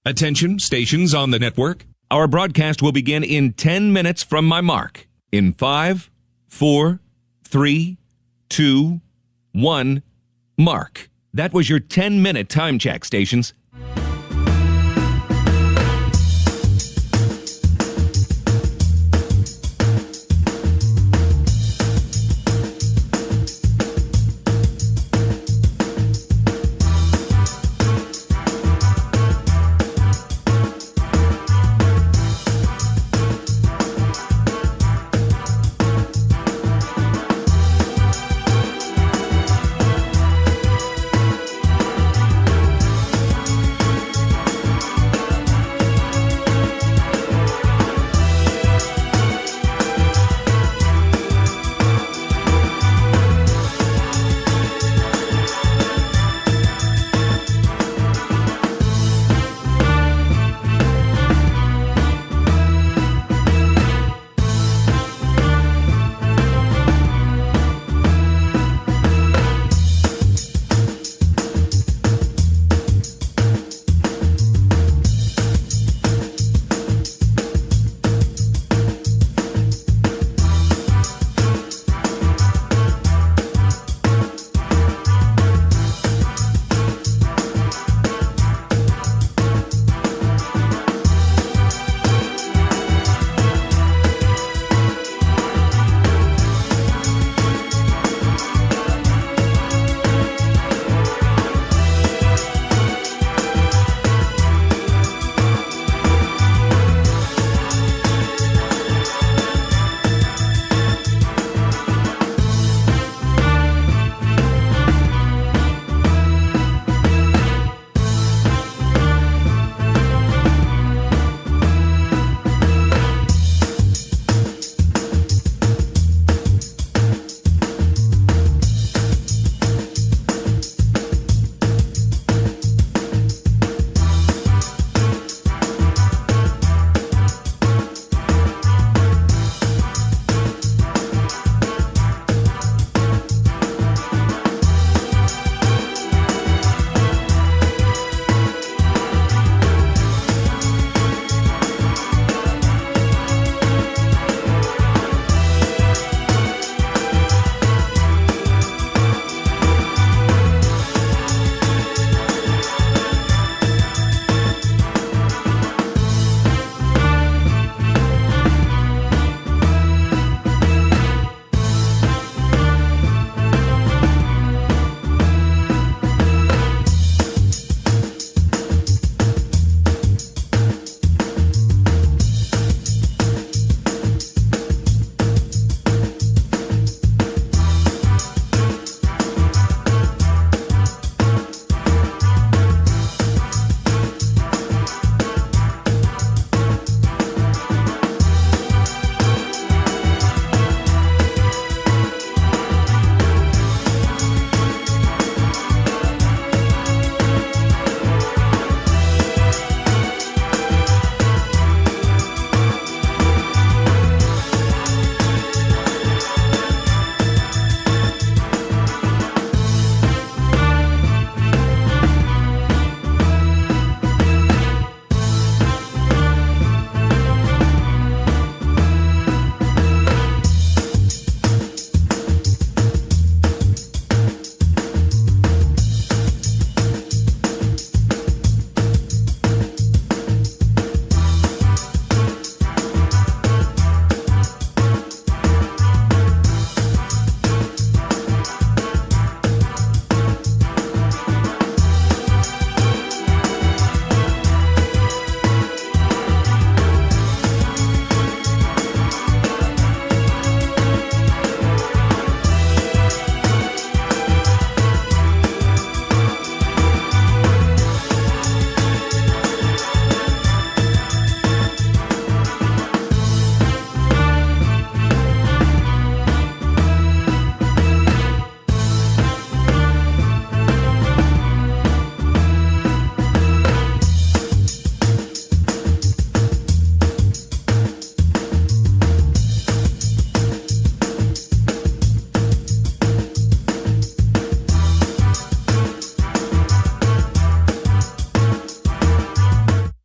Attention, stations on the network. Our broadcast will begin in 10 minutes from my mark. In 5, 4, 3, 2, 1, mark. That was your 10-minute time check, stations.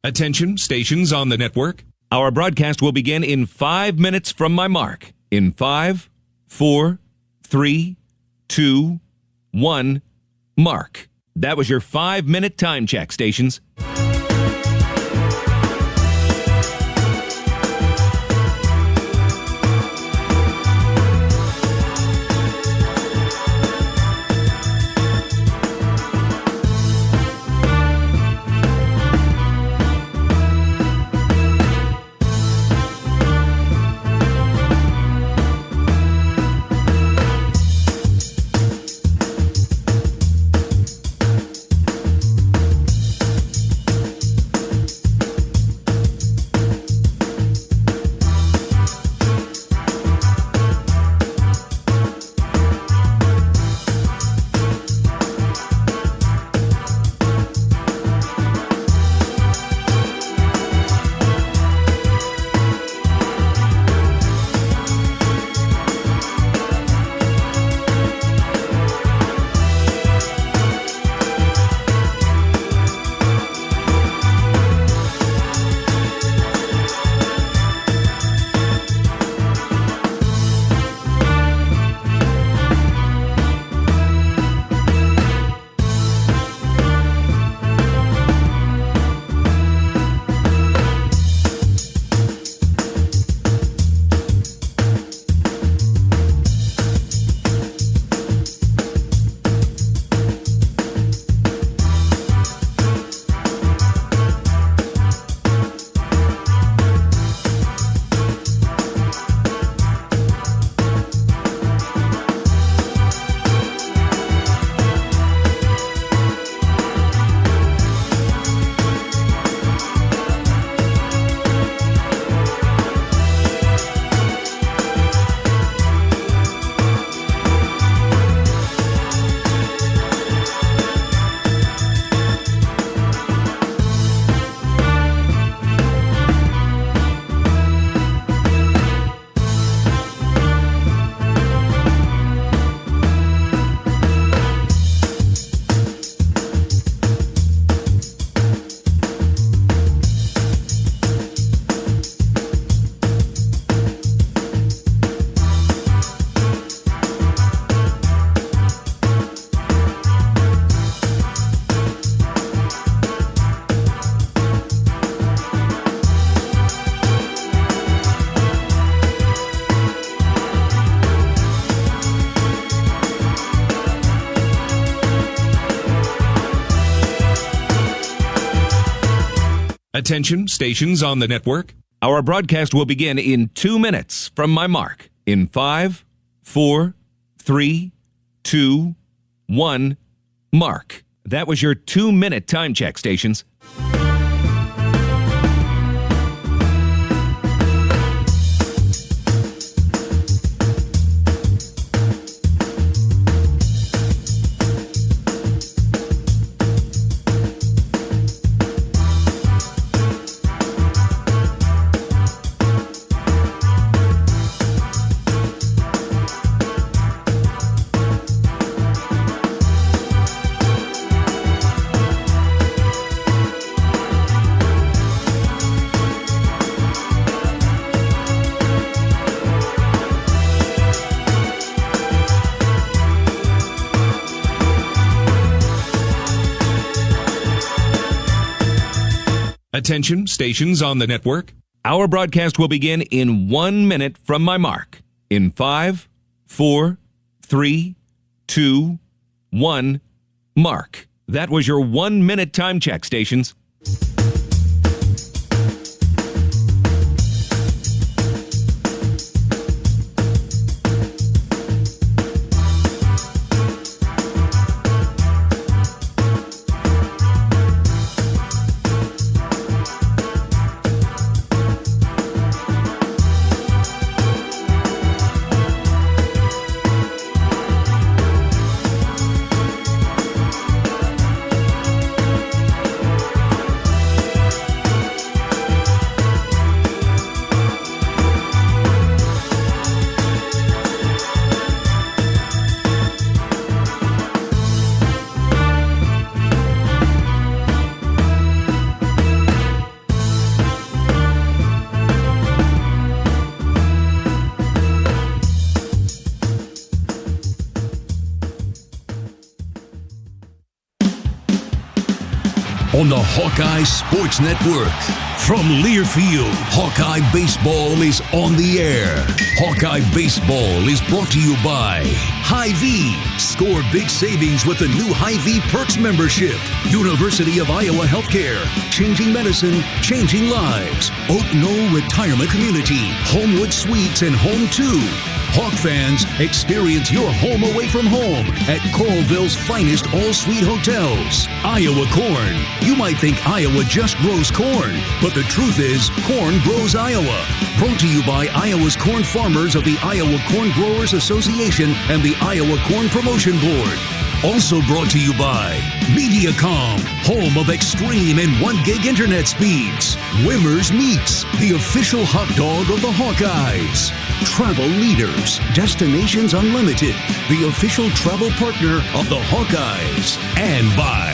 Attention, stations on the network. Our broadcast will begin in 5 minutes from my mark. In 5, 4, 3, 2, 1, mark. That was your 5-minute time check, stations. Attention, stations on the network. Our broadcast will begin in 2 minutes from my mark. In 5, 4, 3, 2, 1, mark. That was your 2-minute time check, stations. Attention, stations on the network. Our broadcast will begin in 1 minute from my mark. In 5, 4, 3, 2, 1, mark. That was your 1-minute time check, stations. on the Hawkeye Sports Network. From Learfield, Hawkeye Baseball is on the air. Hawkeye Baseball is brought to you by Hy-Vee. Score big savings with the new Hy-Vee Perks membership. University of Iowa Healthcare. Changing medicine, changing lives. Oak Knoll Retirement Community. Homewood Suites and Home 2. Hawk fans, experience your home away from home at Coralville's finest all-suite hotels. Iowa Corn. You might think Iowa just grows corn, but the truth is, corn grows Iowa. Brought to you by Iowa's corn farmers of the Iowa Corn Growers Association and the Iowa Corn Promotion Board. Also brought to you by Mediacom, home of extreme and 1 gig internet speeds. Wimmer's Meats, the official hot dog of the Hawkeyes. Travel Leaders, Destinations Unlimited, the official travel partner of the Hawkeyes. And by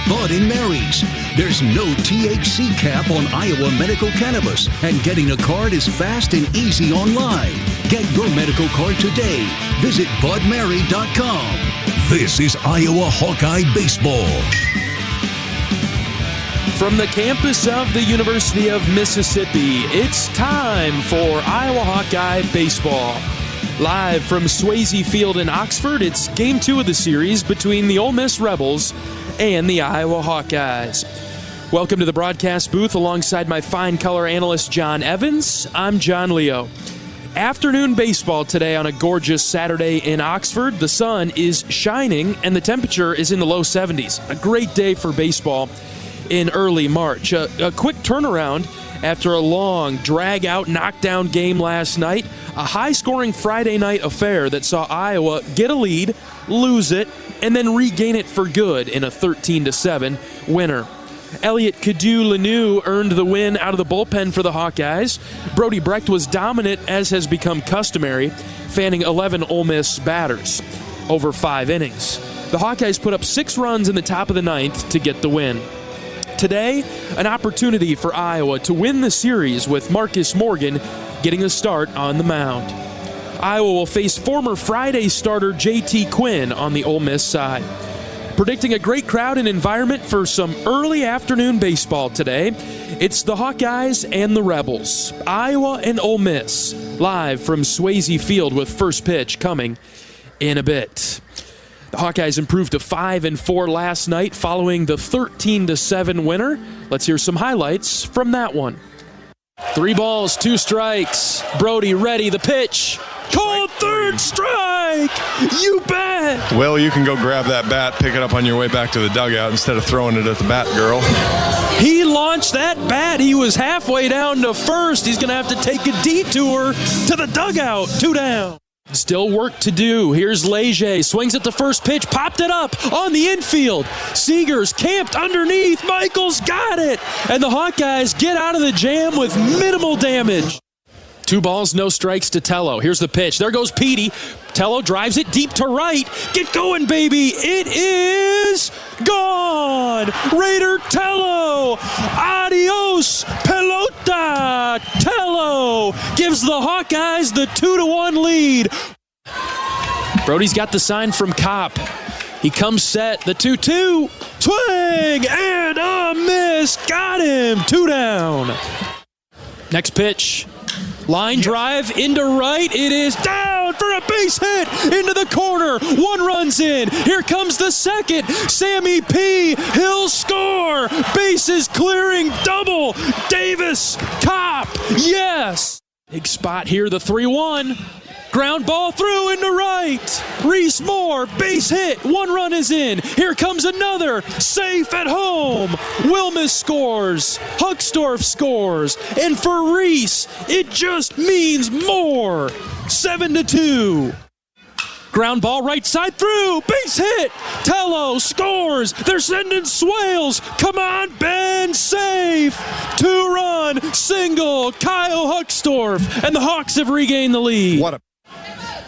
Bud & Mary's. There's no THC cap on Iowa medical cannabis, and getting a card is fast and easy online. Get your medical card today. Visit budmary.com. This is Iowa Hawkeye Baseball. From the campus of the University of Mississippi, it's time for Iowa Hawkeye Baseball. Live from Swayze Field in Oxford, it's Game 2 of the series between the Ole Miss Rebels and the Iowa Hawkeyes. Welcome to the broadcast booth alongside my fine color analyst John Evans. I'm John Leo. Afternoon baseball today on a gorgeous Saturday in Oxford. The sun is shining and the temperature is in the low 70s. A great day for baseball in early March. A quick turnaround after a long, drag-out, knockdown game last night. A high-scoring Friday night affair that saw Iowa get a lead, lose it, and then regain it for good in a 13-7 winner. Elliot Cadu-Lanu earned the win out of the bullpen for the Hawkeyes. Brody Brecht was dominant, as has become customary, fanning 11 Ole Miss batters over 5 innings. The Hawkeyes put up 6 runs in the top of the 9th to get the win. Today, an opportunity for Iowa to win the series with Marcus Morgan getting a start on the mound. Iowa will face former Friday starter J.T. Quinn on the Ole Miss side. Predicting a great crowd and environment for some early afternoon baseball today. It's the Hawkeyes and the Rebels. Iowa and Ole Miss, live from Swayze Field with first pitch coming in a bit. The Hawkeyes improved to 5-4 last night following the 13-7 winner. Let's hear some highlights from that one. 3 balls, 2 strikes. Brody ready, the pitch. Called third strike! You bet! Well, you can go grab that bat, pick it up on your way back to the dugout instead of throwing it at the bat girl. He launched that bat. He was halfway down to first. He's going to have to take a detour to the dugout. 2 down. Still work to do. Here's Leger. Swings at the first pitch. Popped it up on the infield. Seegers camped underneath. Michaels got it. And the Hawkeyes get out of the jam with minimal damage. 2 balls, no strikes to Tello. Here's the pitch. There goes Petey. Tello drives it deep to right. Get going, baby. It is gone. Raider Tello. Adios, pelota. Tello gives the Hawkeyes the 2-1 lead. Brody's got the sign from Kopp. He comes set. The 2-2. Swing and a miss. Got him. 2 down. Next pitch. Line drive into right. It is down for a base hit into the corner. 1 run's in. Here comes the second. Sammy P. He'll score. Bases clearing double. Davis. Kopp. Yes. Big spot here. The 3-1. Ground ball through into right. Reese Moore, base hit. 1 run is in. Here comes another. Safe at home. Wilmus scores. Huckstorf scores. And for Reese, it just means more. 7-2. Ground ball right side through. Base hit. Tello scores. They're sending Swales. Come on, Ben. Safe. 2-run single. Kyle Huckstorf. And the Hawks have regained the lead.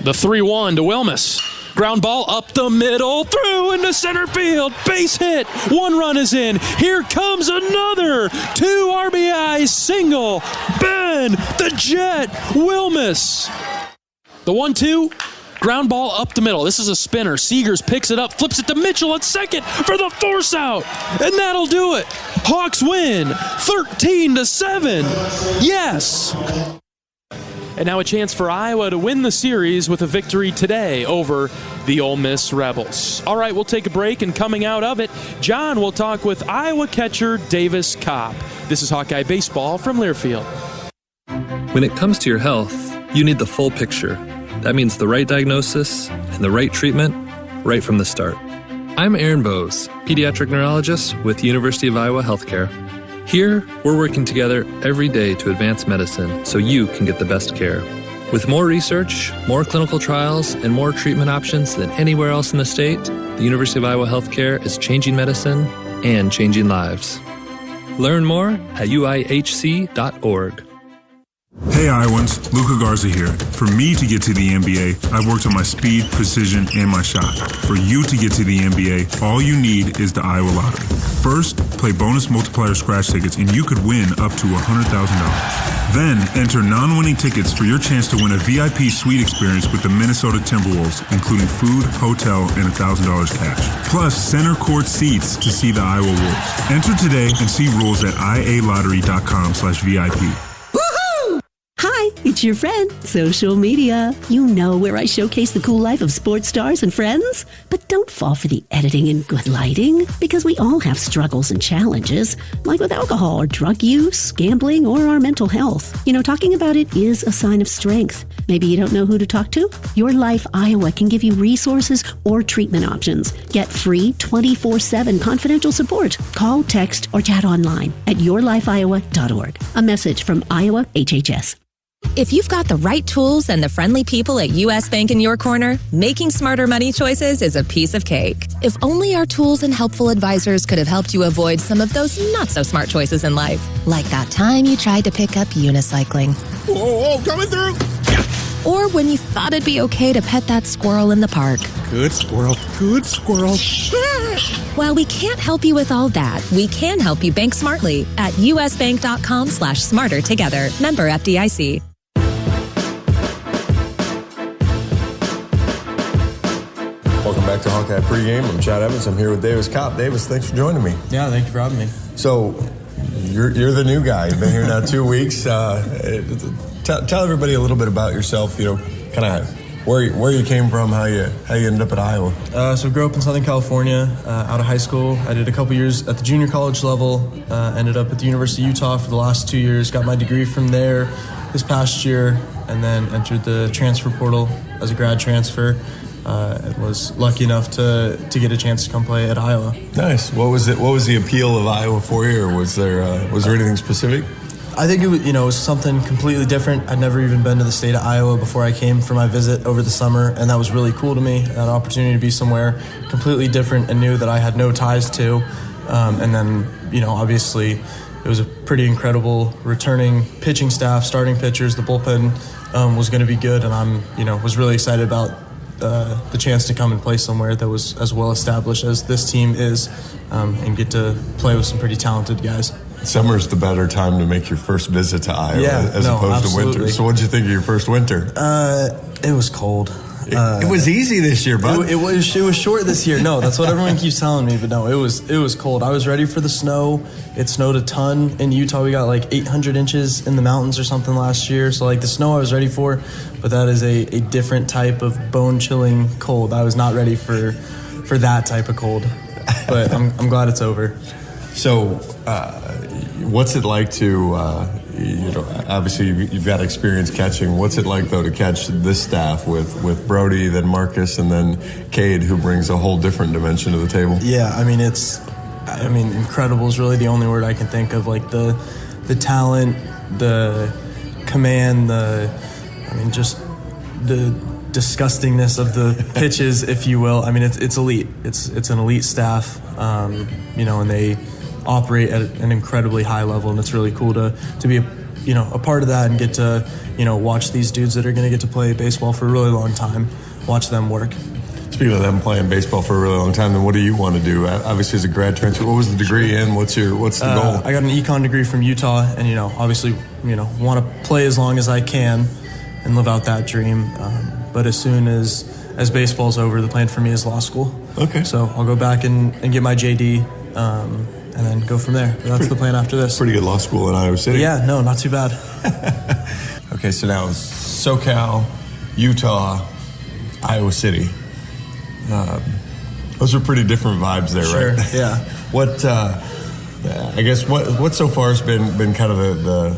The 3-1 to Wilmus. Ground ball up the middle, through into center field. Base hit. 1 run is in. Here comes another 2 RBI single. Ben, the Jet, Wilmus. The 1-2. Ground ball up the middle. This is a spinner. Seegers picks it up, flips it to Mitchell at second for the force out. And that'll do it. Hawks win 13-7. Yes. And now a chance for Iowa to win the series with a victory today over the Ole Miss Rebels. All right, we'll take a break, and coming out of it, John will talk with Iowa catcher Davis Kopp. This is Hawkeye Baseball from Learfield. When it comes to your health, you need the full picture. That means the right diagnosis and the right treatment right from the start. I'm Aaron Bose, pediatric neurologist with University of Iowa Healthcare. Here, we're working together every day to advance medicine so you can get the best care. With more research, more clinical trials, and more treatment options than anywhere else in the state, the University of Iowa Healthcare is changing medicine and changing lives. Learn more at uihc.org. Hey Iowans, Luka Garza here. For me to get to the NBA, I've worked on my speed, precision, and my shot. For you to get to the NBA, all you need is the Iowa Lottery. First, play bonus multiplier scratch tickets and you could win up to $100,000. Then, enter non-winning tickets for your chance to win a VIP suite experience with the Minnesota Timberwolves, including food, hotel, and $1,000 cash. Plus, center court seats to see the Iowa Wolves. Enter today and see rules at ialottery.com/VIP. Hi, it's your friend, social media. You know, where I showcase the cool life of sports stars and friends. But don't fall for the editing and good lighting, because we all have struggles and challenges, like with alcohol or drug use, gambling, or our mental health. You know, talking about it is a sign of strength. Maybe you don't know who to talk to? Your Life Iowa can give you resources or treatment options. Get free 24/7 confidential support. Call, text, or chat online at yourlifeiowa.org. A message from Iowa HHS. If you've got the right tools and the friendly people at U.S. Bank in your corner, making smarter money choices is a piece of cake. If only our tools and helpful advisors could have helped you avoid some of those not-so-smart choices in life. Like that time you tried to pick up unicycling. Whoa, coming through! Or when you thought it'd be okay to pet that squirrel in the park. Good squirrel, good squirrel. While we can't help you with all that, we can help you bank smartly at usbank.com/smarter together. Member FDIC. Welcome back to Hawkeye Pregame. I'm Chad Evans. I'm here with Davis Kopp. Davis, thanks for joining me. Yeah, thank you for having me. So, you're the new guy. You've been here now 2 weeks. Tell everybody a little bit about yourself. You know, kind of where you came from, how you ended up at Iowa. So, grew up in Southern California. Out of high school, I did a couple years at the junior college level. Ended up at the University of Utah for the last 2 years. Got my degree from there this past year, and then entered the transfer portal as a grad transfer. And was lucky enough to get a chance to come play at Iowa. Nice. What was the appeal of Iowa for you, or was there anything specific? I think it was something completely different. I'd never even been to the state of Iowa before I came for my visit over the summer, and that was really cool to me. An opportunity to be somewhere completely different and new that I had no ties to. And then, obviously it was a pretty incredible returning pitching staff, starting pitchers. The bullpen was going to be good, and I'm was really excited about the chance to come and play somewhere that was as well established as this team is, and get to play with some pretty talented guys. Summer's the better time to make your first visit to Iowa opposed absolutely. to winter. So what did you think of your first winter? It was cold. It was easy this year, bud. It was short this year. No, that's what everyone keeps telling me, but no, it was cold. I was ready for the snow. It snowed a ton in Utah. We got like 800 inches in the mountains or something last year. So like the snow I was ready for, but that is a different type of bone-chilling cold. I was not ready for that type of cold, but I'm glad it's over. So, what's it like to, obviously you've got experience catching. What's it like, though, to catch this staff with Brody, then Marcus, and then Cade, who brings a whole different dimension to the table? Yeah, incredible is really the only word I can think of. Like the talent, the command, just the disgustingness of the pitches, if you will. It's elite. It's an elite staff, and they operate at an incredibly high level, and it's really cool to be a part of that and get to watch these dudes that are going to get to play baseball for a really long time, watch them work. Speaking of them playing baseball for a really long time, then what do you want to do? Obviously, as a grad transfer, what was the degree in? What's the goal? I got an econ degree from Utah, and want to play as long as I can and live out that dream. but as soon as baseball's over, the plan for me is law school. Okay. So I'll go back and get my JD, and then go from there. That's the plan after this. Pretty good law school in Iowa City. Yeah, no, not too bad. Okay, so now SoCal, Utah, Iowa City. Those are pretty different vibes there, Sure, right? yeah. What I guess what so far has been kind of the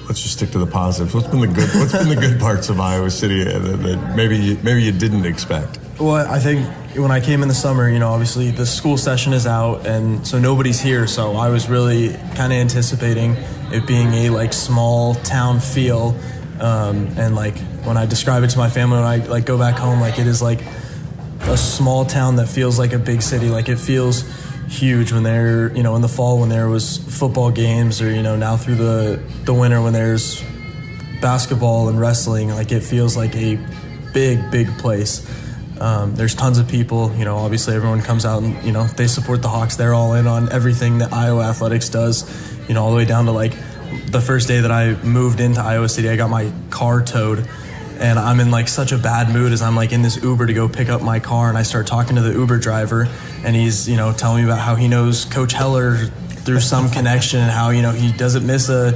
let's just stick to the positives. What's been the good parts of Iowa City that maybe you didn't expect? Well, I think when I came in the summer, obviously the school session is out, and so nobody's here. So I was really kind of anticipating it being a small town feel, and when I describe it to my family when I go back home, it is a small town that feels like a big city. It feels huge when they're in the fall when there was football games, or now through the winter when there's basketball and wrestling. It feels like a big place. There's tons of people, obviously everyone comes out and, they support the Hawks. They're all in on everything that Iowa athletics does, all the way down to the first day that I moved into Iowa City, I got my car towed, and I'm in such a bad mood as I'm in this Uber to go pick up my car, and I start talking to the Uber driver, and he's, telling me about how he knows Coach Heller through some connection, and how, he doesn't miss a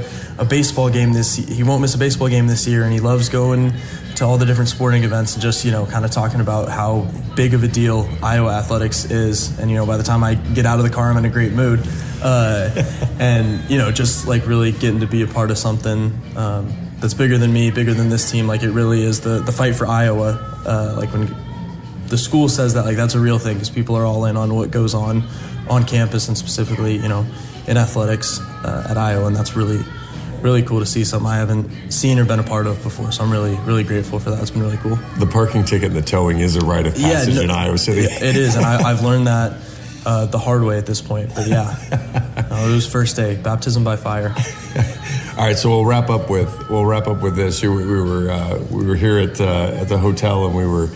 baseball game he won't miss a baseball game this year, and he loves going to all the different sporting events, and just, kind of talking about how big of a deal Iowa athletics is. And, by the time I get out of the car, I'm in a great mood. And, just really getting to be a part of something that's bigger than me, bigger than this team. It really is the fight for Iowa. When the school says that, that's a real thing, because people are all in on what goes on campus, and specifically, in athletics at Iowa. And that's really cool to see, something I haven't seen or been a part of before. So I'm really grateful for that. It's been really cool. The parking ticket and the towing is a rite of passage in Iowa City. It is, and I've learned that the hard way at this point. But it was first day, baptism by fire. All right, so we'll wrap up with this. We were here at the hotel, and we were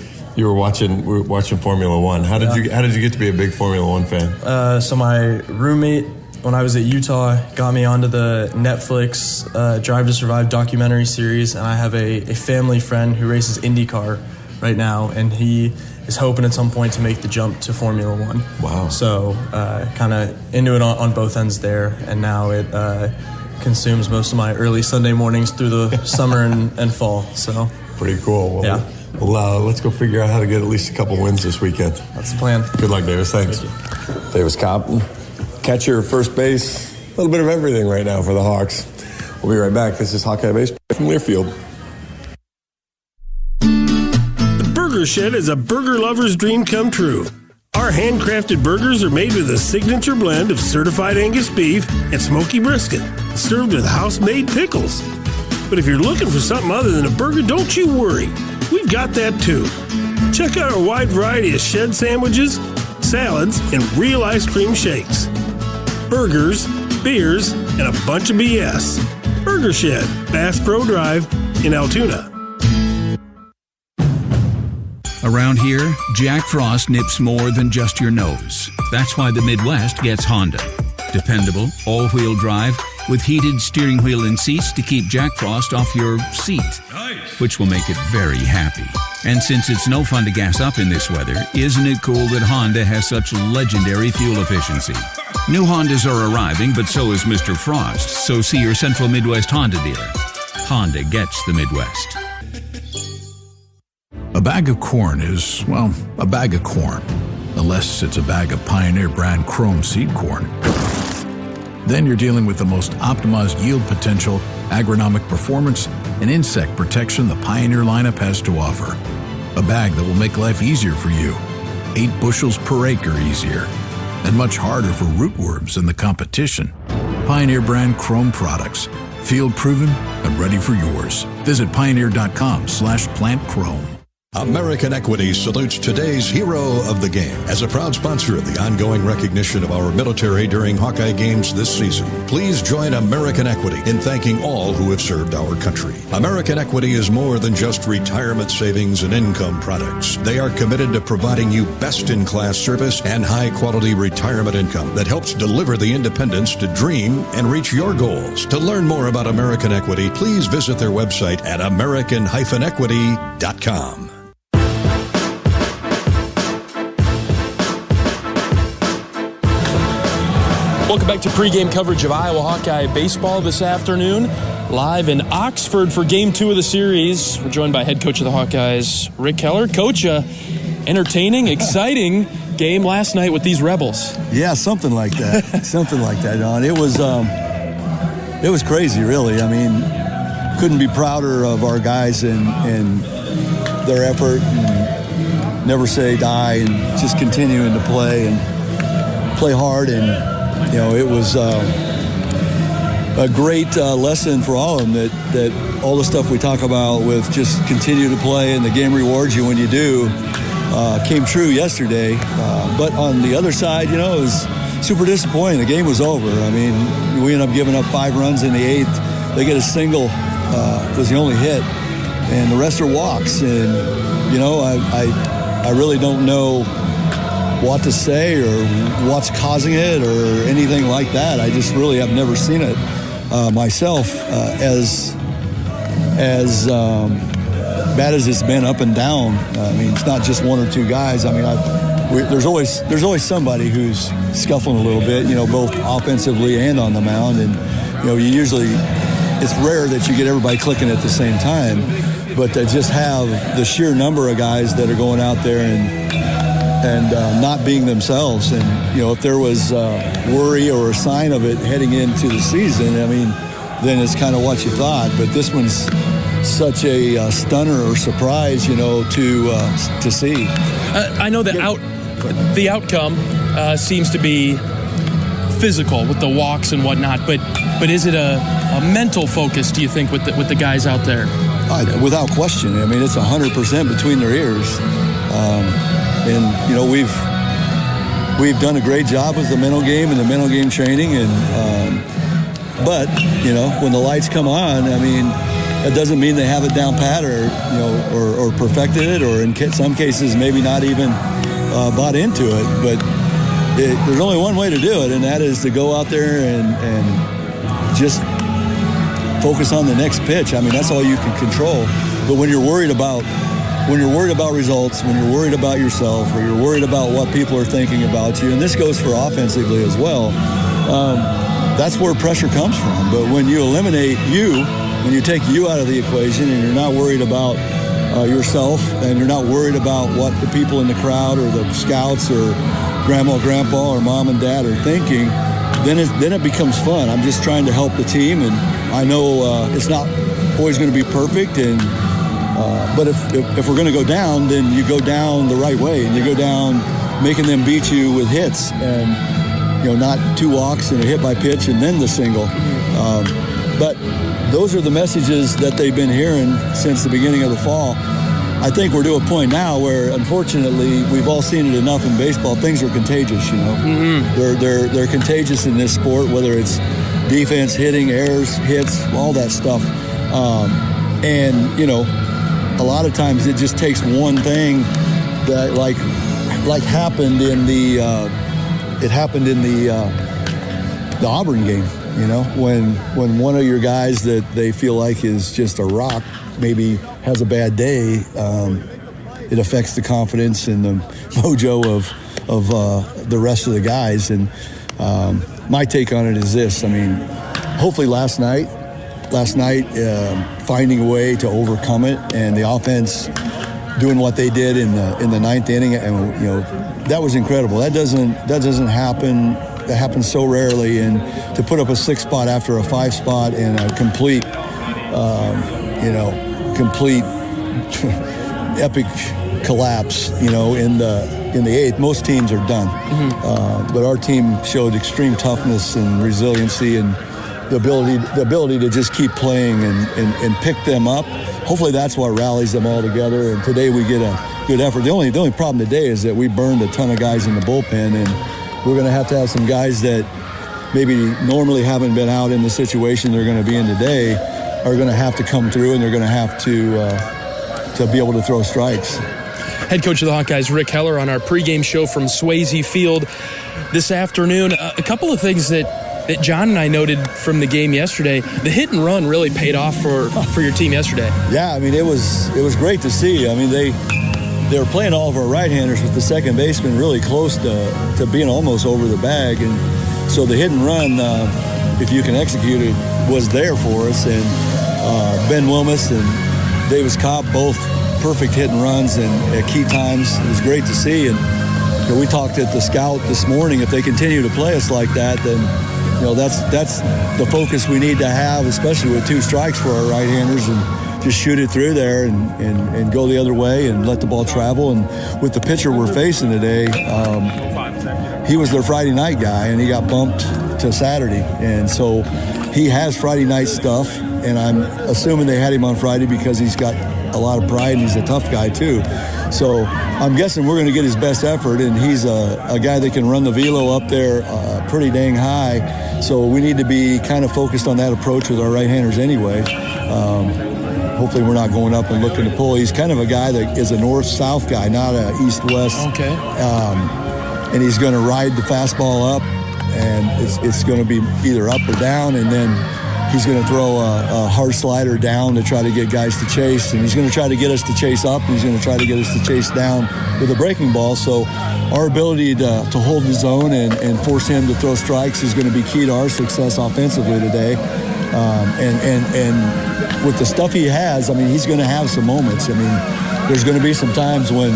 watching Formula One. How did you get to be a big Formula One fan? So my roommate, when I was at Utah, got me onto the Netflix Drive to Survive documentary series, and I have a family friend who races IndyCar right now, and he is hoping at some point to make the jump to Formula One. Wow. So kind of into it on both ends there, and now it consumes most of my early Sunday mornings through the summer and fall. So pretty cool. Well, yeah. Well, let's go figure out how to get at least a couple wins this weekend. That's the plan. Good luck, Davis. Thanks. Thank you. Davis Cobb, catcher, first base, a little bit of everything right now for the Hawks. We'll be right back. This is Hawkeye Baseball from Learfield. The Burger Shed is a burger lover's dream come true. Our handcrafted burgers are made with a signature blend of certified Angus beef and smoky brisket, served with house-made pickles. But if you're looking for something other than a burger, don't you worry. We've got that too. Check out our wide variety of shed sandwiches, salads, and real ice cream shakes. Burgers, beers, and a bunch of BS. Burger Shed, Bass Pro Drive in Altoona. Around here, Jack Frost nips more than just your nose. That's why the Midwest gets Honda. Dependable, all-wheel drive, with heated steering wheel and seats to keep Jack Frost off your seat. Nice. Which will make it very happy. And since it's no fun to gas up in this weather, isn't it cool that Honda has such legendary fuel efficiency? New Hondas are arriving, but so is Mr. Frost, so see your Central Midwest Honda dealer. Honda gets the Midwest. A bag of corn is, well, a bag of corn, unless it's a bag of Pioneer brand Chrome seed corn. Then you're dealing with the most optimized yield potential, agronomic performance, and insect protection the Pioneer lineup has to offer. A bag that will make life easier for you, 8 bushels per acre easier, and much harder for rootworms in the competition. Pioneer brand Chrome products, field proven and ready for yours. Visit pioneer.com/plantchrome. American Equity salutes today's hero of the game. As a proud sponsor of the ongoing recognition of our military during Hawkeye games this season, please join American Equity in thanking all who have served our country. American Equity is more than just retirement savings and income products. They are committed to providing you best-in-class service and high-quality retirement income that helps deliver the independence to dream and reach your goals. To learn more about American Equity, please visit their website at american-equity.com. Welcome back to pregame coverage of Iowa Hawkeye baseball this afternoon. Live in Oxford for Game 2 of the series. We're joined by head coach of the Hawkeyes, Rick Keller. Coach, entertaining, exciting game last night with these Rebels. Yeah, something like that. Something like that, Don. It was crazy, really. I mean, couldn't be prouder of our guys and their effort and never say die and just continuing to play and play hard. And it was a great lesson for all of them that all the stuff we talk about with just continue to play and the game rewards you when you do came true yesterday. But on the other side, it was super disappointing. The game was over. I mean, we ended up giving up 5 runs in the 8th. They get a single, was the only hit, and the rest are walks. And, I really don't know what to say or what's causing it or anything like that. I just really have never seen it myself as bad as it's been up and down. I mean, it's not just 1 or 2 guys. I mean, there's always somebody who's scuffling a little bit, both offensively and on the mound. And, it's rare that you get everybody clicking at the same time, but to just have the sheer number of guys that are going out there and not being themselves. And, if there was worry or a sign of it heading into the season, I mean, then it's kind of what you thought. But this one's such a stunner or surprise, to see. I know the outcome seems to be physical with the walks and whatnot, but is it a mental focus, do you think, with the guys out there? Without question. I mean, it's 100% between their ears. And, we've done a great job with the mental game and the mental game training. And but, when the lights come on, I mean, that doesn't mean they have it down pat or perfected it, or in some cases maybe not even bought into it. But there's only one way to do it, and that is to go out there and just focus on the next pitch. I mean, that's all you can control. But when you're worried about results, when you're worried about yourself, or you're worried about what people are thinking about you, and this goes for offensively as well, that's where pressure comes from. But when you eliminate when you take you out of the equation and you're not worried about yourself, and you're not worried about what the people in the crowd or the scouts or grandma or grandpa or mom and dad are thinking, then it becomes fun. I'm just trying to help the team, and I know it's not always going to be perfect, and but if we're going to go down, then you go down the right way, and you go down making them beat you with hits, and not 2 walks and a hit by pitch and then the single. But those are the messages that they've been hearing since the beginning of the fall. I think we're to a point now where, unfortunately, we've all seen it enough in baseball. Things are contagious, Mm-hmm. They're contagious in this sport, whether it's defense, hitting, errors, hits, all that stuff. And a lot of times it just takes one thing that like happened in the Auburn game. When one of your guys that they feel like is just a rock maybe has a bad day, it affects the confidence and the mojo of the rest of the guys. And my take on it is this: I mean, hopefully last night, finding a way to overcome it, and the offense doing what they did in the 9th inning, and that was incredible. That doesn't happen. That happens so rarely, and to put up a 6 spot after a 5 spot and a complete epic collapse, in the 8th. Most teams are done, but our team showed extreme toughness and resiliency, and the ability to just keep playing and pick them up. Hopefully that's what rallies them all together. And today we get a good effort. The only problem today is that we burned a ton of guys in the bullpen, and we're going to have some guys that maybe normally haven't been out in the situation they're going to be in today are going to have to come through, and they're going to have to be able to throw strikes. Head coach of the Hawkeyes, Rick Keller, on our pregame show from Swayze Field this afternoon. A couple of things that John and I noted from the game yesterday. The hit and run really paid off for your team yesterday. Yeah, I mean, it was great to see. I mean, they were playing all of our right-handers with the second baseman really close to being almost over the bag, and So the hit and run, if you can execute it, was there for us. And Ben Wilmus and Davis Cobb, both perfect hit and runs and at key times. It was great to see. And we talked at the Scout this morning. If they continue to play us like that, then that's the focus we need to have, especially with 2 strikes for our right-handers, and just shoot it through there and go the other way and let the ball travel. And with the pitcher we're facing today, he was their Friday night guy, and he got bumped to Saturday. And so he has Friday night stuff, and I'm assuming they had him on Friday because he's got a lot of pride and he's a tough guy too. So I'm guessing we're going to get his best effort, and he's a guy that can run the velo up there pretty dang high. So we need to be kind of focused on that approach with our right-handers anyway. Hopefully we're not going up and looking to pull. He's kind of a guy that is a north-south guy, not a east-west. Okay. And he's going to ride the fastball up, and it's going to be either up or down, and then he's going to throw a hard slider down to try to get guys to chase, and he's going to try to get us to chase up, and he's going to try to get us to chase down with a breaking ball. So our ability to hold the zone and force him to throw strikes is going to be key to our success offensively today. And with the stuff he has, I mean, he's going to have some moments. I mean, there's going to be some times when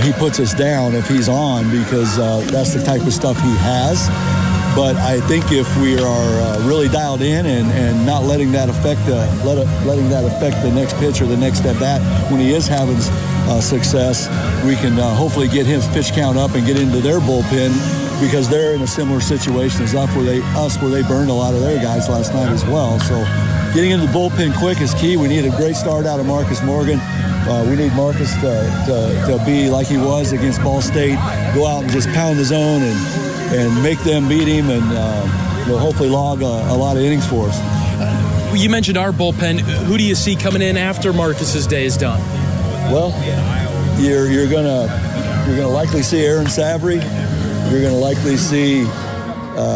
he puts us down if he's on, because that's the type of stuff he has. But I think if we are really dialed in and not letting that affect the next pitch or the next at bat when he is having success, we can hopefully get his pitch count up and get into their bullpen, because they're in a similar situation as us where they burned a lot of their guys last night as well. So getting into the bullpen quick is key. We need a great start out of Marcus Morgan. We need Marcus to be like he was against Ball State, go out and just pound the zone and make them beat him, and hopefully log a lot of innings for us. You mentioned our bullpen. Who do you see coming in after Marcus's day is done? Well, you're gonna likely see Aaron Savory. You're gonna likely see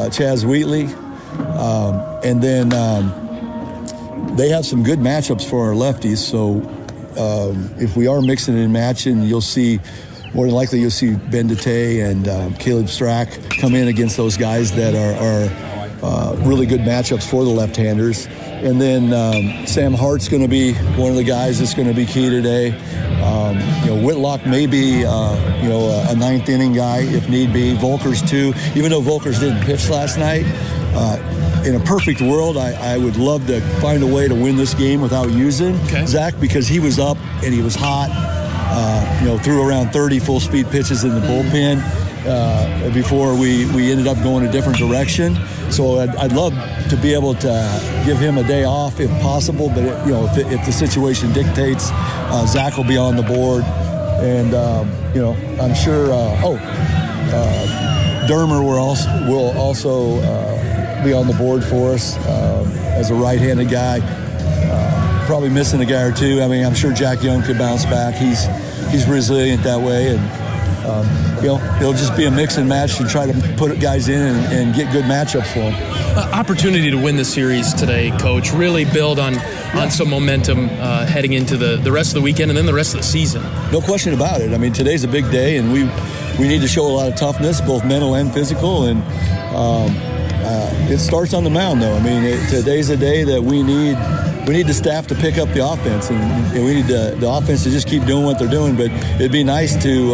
Chaz Wheatley, and then they have some good matchups for our lefties. So if we are mixing and matching, more than likely you'll see Ben Dete and Caleb Strack come in against those guys that are really good matchups for the left-handers. And then Sam Hart's going to be one of the guys that's going to be key today. Whitlock may be a ninth inning guy if need be. Volkers too, even though Volkers didn't pitch last night. In a perfect world, I would love to find a way to win this game without using Zach, because he was up and he was hot. Threw around 30 full-speed pitches in the bullpen before we ended up going a different direction. So I'd love to be able to give him a day off if possible, but if the situation dictates, Zach will be on the board. And, I'm sure Dermer will also be on the board for us as a right-handed guy. Probably missing a guy or two. I mean, I'm sure Jack Young could bounce back. He's resilient that way, and it'll just be a mix and match and try to put guys in and get good matchups for them. Opportunity to win the series today, Coach. Really build on some momentum heading into the rest of the weekend and then the rest of the season. No question about it. I mean, today's a big day, and we need to show a lot of toughness, both mental and physical, and it starts on the mound, though. I mean, today's a day that we need the staff to pick up the offense, and we need the offense to just keep doing what they're doing. But it'd be nice to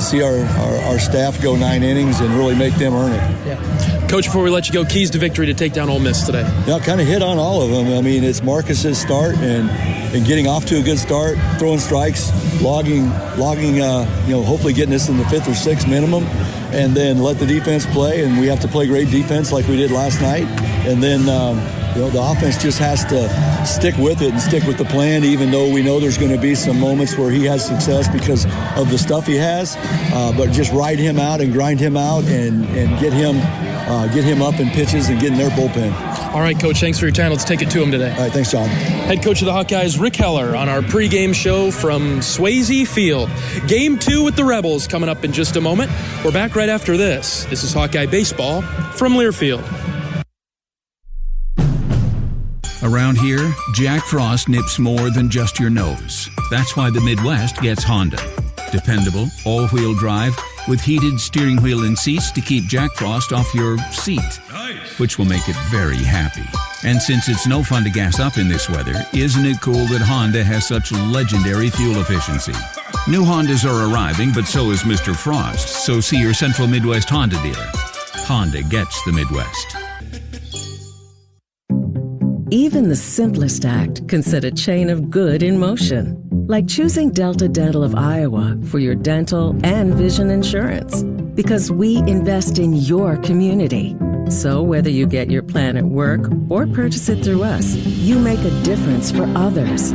see our staff go 9 innings and really make them earn it. Yeah. Coach, before we let you go, keys to victory to take down Ole Miss today. Yeah, kind of hit on all of them. I mean, it's Marcus's start and getting off to a good start, throwing strikes, logging, hopefully getting us in the 5th or 6th minimum, and then let the defense play. And we have to play great defense like we did last night. And then the offense just has to stick with it and stick with the plan, even though we know there's going to be some moments where he has success because of the stuff he has, but just ride him out and grind him out and get him up in pitches and get in their bullpen. All right, Coach, thanks for your time. Let's take it to him today. All right, thanks, John. Head coach of the Hawkeyes, Rick Heller, on our pregame show from Swayze Field. Game 2 with the Rebels coming up in just a moment. We're back right after this. This is Hawkeye Baseball from Learfield. Around here, Jack Frost nips more than just your nose. That's why the Midwest gets Honda. Dependable, all-wheel drive, with heated steering wheel and seats to keep Jack Frost off your seat, which will make it very happy. And since it's no fun to gas up in this weather, isn't it cool that Honda has such legendary fuel efficiency? New Hondas are arriving, but so is Mr. Frost, so see your Central Midwest Honda dealer. Honda gets the Midwest. Even the simplest act can set a chain of good in motion, like choosing Delta Dental of Iowa for your dental and vision insurance. Because we invest in your community. So whether you get your plan at work or purchase it through us, you make a difference for others.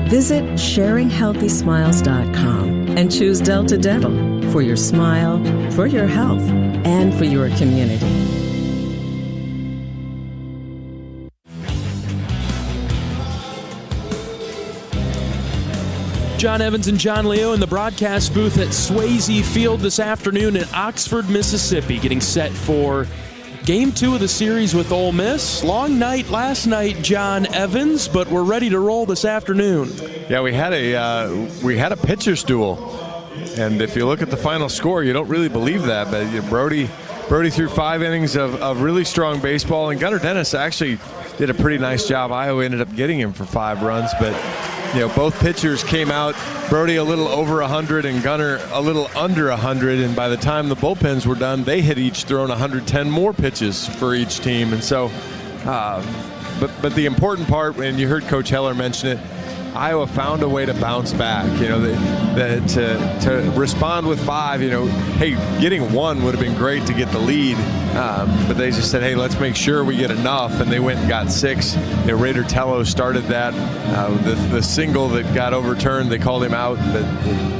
Visit sharinghealthysmiles.com and choose Delta Dental for your smile, for your health, and for your community. John Evans and John Leo in the broadcast booth at Swayze Field this afternoon in Oxford, Mississippi, getting set for Game 2 of the series with Ole Miss. Long night last night, John Evans, but we're ready to roll this afternoon. Yeah, we had a pitcher's duel, and if you look at the final score, you don't really believe that. But Brody threw 5 innings of really strong baseball, and Gunnar Dennis actually did a pretty nice job. Iowa ended up getting him for 5 runs, but both pitchers came out. Brody a little over 100 and Gunnar a little under 100, and by the time the bullpens were done, they had each thrown 110 more pitches for each team. And so, but the important part, and you heard Coach Heller mention it, Iowa found a way to bounce back. To respond with 5. Hey, getting 1 would have been great to get the lead, but they just said, hey, let's make sure we get enough, and they went and got 6. Raider Tello started that. The single that got overturned, they called him out. The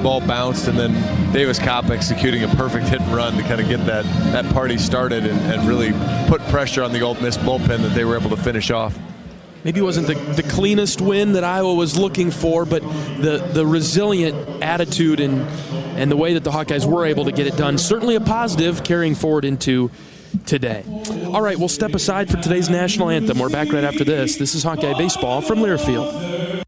ball bounced, and then Davis Kopp executing a perfect hit and run to kind of get that party started and really put pressure on the Ole Miss bullpen that they were able to finish off. Maybe it wasn't the cleanest win that Iowa was looking for, but the resilient attitude and the way that the Hawkeyes were able to get it done, certainly a positive carrying forward into today. All right, we'll step aside for today's national anthem. We're back right after this. This is Hawkeye Baseball from Learfield.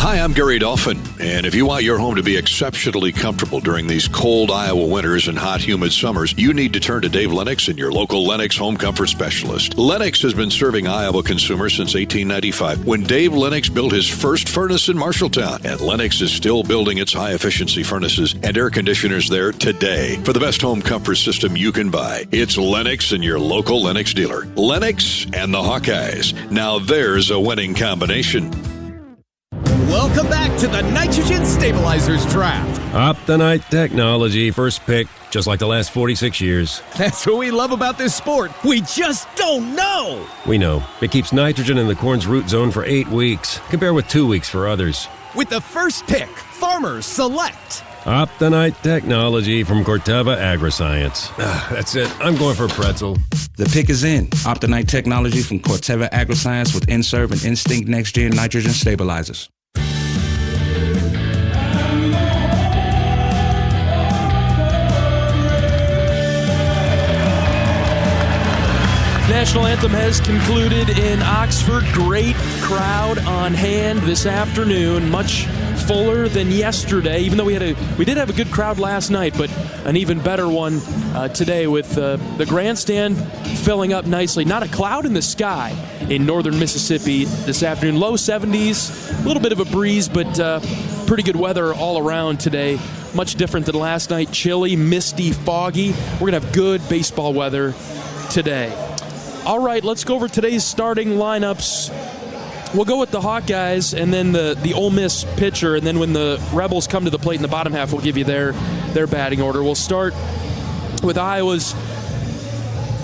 Hi, I'm Gary Dolphin, and if you want your home to be exceptionally comfortable during these cold Iowa winters and hot, humid summers, you need to turn to Dave Lennox and your local Lennox home comfort specialist. Lennox has been serving Iowa consumers since 1895, when Dave Lennox built his first furnace in Marshalltown, and Lennox is still building its high-efficiency furnaces and air conditioners there today. For the best home comfort system you can buy, it's Lennox and your local Lennox dealer. Lennox and the Hawkeyes. Now there's a winning combination. Welcome back to the Nitrogen Stabilizers Draft. Optonite technology, first pick, just like the last 46 years. That's what we love about this sport. We just don't know. We know. It keeps nitrogen in the corn's root zone for 8 weeks. Compare with 2 weeks for others. With the first pick, farmers select Optonite technology from Corteva Agriscience. That's it. I'm going for pretzel. The pick is in. Optonite technology from Corteva Agriscience with Inserve and Instinct Next Gen Nitrogen Stabilizers. National anthem has concluded in Oxford. Great crowd on hand this afternoon, much fuller than yesterday, even though we did have a good crowd last night, but an even better one today with the grandstand filling up nicely. Not a cloud in the sky in northern Mississippi this afternoon. Low 70s, a little bit of a breeze, but pretty good weather all around today. Much different than last night. Chilly, misty, foggy. We're going to have good baseball weather today. All right, let's go over today's starting lineups. We'll go with the Hawkeyes and then the Ole Miss pitcher, and then when the Rebels come to the plate in the bottom half, we'll give you their batting order. We'll start with Iowa's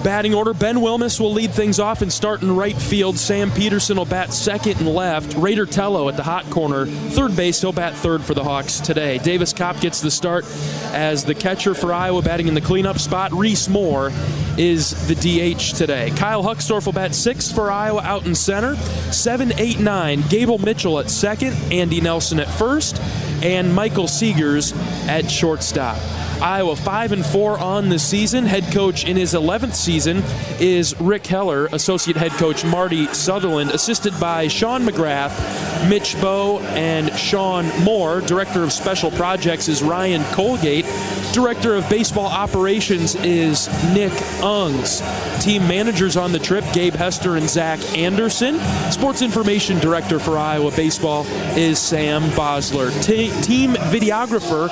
batting order. Ben Wilmus will lead things off and start in right field. Sam Peterson will bat second and left. Raider Tello at the hot corner. Third base, he'll bat third for the Hawks today. Davis Kopp gets the start as the catcher for Iowa, batting in the cleanup spot. Reese Moore is the DH today. Kyle Huckstorf will bat sixth for Iowa out in center. 7, 8, 9, Gable Mitchell at second, Andy Nelson at first, and Michael Seegers at shortstop. Iowa 5-4 on the season. Head coach in his 11th season is Rick Heller. Associate head coach Marty Sutherland, assisted by Sean McGrath, Mitch Bowe, and Sean Moore. Director of Special Projects is Ryan Colgate. Director of Baseball Operations is Nick Ungs. Team managers on the trip, Gabe Hester and Zach Anderson. Sports Information Director for Iowa Baseball is Sam Bosler. Team videographer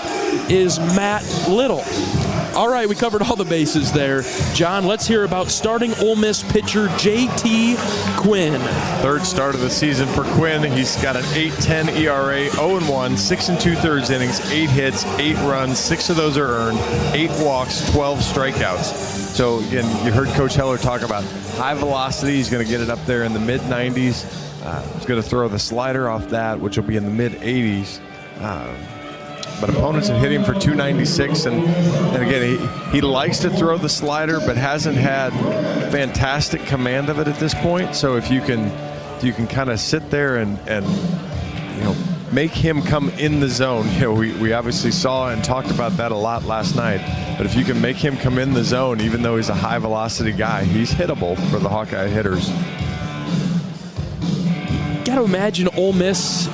is Matt Little. All right, we covered all the bases there. John, let's hear about starting Ole Miss pitcher J.T. Quinn. Third start of the season for Quinn. He's got an 8.10 ERA, 0-1, 6 2/3 innings, 8 hits, 8 runs, 6 of those are earned, 8 walks, 12 strikeouts. So, again, you heard Coach Heller talk about high velocity. He's going to get it up there in the mid-90s. He's going to throw the slider off that, which will be in the mid-80s. But opponents have hit him for 296, and again, he likes to throw the slider, but hasn't had fantastic command of it at this point. So if you can kind of sit there and make him come in the zone. We obviously saw and talked about that a lot last night. But if you can make him come in the zone, even though he's a high velocity guy, he's hittable for the Hawkeye hitters. Got to imagine Ole Miss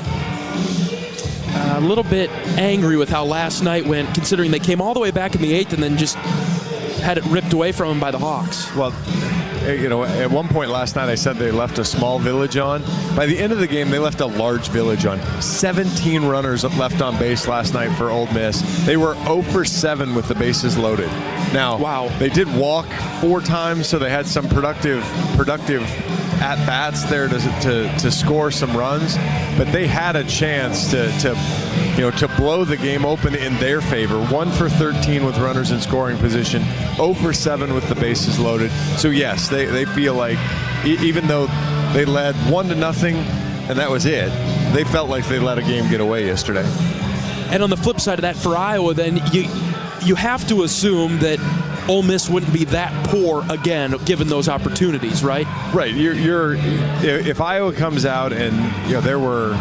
a little bit angry with how last night went, considering they came all the way back in the 8th and then just had it ripped away from them by the Hawks. Well, at one point last night I said they left a small village on. By the end of the game, they left a large village on. 17 runners left on base last night for Ole Miss. They were 0 for 7 with the bases loaded. Now, They did walk 4 times, so they had some productive at-bats there to score some runs, but they had a chance to blow the game open in their favor. 1 for 13 with runners in scoring position, 0 for 7 with the bases loaded. So yes, they feel like even though they led 1-0 and that was it, they felt like they let a game get away yesterday. And on the flip side of that for Iowa, then you have to assume that Ole Miss wouldn't be that poor again, given those opportunities, right? Right. If Iowa comes out and there were,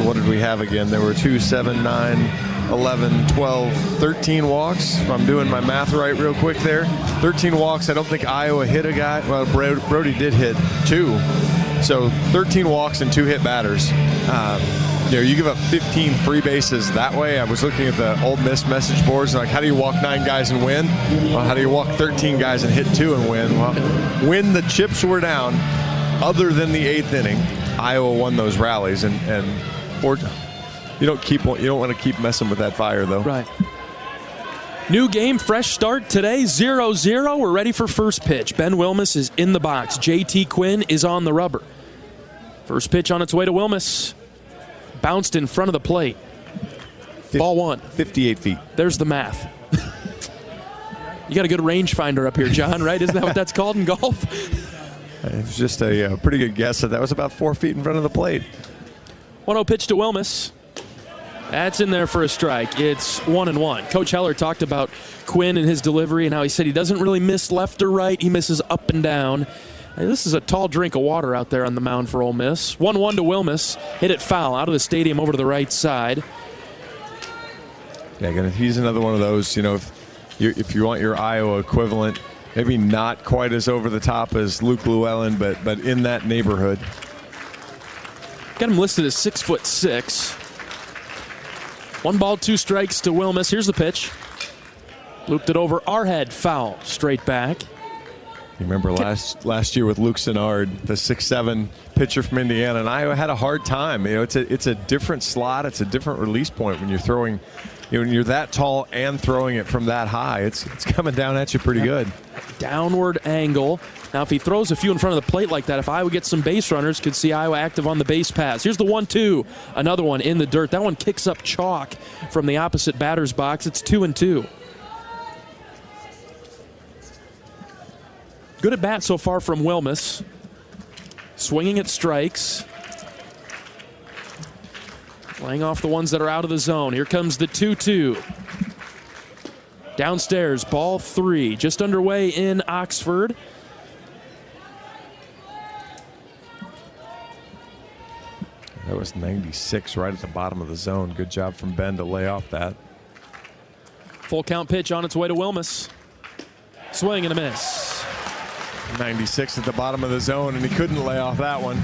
what did we have again? There were 2, 7, 9, 11, 12, 13 walks. If I'm doing my math right real quick there. 13 walks. I don't think Iowa hit a guy. Well, Brody did hit 2. So 13 walks and 2 hit batters. You give up 15 free bases that way. I was looking at the Ole Miss message boards, like, how do you walk 9 guys and win? Well, how do you walk 13 guys and hit 2 and win? Well, when the chips were down, other than the 8th inning, Iowa won those rallies, and you don't want to keep messing with that fire, though. Right. New game, fresh start today, 0-0. We're ready for first pitch. Ben Wilmus is in the box. J.T. Quinn is on the rubber. First pitch on its way to Wilmus. Bounced in front of the plate. Ball 1. 58 feet. There's the math. You got a good rangefinder up here, John, right? Isn't that what that's called in golf? It was just a pretty good guess that was about 4 feet in front of the plate. 1-0 pitch to Wilmus. That's in there for a strike. It's 1-1. Coach Heller talked about Quinn and his delivery and how he said he doesn't really miss left or right. He misses up and down. Hey, this is a tall drink of water out there on the mound for Ole Miss. 1-1 to Wilmus. Hit it foul out of the stadium over to the right side. Yeah, he's another one of those, if you want your Iowa equivalent, maybe not quite as over the top as Luke Llewellyn, but in that neighborhood. Got him listed as 6'6". 1 ball, 2 strikes to Wilmus. Here's the pitch. Looped it over our head. Foul. Straight back. You remember last year with Luke Sennard, the 6'7" pitcher from Indiana, and Iowa had a hard time. It's a different slot. It's a different release point when you're throwing. When you're that tall and throwing it from that high, it's coming down at you pretty good. Downward angle. Now, if he throws a few in front of the plate like that, if Iowa gets some base runners, could see Iowa active on the base paths. Here's the 1-2. Another one in the dirt. That one kicks up chalk from the opposite batter's box. It's 2-2. Good at bat so far from Wilmus. Swinging at strikes. Laying off the ones that are out of the zone. Here comes the 2-2. Downstairs, ball 3. Just underway in Oxford. That was 96 right at the bottom of the zone. Good job from Ben to lay off that. Full count pitch on its way to Wilmus. Swing and a miss. 96 at the bottom of the zone, and he couldn't lay off that one.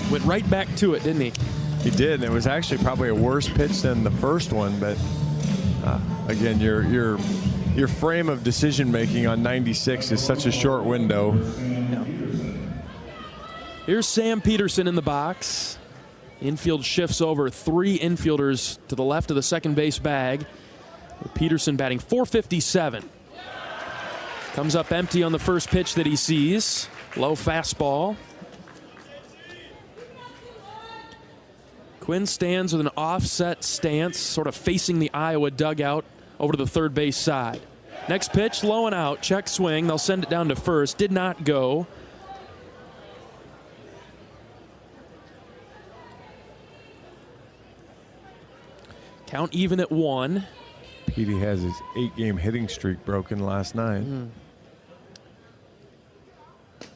Went right back to it, didn't he? He did, and it was actually probably a worse pitch than the first one, but again, your frame of decision making on 96 is such a short window. Yeah. Here's Sam Peterson in the box. Infield shifts over 3 infielders to the left of the second base bag. Peterson batting .457. Comes up empty on the first pitch that he sees. Low fastball. Quinn stands with an offset stance, sort of facing the Iowa dugout over to the third base side. Next pitch, low and out. Check swing. They'll send it down to first. Did not go. Count even at 1. Petey has his 8-game hitting streak broken last night.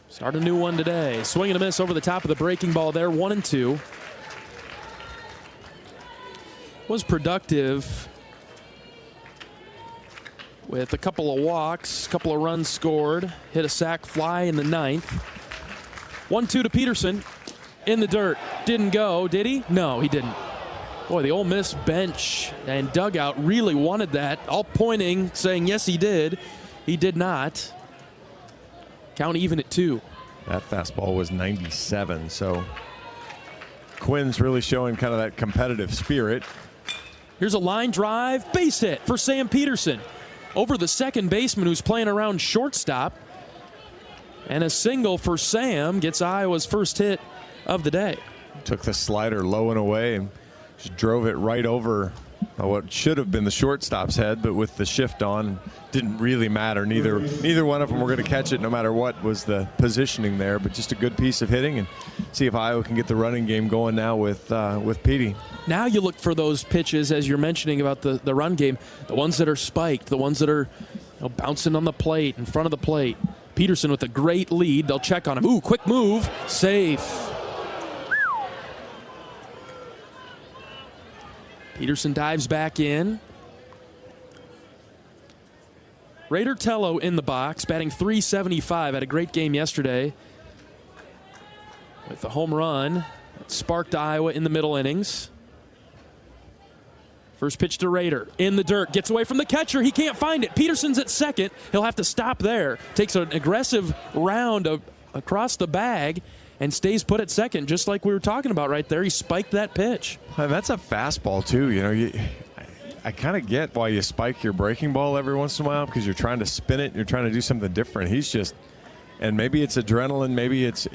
Start a new one today. Swing and a miss over the top of the breaking ball there. 1-2. Was productive with a couple of walks, a couple of runs scored. Hit a sac fly in the 9th. 1-2 to Peterson in the dirt. Didn't go, did he? No, he didn't. Boy, the Ole Miss bench and dugout really wanted that. All pointing, saying yes, he did. He did not. Count even at 2. That fastball was 97, so Quinn's really showing kind of that competitive spirit. Here's a line drive, base hit for Sam Peterson over the second baseman who's playing around shortstop. And a single for Sam gets Iowa's first hit of the day. Took the slider low and away and just drove it right over what should have been the shortstop's head, but with the shift on, didn't really matter. Neither one of them were going to catch it no matter what was the positioning there, but just a good piece of hitting, and see if Iowa can get the running game going now with Petey. Now you look for those pitches, as you're mentioning about the run game, the ones that are spiked, the ones that are bouncing on the plate, in front of the plate. Peterson with a great lead. They'll check on him. Ooh, quick move. Safe. Peterson dives back in. Raider Tello in the box, batting .375. Had a great game yesterday with the home run that sparked Iowa in the middle innings. First pitch to Raider. In the dirt. Gets away from the catcher. He can't find it. Peterson's at second. He'll have to stop there. Takes an aggressive round across the bag and stays put at second, just like we were talking about right there. He spiked that pitch. That's a fastball, too. I kind of get why you spike your breaking ball every once in a while, because you're trying to spin it and you're trying to do something different. He's just, and maybe it's adrenaline, maybe it's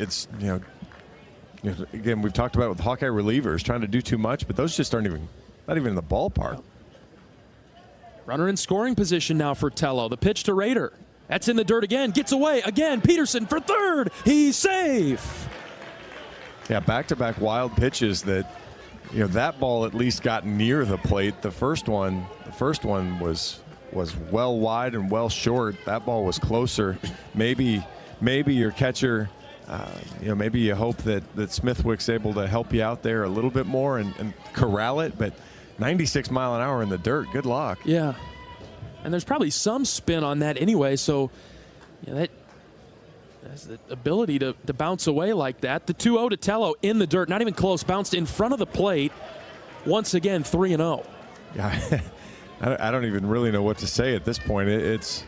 again, we've talked about it with Hawkeye relievers, trying to do too much, but those just not even in the ballpark. Runner in scoring position now for Tello. The pitch to Raider. That's in the dirt again. Gets away again. Peterson for third. He's safe. Yeah, back-to-back wild pitches that, that ball at least got near the plate. The first one was well wide and well short. That ball was closer. Maybe your catcher, maybe you hope that Smithwick's able to help you out there a little bit more and corral it, but 96 mile an hour in the dirt, good luck. Yeah. And there's probably some spin on that anyway, so that has the ability to bounce away like that. The 2-0 to Tello in the dirt, not even close, bounced in front of the plate. Once again, 3-0. Yeah, I don't even really know what to say at this point. It's,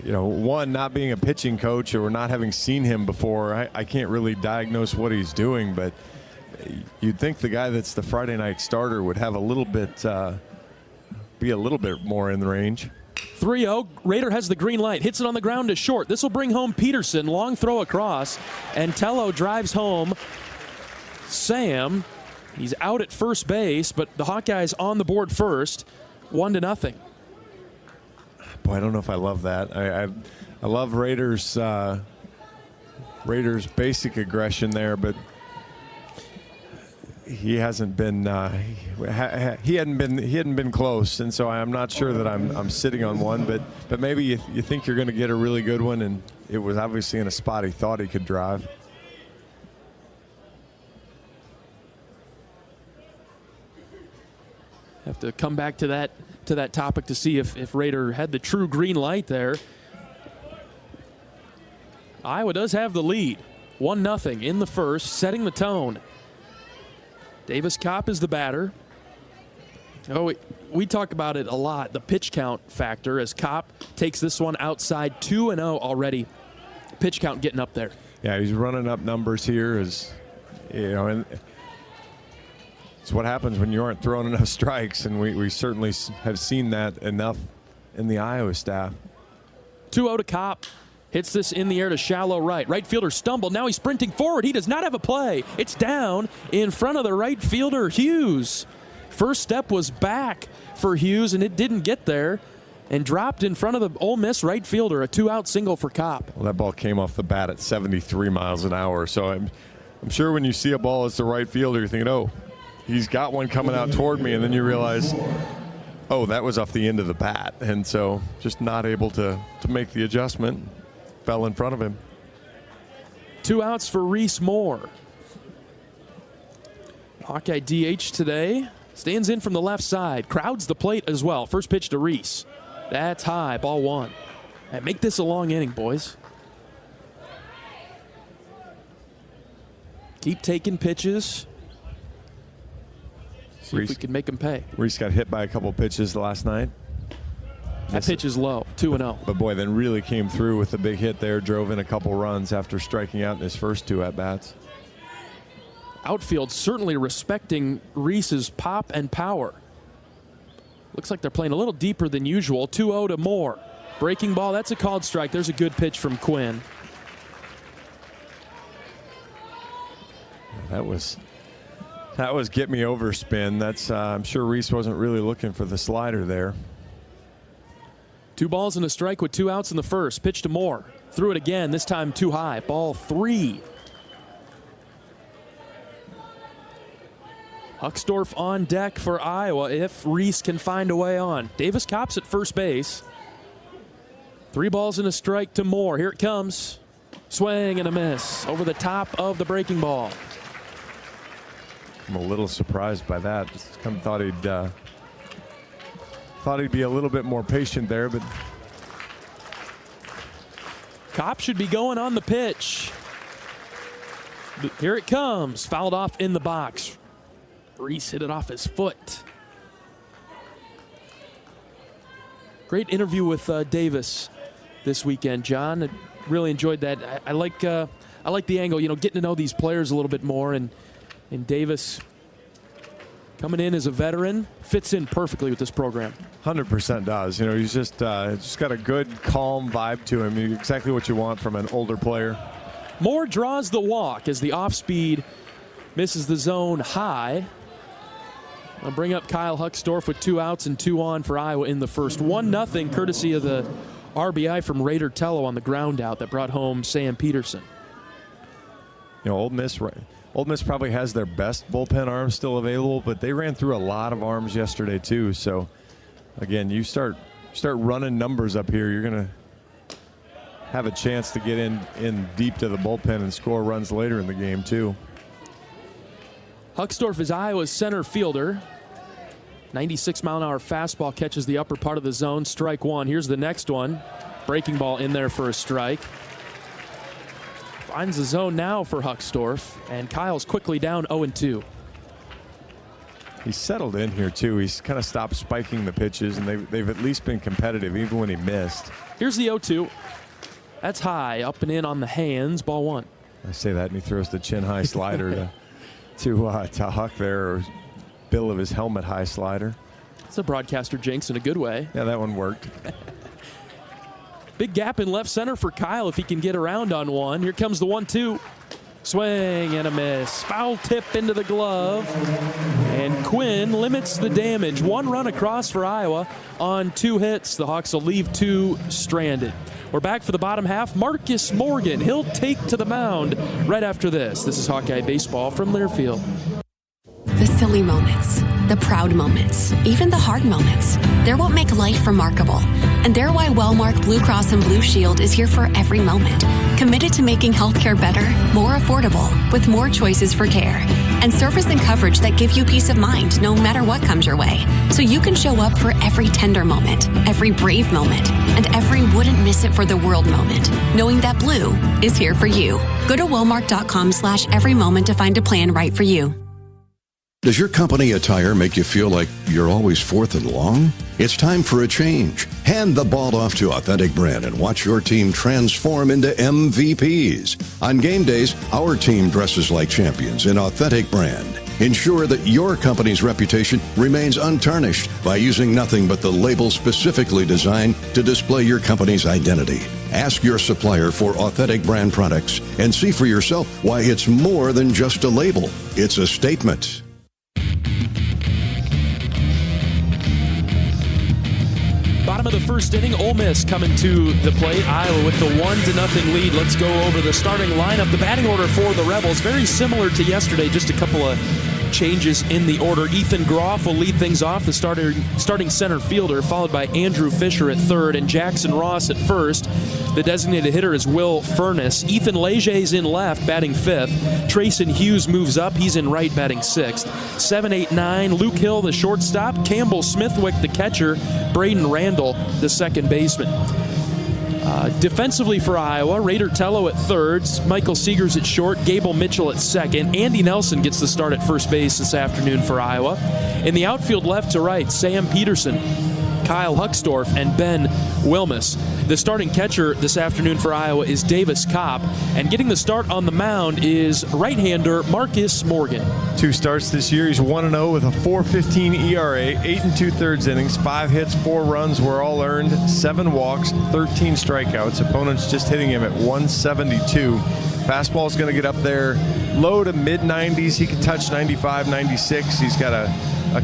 one, not being a pitching coach or not having seen him before, I can't really diagnose what he's doing, but you'd think the guy that's the Friday night starter would have be a little bit more in the range. 3-0. Raider has the green light. Hits it on the ground to short. This will bring home Peterson. Long throw across. And Tello drives home Sam. He's out at first base, but the Hawkeyes on the board first. 1-0. Boy, I don't know if I love that. I love Raiders' basic aggression there, but he hasn't been he hadn't been close, and so I'm not sure that I'm sitting on one, but maybe you think you're going to get a really good one, and it was obviously in a spot he thought he could drive. Have to come back to that topic to see if Raider had the true green light there. Iowa does have the lead. 1-0 in the first, setting the tone. Davis Kopp is the batter. Oh, we talk about it a lot, the pitch count factor, as Kopp takes this one outside 2-0 already. Pitch count getting up there. Yeah, he's running up numbers here, and it's what happens when you aren't throwing enough strikes, and we certainly have seen that enough in the Iowa staff. 2-0 to Kopp. Hits this in the air to shallow right. Right fielder stumbled. Now he's sprinting forward. He does not have a play. It's down in front of the right fielder, Hughes. First step was back for Hughes, and it didn't get there. And dropped in front of the Ole Miss right fielder. A 2-out single for Kopp. Well, that ball came off the bat at 73 miles an hour. So I'm sure when you see a ball as the right fielder, you're thinking, oh, he's got one coming out toward me. And then you realize, oh, that was off the end of the bat. And so just not able to make the adjustment. Fell in front of him. 2 outs for Reese Moore. Hawkeye DH today. Stands in from the left side. Crowds the plate as well. First pitch to Reese. That's high. Ball 1. And make this a long inning, boys. Keep taking pitches. See if we can make them pay. Reese got hit by a couple pitches last night. That pitch is low, 2-0. But boy, then really came through with the big hit there, drove in a couple runs after striking out in his first 2 at-bats. Outfield certainly respecting Reese's pop and power. Looks like they're playing a little deeper than usual. 2-0 to Moore. Breaking ball, that's a called strike. There's a good pitch from Quinn. That was get me over spin. That's I'm sure Reese wasn't really looking for the slider there. 2 balls and a strike with 2 outs in the first. Pitch to Moore. Threw it again, this time too high. Ball 3. Huckstorf on deck for Iowa if Reese can find a way on. Davis Kopp's at first base. 3 balls and a strike to Moore. Here it comes. Swing and a miss over the top of the breaking ball. I'm a little surprised by that. Just kind of thought he'd be a little bit more patient there, but Kopp should be going on the pitch. Here it comes. Fouled off in the box. Reese hit it off his foot. Great interview with Davis this weekend, John. I really enjoyed that. I like the angle, getting to know these players a little bit more, and Davis coming in as a veteran fits in perfectly with this program. 100% does. He's just got a good, calm vibe to him. Exactly what you want from an older player. Moore draws the walk as the off-speed misses the zone high. I'll bring up Kyle Huckstorf with 2 outs and 2 on for Iowa in the first. 1-0 courtesy of the RBI from Raider Tello on the ground out that brought home Sam Peterson. Ole Miss probably has their best bullpen arms still available, but they ran through a lot of arms yesterday too. So again, you start running numbers up here, you're going to have a chance to get in deep to the bullpen and score runs later in the game too. Huckstorf is Iowa's center fielder. 96-mile-an-hour fastball catches the upper part of the zone. Strike 1. Here's the next one. Breaking ball in there for a strike. Finds the zone now for Huckstorf, and Kyle's quickly down 0-2. He's settled in here too. He's kind of stopped spiking the pitches, and they've at least been competitive even when he missed. Here's the 0-2. That's high, up and in on the hands. Ball 1. I say that, and he throws the chin-high slider to Huck there, or bill of his helmet high slider. It's a broadcaster jinx in a good way. Yeah, that one worked. Big gap in left center for Kyle if he can get around on one. Here comes the 1-2. Swing and a miss. Foul tip into the glove. And Quinn limits the damage. 1 run across for Iowa on 2 hits. The Hawks will leave 2 stranded. We're back for the bottom half. Marcus Morgan, he'll take to the mound right after this. This is Hawkeye Baseball from Learfield. The silly moments. the proud moments, even the hard moments. They're what make life remarkable. And they're why Wellmark Blue Cross and Blue Shield is here for every moment. Committed to making healthcare better, more affordable, with more choices for care. And service and coverage that give you peace of mind no matter what comes your way. So you can show up for every tender moment, every brave moment, and every wouldn't miss it for the world moment, knowing that Blue is here for you. Go to Wellmark.com/every moment to find a plan right for you. Does your company attire make you feel like you're always fourth and long? It's time for a change. Hand the ball off to Authentic Brand and watch your team transform into MVPs. On game days, our team dresses like champions in Authentic Brand. Ensure that your company's reputation remains untarnished by using nothing but the label specifically designed to display your company's identity. Ask your supplier for Authentic Brand products and see for yourself why it's more than just a label. It's a statement. Bottom of the first inning, Ole Miss coming to the plate. Iowa with the 1-0 lead. Let's go over the starting lineup. The batting order for the Rebels, very similar to yesterday, just a couple of changes in the order. Ethan Groff will lead things off, the starting center fielder, followed by Andrew Fisher at third and Jackson Ross at first. The designated hitter is Will Furness. Ethan Leger's in left, batting fifth. Trayson Hughes moves up. He's in right, batting sixth. 7, 8, 9, Luke Hill, the shortstop. Campbell Smithwick, the catcher. Braden Randall, the second baseman. Defensively for Iowa, Raider Tello at third, Michael Seegers at short, Gable Mitchell at second. Andy Nelson gets the start at first base this afternoon for Iowa. In the outfield left to right, Sam Peterson, Kyle Huckstorf, and Ben Wilmus. The starting catcher this afternoon for Iowa is Davis Kopp, and getting the start on the mound is right-hander Marcus Morgan. 2 starts this year. He's 1-0 with a 4.15 ERA, 8 2/3 innings, 5 hits, 4 runs were all earned, 7 walks, 13 strikeouts. Opponents just hitting him at 172. Fastball is going to get up there low to mid-90s. He can touch 95, 96. He's got a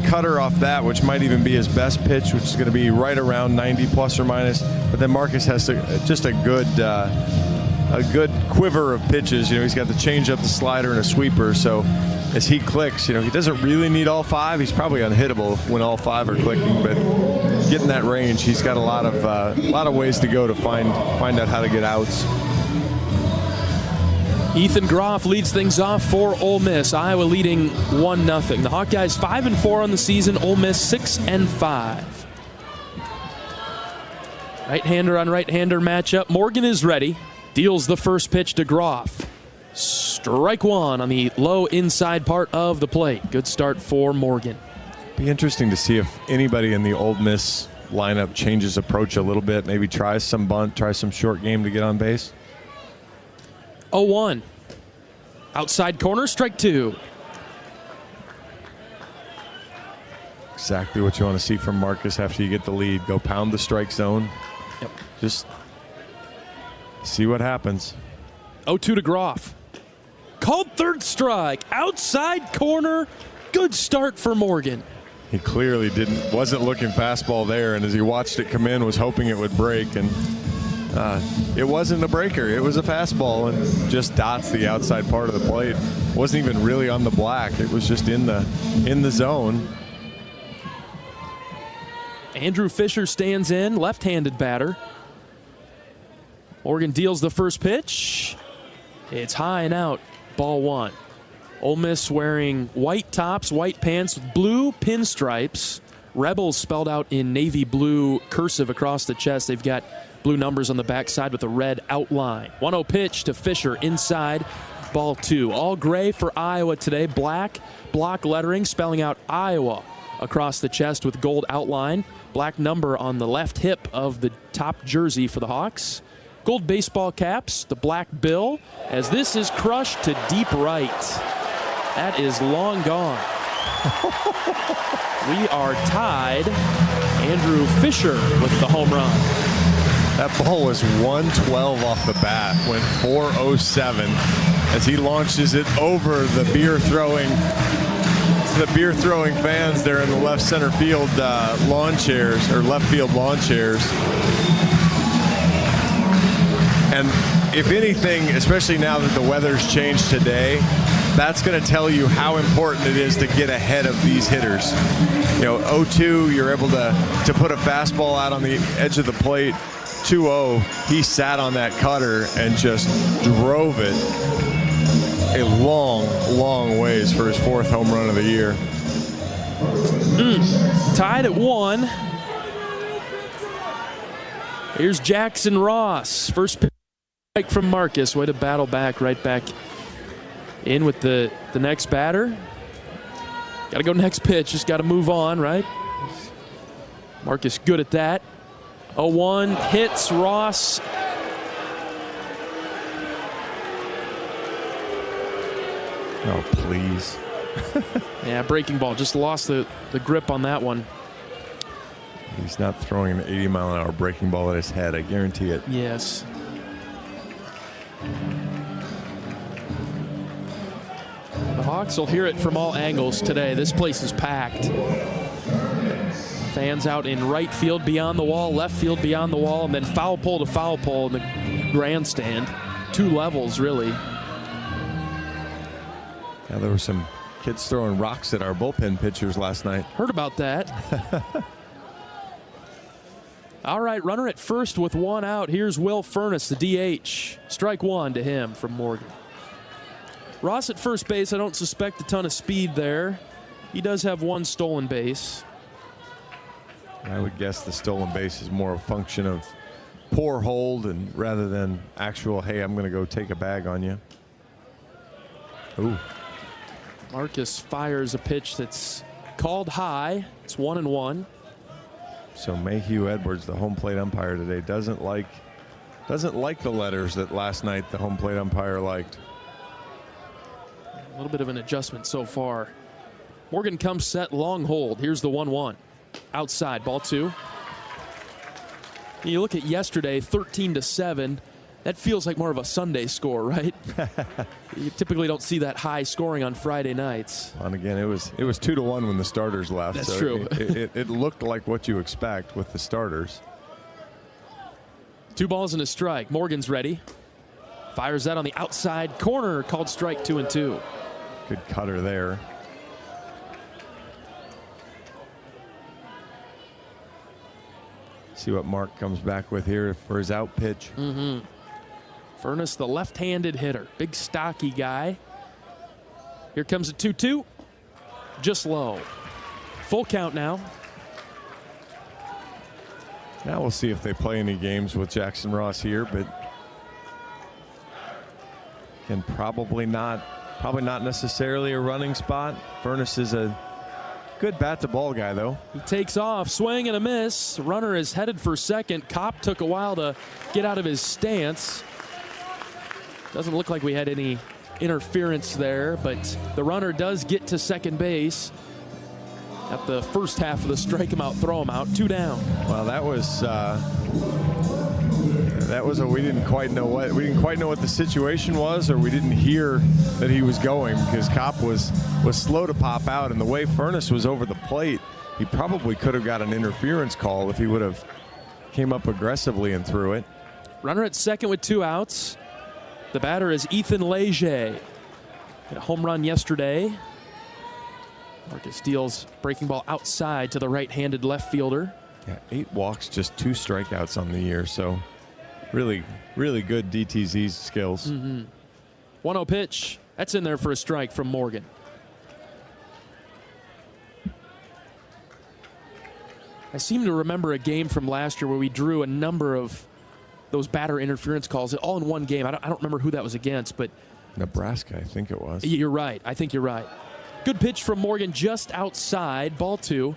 cutter off that, which might even be his best pitch, which is going to be right around 90 plus or minus. But then Marcus has just a good quiver of pitches. You know, he's got the changeup, the slider, and a sweeper. So as he clicks, you know, he doesn't really need all 5. He's probably unhittable when all 5 are clicking, but getting that range, he's got a lot of ways to go to find out how to get outs. Ethan Groff leads things off for Ole Miss. Iowa leading 1-0. The Hawkeyes 5-4 on the season. Ole Miss 6-5. Right-hander on right-hander matchup. Morgan is ready. Deals the first pitch to Groff. Strike one on the low inside part of the plate. Good start for Morgan. Be interesting to see if anybody in the Ole Miss lineup changes approach a little bit. Maybe tries some bunt, tries some short game to get on base. 0-1. Outside corner, strike 2. Exactly what you want to see from Marcus after you get the lead. Go pound the strike zone. Yep. Just see what happens. 0-2 to Groff. Called third strike. Outside corner. Good start for Morgan. He clearly wasn't looking fastball there, and as he watched it come in, was hoping it would break, and it wasn't a breaker. It was a fastball and just dots the outside part of the plate. Wasn't even really on the black. It was just in the zone. Andrew Fisher stands in, left-handed batter. Morgan deals the first pitch. It's high and out, ball 1. Ole Miss wearing white tops, white pants with blue pinstripes. Rebels spelled out in navy blue cursive across the chest. They've got blue numbers on the backside with a red outline. 1-0 pitch to Fisher inside, ball 2. All gray for Iowa today. Black block lettering spelling out Iowa across the chest with gold outline. Black number on the left hip of the top jersey for the Hawks. Gold baseball caps, the black bill, as this is crushed to deep right. That is long gone. We are tied. Andrew Fisher with the home run. That ball was 112 off the bat, went 407 as he launches it over the beer throwing fans there in the left center field lawn chairs, or left field lawn chairs. And if anything, especially now that the weather's changed today, that's going to tell you how important it is to get ahead of these hitters. 0-2, you're able to put a fastball out on the edge of the plate. 2-0, he sat on that cutter and just drove it a long, long ways for his 4th home run of the year. Tied at 1. Here's Jackson Ross. First pitch from Marcus. Way to battle back, right back in with the next batter. Got to go next pitch. Just got to move on, right? Marcus good at that. 0-1 hits Ross. Oh, please. Yeah, breaking ball. Just lost the grip on that one. He's not throwing an 80-mile-an-hour breaking ball at his head. I guarantee it. Yes. The Hawks will hear it from all angles today. This place is packed. Fans out in right field beyond the wall, left field beyond the wall, and then foul pole to foul pole in the grandstand. 2 levels, really. Yeah, there were some kids throwing rocks at our bullpen pitchers last night. Heard about that. All right, runner at first with 1 out. Here's Will Furness, the DH. Strike 1 to him from Morgan. Ross at first base, I don't suspect a ton of speed there. He does have 1 stolen base. I would guess the stolen base is more a function of poor hold and rather than actual, hey, I'm going to go take a bag on you. Ooh. Marcus fires a pitch that's called high. It's 1-1. So Mayhew Edwards, the home plate umpire today, doesn't like the letters that last night the home plate umpire liked. A little bit of an adjustment so far. Morgan comes set, long hold. Here's the 1-1. Outside, ball 2. You look at yesterday, 13-7. That feels like more of a Sunday score, right? You typically don't see that high scoring on Friday nights. And again, it was 2-1 when the starters left. That's so true. It looked like what you expect with the starters. 2 balls and a strike. Morgan's ready. Fires that on the outside corner, called strike 2-2. Good cutter there. See what Mark comes back with here for his out pitch. Furness, the left-handed hitter. Big, stocky guy. Here comes a 2-2. Just low. Full count now. Now we'll see if they play any games with Jackson Ross here, but again, probably not necessarily a running spot. Furness is a good bat-to-ball guy, though. He takes off, swing and a miss. Runner is headed for second. Kopp took a while to get out of his stance. Doesn't look like we had any interference there, but the runner does get to second base. At the first half of the strike him out, throw him out, 2 down. Well, that was we didn't quite know what the situation was, or we didn't hear that he was going because Kopp was slow to pop out, and the way Furness was over the plate, he probably could have got an interference call if he would have came up aggressively and threw it. Runner at second with 2 outs. The batter is Ethan Leger. Hit a home run yesterday. Marcus deals breaking ball outside to the right-handed left fielder. Yeah, 8 walks, just 2 strikeouts on the year, so really, really good DTZ skills. 1-0 pitch. That's in there for a strike from Morgan. I seem to remember a game from last year where we drew a number of those batter interference calls all in one game. I don't remember who that was against, but Nebraska, I think it was. You're right. I think you're right. Good pitch from Morgan just outside, ball 2.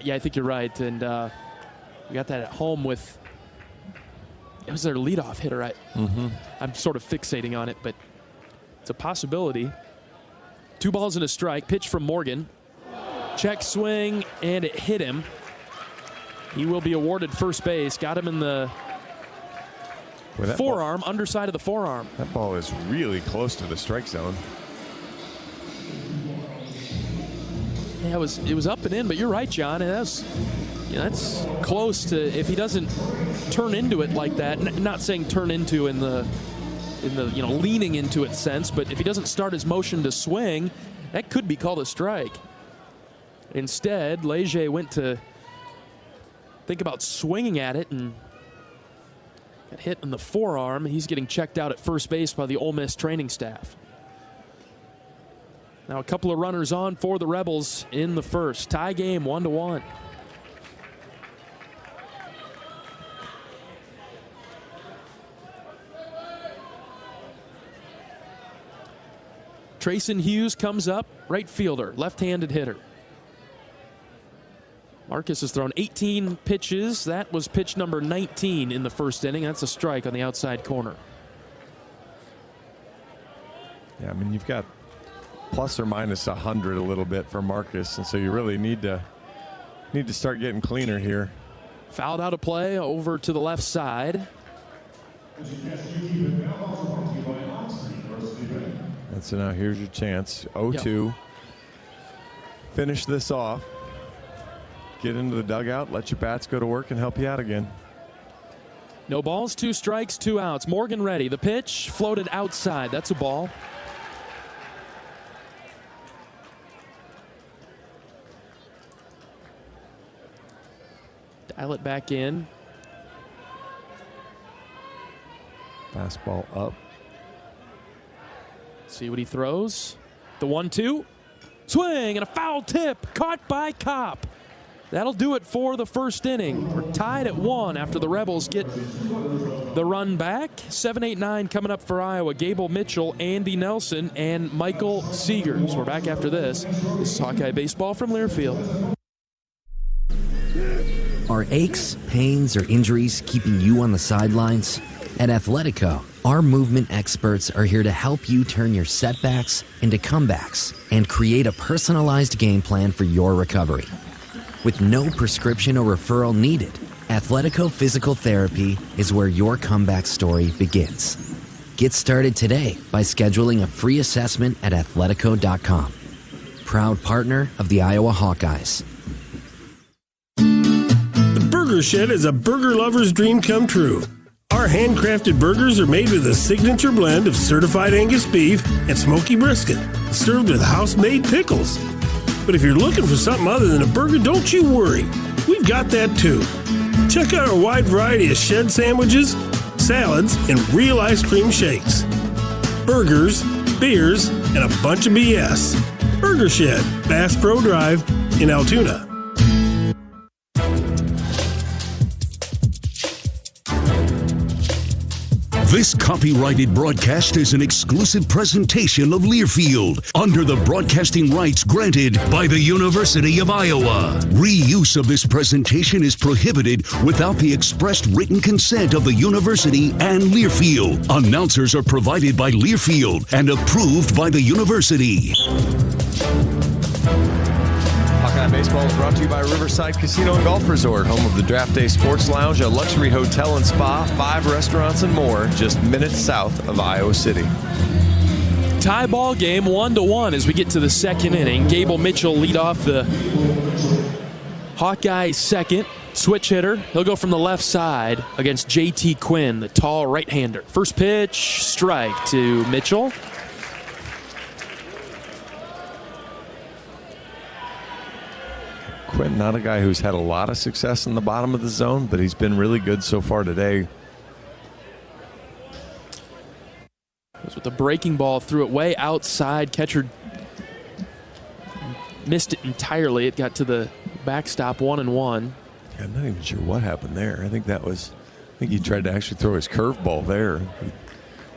Yeah, I think you're right. And we got that at home with, it was their leadoff hitter. I'm sort of fixating on it, but it's a possibility. 2 balls and a strike. Pitch from Morgan. Check swing, and it hit him. He will be awarded first base. Got him in the forearm, underside of the forearm. That ball is really close to the strike zone. Yeah, it was up and in, but you're right, John. And that's close to, if he doesn't turn into it like that, not saying turn into in the in the leaning into it sense, but if he doesn't start his motion to swing, that could be called a strike. Instead, Leger went to think about swinging at it and got hit in the forearm. He's getting checked out at first base by the Ole Miss training staff. Now a couple of runners on for the Rebels in the first. Tie game 1-1. Trayson Hughes comes up, right fielder, left-handed hitter. Marcus has thrown 18 pitches. That was pitch number 19 in the first inning. That's a strike on the outside corner. Yeah, I mean, you've got plus or minus 100 a little bit for Marcus, and so you really need to start getting cleaner here. Fouled out of play over to the left side. And so now here's your chance. 0-2. Yep. Finish this off. Get into the dugout, let your bats go to work and help you out again. No balls, 2 strikes, 2 outs. Morgan ready. The pitch floated outside. That's a ball. Dial it back in. Fastball up. See what he throws. The 1-2. Swing and a foul tip. Caught by Kopp. That'll do it for the first inning. We're tied at 1 after the Rebels get the run back. 7, 8, 9 coming up for Iowa. Gable Mitchell, Andy Nelson, and Michael Seegers. We're back after this. This is Hawkeye Baseball from Learfield. Are aches, pains, or injuries keeping you on the sidelines? At Athletico, our movement experts are here to help you turn your setbacks into comebacks and create a personalized game plan for your recovery. With no prescription or referral needed, Athletico Physical Therapy is where your comeback story begins. Get started today by scheduling a free assessment at athletico.com. Proud partner of the Iowa Hawkeyes. The Burger Shed is a burger lover's dream come true. Our handcrafted burgers are made with a signature blend of certified Angus beef and smoky brisket, served with house-made pickles. But if you're looking for something other than a burger, don't you worry. We've got that too. Check out our wide variety of shed sandwiches, salads, and real ice cream shakes. Burgers, beers, and a bunch of BS. Burger Shed, Bass Pro Drive in Altoona. This copyrighted broadcast is an exclusive presentation of Learfield under the broadcasting rights granted by the University of Iowa. Reuse of this presentation is prohibited without the expressed written consent of the university and Learfield. Announcers are provided by Learfield and approved by the university. Hawkeye Baseball is brought to you by Riverside Casino and Golf Resort, home of the Draft Day Sports Lounge, a luxury hotel and spa, 5 restaurants and more, just minutes south of Iowa City. Tie ball game 1-1 as we get to the second inning. Gable Mitchell lead off the Hawkeye second. Switch hitter. He'll go from the left side against JT Quinn, the tall right-hander. First pitch, strike to Mitchell. Quinn, not a guy who's had a lot of success in the bottom of the zone, but he's been really good so far today. With the breaking ball, threw it way outside. Catcher missed it entirely. It got to the backstop, 1-1. Yeah, I'm not even sure what happened there. I think he tried to actually throw his curveball there. He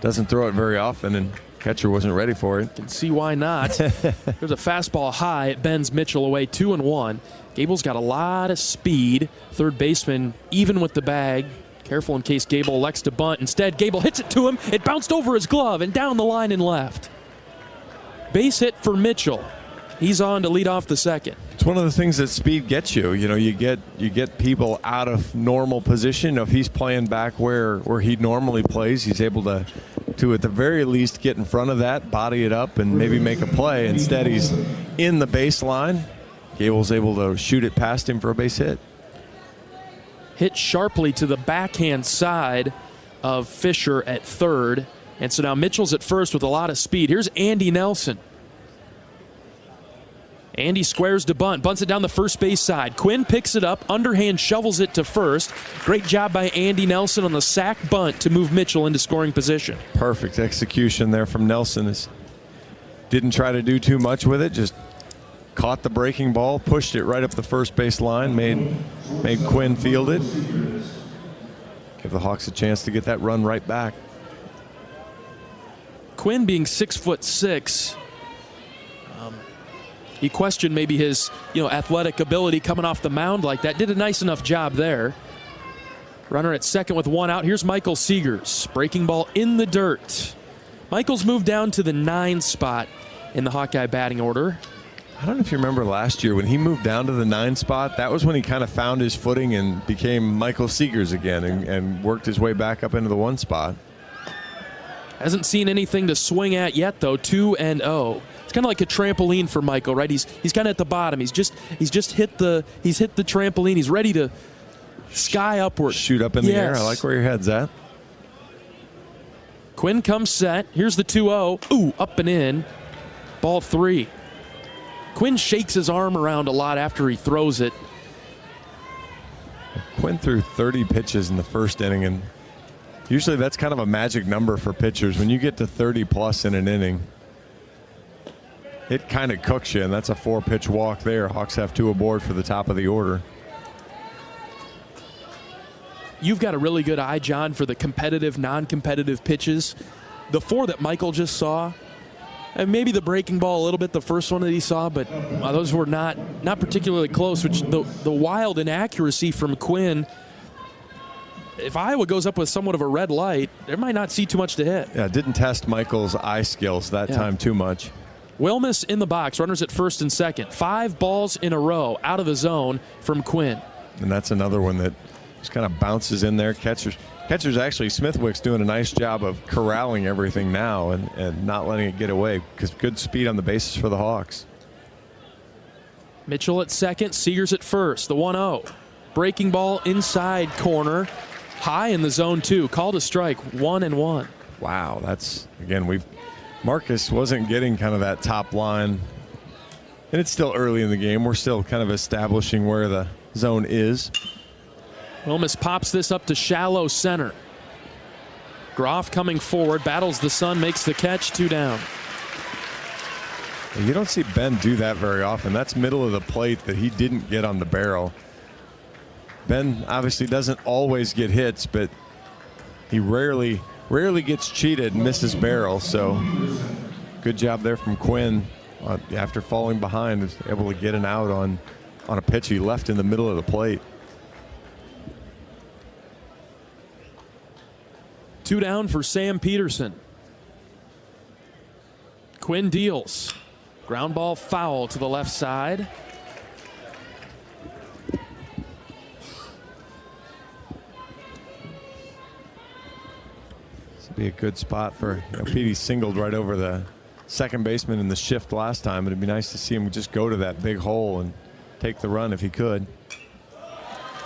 doesn't throw it very often, and catcher wasn't ready for it. Can see why not. There's a fastball high. It bends Mitchell away, 2-1. Gable's got a lot of speed. Third baseman, even with the bag. Careful in case Gable elects to bunt. Instead, Gable hits it to him. It bounced over his glove and down the line and left. Base hit for Mitchell. He's on to lead off the second. It's one of the things that speed gets you. You know, you get people out of normal position. If he's playing back where he normally plays, he's able to at the very least get in front of that, body it up, and maybe make a play. Instead, he's in the baseline. Gable's able to shoot it past him for a base hit. Hit sharply to the backhand side of Fisher at third. And so now Mitchell's at first with a lot of speed. Here's Andy Nelson. Andy squares to bunt, bunts it down the first base side. Quinn picks it up, underhand shovels it to first. Great job by Andy Nelson on the sac bunt to move Mitchell into scoring position. Perfect execution there from Nelson. Didn't try to do too much with it, just caught the breaking ball, pushed it right up the first base line, made Quinn field it. Give the Hawks a chance to get that run right back. Quinn being 6'6", you question maybe his athletic ability coming off the mound like that. Did a nice enough job there. Runner at second with one out. Here's Michael Seegers. Breaking ball in the dirt. Michael's moved down to the 9 spot in the Hawkeye batting order. I don't know if you remember last year when he moved down to the 9 spot, that was when he kind of found his footing and became Michael Seegers again and worked his way back up into the 1 spot. Hasn't seen anything to swing at yet, though. 2-0. It's kind of like a trampoline for Michael, right? He's kind of at the bottom. He's hit the trampoline. He's ready to sky upward. Shoot up in the air. I like where your head's at. Quinn comes set. Here's the 2-0. Ooh, up and in. Ball 3. Quinn shakes his arm around a lot after he throws it. Quinn threw 30 pitches in the first inning, and usually that's kind of a magic number for pitchers. When you get to 30 plus in an inning, it kind of cooks you, and that's a 4-pitch walk there. Hawks have 2 aboard for the top of the order. You've got a really good eye, John, for the competitive, non-competitive pitches. The 4 that Michael just saw, and maybe the breaking ball a little bit, the first one that he saw, but those were not particularly close, which the wild inaccuracy from Quinn, if Iowa goes up with somewhat of a red light, they might not see too much to hit. Yeah, didn't test Michael's eye skills that time too much. Wilmus in the box, runners at first and second. 5 balls in a row out of the zone from Quinn. And that's another one that just kind of bounces in there. Catcher's actually, Smithwick's doing a nice job of corralling everything now and not letting it get away, because good speed on the bases for the Hawks. Mitchell at second, Seegers at first, the 1-0. Breaking ball inside corner, high in the zone 2. Called a strike, 1-1. Wow, that's, again, Marcus wasn't getting kind of that top line, and it's still early in the game. We're still kind of establishing where the zone is. Wilmus pops this up to shallow center. Groff coming forward, battles the sun, makes the catch, 2 down. You don't see Ben do that very often. That's middle of the plate that he didn't get on the barrel. Ben obviously doesn't always get hits, but he rarely gets cheated and misses barrel, so good job there from Quinn after falling behind, was able to get an out on a pitch he left in the middle of the plate. 2 down for Sam Peterson. Quinn deals. Ground ball foul to the left side. This would be a good spot for Petey singled right over the second baseman in the shift last time. It'd be nice to see him just go to that big hole and take the run if he could.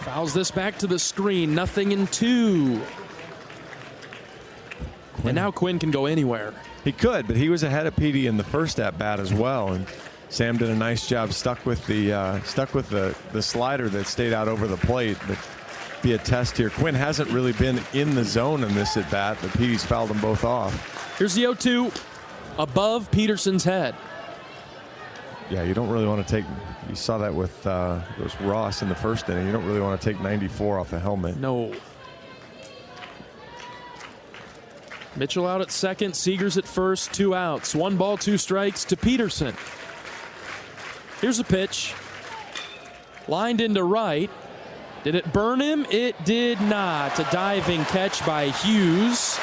Fouls this back to the screen. 0-2. And now Quinn can go anywhere. He could, but he was ahead of Petey in the first at bat as well, and Sam did a nice job. Stuck with the slider that stayed out over the plate. But be a test here. Quinn hasn't really been in the zone in this at bat, but Petey's fouled them both off. Here's the 0-2 above Peterson's head. Yeah, you don't really want to take. You saw that with Ross in the first inning. You don't really want to take 94 off the helmet. No. Mitchell out at second, Seegers at first, 2 outs. 1 ball, 2 strikes to Peterson. Here's a pitch. Lined into right. Did it burn him? It did not. A diving catch by Hughes.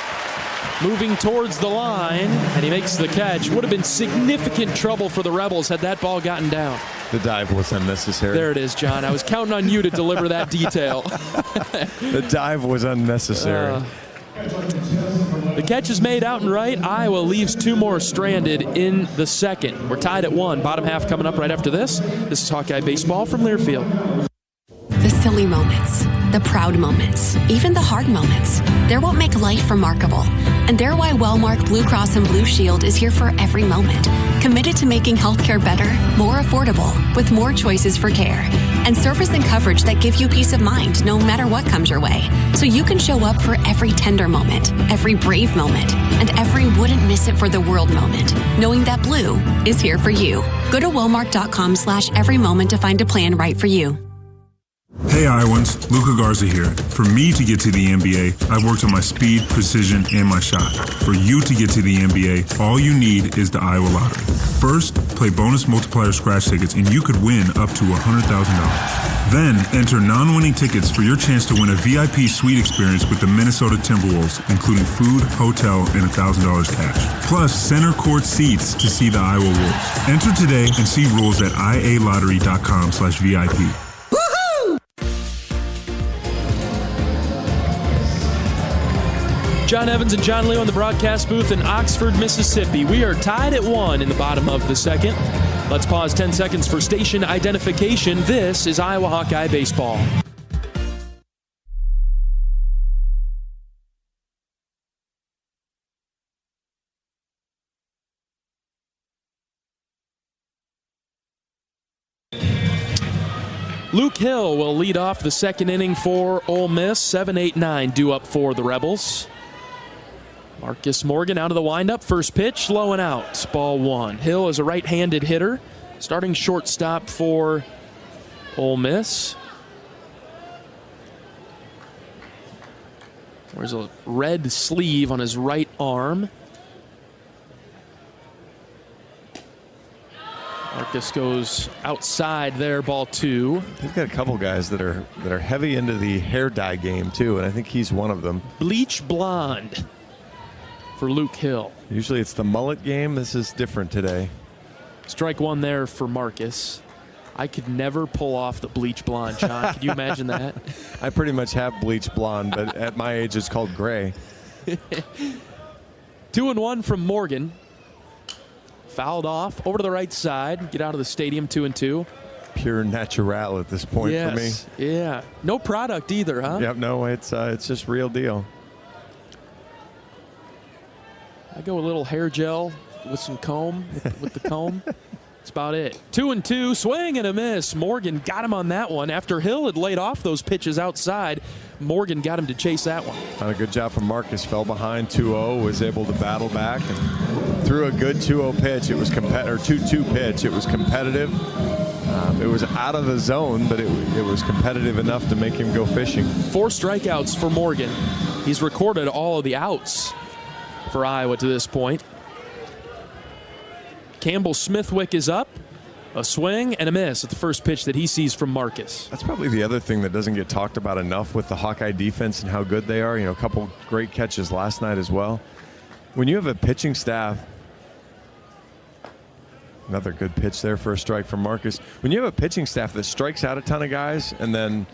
Moving towards the line, and he makes the catch. Would have been significant trouble for the Rebels had that ball gotten down. The dive was unnecessary. There it is, John. I was counting on you to deliver that detail. The dive was unnecessary. The catch is made out and right. Iowa leaves 2 more stranded in the second. We're tied at 1. Bottom half coming up right after this. This is Hawkeye Baseball from Learfield. The silly moments, the proud moments, even the hard moments. They're what make life remarkable. And they're why Wellmark Blue Cross and Blue Shield is here for every moment. Committed to making healthcare better, more affordable, with more choices for care. And service and coverage that give you peace of mind no matter what comes your way. So you can show up for every tender moment, every brave moment, and every wouldn't miss it for the world moment, knowing that Blue is here for you. Go to Wellmark.com/every moment to find a plan right for you. Hey Iowans, Luka Garza here. For me to get to the NBA, I've worked on my speed, precision, and my shot. For you to get to the NBA, all you need is the Iowa Lottery. First, play bonus multiplier scratch tickets and you could win up to $100,000. Then, enter non-winning tickets for your chance to win a VIP suite experience with the Minnesota Timberwolves, including food, hotel, and $1,000 cash. Plus, center court seats to see the Iowa Wolves. Enter today and see rules at ialottery.com/VIP. John Evans and John Leo in the broadcast booth in Oxford, Mississippi. We are tied at 1 in the bottom of the second. Let's pause 10 seconds for station identification. This is Iowa Hawkeye Baseball. Luke Hill will lead off the second inning for Ole Miss. 7-8-9 due up for the Rebels. Marcus Morgan out of the windup. First pitch, low and out. Ball 1. Hill is a right-handed hitter. Starting shortstop for Ole Miss. There's a red sleeve on his right arm. Marcus goes outside there, ball 2. He's got a couple guys that are heavy into the hair dye game too, and I think he's one of them. Bleach blonde for Luke Hill. Usually it's the mullet game. This is different today. Strike 1 there for Marcus. I could never pull off the bleach blonde, John. Could you imagine that? I pretty much have bleach blonde, but at my age it's called gray. 2-1 from Morgan. Fouled off over to the right side. Get out of the stadium. 2-2. Pure natural at this point for me. Yeah. No product either, huh? Yep. No, it's just real deal. I go a little hair gel with some comb, with the comb. That's about it. 2-2, swing and a miss. Morgan got him on that one. After Hill had laid off those pitches outside, Morgan got him to chase that one. Done a good job from Marcus. Fell behind 2-0, was able to battle back and threw a good 2-0 pitch. It was 2-2 pitch. It was competitive. It was out of the zone, but it was competitive enough to make him go fishing. 4 strikeouts for Morgan. He's recorded all of the outs for Iowa to this point. Campbell Smithwick is up. A swing and a miss at the first pitch that he sees from Marcus. That's probably the other thing that doesn't get talked about enough with the Hawkeye defense and how good they are. You know, a couple great catches last night as well. When you have a pitching staff, another good pitch there for a strike from Marcus. When you have a pitching staff that strikes out a ton of guys and then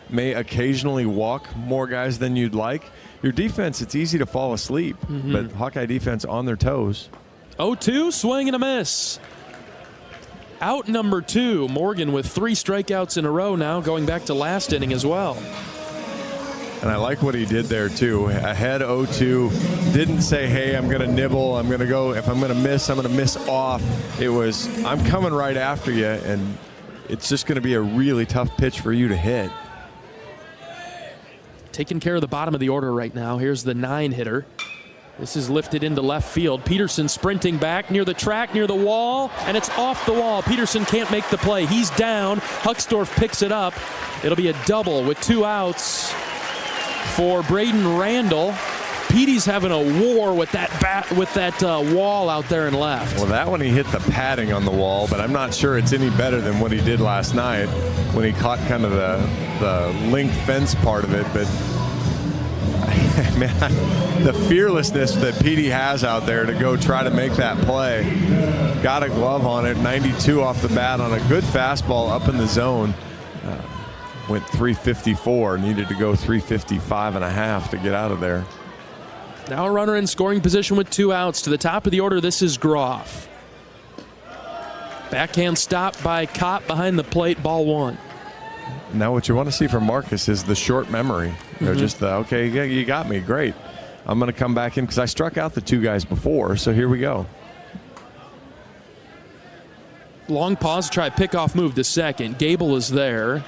may occasionally walk more guys than you'd like, your defense, it's easy to fall asleep. But Hawkeye defense on their toes. 0-2, swing and a miss. Out number 2. Morgan with 3 strikeouts in a row now, going back to last inning as well. And I like what he did there too. Ahead 0-2, didn't say, hey, I'm going to nibble, I'm going to go, if I'm going to miss, I'm going to miss off. It was, I'm coming right after you, and it's just going to be a really tough pitch for you to hit. Taking care of the bottom of the order right now. Here's the 9 hitter. This is lifted into left field. Peterson sprinting back near the track, near the wall, and it's off the wall. Peterson can't make the play. He's down. Huckstorf picks it up. It'll be a double with 2 outs for Braden Randall. Petey's having a war with that wall out there in left. Well, that one he hit the padding on the wall, but I'm not sure it's any better than what he did last night when he caught kind of the link fence part of it. But man, the fearlessness that Petey has out there to go try to make that play. Got a glove on it, 92 off the bat on a good fastball up in the zone. Went 354, needed to go 355 and a half to get out of there. Now a runner in scoring position with 2 outs. To the top of the order, this is Groff. Backhand stop by Kopp behind the plate, ball 1. Now what you want to see from Marcus is the short memory. You know, just the, okay, yeah, you got me, great. I'm going to come back in because I struck out the two guys before, so here we go. Long pause to try a pickoff move to second. Gable is there.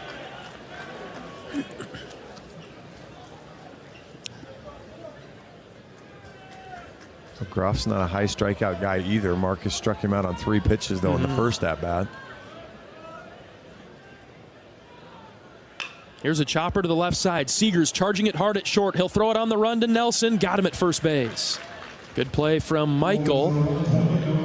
So Groff's not a high strikeout guy either. Marcus struck him out on 3 pitches, though, in the first at-bat. Here's a chopper to the left side. Seager's charging it hard at short. He'll throw it on the run to Nelson. Got him at first base. Good play from Michael.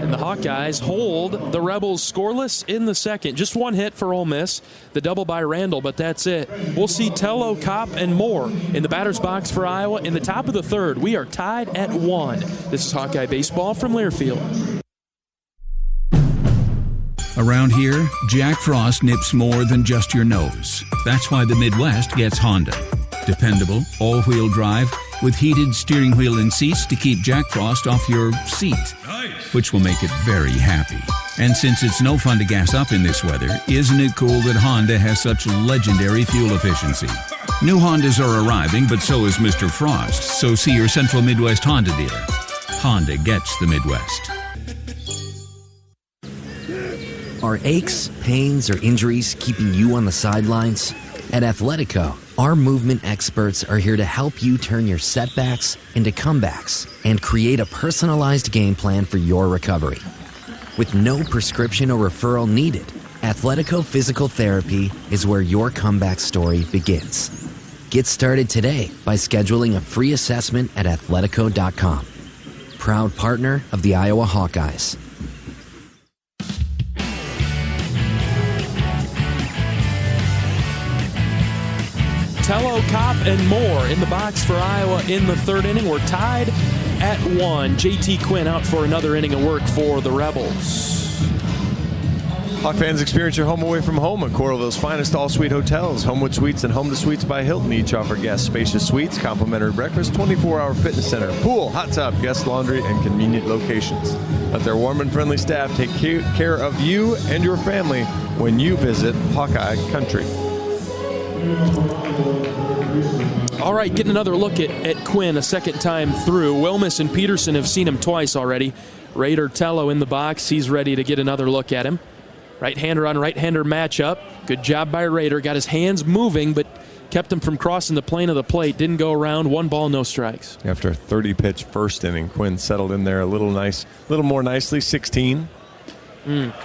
And the Hawkeyes hold the Rebels scoreless in the second. Just 1 hit for Ole Miss. The double by Randall, but that's it. We'll see Tello, Kopp, and more in the batter's box for Iowa in the top of the third. We are tied at 1. This is Hawkeye Baseball from Learfield. Around here, Jack Frost nips more than just your nose. That's why the Midwest gets Honda. Dependable, all-wheel drive, with heated steering wheel and seats to keep Jack Frost off your seat. Nice. Which will make it very happy. And since it's no fun to gas up in this weather, isn't it cool that Honda has such legendary fuel efficiency? New Hondas are arriving, but so is Mr. Frost. So see your Central Midwest Honda dealer. Honda gets the Midwest. Are aches, pains, or injuries keeping you on the sidelines? At Athletico, our movement experts are here to help you turn your setbacks into comebacks and create a personalized game plan for your recovery. With no prescription or referral needed, Athletico Physical Therapy is where your comeback story begins. Get started today by scheduling a free assessment at athletico.com. Proud partner of the Iowa Hawkeyes. Tello, Kopp, and more in the box for Iowa in the third inning. We're tied at 1. JT Quinn out for another inning of work for the Rebels. Hawk fans, experience your home away from home at Coralville's finest all-suite hotels. Homewood Suites and Home to Suites by Hilton each offer guests spacious suites, complimentary breakfast, 24-hour fitness center, pool, hot tub, guest laundry, and convenient locations. Let their warm and friendly staff take care of you and your family when you visit Hawkeye Country. All right, getting another look at Quinn a second time through. Wilmus and Peterson have seen him twice already. Raider Tello in the box. He's ready to get another look at him. Right-hander on right-hander matchup. Good job by Raider. Got his hands moving, but kept him from crossing the plane of the plate. Didn't go around. 1 ball, no strikes. After a 30-pitch first inning, Quinn settled in there a little more nicely. 16.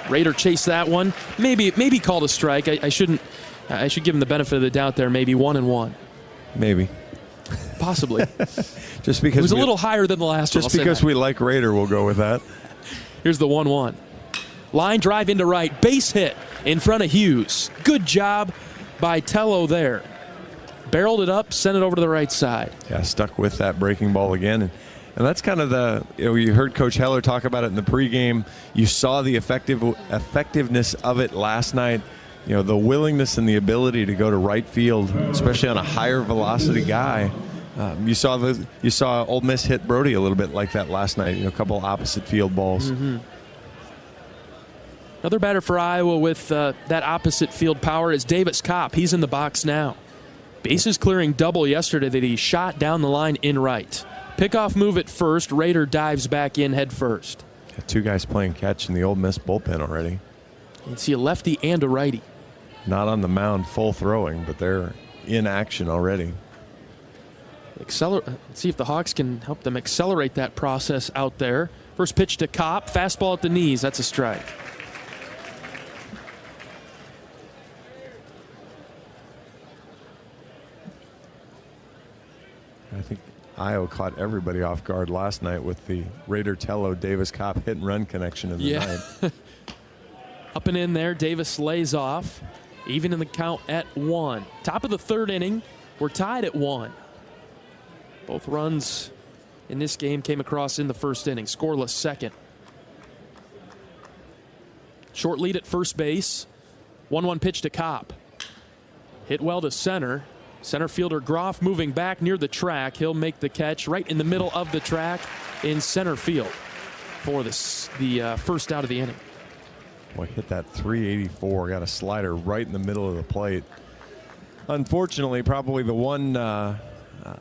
Raider chased that one. Maybe called a strike. I should give him the benefit of the doubt there. Maybe 1-1. Maybe. Possibly. Just because it was a little higher than the last one. Just because we like Raider, we'll go with that. Here's the 1-1. Line drive into right. Base hit in front of Hughes. Good job by Tello there. Barreled it up, sent it over to the right side. Yeah, stuck with that breaking ball again. And that's kind of you heard Coach Heller talk about it in the pregame. You saw the effectiveness of it last night. You know, the willingness and the ability to go to right field, especially on a higher velocity guy. You saw Ole Miss hit Brody a little bit like that last night. You know, a couple opposite field balls. Mm-hmm. Another batter for Iowa with that opposite field power is Davis Kopp. He's in the box now. Bases clearing double yesterday that he shot down the line in right. Pickoff move at first. Raider dives back in head first. Got 2 guys playing catch in the Ole Miss bullpen already. You see a lefty and a righty. Not on the mound full throwing, but they're in action already. Let's see if the Hawks can help them accelerate that process out there. First pitch to Kopp. Fastball at the knees. That's a strike. I think Iowa caught everybody off guard last night with the Raider Tello Davis Kopp hit and run connection in the night. Up and in there, Davis lays off. Even in the count at 1. Top of the third inning, we're tied at 1. Both runs in this game came across in the first inning. Scoreless second. Short lead at first base. 1-1 pitch to Kopp. Hit well to center. Center fielder Groff moving back near the track. He'll make the catch right in the middle of the track in center field for the first out of the inning. Boy, hit that 384. Got a slider right in the middle of the plate. Unfortunately, probably the one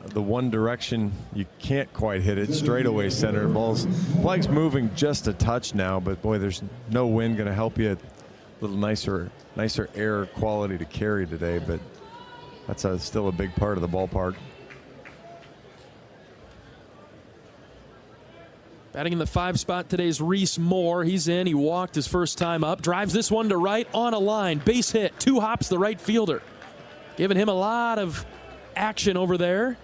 the one direction you can't quite hit it. Straightaway center. Flag's moving just a touch now, but boy, there's no wind going to help you. A little nicer air quality to carry today, but that's still a big part of the ballpark. Batting in the 5 spot today's Reese Moore. He's in. He walked his first time up. Drives this one to right on a line. Base hit. 2 hops the right fielder. Giving him a lot of action over there.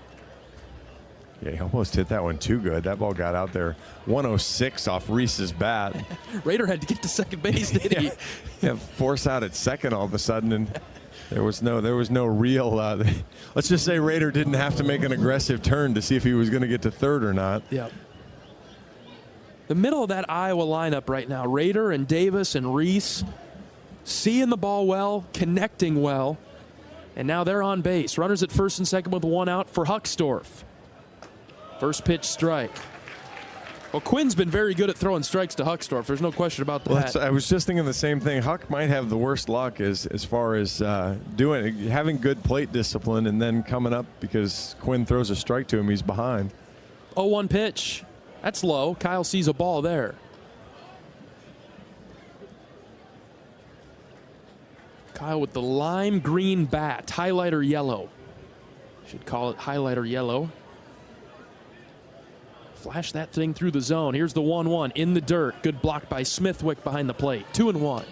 Yeah, he almost hit that one too good. That ball got out there 106 off Reese's bat. Raider had to get to second base, didn't he? Yeah, force out at second all of a sudden, and there was no real. Let's just say Raider didn't have to make an aggressive turn to see if he was going to get to third or not. Yep. The middle of that Iowa lineup right now, Raider and Davis and Reese, seeing the ball well, connecting well, and now they're on base. Runners at first and second with 1 out for Huckstorf. First pitch strike. Well, Quinn's been very good at throwing strikes to Huckstorf. There's no question about that. Well, I was just thinking the same thing. Huck might have the worst luck as far as having good plate discipline and then coming up because Quinn throws a strike to him. He's behind. 0-1 pitch. That's low. Kyle sees a ball there. Kyle with the lime green bat. Highlighter yellow. Should call it highlighter yellow. Flash that thing through the zone. Here's the 1-1 in the dirt. Good block by Smithwick behind the plate. 2-1.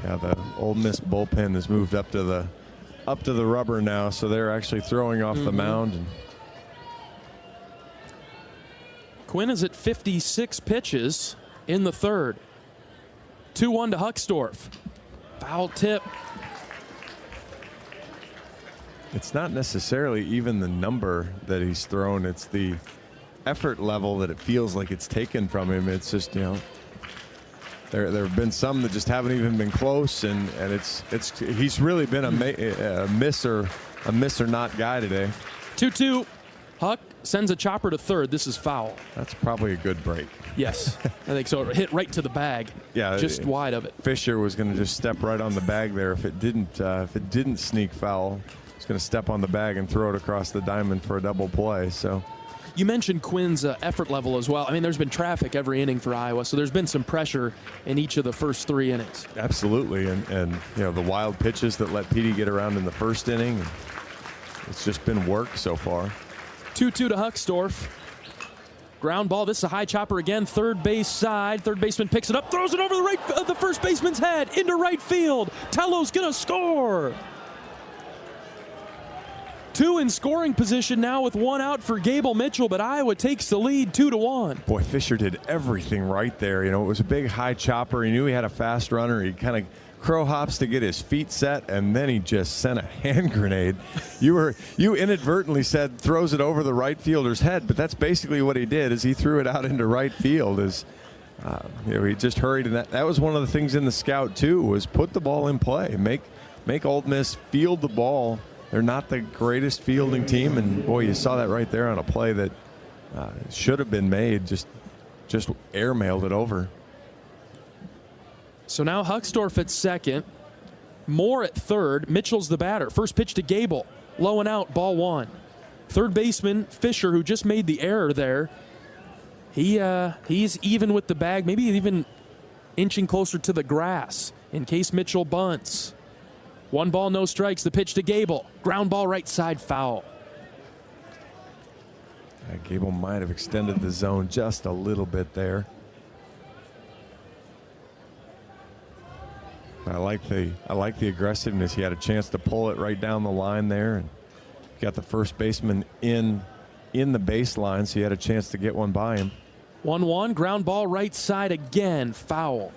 Yeah, the Ole Miss bullpen has moved up to the rubber now, so they're actually throwing off the mound. And Quinn is at 56 pitches in the third. 2-1 to Huckstorf. Foul tip. it's not necessarily even the number that he's thrown. It's the effort level that it feels like it's taken from him. It's just, you know, there have been some that just haven't even been close, and he's really been a miss or not guy today. 2-2. Huck sends a chopper to third. This is foul. That's probably a good break. Yes, I think so. It hit right to the bag. Yeah, just wide of it. Fisher was going to just step right on the bag there. If it didn't sneak foul, he's going to step on the bag and throw it across the diamond for a double play. So. You mentioned Quinn's effort level as well. I mean, there's been traffic every inning for Iowa, so there's been some pressure in each of the first three innings. Absolutely, and you know, the wild pitches that let Petey get around in the first inning, it's just been work so far. 2-2 to Huckstorf. Ground ball. This is a high chopper again. Third base side. Third baseman picks it up, throws it over the first baseman's head into right field. Tello's gonna score. 2 in scoring position now with 1 out for Gable Mitchell, but Iowa takes the lead 2-1. Boy, Fisher did everything right there. You know, it was a big high chopper. He knew he had a fast runner. He kind of crow hops to get his feet set, and then he just sent a hand grenade. You inadvertently said throws it over the right fielder's head, but that's basically what he did. Is he threw it out into right field. You know, he just hurried, and that was one of the things in the scout too, was put the ball in play, make Ole Miss field the ball. They're not the greatest fielding team, and boy, you saw that right there on a play that should have been made. Just airmailed it over. So now Huckstorf at second, Moore at third, Mitchell's the batter. First pitch to Gable, low and out, ball 1. Third baseman Fisher, who just made the error there, he's even with the bag, maybe even inching closer to the grass in case Mitchell bunts. 1 ball, no strikes. The pitch to Gable, ground ball right side, foul. Gable might have extended the zone just a little bit there. I like the aggressiveness. He had a chance to pull it right down the line there, and got the first baseman in the baseline, so he had a chance to get one by him. 1-1, ground ball right side again, foul.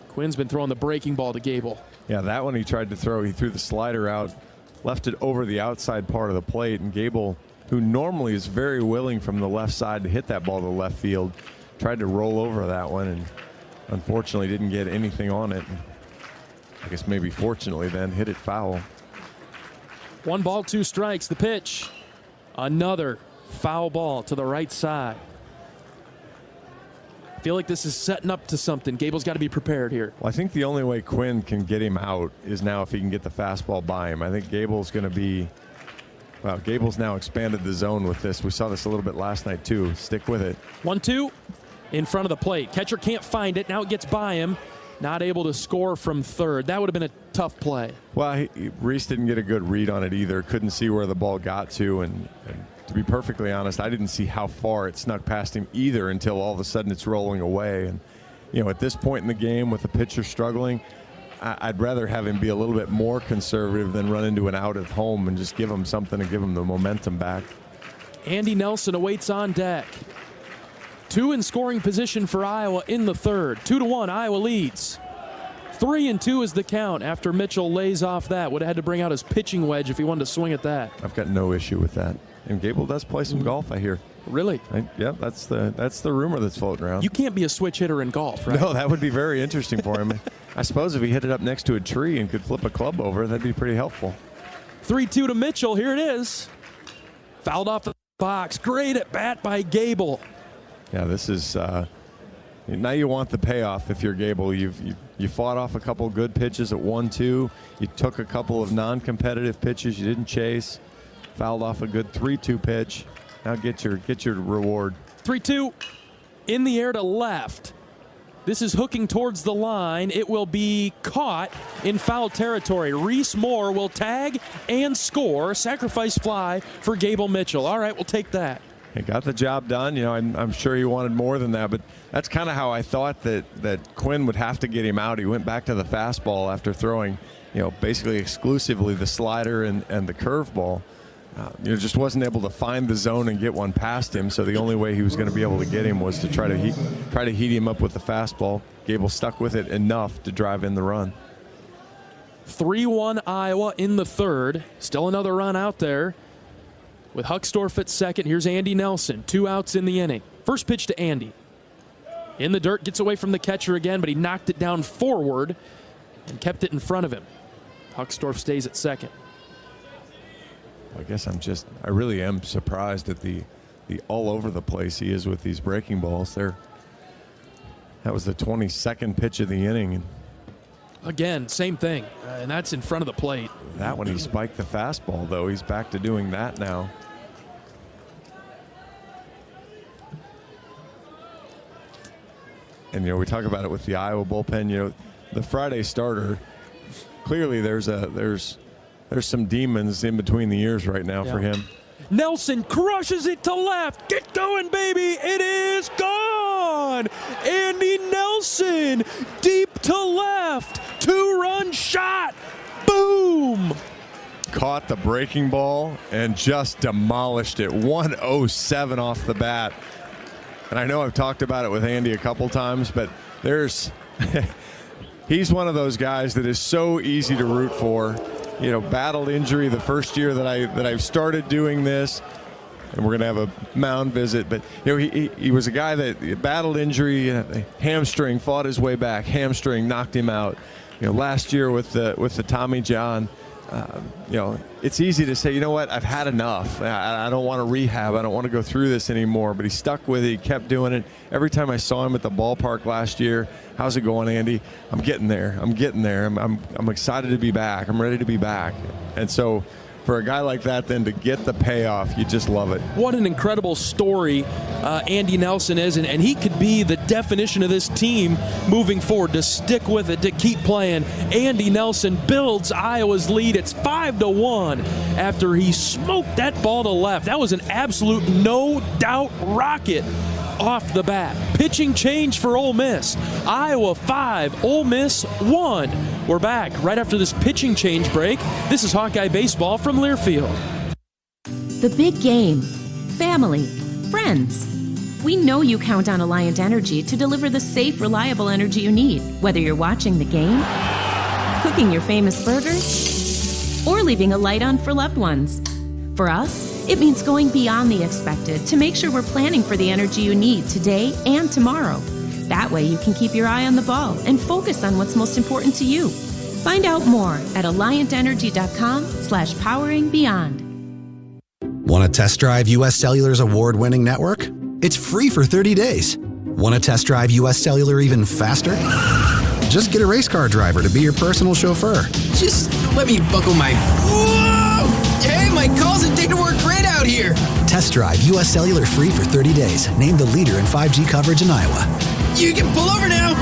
Quinn's been throwing the breaking ball to Gable. Yeah, that one he tried to throw. He threw the slider out, left it over the outside part of the plate, and Gable, who normally is very willing from the left side to hit that ball to left field, tried to roll over that one and unfortunately didn't get anything on it. I guess maybe fortunately then hit it foul. 1 ball, 2 strikes. The pitch, another foul ball to the right side. I feel like this is setting up to something. Gable's got to be prepared here. Well, I think the only way Quinn can get him out is now if he can get the fastball by him. I think Gable's going to be, well, Gable's now expanded the zone with this. We saw this a little bit last night too. Stick with it. 1-2 in front of the plate. Catcher can't find it. Now it gets by him. Not able to score from third. That would have been a tough play. Well, Reese didn't get a good read on it either. Couldn't see where the ball got to. And to be perfectly honest, I didn't see how far it snuck past him either until all of a sudden it's rolling away. And, you know, at this point in the game with the pitcher struggling, I'd rather have him be a little bit more conservative than run into an out at home and just give him something to give him the momentum back. Andy Nelson awaits on deck. 2 in scoring position for Iowa in the third. 2-1, Iowa leads. 3-2 is the count after Mitchell lays off that. Would have had to bring out his pitching wedge if he wanted to swing at that. I've got no issue with that. And Gable does play some golf, I hear. Really? Yeah, that's the rumor that's floating around. You can't be a switch hitter in golf, right? No, that would be very interesting for him. I suppose if he hit it up next to a tree and could flip a club over, that'd be pretty helpful. 3-2 to Mitchell. Here it is. Fouled off the box. Great at bat by Gable. Yeah, this is now you want the payoff if you're Gable. You fought off a couple good pitches at 1-2. You took a couple of non-competitive pitches you didn't chase. Fouled off a good 3-2 pitch. Now get your reward. 3-2 in the air to left. This is hooking towards the line. It will be caught in foul territory. Reese Moore will tag and score. Sacrifice fly for Gable Mitchell. All right, we'll take that. He got the job done. You know, I'm sure he wanted more than that, but that's kind of how I thought that Quinn would have to get him out. He went back to the fastball after throwing, you know, basically exclusively the slider and the curveball. You know, just wasn't able to find the zone and get one past him. So the only way he was going to be able to get him was to try to heat him up with the fastball. Gable stuck with it enough to drive in the run. 3-1 Iowa in the third. Still another run out there. With Huckstorf at second, here's Andy Nelson. 2 outs in the inning. First pitch to Andy. In the dirt, gets away from the catcher again, but he knocked it down forward and kept it in front of him. Huckstorf stays at second. I guess I really am surprised at the all over the place he is with these breaking balls. That was the 22nd pitch of the inning. Again, same thing, and that's in front of the plate. That one, he spiked the fastball, though. He's back to doing that now. And, you know, we talk about it with the Iowa bullpen. You know, the Friday starter, clearly there's some demons in between the ears right now for him. Nelson crushes it to left. Get going, baby. It is gone. Andy Nelson deep to left. 2-run shot. Boom. Caught the breaking ball and just demolished it. 107 off the bat. And I know I've talked about it with Andy a couple times, but he's one of those guys that is so easy to root for. You know, battled injury the first year that I've started doing this, and we're going to have a mound visit. But, you know, he was a guy that battled injury, hamstring, fought his way back, hamstring, knocked him out. You know, last year with the Tommy John, you know, it's easy to say, you know what, I've had enough. I don't want to rehab. I don't want to go through this anymore. But he stuck with it. He kept doing it. Every time I saw him at the ballpark last year, how's it going, Andy? I'm getting there. I'm excited to be back. I'm ready to be back. And so for a guy like that, then to get the payoff, you just love it. What an incredible story Andy Nelson is, and he could be the definition of this team moving forward, to stick with it, to keep playing. Andy Nelson builds Iowa's lead. It's 5-1 after he smoked that ball to left. That was an absolute no-doubt rocket off the bat. Pitching change for Ole Miss. Iowa 5, Ole Miss 1. We're back right after this pitching change break. This is Hawkeye Baseball from Learfield. The big game. Family. Friends. We know you count on Alliant Energy to deliver the safe, reliable energy you need, whether you're watching the game, cooking your famous burgers, or leaving a light on for loved ones. For us, it means going beyond the expected to make sure we're planning for the energy you need today and tomorrow. That way you can keep your eye on the ball and focus on what's most important to you. Find out more at alliantenergy.com/poweringbeyond. Want to test drive U.S. Cellular's award-winning network? It's free for 30 days. Want to test drive U.S. Cellular even faster? Just get a race car driver to be your personal chauffeur. Just let me buckle my... Whoa! Hey, my calls and data work great out here. Test drive U.S. Cellular free for 30 days. Named the leader in 5G coverage in Iowa. You can pull over now.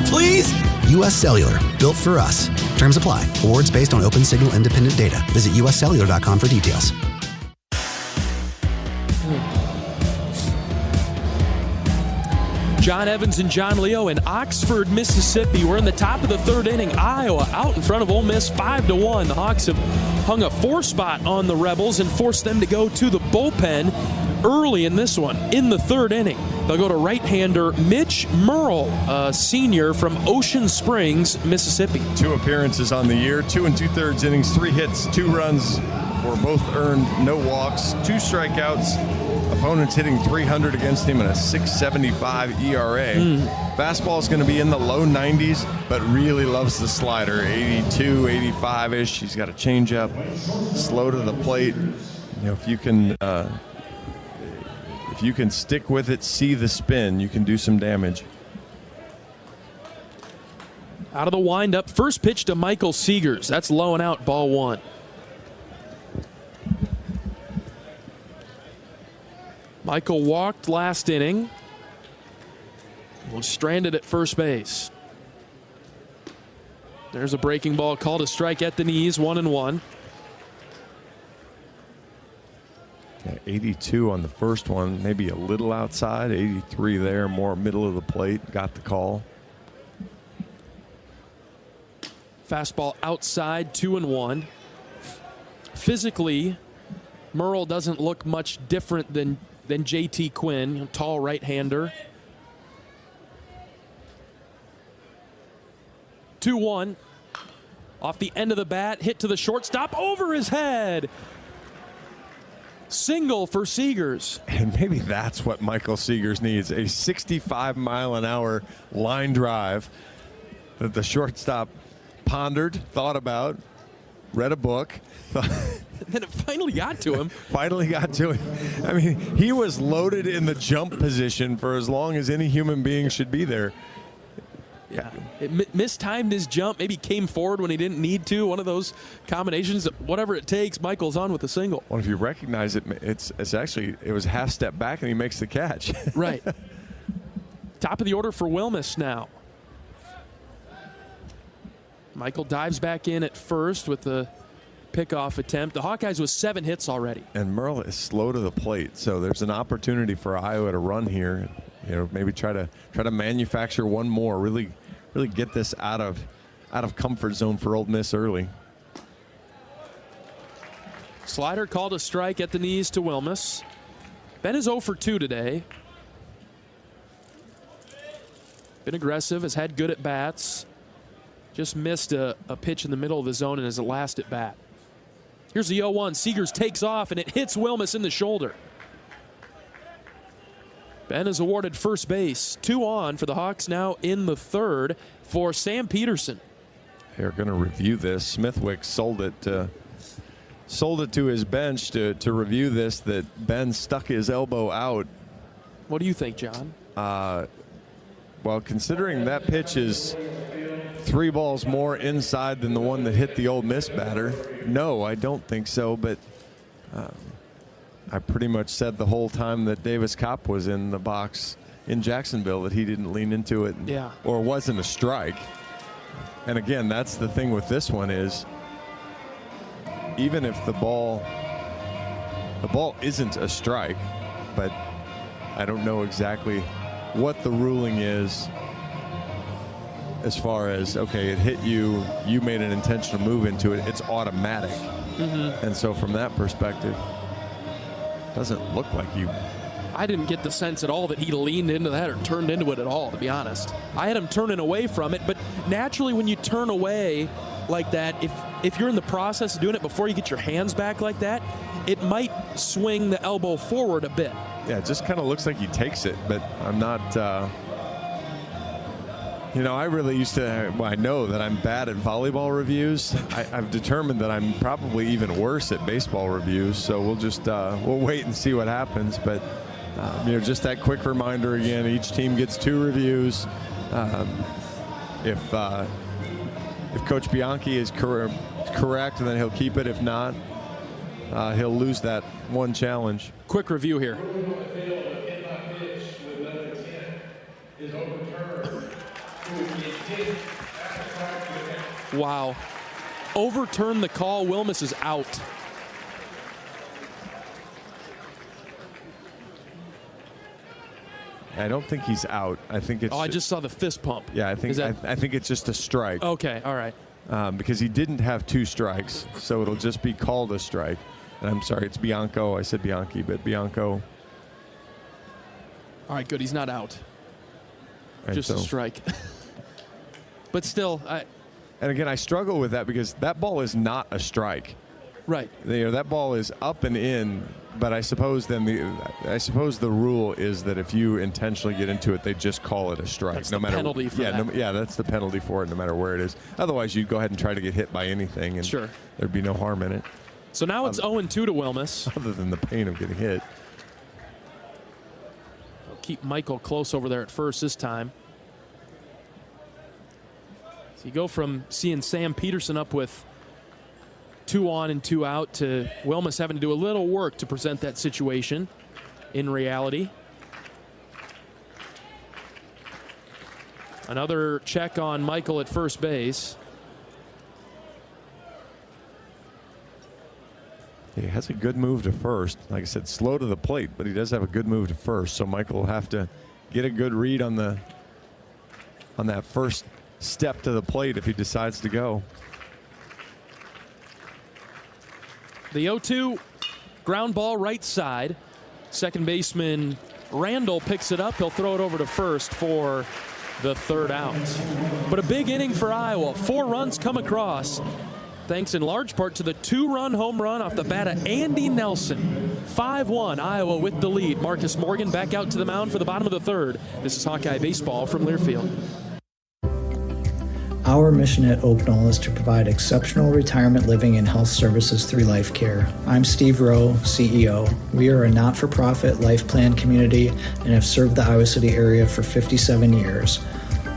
Please? U.S. Cellular. Built for us. Terms apply. Awards based on open signal independent data. Visit uscellular.com for details. John Evans and John Leo in Oxford, Mississippi. We're in the top of the third inning. Iowa out in front of Ole Miss 5-1. The Hawks have hung a 4 spot on the Rebels and forced them to go to the bullpen early in this one, in the third inning. They'll go to right-hander Mitch Murrell, a senior from Ocean Springs, Mississippi. 2 appearances on the year, 2 2/3 innings, 3 hits, 2 runs were both earned, no walks, 2 strikeouts. Opponents hitting 300 against him and a 6.75 ERA. Fastball's going to be in the low 90s, but really loves the slider, 82, 85-ish. He's got a changeup, slow to the plate. You know, if you can stick with it, see the spin, you can do some damage. Out of the windup, first pitch to Michael Seegers. That's low and out, ball 1. Michael walked last inning. Was stranded at first base. There's a breaking ball called a strike at the knees, 1-1. Yeah, 82 on the first one, maybe a little outside. 83 there, more middle of the plate. Got the call. Fastball outside, 2-1. Physically, Murrell doesn't look much different than JT Quinn, tall right-hander. 2-1. Off the end of the bat, hit to the shortstop, over his head. Single for Seegers. And maybe that's what Michael Seegers needs, a 65-mile-an-hour line drive that the shortstop pondered, thought about, read a book. Then it finally got to him. Finally got to him. I mean, he was loaded in the jump position for as long as any human being should be there. Yeah, it mistimed his jump. Maybe came forward when he didn't need to. One of those combinations. Whatever it takes, Michael's on with a single. Well, if you recognize it, it's actually, it was half step back and he makes the catch. Right. Top of the order for Wilmus now. Michael dives back in at first with the pickoff attempt. The Hawkeyes with 7 hits already. And Murrell is slow to the plate, so there's an opportunity for Iowa to run here. You know, maybe try to manufacture one more. Really get this out of comfort zone for Ole Miss early. Slider called a strike at the knees to Wilmus. Ben is 0 for 2 today. Been aggressive, has had good at bats. Just missed a pitch in the middle of the zone in his last at bat. Here's the 0-1. Seegers takes off and it hits Wilmus in the shoulder. Ben is awarded first base. 2 on for the Hawks now in the third for Sam Peterson. They're going to review this. Smithwick sold it to his bench to review this, that Ben stuck his elbow out. What do you think, John? Well, considering that pitch is 3 balls more inside than the one that hit the Ole Miss batter, no, I don't think so. But I pretty much said the whole time that Davis Kopp was in the box in Jacksonville that he didn't lean into it, or wasn't a strike. And again, that's the thing with this one is, even if the ball isn't a strike, but I don't know exactly what the ruling is as far as, okay, it hit you, you made an intentional move into it, it's automatic. And so from that perspective, doesn't look like you. I didn't get the sense at all that he leaned into that or turned into it at all, to be honest. I had him turning away from it, but naturally when you turn away like that, if you're in the process of doing it before you get your hands back like that, it might swing the elbow forward a bit. Yeah, it just kind of looks like he takes it, but I'm not, you know, I really used to, well, I know that I'm bad at volleyball reviews. I've determined that I'm probably even worse at baseball reviews, so we'll just, we'll wait and see what happens. But Just that quick reminder again, each team gets 2 reviews. If Coach Bianchi is correct, then he'll keep it. If not, he'll lose that one challenge. Quick review here. Wow. Overturn the call. Wilmus is out. I don't think he's out. I think it's. I just saw the fist pump. Yeah, I think it's just a strike. Okay, all right. Because he didn't have 2 strikes, so it'll just be called a strike. And I'm sorry, it's Bianco. I said Bianchi, but Bianco. All right, good. He's not out. Right, just a strike. But still, And again, I struggle with that because that ball is not a strike. Right. That ball is up and in, but I suppose the rule is that if you intentionally get into it, they just call it a strike. That's the penalty for that. That's the penalty for it, no matter where it is. Otherwise, you'd go ahead and try to get hit by anything, and there'd be no harm in it. So now it's 0-2 to Wilmus. Other than the pain of getting hit. We'll keep Michael close over there at first this time. So you go from seeing Sam Peterson up with 2 on and 2 out to Wilmus having to do a little work to present that situation in reality. Another check on Michael at first base. He has a good move to first. Like I said, slow to the plate, but he does have a good move to first. So Michael will have to get a good read on that first step to the plate if he decides to go. The 0-2 ground ball right side. Second baseman Randall picks it up. He'll throw it over to first for the 3rd out. But a big inning for Iowa. 4 runs come across, thanks in large part to the 2-run home run off the bat of Andy Nelson. 5-1, Iowa with the lead. Marcus Morgan back out to the mound for the bottom of the 3rd. This is Hawkeye Baseball from Learfield. Our mission at Oak Knoll is to provide exceptional retirement living and health services through life care. I'm Steve Rowe, CEO. We are a not-for-profit life plan community and have served the Iowa City area for 57 years.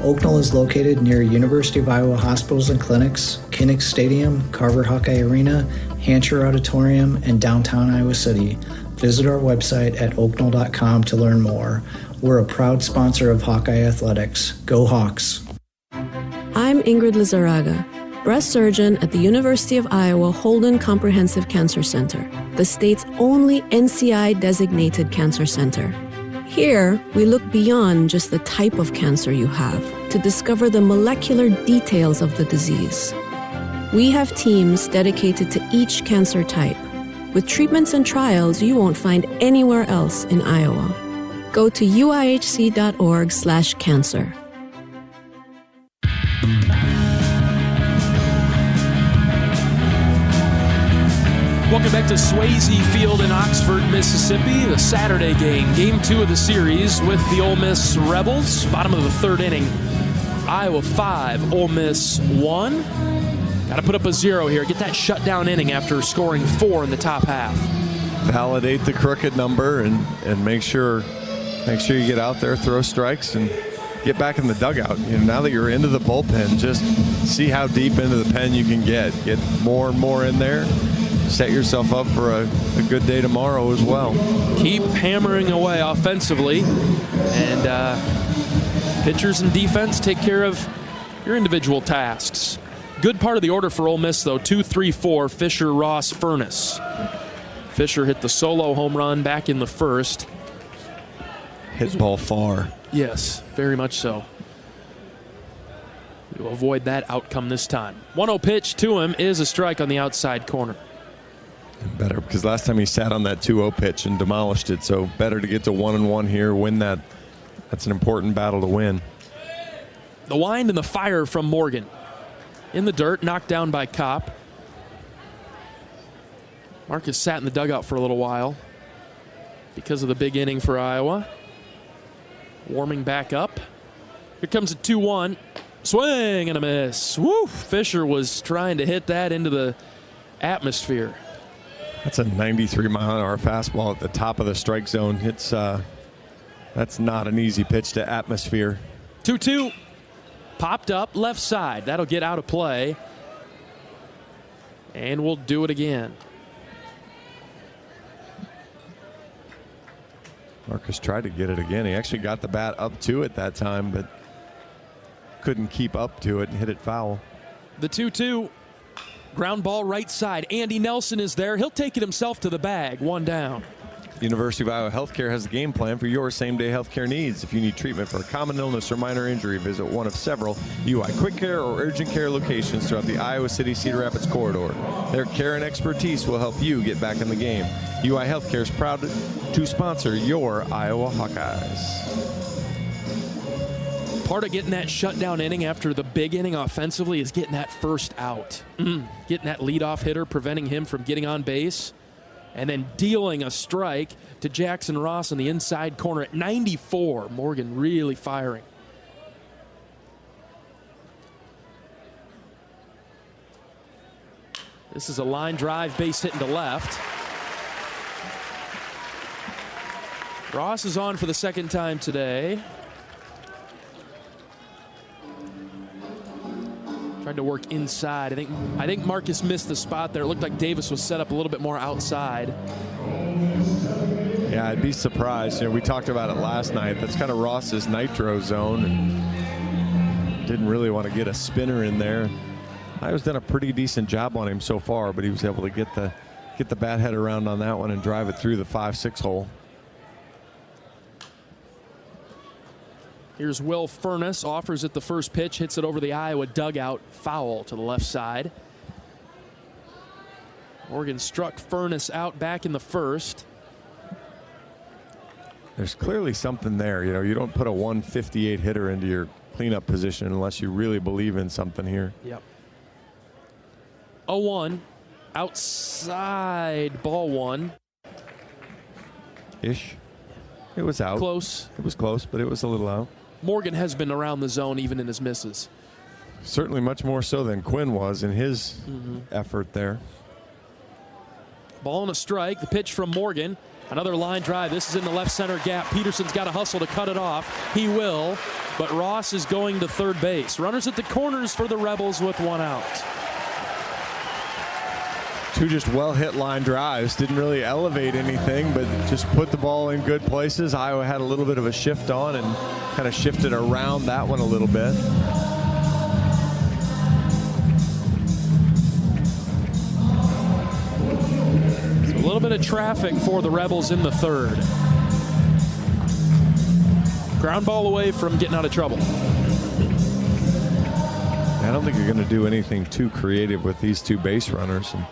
Oak Knoll is located near University of Iowa hospitals and clinics, Kinnick Stadium, Carver Hawkeye Arena, Hancher Auditorium, and downtown Iowa City. Visit our website at oakknoll.com to learn more. We're a proud sponsor of Hawkeye Athletics. Go Hawks! I'm Ingrid Lizarraga, breast surgeon at the University of Iowa Holden Comprehensive Cancer Center, the state's only NCI-designated cancer center. Here, we look beyond just the type of cancer you have to discover the molecular details of the disease. We have teams dedicated to each cancer type, with treatments and trials you won't find anywhere else in Iowa. Go to uihc.org/cancer. Welcome back to Swayze Field in Oxford, Mississippi. The Saturday game, game 2 of the series with the Ole Miss Rebels. Bottom of the 3rd inning. Iowa 5, Ole Miss 1. Got to put up a 0 here. Get that shutdown inning after scoring 4 in the top half. Validate the crooked number and make sure you get out there, throw strikes, and get back in the dugout. Now that you're into the bullpen, just see how deep into the pen you can get. Get more and more in there. Set yourself up for a good day tomorrow as well. Keep hammering away offensively, and pitchers and defense take care of your individual tasks. Good part of the order for Ole Miss, though. 2, 3, 4, Fisher, Ross, Furness. Fisher hit the solo home run back in the 1st. Hit ball far. Yes, very much so. We'll avoid that outcome this time. 1-0 pitch to him is a strike on the outside corner. Better, because last time he sat on that 2-0 pitch and demolished it, so better to get to 1-1 here, win that. That's an important battle to win. The wind and the fire from Morgan. In the dirt, knocked down by Kopp. Marcus sat in the dugout for a little while because of the big inning for Iowa. Warming back up. Here comes a 2-1. Swing and a miss. Woo! Fisher was trying to hit that into the atmosphere. That's a 93-mile-an-hour fastball at the top of the strike zone. It's that's not an easy pitch to atmosphere. 2-2. Popped up left side. That'll get out of play. And we'll do it again. Marcus tried to get it again. He actually got the bat up to it that time, but couldn't keep up to it and hit it foul. The 2-2. Ground ball right side. Andy Nelson is there. He'll take it himself to the bag. One down. University of Iowa Healthcare has a game plan for your same-day healthcare needs. If you need treatment for a common illness or minor injury, visit one of several UI Quick Care or Urgent Care locations throughout the Iowa City-Cedar Rapids corridor. Their care and expertise will help you get back in the game. UI Healthcare is proud to sponsor your Iowa Hawkeyes. Part of getting that shutdown inning after the big inning offensively is getting that first out. Getting that leadoff hitter, preventing him from getting on base. And then dealing a strike to Jackson Ross in the inside corner at 94. Morgan really firing. This is a line drive, base hit into left. Ross is on for the second time today. Tried to work inside. I think Marcus missed the spot there. It looked like Davis was set up a little bit more outside. Yeah, I'd be surprised. We talked about it last night. That's kind of Ross's nitro zone, and didn't really want to get a spinner in there. Iowa's done a pretty decent job on him so far, but he was able to get the bat head around on that one and drive it through the 5-6 hole. Here's Will Furness, offers it the first pitch, hits it over the Iowa dugout, foul to the left side. Morgan struck Furness out back in the first. There's clearly something there. You don't put a 158 hitter into your cleanup position unless you really believe in something here. Yep. 0-1, outside, ball one. Ish. It was out. Close. It was close, but it was a little out. Morgan has been around the zone even in his misses. Certainly much more so than Quinn was in his effort there. Ball and a strike. The pitch from Morgan. Another line drive. This is in the left center gap. Peterson's got to hustle to cut it off. He will, but Ross is going to third base. Runners at the corners for the Rebels with one out. Two just well-hit line drives. Didn't really elevate anything, but just put the ball in good places. Iowa had a little bit of a shift on and kind of shifted around that one a little bit. So a little bit of traffic for the Rebels in the third. Ground ball away from getting out of trouble. I don't think you're going to do anything too creative with these two base runners. And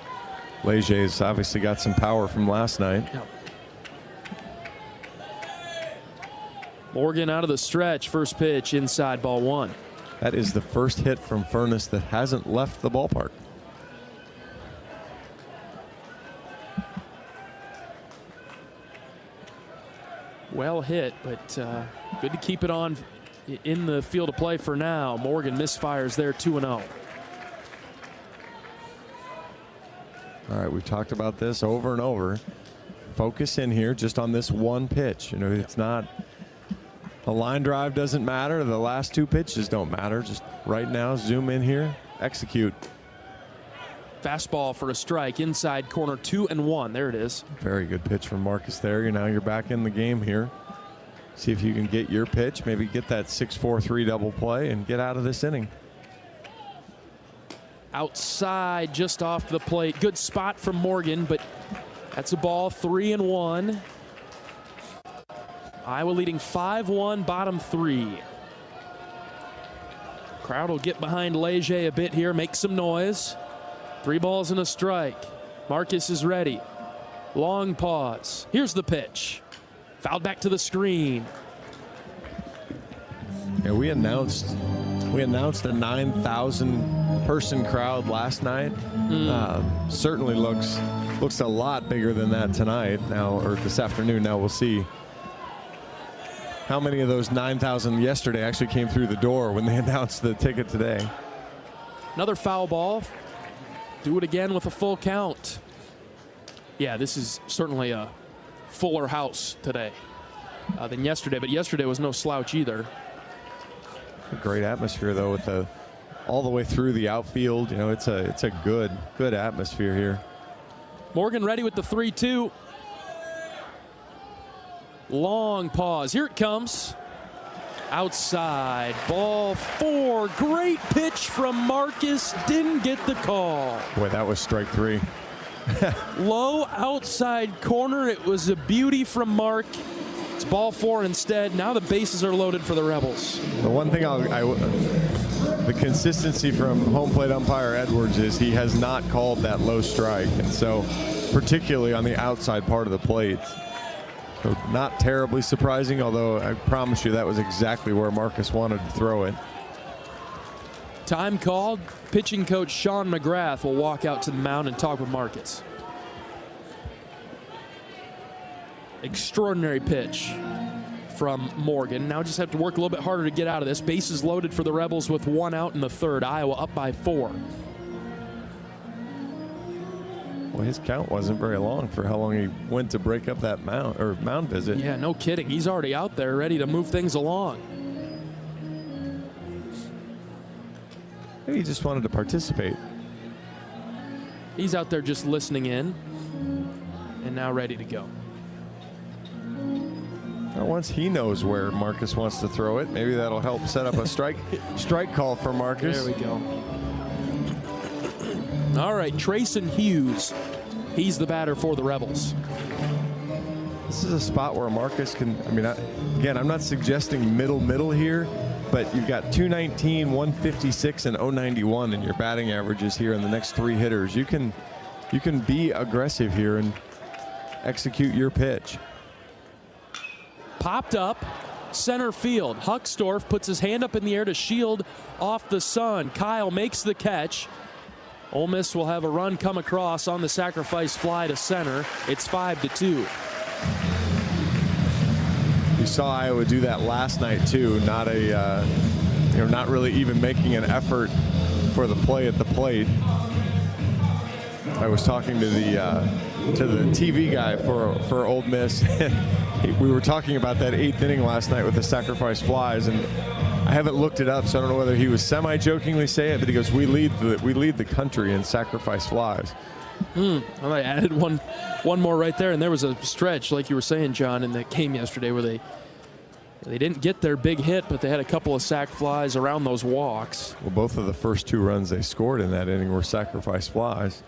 Leger's obviously got some power from last night. Yep. Morgan out of the stretch. First pitch inside, ball one. That is the first hit from Furness that hasn't left the ballpark. Well hit, but good to keep it on in the field of play for now. Morgan misfires there, 2-0. All right, we've talked about this over and over. Focus in here just on this one pitch. It's not, a line drive doesn't matter. The last two pitches don't matter. Just right now, zoom in here, execute. Fastball for a strike, inside corner, 2-1. There it is. Very good pitch from Marcus there. Now you're back in the game here. See if you can get your pitch, maybe get that 6-4-3 double play and get out of this inning. Outside, just off the plate. Good spot from Morgan, but that's a ball, 3-1. Iowa leading 5-1, bottom three. Crowd will get behind Leger a bit here, make some noise. 3 balls and a strike. Marcus is ready. Long pause. Here's the pitch. Fouled back to the screen. Yeah, we announced a 9,000 person crowd last night. Certainly looks a lot bigger than that tonight now, or this afternoon. Now we'll see how many of those 9,000 yesterday actually came through the door when they announced the ticket today. Another foul ball. Do it again with a full count. Yeah, this is certainly a fuller house today than yesterday, but yesterday was no slouch either. A great atmosphere, though, with all the way through the outfield. You know, it's a good atmosphere here. Morgan ready with the 3-2. Long pause. Here it comes. Outside. Ball 4. Great pitch from Marcus. Didn't get the call. Boy, that was strike 3. Low outside corner. It was a beauty from Mark. It's ball 4 instead. Now the bases are loaded for the Rebels. The one thing the consistency from home plate umpire Edwards is he has not called that low strike. And so particularly on the outside part of the plate. So not terribly surprising, although I promise you that was exactly where Marcus wanted to throw it. Time called. Pitching coach Sean McGrath will walk out to the mound and talk with Marcus. Extraordinary pitch from Morgan. Now just have to work a little bit harder to get out of this. Bases loaded for the Rebels with 1 out in the 3rd. Iowa up by 4. Well, his count wasn't very long for how long he went to break up that mound visit. Yeah, no kidding. He's already out there ready to move things along. Maybe he just wanted to participate. He's out there just listening in and now ready to go. Now, once he knows where Marcus wants to throw it, maybe that'll help set up a strike call for Marcus. There we go. All right, Trayson Hughes. He's the batter for the Rebels. This is a spot where Marcus can, again, I'm not suggesting middle here, but you've got 219, 156, and 091 in your batting averages here in the next 3 hitters. You can be aggressive here and execute your pitch. Popped up, center field. Huckstorf puts his hand up in the air to shield off the sun. Kyle makes the catch. Ole Miss will have a run come across on the sacrifice fly to center. It's 5-2. You saw Iowa do that last night too. Not really even making an effort for the play at the plate. I was talking to the TV guy for Ole Miss. We were talking about that 8th inning last night with the sacrifice flies, and I haven't looked it up, so I don't know whether he was semi-jokingly saying it, but he goes, "We lead the country in sacrifice flies." Well, I added one more right there, and there was a stretch, like you were saying, John, in that game yesterday where they didn't get their big hit, but they had a couple of sac flies around those walks. Well, both of the first 2 runs they scored in that inning were sacrifice flies.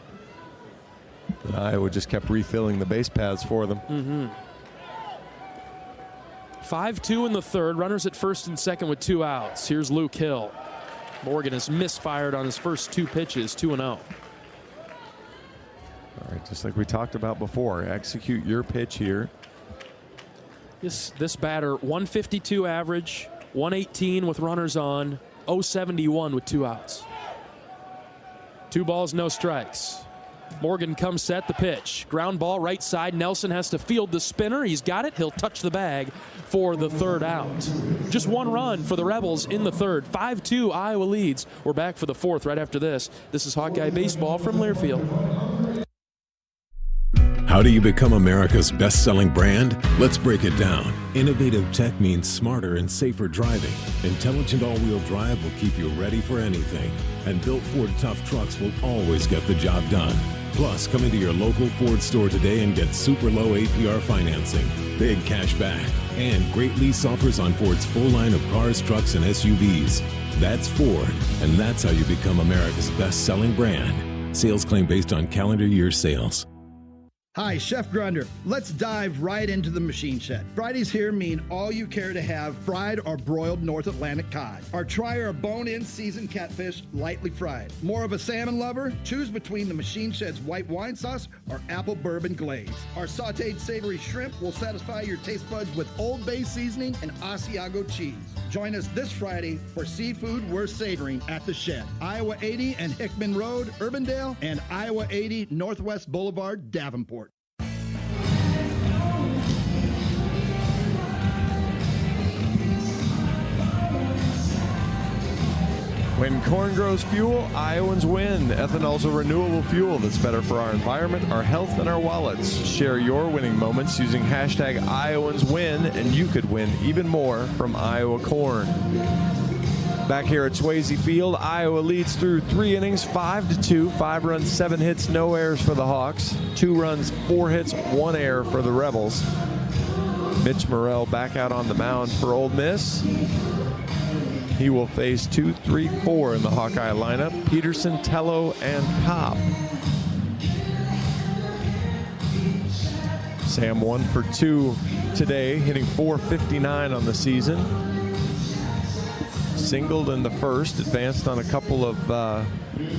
And Iowa just kept refilling the base paths for them. 5-2 in the 3rd. Runners at 1st and 2nd with 2 outs. Here's Luke Hill. Morgan has misfired on his first 2 pitches, 2-0. All right, just like we talked about before, execute your pitch here. This batter, 152 average, 118 with runners on, 071 with 2 outs. 2 balls, no strikes. Morgan comes set, the pitch. Ground ball right side. Nelson has to field the spinner. He's got it. He'll touch the bag for the 3rd out. Just 1 run for the Rebels in the 3rd. 5-2, Iowa leads. We're back for the 4th right after this. This is Hawkeye Baseball from Learfield. How do you become America's best-selling brand? Let's break it down. Innovative tech means smarter and safer driving. Intelligent all-wheel drive will keep you ready for anything. And built Ford tough trucks will always get the job done. Plus, come into your local Ford store today and get super low APR financing, big cash back, and great lease offers on Ford's full line of cars, trucks, and SUVs. That's Ford, and that's how you become America's best-selling brand. Sales claim based on calendar year sales. Hi, Chef Grunder. Let's dive right into the machine shed. Fridays here mean all you care to have fried or broiled North Atlantic cod. Or try our bone-in seasoned catfish, lightly fried. More of a salmon lover? Choose between the machine shed's white wine sauce or apple bourbon glaze. Our sauteed savory shrimp will satisfy your taste buds with Old Bay seasoning and Asiago cheese. Join us this Friday for seafood worth savoring at the Shed. Iowa 80 and Hickman Road, Urbandale, and Iowa 80 Northwest Boulevard, Davenport. When corn grows fuel, Iowans win. Ethanol's a renewable fuel that's better for our environment, our health, and our wallets. Share your winning moments using hashtag IowansWin, and you could win even more from Iowa corn. Back here at Swayze Field, Iowa leads through 3 innings, 5-2, 5 runs, 7 hits, no errors for the Hawks, 2 runs, 4 hits, 1 error for the Rebels. Mitch Morrell back out on the mound for Ole Miss. He will face 2, 3, 4 in the Hawkeye lineup: Peterson, Tello, and Kopp. Sam 1 for 2 today, hitting .459 on the season. Singled in the first, advanced on a couple of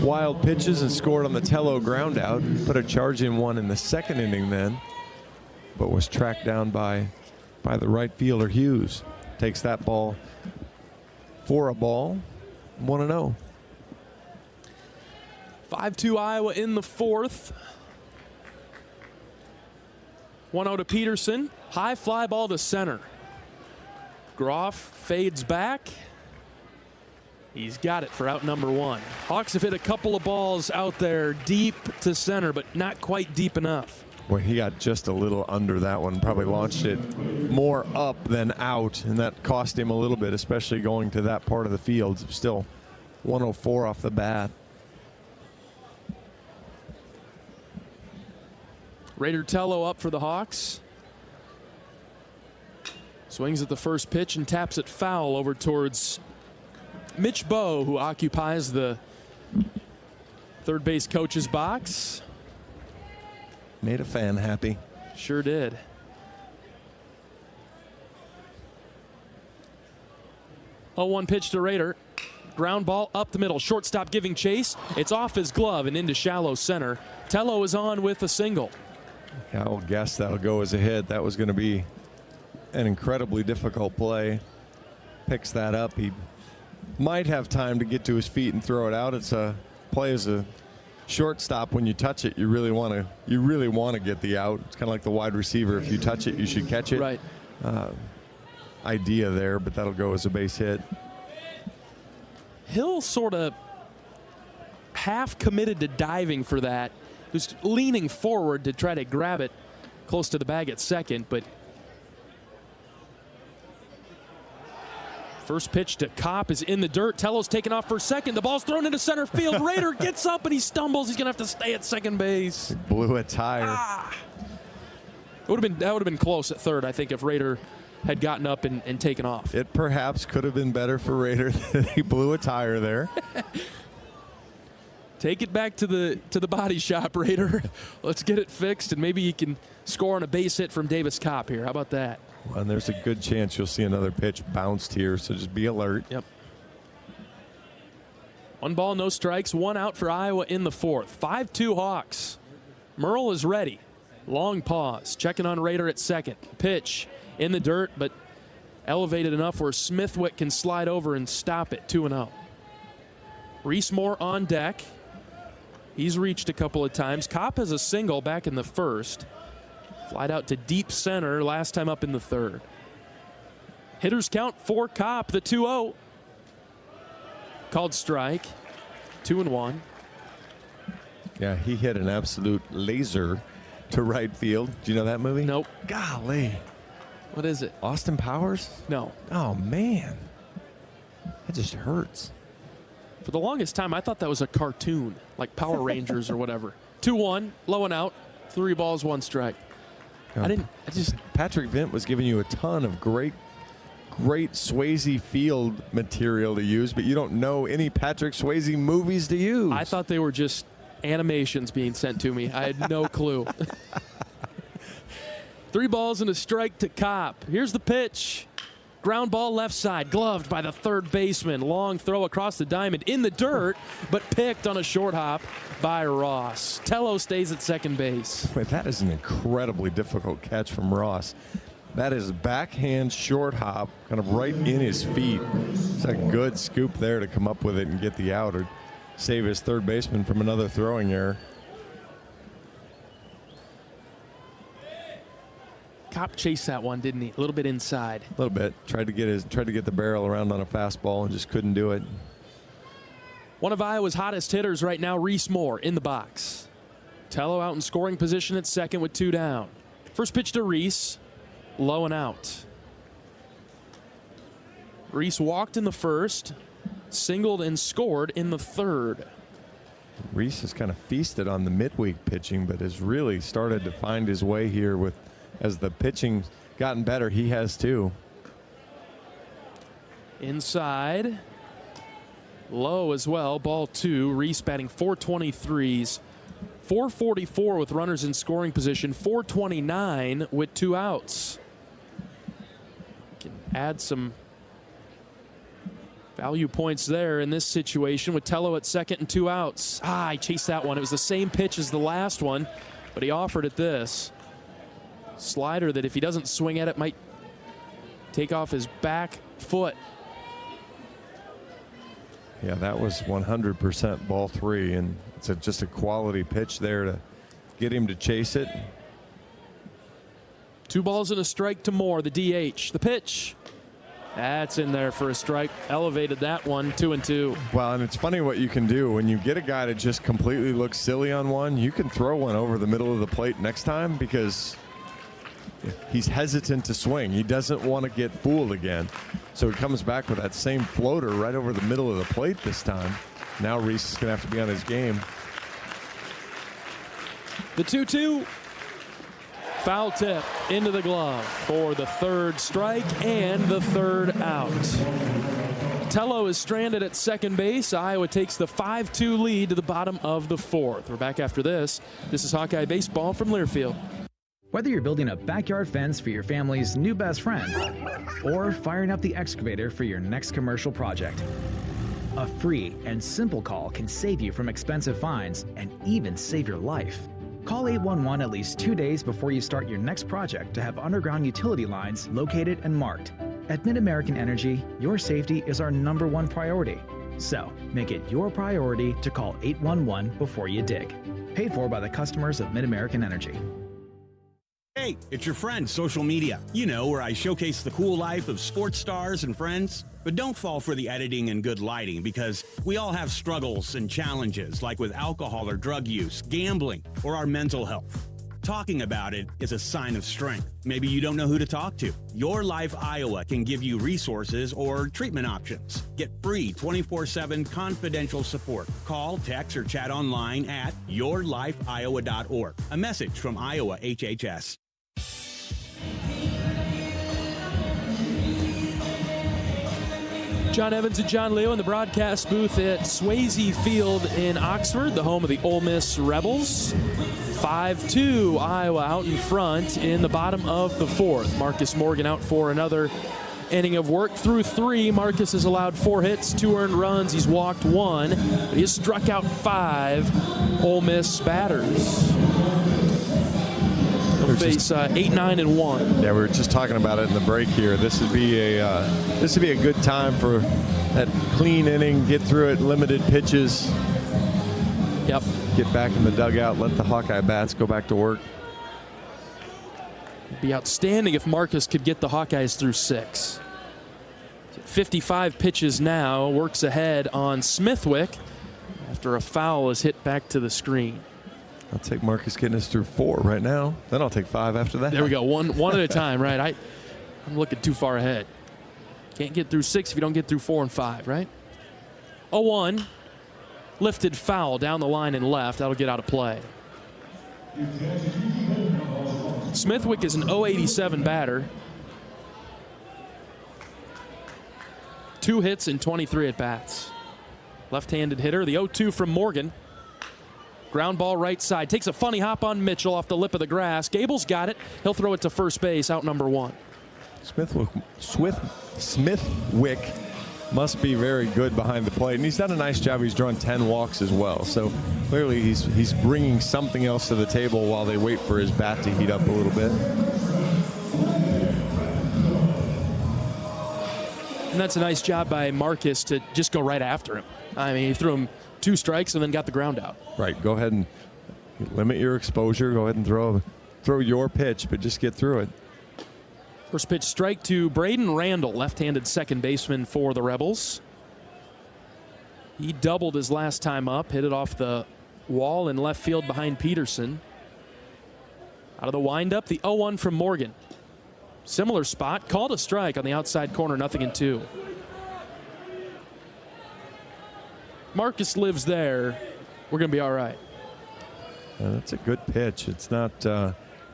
wild pitches and scored on the Tello ground out. Put a charge in one in the second inning then, but was tracked down by the right fielder Hughes. Takes that ball for a ball, 1-0. 5-2 Iowa in the fourth. 1-0 to Peterson. High fly ball to center. Groff fades back. He's got it for out number 1. Hawks have hit a couple of balls out there deep to center, but not quite deep enough. Well, he got just a little under that one. Probably launched it more up than out, and that cost him a little bit, especially going to that part of the field. Still 104 off the bat. Raider Tello up for the Hawks. Swings at the first pitch and taps it foul over towards Mitch Bowe, who occupies the third base coach's box. Made a fan happy. Sure did. Oh, 1 pitch to Raider. Ground ball up the middle. Shortstop giving chase. It's off his glove and into shallow center. Tello is on with a single. I will guess that'll go as a hit. That was going to be an incredibly difficult play. Picks that up. He might have time to get to his feet and throw it out. It's a play as a shortstop. When you touch it, you really want to get the out. It's kind of like the wide receiver. If you touch it, you should catch it. Right. Idea there, but that'll go as a base hit. Hill sort of half committed to diving for that. He was leaning forward to try to grab it close to the bag at second, but first pitch to Kopp is in the dirt. Tello's taken off for second. The ball's thrown into center field. Raider gets up and he stumbles. He's going to have to stay at second base. He blew a tire. That would have been close at third, I think, if Raider had gotten up and taken off. It perhaps could have been better for Raider that he blew a tire there. Take it back to the body shop, Raider. Let's get it fixed, and maybe you can score on a base hit from Davis Kopp here. How about that? Well, and there's a good chance you'll see another pitch bounced here, so just be alert. Yep. 1 ball, no strikes, 1 out for Iowa in the fourth. 5-2 Hawks. Merle is ready. Long pause. Checking on Raider at second. Pitch in the dirt, but elevated enough where Smithwick can slide over and stop it. 2-0. Reese Moore on deck. He's reached a couple of times. Kopp has a single back in the first. Flied out to deep center last time up in the third. Hitters count for Kopp, the 2-0. Called strike. 2-1. Yeah, he hit an absolute laser to right field. Do you know that movie? Nope. Golly. What is it? Austin Powers? No. Oh, man. That just hurts. For the longest time, I thought that was a cartoon, like Power Rangers or whatever. 2-1, low and out, 3 balls, 1 strike. Patrick Vint was giving you a ton of great Swayze Field material to use, but you don't know any Patrick Swayze movies to use. I thought they were just animations being sent to me. I had no clue. 3 balls and a strike to Kopp. Here's the pitch. Ground ball left side, gloved by the third baseman. Long throw across the diamond in the dirt, but picked on a short hop by Ross. Tello stays at second base. Wait, that is an incredibly difficult catch from Ross. That is backhand short hop, kind of right in his feet. It's a good scoop there to come up with it and get the out or save his third baseman from another throwing error. Kopp chased that one, didn't he? A little bit inside. A little bit. Tried to get the barrel around on a fastball and just couldn't do it. One of Iowa's hottest hitters right now, Reese Moore, in the box. Tello out in scoring position at second with 2 down. First pitch to Reese, low and out. Reese walked in the first, singled and scored in the third. Reese has kind of feasted on the midweek pitching, but has really started to find his way here with, as the pitching gotten better, he has too. Inside, low as well, ball 2. Reese batting .423s, .444 with runners in scoring position, .429 with 2 outs. Can add some value points there in this situation with Tello at second and 2 outs. He chased that one. It was the same pitch as the last one, but he offered it this. Slider that if he doesn't swing at it might take off his back foot. Yeah, that was 100% ball 3, and it's just a quality pitch there to get him to chase it. 2 balls and a strike to Moore, the DH. The pitch. That's in there for a strike. Elevated that one, 2-2. Well, and it's funny what you can do when you get a guy that just completely looks silly on one. You can throw one over the middle of the plate next time because he's hesitant to swing. He doesn't want to get fooled again. So he comes back with that same floater right over the middle of the plate this time. Now Reese is going to have to be on his game. The 2-2. Foul tip into the glove for the third strike and the third out. Tello is stranded at second base. Iowa takes the 5-2 lead to the bottom of the 4th. We're back after this. This is Hawkeye Baseball from Learfield. Whether you're building a backyard fence for your family's new best friend or firing up the excavator for your next commercial project, a free and simple call can save you from expensive fines and even save your life. Call 811 at least 2 days before you start your next project to have underground utility lines located and marked. At Mid-American Energy, your safety is our #1 priority. So, make it your priority to call 811 before you dig. Paid for by the customers of Mid-American Energy. Hey, it's your friend, social media. You know, where I showcase the cool life of sports stars and friends. But don't fall for the editing and good lighting, because we all have struggles and challenges, like with alcohol or drug use, gambling, or our mental health. Talking about it is a sign of strength. Maybe you don't know who to talk to. Your Life Iowa can give you resources or treatment options. Get free 24/7 confidential support. Call, text, or chat online at yourlifeiowa.org. A message from Iowa HHS. John Evans and John Leo in the broadcast booth at Swayze Field in Oxford, the home of the Ole Miss Rebels. 5-2, Iowa out in front in the bottom of the 4th. Marcus Morgan out for another inning of work. Through 3, Marcus has allowed 4 hits, 2 earned runs. He's walked 1, but he has struck out 5 Ole Miss batters. He'll face 8, 9, and 1. Yeah, we were just talking about it in the break here. This would be a good time for that clean inning. Get through it, limited pitches. Yep. Get back in the dugout. Let the Hawkeye bats go back to work. It'd be outstanding if Marcus could get the Hawkeyes through 6. 55 pitches now. Works ahead on Smithwick after a foul is hit back to the screen. I'll take Marcus getting us through 4 right now. Then I'll take 5 after that. There we go. One at a time, right? I'm looking too far ahead. Can't get through 6 if you don't get through 4 and 5, right? 0-1. Lifted foul down the line and left. That'll get out of play. Smithwick is an .087 batter. 2 hits and 23 at-bats. Left-handed hitter. The 0-2 from Morgan. Ground ball right side. Takes a funny hop on Mitchell off the lip of the grass. Gable's got it. He'll throw it to first base, out #1. Smithwick must be very good behind the plate, and he's done a nice job. He's drawn 10 walks as well. So clearly he's bringing something else to the table while they wait for his bat to heat up a little bit. And that's a nice job by Marcus to just go right after him. I mean, he threw him 2 strikes and then got the ground out. Right. Go ahead and limit your exposure. Go ahead and throw your pitch, but just get through it. First pitch strike to Braden Randall, left-handed second baseman for the Rebels. He doubled his last time up, hit it off the wall in left field behind Peterson. Out of the windup, the 0-1 from Morgan. Similar spot, called a strike on the outside corner, 0-2. Marcus lives there. We're going to be all right. That's a good pitch. It's not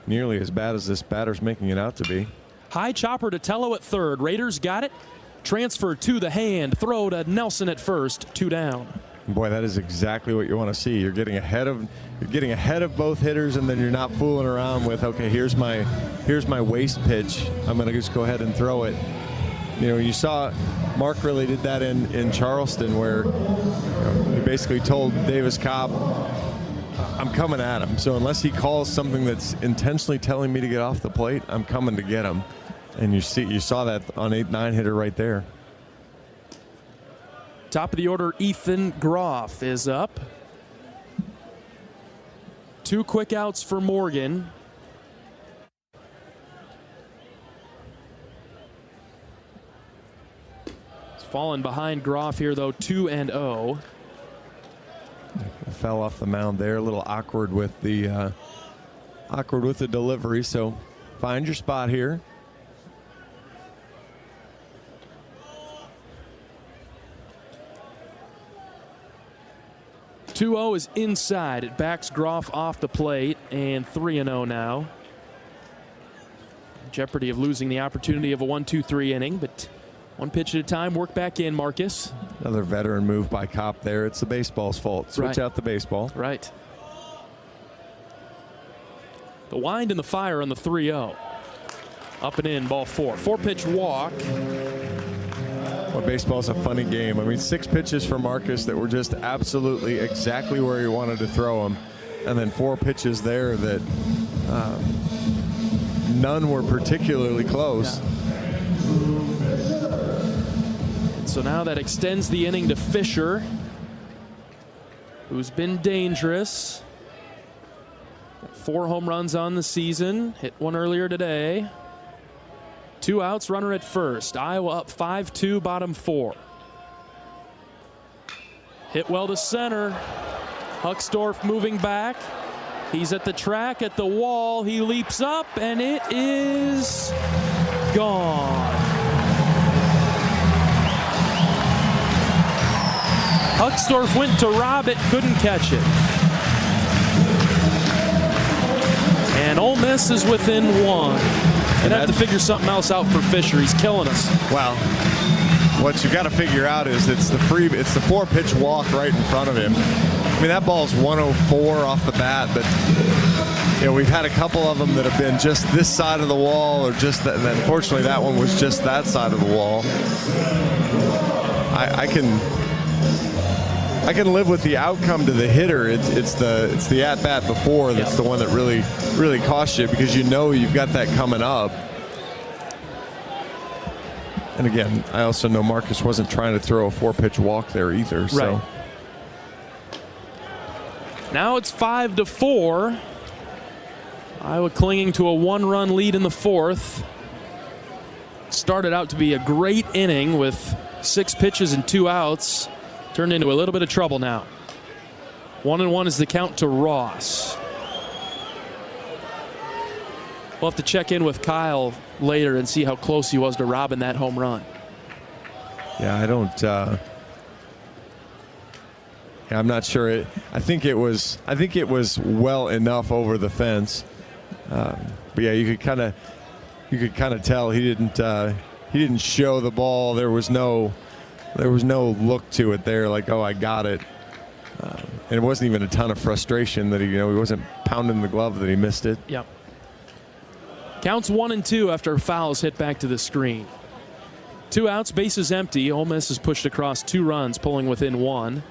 nearly as bad as this batter's making it out to be. High chopper to Tello at third. Raiders got it. Transfer to the hand. Throw to Nelson at first. 2 down. Boy, that is exactly what you want to see. You're getting ahead of both hitters, and then you're not fooling around with, okay, here's my waist pitch. I'm going to just go ahead and throw it. You know, you saw Mark really did that in Charleston, where he basically told Davis Cobb, I'm coming at him. So unless he calls something that's intentionally telling me to get off the plate, I'm coming to get him. And you saw that on 8-9 hitter right there. Top of the order, Ethan Groff is up. 2 quick outs for Morgan. He's fallen behind Groff here, though, 2-0. Fell off the mound there, a little awkward with the delivery. So find your spot here. (2-0) is inside. It backs Groff off the plate, and 3-0 now. Jeopardy of losing the opportunity of a 1-2-3 inning, but one pitch at a time. Work back in, Marcus. Another veteran move by Kopp there. It's the baseball's fault. Switch out the baseball. Right. The wind and the fire on the 3-0. Up and in, ball 4. 4-pitch walk. Well, baseball's a funny game. I mean, 6 pitches for Marcus that were just absolutely exactly where he wanted to throw them. And then 4 pitches there that none were particularly close. So now that extends the inning to Fisher, who's been dangerous. 4 home runs on the season. Hit one earlier today. 2 outs, runner at first. Iowa up 5-2, bottom 4. Hit well to center. Huckstorf moving back. He's at the track, at the wall. He leaps up, and it is gone. Huckstorf went to rob it, couldn't catch it. And Ole Miss is within 1. Gonna have to figure something else out for Fisher. He's killing us. Well, what you got to figure out is it's the 4-pitch walk right in front of him. I mean, that ball's 104 off the bat, but you know, we've had a couple of them that have been just this side of the wall, or just that. And unfortunately, that one was just that side of the wall. I can live with the outcome to the hitter. It's the at bat before that's the one that really costs you, because you know you've got that coming up. And again, I also know Marcus wasn't trying to throw a 4-pitch walk there either. So. Right. Now it's 5-4. Iowa clinging to a 1-run lead in the 4th. Started out to be a great inning with 6 pitches and 2 outs. Turned into a little bit of trouble now. 1-1 is the count to Ross. We'll have to check in with Kyle later and see how close he was to robbing that home run. Yeah, I don't. I'm not sure. I think it was well enough over the fence. But yeah, you could kind of tell he didn't show the ball. There was no look to it there, like, oh, I got it. And it wasn't even a ton of frustration that he wasn't pounding the glove that he missed it. Yep. Counts 1-2 after fouls hit back to the screen. 2 outs, bases empty. Ole Miss has pushed across 2 runs, pulling within 1.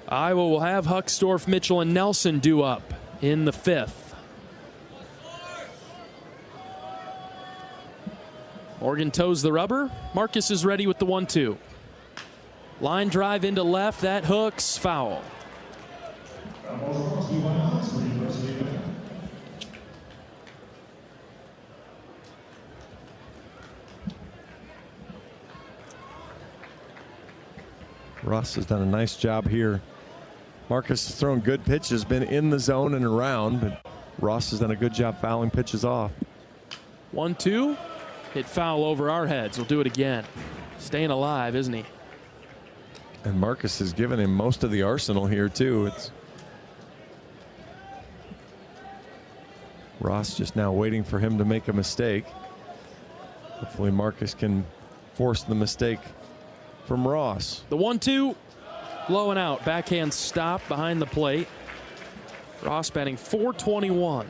Iowa will have Huckstorf, Mitchell, and Nelson due up in the 5th. Morgan toes the rubber. Marcus is ready with the 1-2. Line drive into left. That hooks, foul. Ross has done a nice job here. Marcus has thrown good pitches, been in the zone and around, but Ross has done a good job fouling pitches off. 1-2. Hit foul over our heads. We'll do it again. Staying alive, isn't he? And Marcus has given him most of the arsenal here, too. It's Ross just now waiting for him to make a mistake. Hopefully Marcus can force the mistake from Ross. The 1-2. Blowing out. Backhand stop behind the plate. Ross batting .421.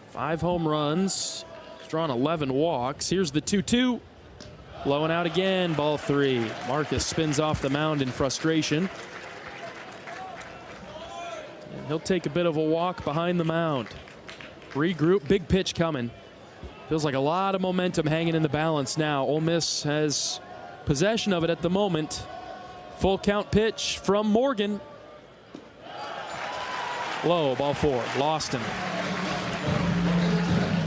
Five home runs. He's drawn 11 walks. Here's the 2-2. Blowing out again. Ball 3. Marcus spins off the mound in frustration. And he'll take a bit of a walk behind the mound. Regroup. Big pitch coming. Feels like a lot of momentum hanging in the balance now. Ole Miss has possession of it at the moment. Full count pitch from Morgan. Low, ball 4. Lost him.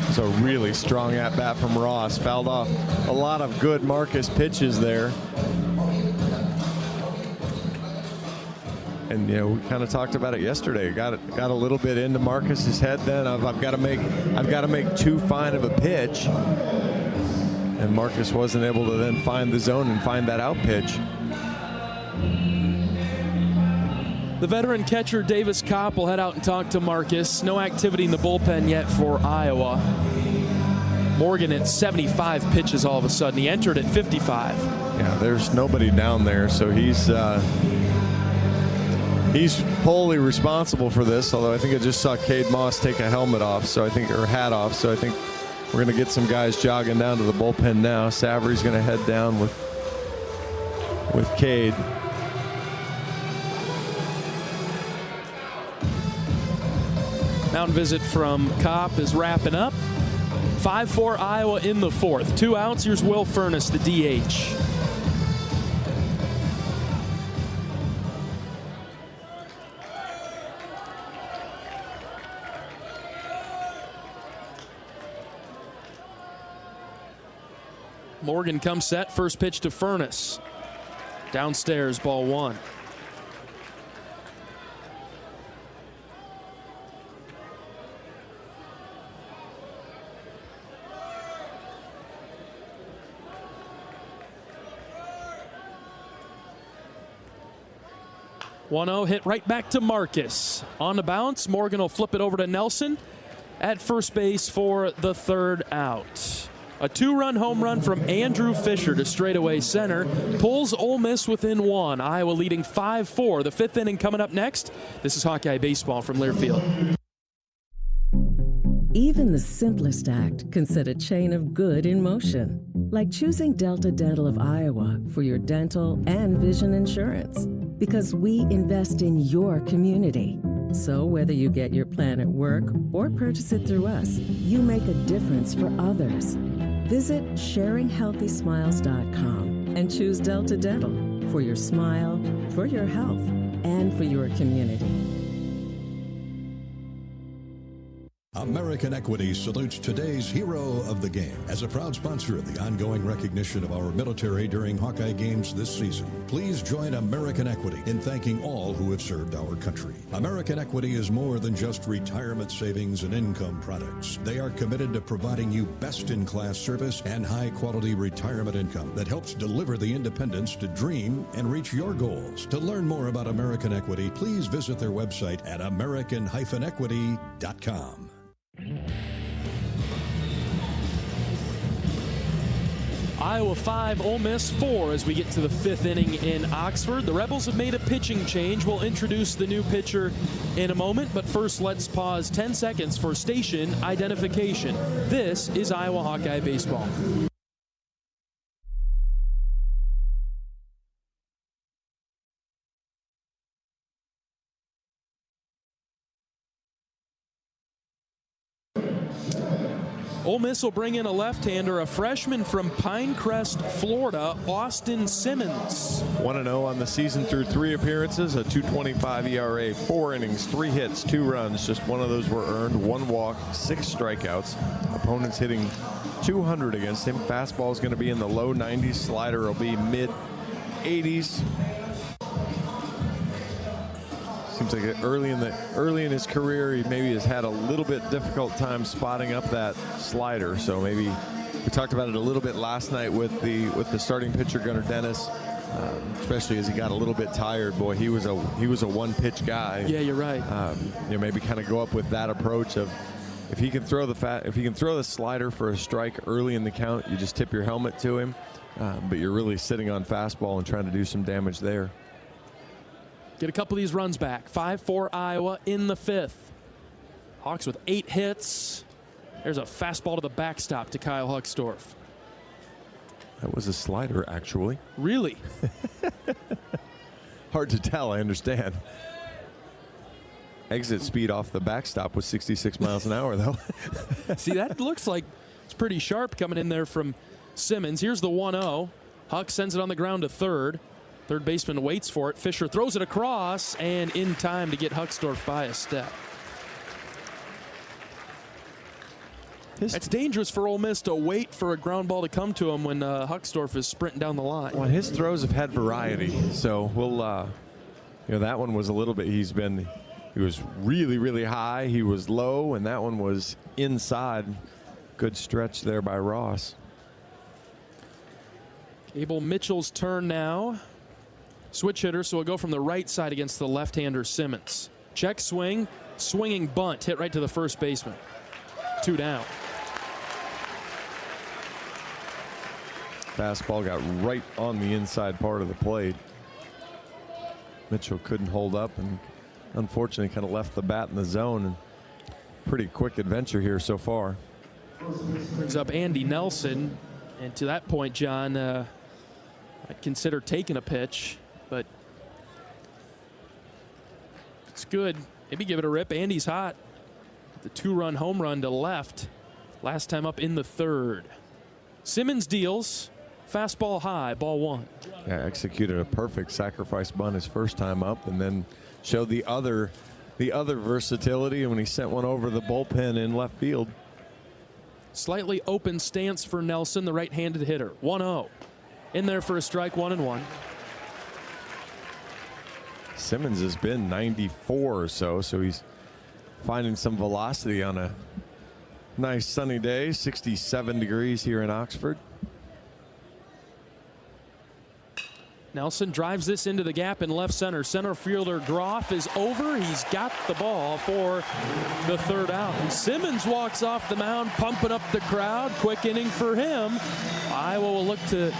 It's a really strong at-bat from Ross. Fouled off a lot of good Marcus pitches there. And you know, we kind of talked about it yesterday. Got a little bit into Marcus's head then of I've got to make too fine of a pitch. And Marcus wasn't able to then find the zone and find that out pitch. The veteran catcher Davis Kopp will head out and talk to Marcus. No activity in the bullpen yet for Iowa. Morgan at 75 pitches all of a sudden. He entered at 55. Yeah, there's nobody down there, so he's wholly responsible for this, although I think I just saw Cade Moss take a helmet off, or hat off, so I think we're going to get some guys jogging down to the bullpen now. Savory's going to head down with Cade. Mound visit from Kopp is wrapping up. 5-4 Iowa in the 4th. 2 outs. Here's Will Furness, the DH. Morgan comes set. First pitch to Furness. Downstairs, ball 1. Hit right back to Marcus. On the bounce, Morgan will flip it over to Nelson at first base for the 3rd out. A 2-run home run from Andrew Fisher to straightaway center pulls Ole Miss within 1. Iowa leading 5-4. The 5th inning coming up next. This is Hawkeye Baseball from Learfield. Even the simplest act can set a chain of good in motion, like choosing Delta Dental of Iowa for your dental and vision insurance. Because we invest in your community. So whether you get your plan at work or purchase it through us, you make a difference for others. Visit sharinghealthysmiles.com and choose Delta Dental for your smile, for your health, and for your community. American Equity salutes today's hero of the game. As a proud sponsor of the ongoing recognition of our military during Hawkeye games this season, please join American Equity in thanking all who have served our country. American Equity is more than just retirement savings and income products. They are committed to providing you best-in-class service and high-quality retirement income that helps deliver the independence to dream and reach your goals. To learn more about American Equity, please visit their website at american-equity.com. Iowa 5, Ole Miss 4 as we get to the 5th inning in Oxford. The Rebels have made a pitching change. We'll introduce the new pitcher in a moment, but first let's pause 10 seconds for station identification. This is Iowa Hawkeye Baseball. Ole Miss will bring in a left-hander, a freshman from Pinecrest, Florida, Austin Simmons. 1-0 on the season through 3 appearances, a 2.25 ERA, 4 innings, 3 hits, 2 runs. Just one of those were earned, 1 walk, 6 strikeouts. Opponents hitting 200 against him. Fastball is going to be in the low 90s. Slider will be mid-80s. Seems like early in his career, he maybe has had a little bit difficult time spotting up that slider. So maybe we talked about it a little bit last night with the starting pitcher Gunnar Dennis, especially as he got a little bit tired. Boy, he was a one-pitch guy. Yeah, you're right. Maybe kind of go up with that approach of if he can throw the slider for a strike early in the count, you just tip your helmet to him. But you're really sitting on fastball and trying to do some damage there. Get a couple of these runs back. 5-4 Iowa in the 5th. Hawks with 8 hits. There's a fastball to the backstop to Kyle Huckstorf. That was a slider, actually. Really? Hard to tell, I understand. Exit speed off the backstop was 66 miles an hour, though. See, that looks like it's pretty sharp coming in there from Simmons. Here's the 1-0. Huck sends it on the ground to third. Third baseman waits for it. Fisher throws it across and in time to get Huckstorf by a step. It's dangerous for Ole Miss to wait for a ground ball to come to him when Huckstorf is sprinting down the line. Well, his throws have had variety, so we'll, that one was a little bit. He was really, really high. He was low, and that one was inside. Good stretch there by Ross. Abel Mitchell's turn now. Switch hitter, so we'll go from the right side against the left-hander Simmons. Check swing, swinging bunt, hit right to the first baseman. 2 down. Fastball got right on the inside part of the plate. Mitchell couldn't hold up and unfortunately kind of left the bat in the zone. And pretty quick adventure here so far. Brings up Andy Nelson. And to that point, John, I'd consider taking a pitch, but it's good. Maybe give it a rip. Andy's hot. The 2-run home run to left. Last time up in the 3rd. Simmons deals. Fastball high, ball 1. Yeah, executed a perfect sacrifice bunt his first time up, and then showed the other versatility when he sent one over the bullpen in left field. Slightly open stance for Nelson, the right-handed hitter. 1-0. In there for a strike, 1-1. Simmons has been 94 or so he's finding some velocity on a nice sunny day. 67 degrees here in Oxford. Nelson drives this into the gap in left center. Center fielder Groff is over. He's got the ball for the 3rd out. And Simmons walks off the mound, pumping up the crowd. Quick inning for him. Iowa will look to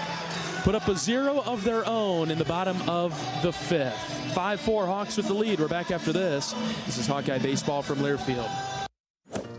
put up a 0 of their own in the bottom of the 5th. 5-4 Hawks with the lead. We're back after this. This is Hawkeye Baseball from Learfield.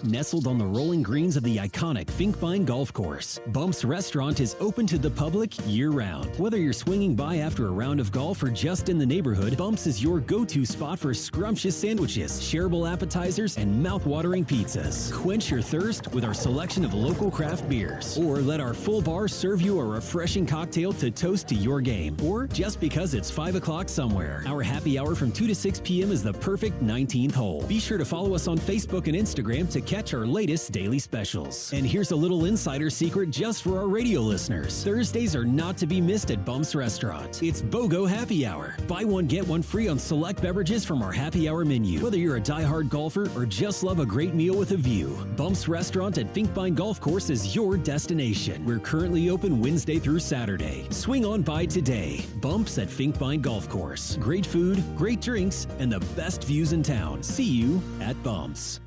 Nestled on the rolling greens of the iconic Finkbine Golf Course, Bumps Restaurant is open to the public year-round. Whether you're swinging by after a round of golf or just in the neighborhood, Bumps is your go-to spot for scrumptious sandwiches, shareable appetizers, and mouth-watering pizzas. Quench your thirst with our selection of local craft beers, or let our full bar serve you a refreshing cocktail to toast to your game, or just because it's 5 o'clock somewhere. Our happy hour from 2 to 6 p.m. is the perfect 19th hole. Be sure to follow us on Facebook and Instagram to catch our latest daily specials. And here's a little insider secret just for our radio listeners. Thursdays are not to be missed at Bumps Restaurant. It's BOGO Happy Hour. Buy one, get one free on select beverages from our happy hour menu. Whether you're a diehard golfer or just love a great meal with a view, Bumps Restaurant at Finkbine Golf Course is your destination. We're currently open Wednesday through Saturday. Swing on by today. Bumps at Finkbine Golf Course. Great food, great drinks, and the best views in town. See you at Bumps.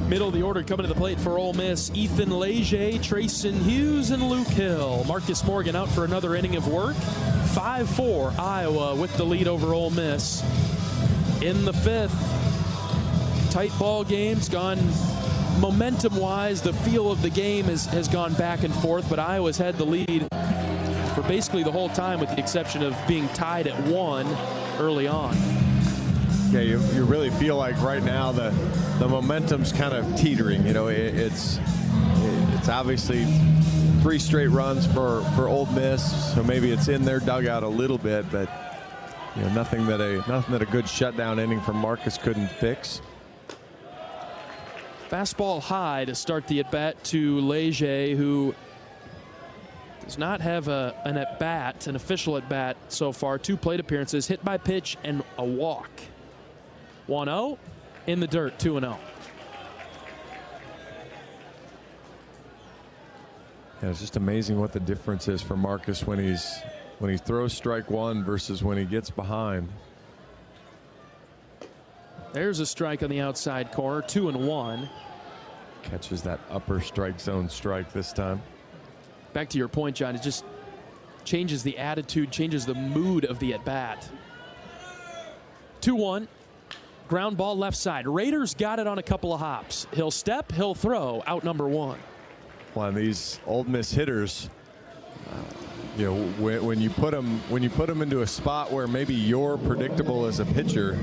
Middle of the order coming to the plate for Ole Miss. Ethan Leger, Trayson Hughes, and Luke Hill. Marcus Morgan out for another inning of work. 5-4 Iowa with the lead over Ole Miss. In the 5th, tight ball game's gone momentum-wise. The feel of the game has gone back and forth, but Iowa's had the lead for basically the whole time with the exception of being tied at 1 early on. Yeah, you really feel like right now the momentum's kind of teetering. You know, it's obviously 3 straight runs for Ole Miss, so maybe it's in their dugout a little bit, but you know, nothing that a good shutdown inning from Marcus couldn't fix. Fastball high to start the at-bat to Leger, who does not have an at-bat, an official at-bat so far. 2 plate appearances, hit by pitch and a walk. 1-0 in the dirt, 2-0. Yeah, it's just amazing what the difference is for Marcus when he throws strike 1 versus when he gets behind. There's a strike on the outside corner, 2-1. Catches that upper strike zone strike this time. Back to your point, John, it just changes the attitude, changes the mood of the at-bat. 2-1. Ground ball left side. Raiders got it on a couple of hops. He'll step, he'll throw, out number 1. Well, these Ole Miss hitters, you know, when you put them into a spot where maybe you're predictable as a pitcher,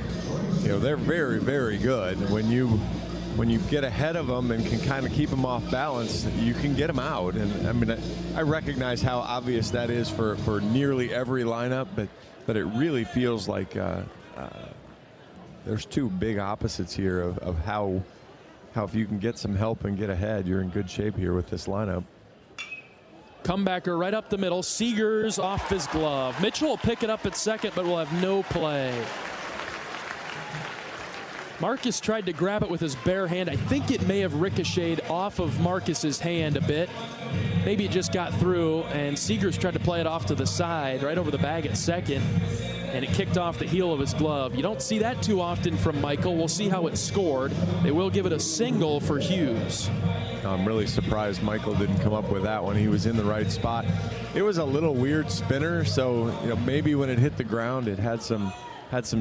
you know, they're very, very good. When you get ahead of them and can kind of keep them off balance, you can get them out. And I mean, I recognize how obvious that is for nearly every lineup, but it really feels like there's 2 big opposites here of how if you can get some help and get ahead, you're in good shape here with this lineup. Comebacker right up the middle. Seegers off his glove. Mitchell will pick it up at second, but will have no play. Marcus tried to grab it with his bare hand. I think it may have ricocheted off of Marcus's hand a bit. Maybe it just got through, and Seegers tried to play it off to the side, right over the bag at second, and it kicked off the heel of his glove. You don't see that too often from Michael. We'll see how it's scored. They will give it a single for Hughes. I'm really surprised Michael didn't come up with that one. He was in the right spot. It was a little weird spinner, so you know, maybe when it hit the ground, it had some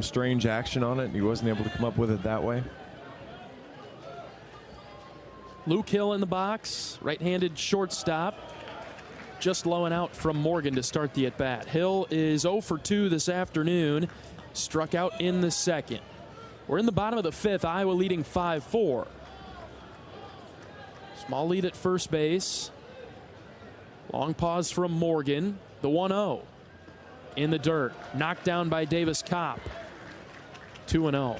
strange action on it, and he wasn't able to come up with it that way. Luke Hill in the box, right-handed shortstop, just low and out from Morgan to start the at-bat. Hill is 0 for 2 this afternoon, struck out in the second. We're in the bottom of the 5th, Iowa leading 5-4. Small lead at first base. Long pause from Morgan, the 1-0. In the dirt, knocked down by Davis Kopp. 2-0.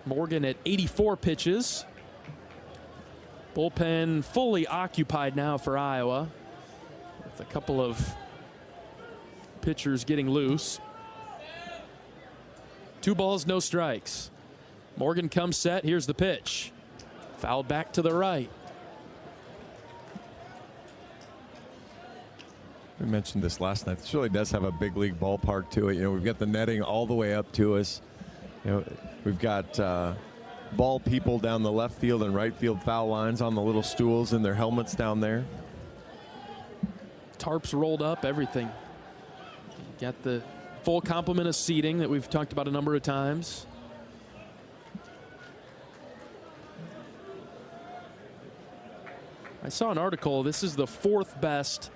Morgan at 84 pitches. Bullpen fully occupied now for Iowa, with a couple of pitchers getting loose. 2 balls, no strikes. Morgan comes set. Here's the pitch. Fouled back to the right. We mentioned this last night. This really does have a big league ballpark to it. You know, we've got the netting all the way up to us. You know, we've got ball people down the left field and right field foul lines on the little stools in their helmets down there. Tarps rolled up, everything. Got the full complement of seating that we've talked about a number of times. I saw an article. This is the 4th best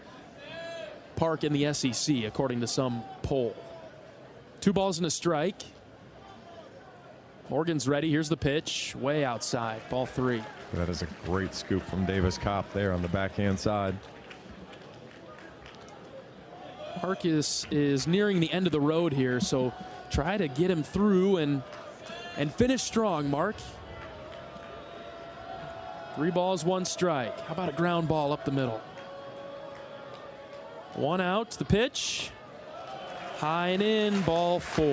park in the SEC, according to some poll. 2 balls and a strike. Morgan's ready. Here's the pitch. Way outside. Ball 3. That is a great scoop from Davis Kopp there on the backhand side. Marcus is nearing the end of the road here, so try to get him through and finish strong, Mark. 3 balls, 1 strike. How about a ground ball up the middle? 1 out. The pitch. High and in. Ball 4.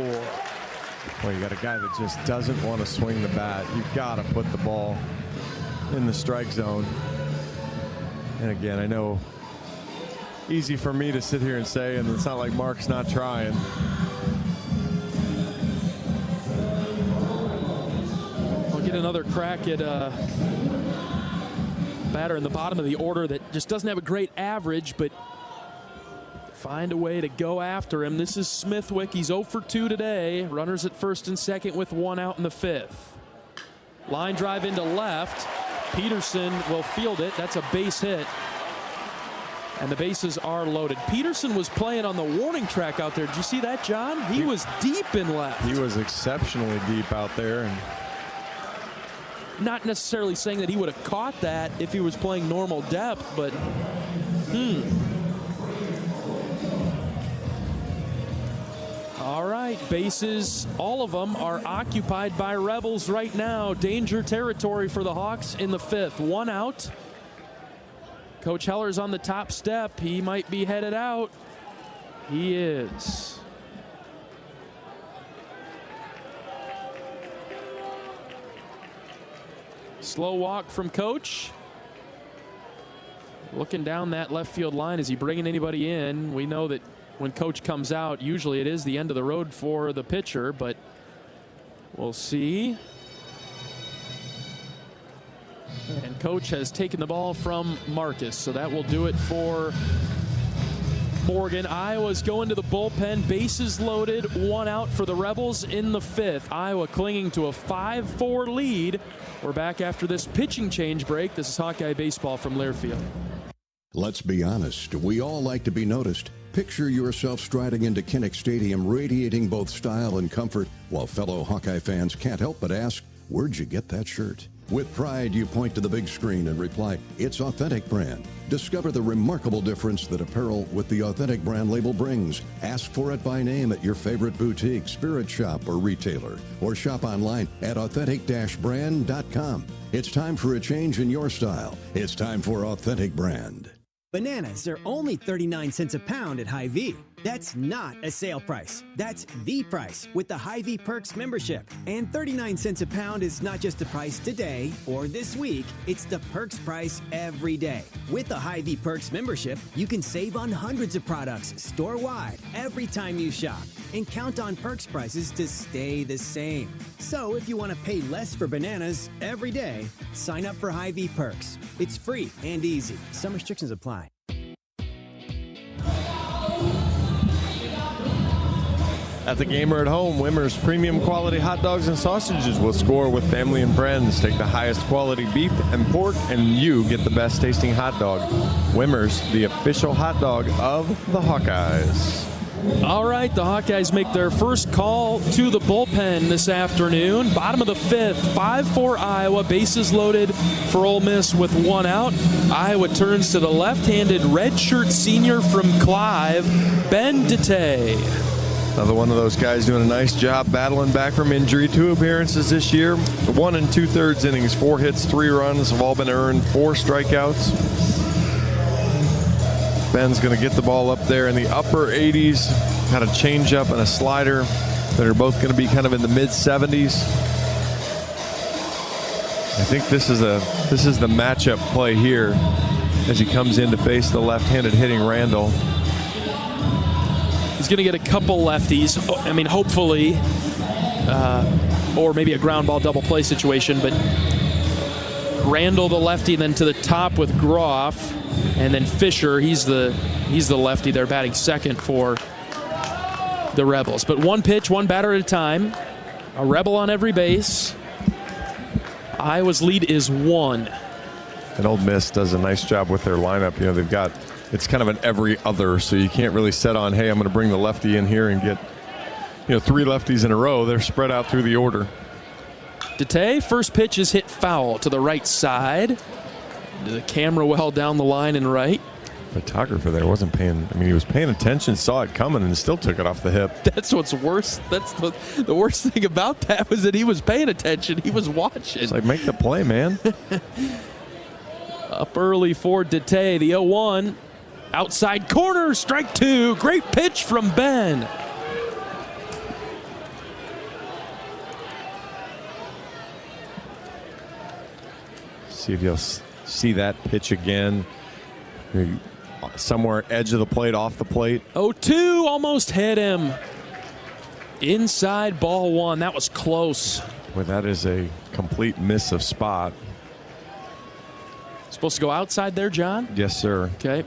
Well, you got a guy that just doesn't want to swing the bat. You've got to put the ball in the strike zone. And again, I know easy for me to sit here and say, and it's not like Mark's not trying. I'll get another crack at a batter in the bottom of the order that just doesn't have a great average, but find a way to go after him. This is Smithwick. He's 0 for 2 today. Runners at first and second with 1 out in the 5th. Line drive into left. Peterson will field it. That's a base hit. And the bases are loaded. Peterson was playing on the warning track out there. Did you see that, John? He was deep in left. He was exceptionally deep out there. And not necessarily saying that he would have caught that if he was playing normal depth, but All right, bases, all of them are occupied by Rebels right now. Danger territory for the Hawks in the 5th. 1 out. Coach Heller's on the top step. He might be headed out. He is. Slow walk from Coach. Looking down that left field line. Is he bringing anybody in? We know that when Coach comes out, usually it is the end of the road for the pitcher, but we'll see. And Coach has taken the ball from Marcus, so that will do it for Morgan. Iowa's going to the bullpen. Bases loaded, 1 out for the Rebels in the 5th. Iowa clinging to a 5-4 lead. We're back after this pitching change break. This is Hawkeye Baseball from Learfield. Let's be honest, we all like to be noticed. Picture yourself striding into Kinnick Stadium, radiating both style and comfort, while fellow Hawkeye fans can't help but ask, where'd you get that shirt? With pride, you point to the big screen and reply, it's Authentic Brand. Discover the remarkable difference that apparel with the Authentic Brand label brings. Ask for it by name at your favorite boutique, spirit shop, or retailer, or shop online at authentic-brand.com. It's time for a change in your style. It's time for Authentic Brand. Bananas are only 39 cents a pound at Hy-Vee. That's not a sale price. That's the price with the Hy-Vee Perks membership. And 39 cents a pound is not just the price today or this week. It's the Perks price every day. With the Hy-Vee Perks membership, you can save on hundreds of products store-wide every time you shop. And count on Perks prices to stay the same. So if you want to pay less for bananas every day, sign up for Hy-Vee Perks. It's free and easy. Some restrictions apply. at the game or at home, Wimmer's premium quality hot dogs and sausages will score with family and friends. Take the highest quality beef and pork, and you get the best tasting hot dog. Wimmer's, the official hot dog of the Hawkeyes. All right, the Hawkeyes make their first call to the bullpen this afternoon. Bottom of the fifth, 5-4 Iowa, bases loaded for Ole Miss with one out. Iowa turns to the left-handed redshirt senior from Clive, Ben Dete. Another one of those guys doing a nice job battling back from injury. 2 appearances this year, 1 2/3 innings, 4 hits, 3 runs have all been earned, 4 strikeouts. Ben's going to get the ball up there in the upper 80s. Got a changeup and a slider that are both going to be kind of in the mid-70s. I think this is the matchup play here as he comes in to face the left-handed hitting Randall. He's going to get a couple lefties. I mean, hopefully, or maybe a ground ball double play situation. But Randall, the lefty, then to the top with Groff. And then Fisher, he's the lefty there batting second for the Rebels. But one pitch, one batter at a time. A Rebel on every base. Iowa's lead is 1. And Ole Miss does a nice job with their lineup. You know, they've got, it's kind of an every other, so you can't really set on, hey, I'm going to bring the lefty in here and get, 3 lefties in a row. They're spread out through the order. Dete, first pitch is hit foul to the right side. The camera well down the line and right. Photographer there wasn't paying. I mean, he was paying attention, saw it coming, and still took it off the hip. That's what's worse. That's the worst thing about that was that he was paying attention. He was watching. It's like, make the play, man. Up early for Dete, the 0-1. Outside corner, strike 2. Great pitch from Ben. See if you'll see that pitch again. Somewhere edge of the plate, off the plate. 0-2, almost hit him. Inside ball 1. That was close. Well, that is a complete miss of spot. Supposed to go outside there, John? Yes, sir. Okay.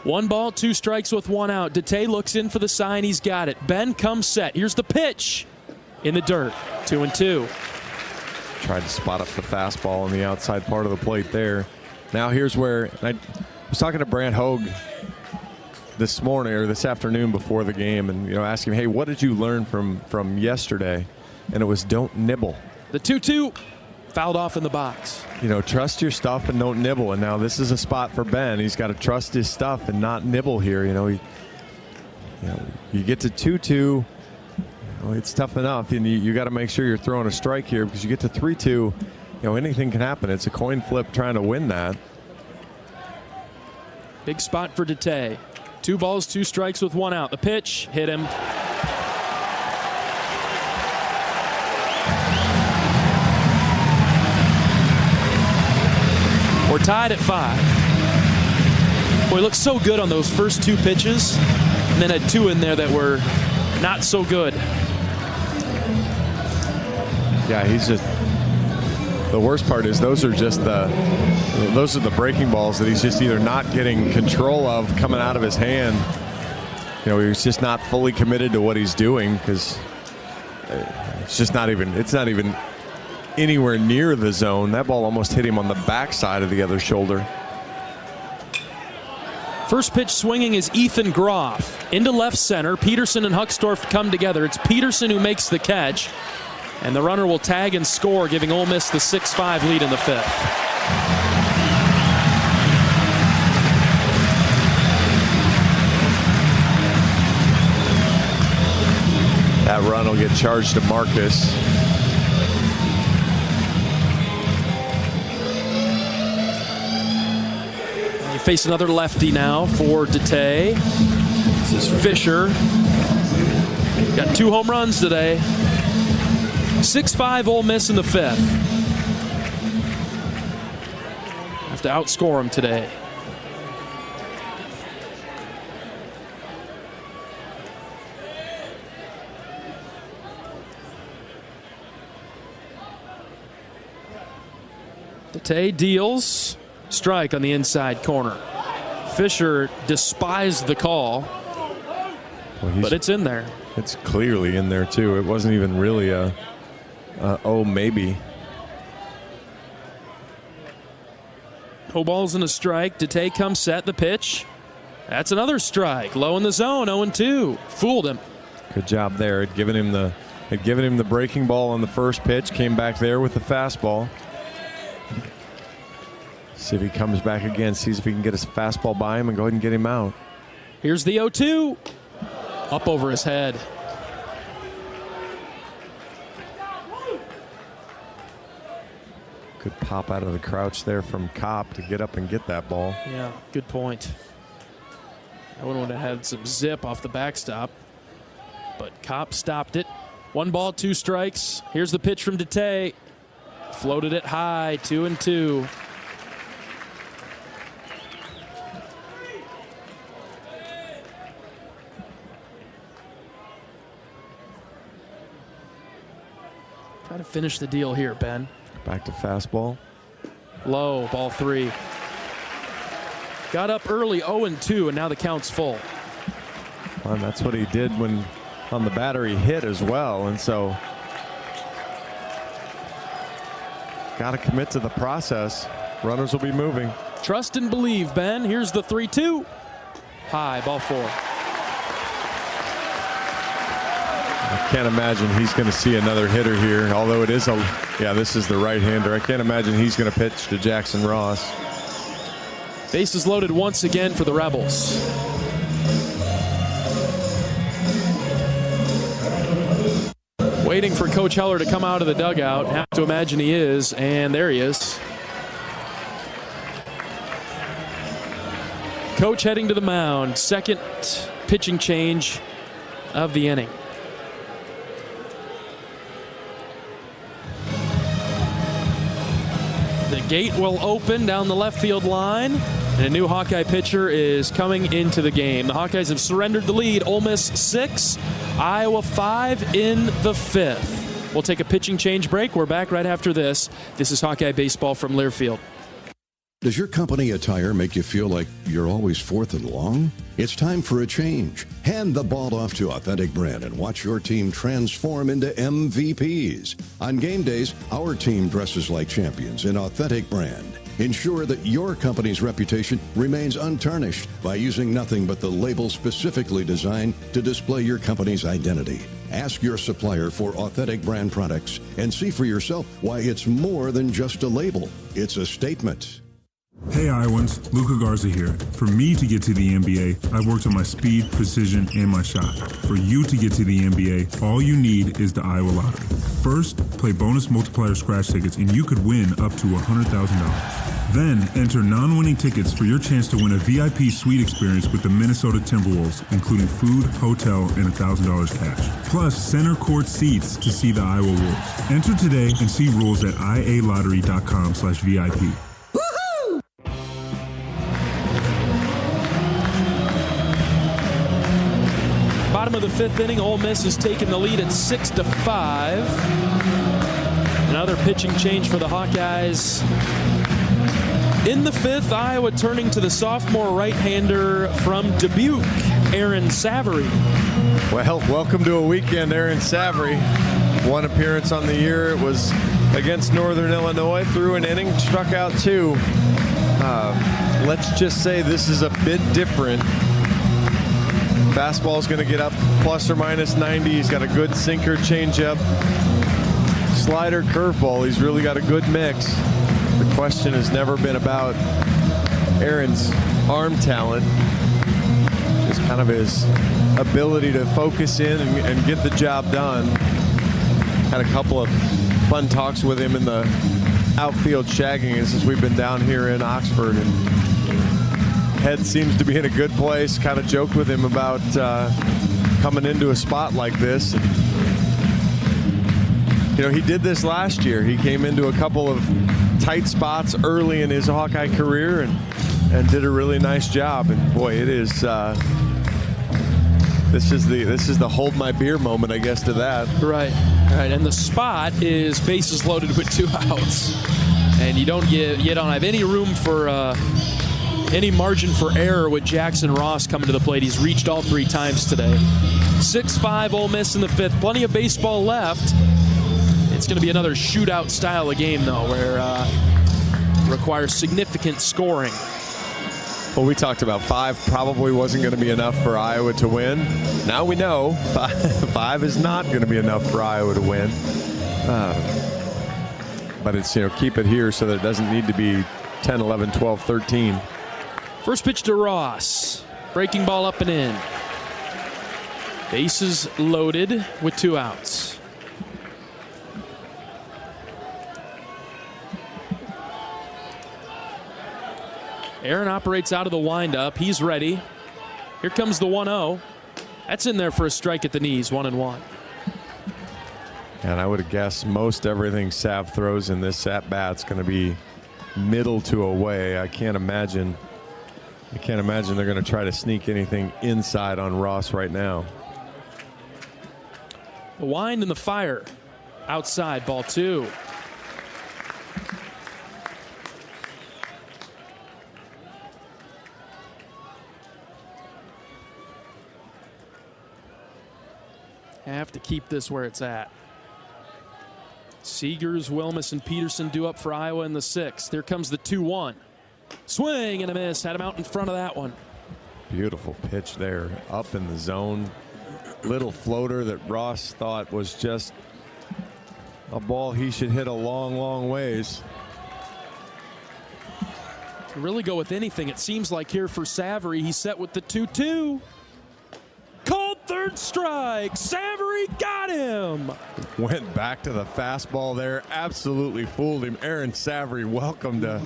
1 ball, 2 strikes with 1 out. Dete looks in for the sign. He's got it. Ben comes set. Here's the pitch. In the dirt. 2-2. Tried to spot up the fastball on the outside part of the plate there. Now here's where I was talking to Brant Hogue this morning or this afternoon before the game, and asking him, hey, what did you learn from yesterday? And it was don't nibble. The 2-2 fouled off in the box. Trust your stuff and don't nibble. And now this is a spot for Ben. He's got to trust his stuff and not nibble here. You get to 2-2. It's tough enough, and you got to make sure you're throwing a strike here, because you get to 3-2. Anything can happen. It's a coin flip trying to win that. Big spot for Dete. 2 balls, 2 strikes with 1 out. The pitch hit him. We're tied at 5. Boy, he looked so good on those first 2 pitches, and then had 2 in there that were not so good. Yeah, he's just. The worst part is those are the breaking balls that he's just either not getting control of coming out of his hand. He's just not fully committed to what he's doing, because it's not even anywhere near the zone. That ball almost hit him on the backside of the other shoulder. First pitch swinging is Ethan Groff. Into left center. Peterson and Huckstorf come together. It's Peterson who makes the catch. And the runner will tag and score, giving Ole Miss the 6-5 lead in the 5th. That run will get charged to Marcus. You face another lefty now for Dete. This is Fisher. Got 2 home runs today. 6-5 Ole Miss in the 5th. Have to outscore them today. Dete deals. Strike on the inside corner. Fisher despised the call, but it's in there. It's clearly in there, too. It wasn't even really a maybe. 2 balls and a strike. Dete comes set. The pitch. That's another strike. Low in the zone. 0-2. Fooled him. Good job there. Had given him the breaking ball on the first pitch. Came back there with the fastball. See if he comes back again. Sees if he can get his fastball by him and go ahead and get him out. Here's the 0-2. Up over his head. Good pop out of the crouch there from Kopp to get up and get that ball. Yeah, good point. That one would have had some zip off the backstop, but Kopp stopped it. 1 ball, 2 strikes. Here's the pitch from Dete. Floated it high, 2-2. Try to finish the deal here, Ben. Back to fastball. Low, ball 3. Got up early, 0-2, and now the count's full. Well, and that's what he did when on the batter he hit as well, and so got to commit to the process. Runners will be moving. Trust and believe, Ben. Here's the 3-2. High, ball 4. I can't imagine he's going to see another hitter here, although it is this is the right-hander. I can't imagine he's going to pitch to Jackson Ross. Bases loaded once again for the Rebels. Waiting for Coach Heller to come out of the dugout. Have to imagine he is, and there he is. Coach heading to the mound. Second pitching change of the inning. The gate will open down the left field line, and a new Hawkeye pitcher is coming into the game. The Hawkeyes have surrendered the lead. Ole Miss 6, Iowa 5 in the 5th. We'll take a pitching change break. We're back right after this. This is Hawkeye Baseball from Learfield. Does your company attire make you feel like you're always fourth and long? It's time for a change. Hand the ball off to Authentic Brand and watch your team transform into MVPs. On game days, our team dresses like champions in Authentic Brand. Ensure that your company's reputation remains untarnished by using nothing but the label specifically designed to display your company's identity. Ask your supplier for authentic brand products and see for yourself why it's more than just a label. It's a statement. Hey Iowans, Luka Garza here. For me to get to the NBA, I've worked on my speed, precision, and my shot. For you to get to the NBA, all you need is the Iowa Lottery. First, play bonus multiplier scratch tickets and you could win up to $100,000. Then, enter non-winning tickets for your chance to win a VIP suite experience with the Minnesota Timberwolves, including food, hotel, and $1,000 cash. Plus, center court seats to see the Iowa Wolves. Enter today and see rules at ialottery.com/VIP. Bottom of the fifth inning, Ole Miss has taken the lead at 6-5. Another pitching change for the Hawkeyes. In the fifth, Iowa turning to the sophomore right-hander from Dubuque, Aaron Savory. Well, welcome to a weekend, Aaron Savory. One appearance on the year. It was against Northern Illinois. Threw an inning, struck out 2. Let's just say this is a bit different. Fastball's going to get up plus or minus 90. He's got a good sinker, changeup, slider, curveball. He's really got a good mix. The question has never been about Aaron's arm talent, just kind of his ability to focus in and get the job done. Had a couple of fun talks with him in the outfield shagging since we've been down here in Oxford, and head seems to be in a good place. Kind of joked with him about coming into a spot like this. And, you know, he did this last year. He came into a couple of tight spots early in his Hawkeye career and did a really nice job. And boy, it is this is the hold my beer moment, I guess, to that. Right. And the spot is bases loaded with 2 outs, and you don't have any room for any margin for error with Jackson Ross coming to the plate. He's reached all 3 times today. 6-5 Ole Miss in the fifth. Plenty of baseball left. It's going to be another shootout style of game, though, where requires significant scoring. Well, we talked about 5 probably wasn't going to be enough for Iowa to win. Now we know 5 is not going to be enough for Iowa to win. But it's, keep it here so that it doesn't need to be 10, 11, 12, 13. First pitch to Ross. Breaking ball up and in. Bases loaded with 2 outs. Aaron operates out of the windup. He's ready. Here comes the 1-0. That's in there for a strike at the knees, 1-1. And I would have guessed most everything Sav throws in this at-bat's going to be middle to away. I can't imagine they're going to try to sneak anything inside on Ross right now. The wind and the fire. Outside, ball 2. Have to keep this where it's at. Seegers, Wilmus, and Peterson due up for Iowa in the 6th. Here comes the 2-1. Swing and a miss. Had him out in front of that one. Beautiful pitch there. Up in the zone. Little floater that Ross thought was just a ball he should hit a long, long ways. To really go with anything, it seems like here for Savory. He's set with the 2-2. Called third strike. Savory got him. Went back to the fastball there. Absolutely fooled him. Aaron Savory, welcome to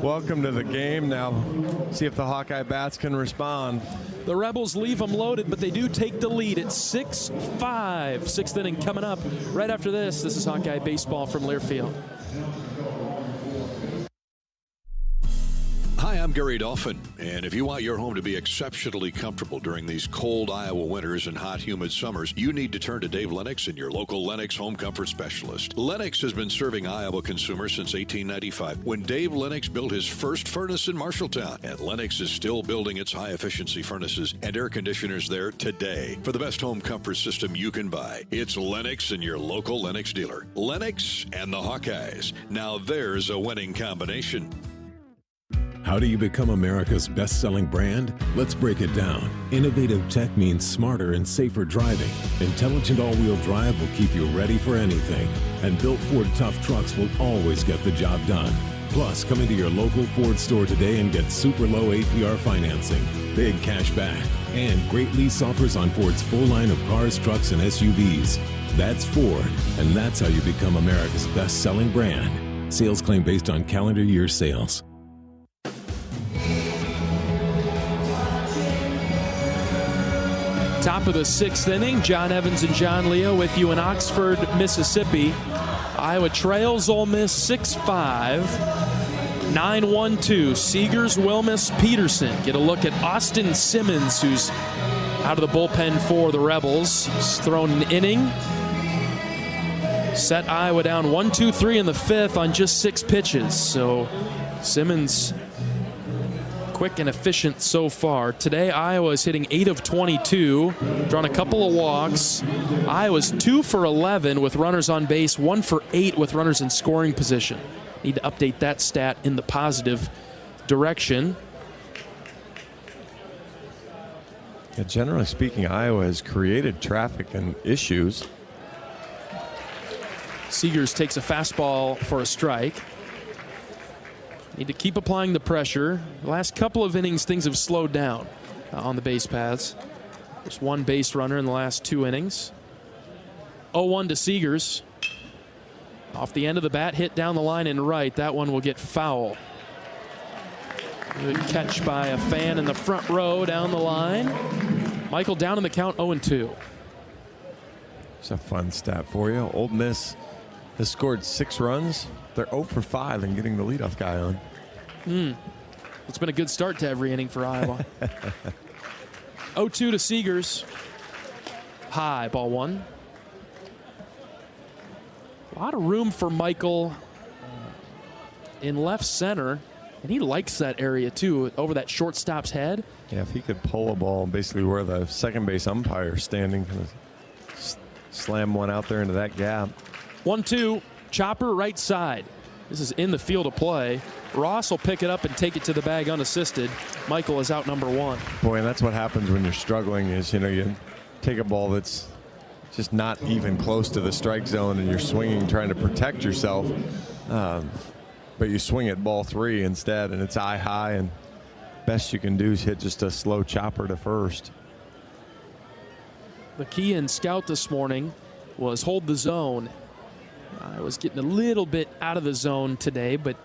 the game. Now see if the Hawkeye bats can respond. The Rebels leave them loaded, but they do take the lead at 6-5. 6th inning coming up right after this. This is Hawkeye Baseball from Learfield. Hi, I'm Gary Dolphin, and if you want your home to be exceptionally comfortable during these cold Iowa winters and hot, humid summers, you need to turn to Dave Lennox and your local Lennox home comfort specialist. Lennox has been serving Iowa consumers since 1895, when Dave Lennox built his first furnace in Marshalltown, and Lennox is still building its high-efficiency furnaces and air conditioners there today. For the best home comfort system you can buy, it's Lennox and your local Lennox dealer. Lennox and the Hawkeyes. Now there's a winning combination. How do you become America's best-selling brand? Let's break it down. Innovative tech means smarter and safer driving. Intelligent all-wheel drive will keep you ready for anything. And built Ford tough trucks will always get the job done. Plus, come into your local Ford store today and get super low APR financing, big cash back, and great lease offers on Ford's full line of cars, trucks, and SUVs. That's Ford, and that's how you become America's best-selling brand. Sales claim based on calendar year sales. Top of the 6th inning, John Evans and John Leo with you in Oxford, Mississippi. Iowa trails Ole Miss 6-5, 9-1-2. Seegers, Wilmus, Peterson. Get a look at Austin Simmons, who's out of the bullpen for the Rebels. He's thrown an inning. Set Iowa down 1-2-3 in the 5th on just 6 pitches. So Simmons quick and efficient so far. Today, Iowa is hitting 8 of 22, drawn a couple of walks. Iowa's 2 for 11 with runners on base, 1 for 8 with runners in scoring position. Need to update that stat in the positive direction. Yeah, generally speaking, Iowa has created traffic and issues. Seegers takes a fastball for a strike. Need to keep applying the pressure. The last couple of innings, things have slowed down on the base paths. Just 1 base runner in the last 2 innings. 0-1 to Seegers. Off the end of the bat, hit down the line and right. That one will get foul. Good catch by a fan in the front row down the line. Michael down in the count, 0-2. It's a fun stat for you. Ole Miss has scored 6 runs. They're 0 for 5 in getting the leadoff guy on. It's been a good start to every inning for Iowa. 0-2 to Seegers. High, ball 1. A lot of room for Michael in left center, and he likes that area too, over that shortstop's head. Yeah, if he could pull a ball basically where the second base umpire is standing, slam one out there into that gap. 1-2. Chopper right side. This is in the field of play. Ross will pick it up and take it to the bag unassisted. Michael is out number 1. Boy, and that's what happens when you're struggling is, you take a ball that's just not even close to the strike zone and you're swinging trying to protect yourself. But you swing at ball 3 instead and it's eye high, and best you can do is hit just a slow chopper to first. The key in scout this morning was hold the zone. I was getting a little bit out of the zone today, but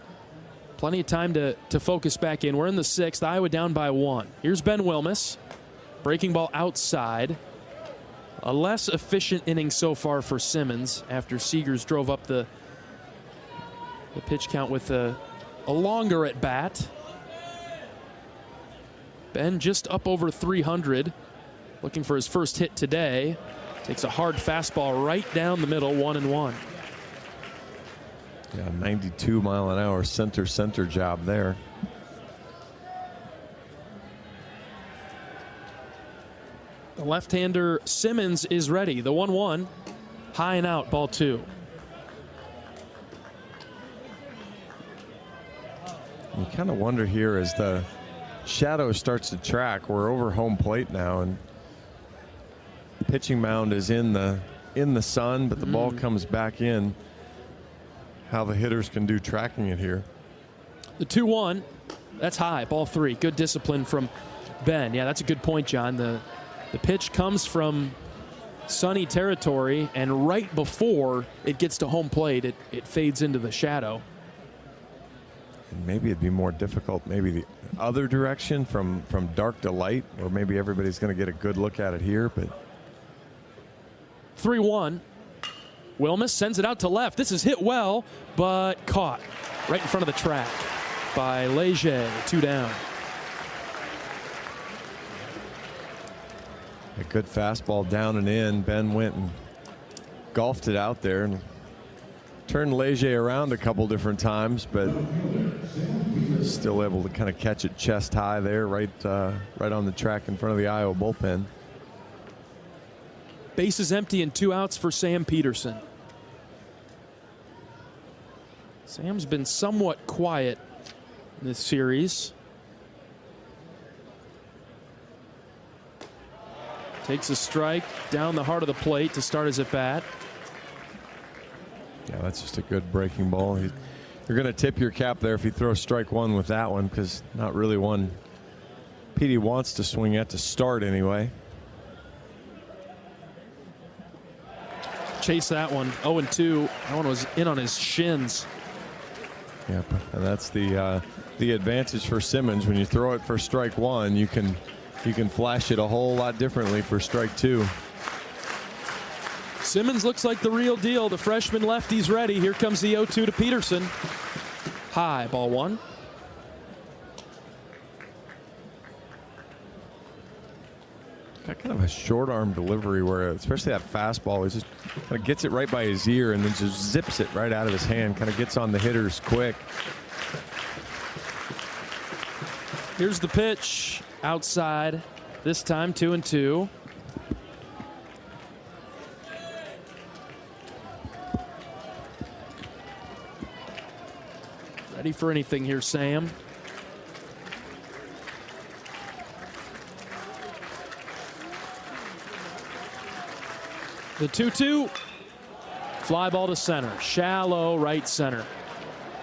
plenty of time to focus back in. We're in the 6th. Iowa down by 1. Here's Ben Wilmus. Breaking ball outside. A less efficient inning so far for Simmons after Seegers drove up the pitch count with a longer at bat. Ben just up over 300. Looking for his first hit today. Takes a hard fastball right down the middle, 1-1. Yeah, 92 mile an hour center job there. The left-hander Simmons is ready. The 1-1, high and out, ball 2. You kind of wonder here as the shadow starts to track. We're over home plate now, and the pitching mound is in the sun, but the ball comes back in. How the hitters can do tracking it here. The 2-1, that's high, ball 3. Good discipline from Ben. Yeah, that's a good point, John. The pitch comes from sunny territory, and right before it gets to home plate, it fades into the shadow. And maybe it'd be more difficult, maybe the other direction from dark to light, or maybe everybody's going to get a good look at it here. But 3-1. Wilmus sends it out to left. This is hit well, but caught right in front of the track by Leger. 2 down. A good fastball down and in. Ben went and golfed it out there and turned Leger around a couple different times, but still able to kind of catch it chest high there, right on the track in front of the Iowa bullpen. Bases empty and 2 outs for Sam Peterson. Sam's been somewhat quiet in this series. Takes a strike down the heart of the plate to start his at-bat. Yeah, that's just a good breaking ball. You're going to tip your cap there if you throw strike one with that one, because not really one Petey wants to swing at to start anyway. Chase that one, 0-2. That one was in on his shins. Yep, and that's the advantage for Simmons. When you throw it for strike one, you can flash it a whole lot differently for strike two. Simmons looks like the real deal. The freshman lefty's ready. Here comes the 0-2 to Peterson. High, ball one. Got kind of a short arm delivery where, especially that fastball, he just kind of gets it right by his ear and then just zips it right out of his hand. Kind of gets on the hitters quick. Here's the pitch. Outside, this time 2-2. Ready for anything here, Sam. The 2-2. Fly ball to center. Shallow right center.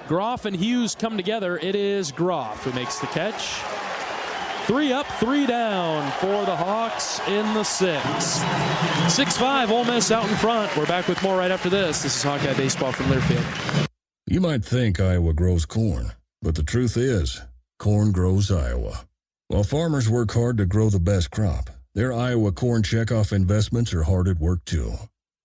Groff and Hughes come together. It is Groff who makes the catch. 3 up, 3 down for the Hawks in the 6th. 6-5, Ole Miss out in front. We're back with more right after this. This is Hawkeye Baseball from Learfield. You might think Iowa grows corn, but the truth is, corn grows Iowa. While farmers work hard to grow the best crop, their Iowa corn checkoff investments are hard at work too.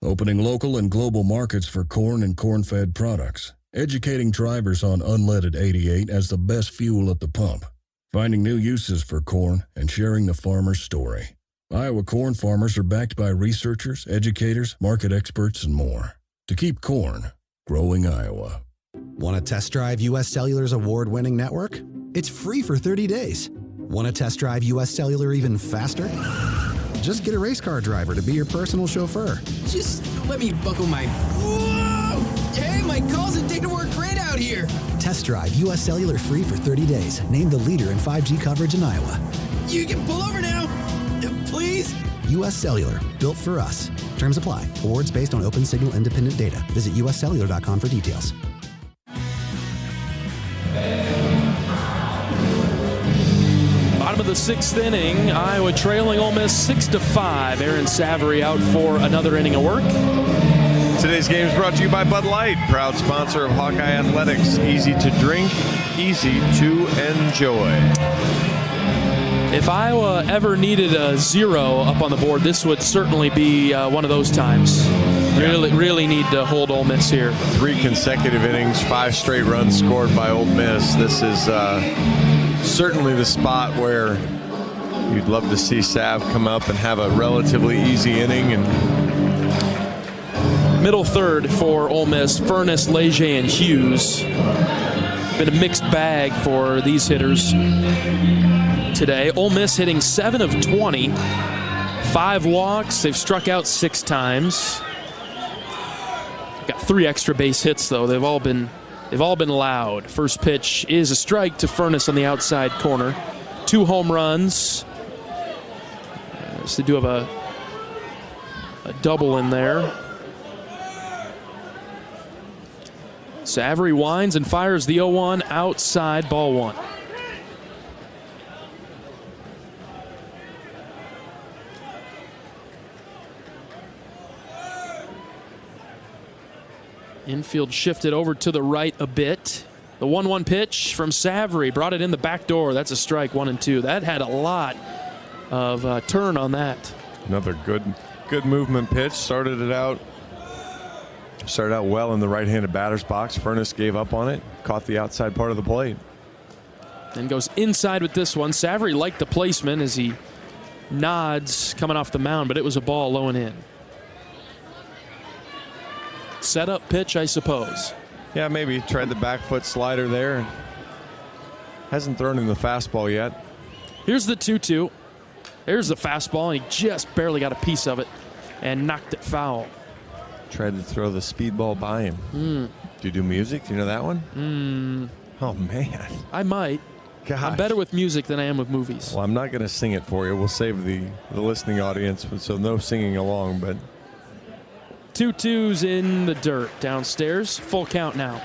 Opening local and global markets for corn and corn-fed products, educating drivers on unleaded 88 as the best fuel at the pump, finding new uses for corn, and sharing the farmer's story. Iowa corn farmers are backed by researchers, educators, market experts, and more to keep corn growing Iowa. Want to test drive U.S. Cellular's award-winning network? It's free for 30 days. Want to test drive U.S. Cellular even faster? Just get a race car driver to be your personal chauffeur. Just let me buckle my... Whoa! Hey, my calls and data work great out here. Test drive U.S. Cellular free for 30 days. Named the leader in 5G coverage in Iowa. You can pull over now, please. U.S. Cellular, built for us. Terms apply. Awards based on open signal independent data. Visit uscellular.com for details. Bottom of the 6th inning, Iowa trailing Ole Miss 6-5. Aaron Savory out for another inning of work. Today's game is brought to you by Bud Light, proud sponsor of Hawkeye Athletics. Easy to drink, easy to enjoy. If Iowa ever needed a 0 up on the board, this would certainly be one of those times. Really need to hold Ole Miss here. 3 consecutive innings, 5 straight runs scored by Ole Miss. This is certainly the spot where you'd love to see Sav come up and have a relatively easy inning. And middle third for Ole Miss, Furness, Leger, and Hughes. Been a mixed bag for these hitters today. Ole Miss hitting 7 of 20, 5 walks. They've struck out 6 times. Got 3 extra base hits though. They've all been loud. First pitch is a strike to Furness on the outside corner. 2 home runs. So they do have a double in there. Savory winds and fires the 0-1 outside, ball 1. Infield shifted over to the right a bit. The 1-1 pitch from Savory brought it in the back door. That's a strike, 1-2. That had a lot of turn on that. Another good movement pitch. Started out well in the right-handed batter's box. Furness gave up on it, caught the outside part of the plate. And goes inside with this one. Savory liked the placement as he nods coming off the mound, but it was a ball low and in. Set-up pitch, I suppose. Yeah, maybe tried the back foot slider there. Hasn't thrown in the fastball yet. Here's the 2-2. There's the fastball, and he just barely got a piece of it and knocked it foul. Tried to throw the speedball by him. Do you do music? Do you know that one? Oh, man. I might. Gosh. I'm better with music than I am with movies. Well, I'm not going to sing it for you. We'll save the listening audience, so no singing along. But 2-2s in the dirt downstairs. Full count now.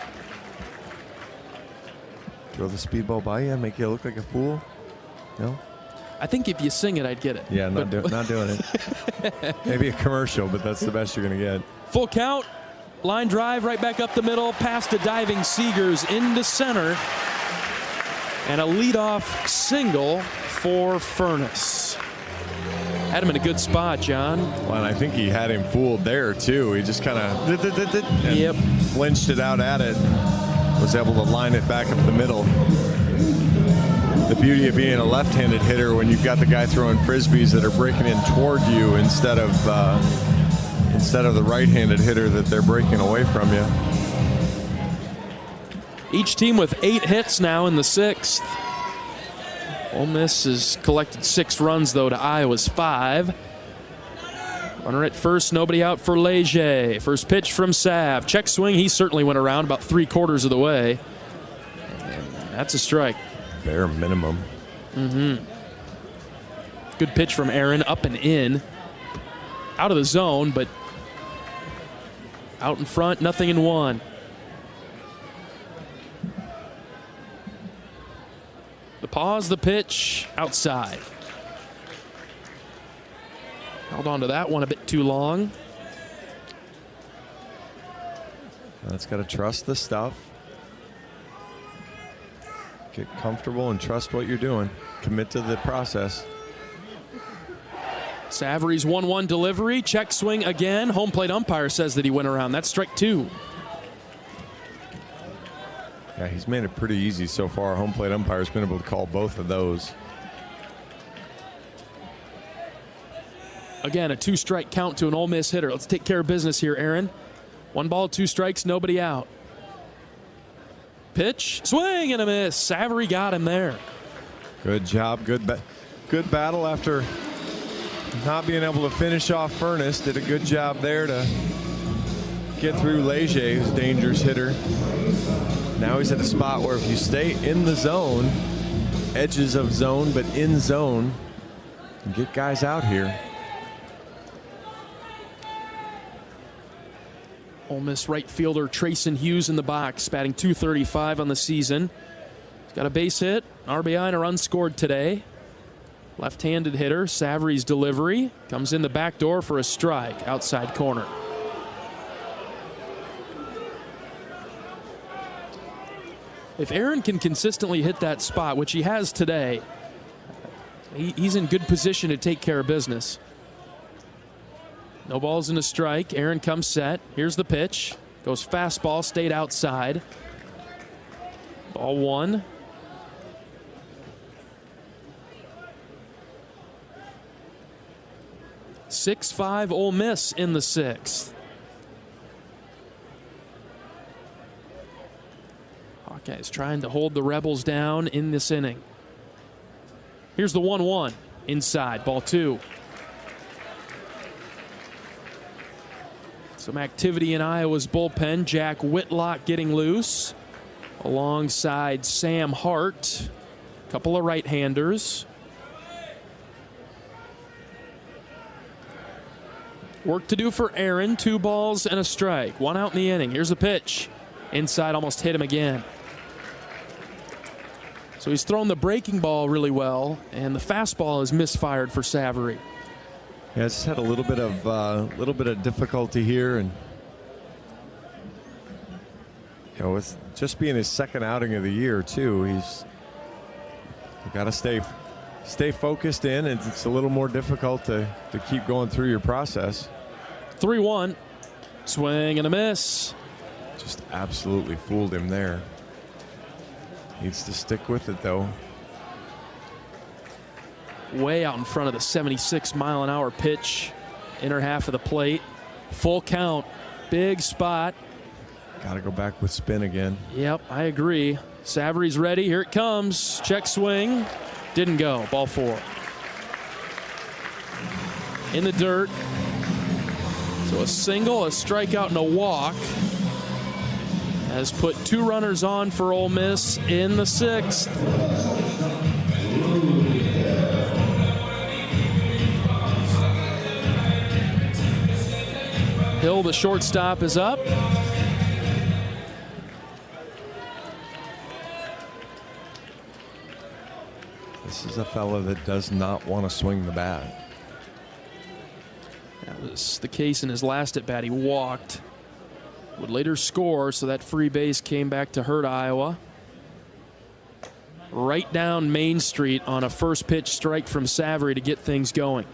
Throw the speedball by you, make you look like a fool? No? I think if you sing it, I'd get it. Yeah, not doing it. Maybe a commercial, but that's the best you're going to get. Full count. Line drive right back up the middle, past a diving Seegers into center. And a leadoff single for Furness. Had him in a good spot, John. Well, and I think he had him fooled there, too. He just kind of flinched it out at it. Was able to line it back up the middle. The beauty of being a left-handed hitter when you've got the guy throwing frisbees that are breaking in toward you instead of the right-handed hitter that they're breaking away from you. Each team with 8 hits now in the 6th. Ole Miss has collected 6 runs, though, to Iowa's 5. Runner at first, nobody out for Leger. First pitch from Sav. Check swing, he certainly went around about 3/4 of the way. And that's a strike. Bare minimum. Good pitch from Aaron, up and in. Out of the zone, but out in front, nothing in 1. The pause, the pitch, outside. Held on to that one a bit too long. That's got to trust the stuff. Get comfortable and trust what you're doing. Commit to the process. Savary's 1-1 delivery. Check swing again. Home plate umpire says that he went around. That's strike 2. Yeah, he's made it pretty easy so far. Home plate umpire's been able to call both of those. Again, a 2-strike count to an Ole Miss hitter. Let's take care of business here, Aaron. 1 ball, 2 strikes, nobody out. Pitch, swing and a miss. Savary got him there. Good job. Good battle after not being able to finish off Furness. Did a good job there to get through Leger, who's a dangerous hitter. Now he's at a spot where if you stay in the zone, edges of zone, but in zone, and get guys out here. Ole Miss right fielder Trayson Hughes in the box, batting .235 on the season. He's got a base hit, RBI, and a run scored today. Left-handed hitter. Savary's delivery comes in the back door for a strike, outside corner. If Aaron can consistently hit that spot, which he has today, he's in good position to take care of business. No balls and a strike. Aaron comes set. Here's the pitch. Goes fastball, stayed outside. Ball 1. (6-5) Ole Miss in the 6th. Hawkeyes trying to hold the Rebels down in this inning. Here's the 1-1 inside, ball 2. Some activity in Iowa's bullpen. Jack Whitlock getting loose alongside Sam Hart. A couple of right-handers. Work to do for Aaron. 2 balls and a strike. 1 out in the inning. Here's the pitch. Inside, almost hit him again. So he's thrown the breaking ball really well, and the fastball is misfired for Savary. Yeah, just had a little bit of difficulty here, and with just being his 2nd outing of the year too, he's got to stay focused in, and it's a little more difficult to keep going through your process. 3-1, swing and a miss. Just absolutely fooled him there. Needs to stick with it though. Way out in front of the 76-mile-an-hour pitch. Inner half of the plate. Full count. Big spot. Got to go back with spin again. Yep, I agree. Savary's ready. Here it comes. Check swing. Didn't go. Ball 4. In the dirt. So a single, a strikeout, and a walk. has put 2 runners on for Ole Miss in the 6th. Hill, the shortstop, is up. This is a fella that does not want to swing the bat. That was the case in his last at bat. He walked. Would later score, so that free base came back to hurt Iowa. Right down Main Street on a first pitch strike from Savary to get things going.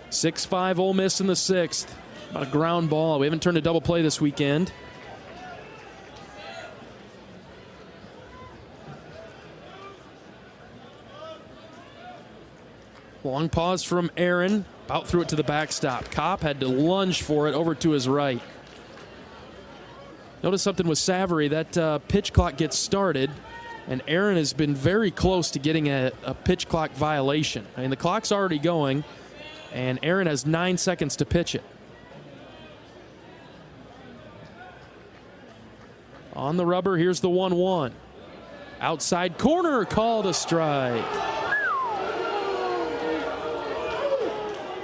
6-5 Ole Miss in the 6th. About a ground ball. We haven't turned a double play this weekend. Long pause from Aaron. About threw it to the backstop. Kopp had to lunge for it over to his right. Notice something with Savary. That pitch clock gets started, and Aaron has been very close to getting a pitch clock violation. I mean, the clock's already going, and Aaron has 9 seconds to pitch it. On the rubber, here's the 1-1. Outside corner, called a strike.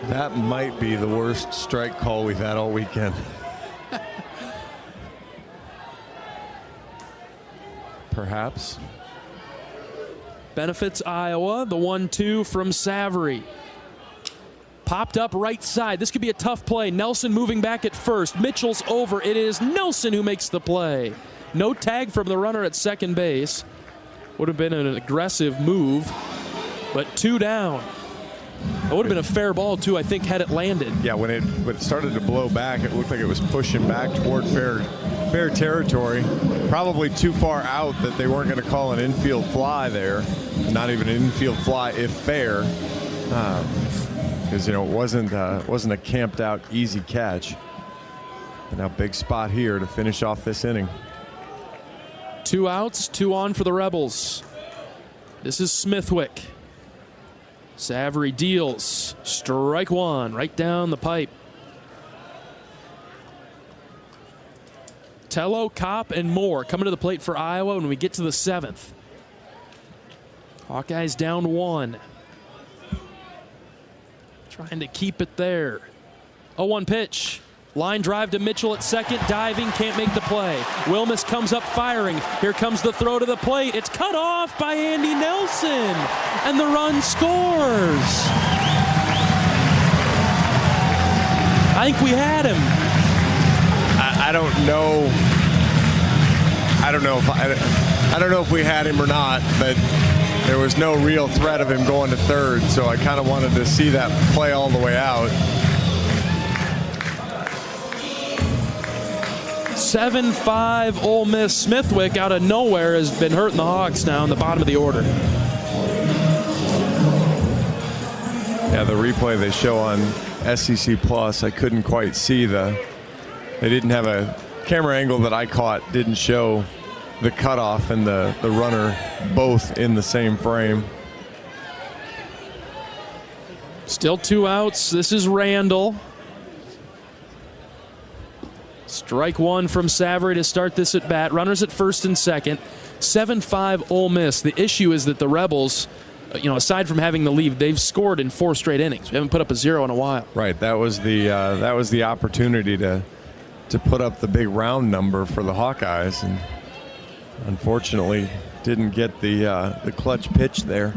That might be the worst strike call we've had all weekend. Perhaps. Benefits Iowa. The 1-2 from Savary. Popped up right side. This could be a tough play. Nelson moving back at first. Mitchell's over. It is Nelson who makes the play. No tag from the runner at second base. Would have been an aggressive move, but 2 down. It would have been a fair ball, too, I think, had it landed. Yeah, when it started to blow back, it looked like it was pushing back toward fair territory. Probably too far out that they weren't going to call an infield fly there. Not even an infield fly if fair. Because, it wasn't a camped out easy catch. But now big spot here to finish off this inning. 2 outs, 2 on for the Rebels. This is Smithwick. Savary deals. Strike 1 right down the pipe. Tello, Kopp, and Moore coming to the plate for Iowa when we get to the 7th. Hawkeyes down 1. Trying to keep it there. 0-1 pitch. Line drive to Mitchell at second. Diving, can't make the play. Wilmus comes up firing. Here comes the throw to the plate. It's cut off by Andy Nelson. And the run scores. I think we had him. I don't know. I don't know if we had him or not, but there was no real threat of him going to third, so I kind of wanted to see that play all the way out. 7-5 Ole Miss. Smithwick out of nowhere has been hurting the Hawks now in the bottom of the order. Yeah, the replay they show on SEC Plus, I couldn't quite see they didn't have a camera angle that I caught, didn't show the cutoff and the runner both in the same frame. Still 2 outs. This is Randall. Strike 1 from Savary to start this at bat. Runners at first and second. 7-5 Ole Miss. The issue is that the Rebels, aside from having the lead, they've scored in 4 straight innings. We haven't put up a 0 in a while. Right. That was the opportunity to put up the big round number for the Hawkeyes, and unfortunately didn't get the clutch pitch there.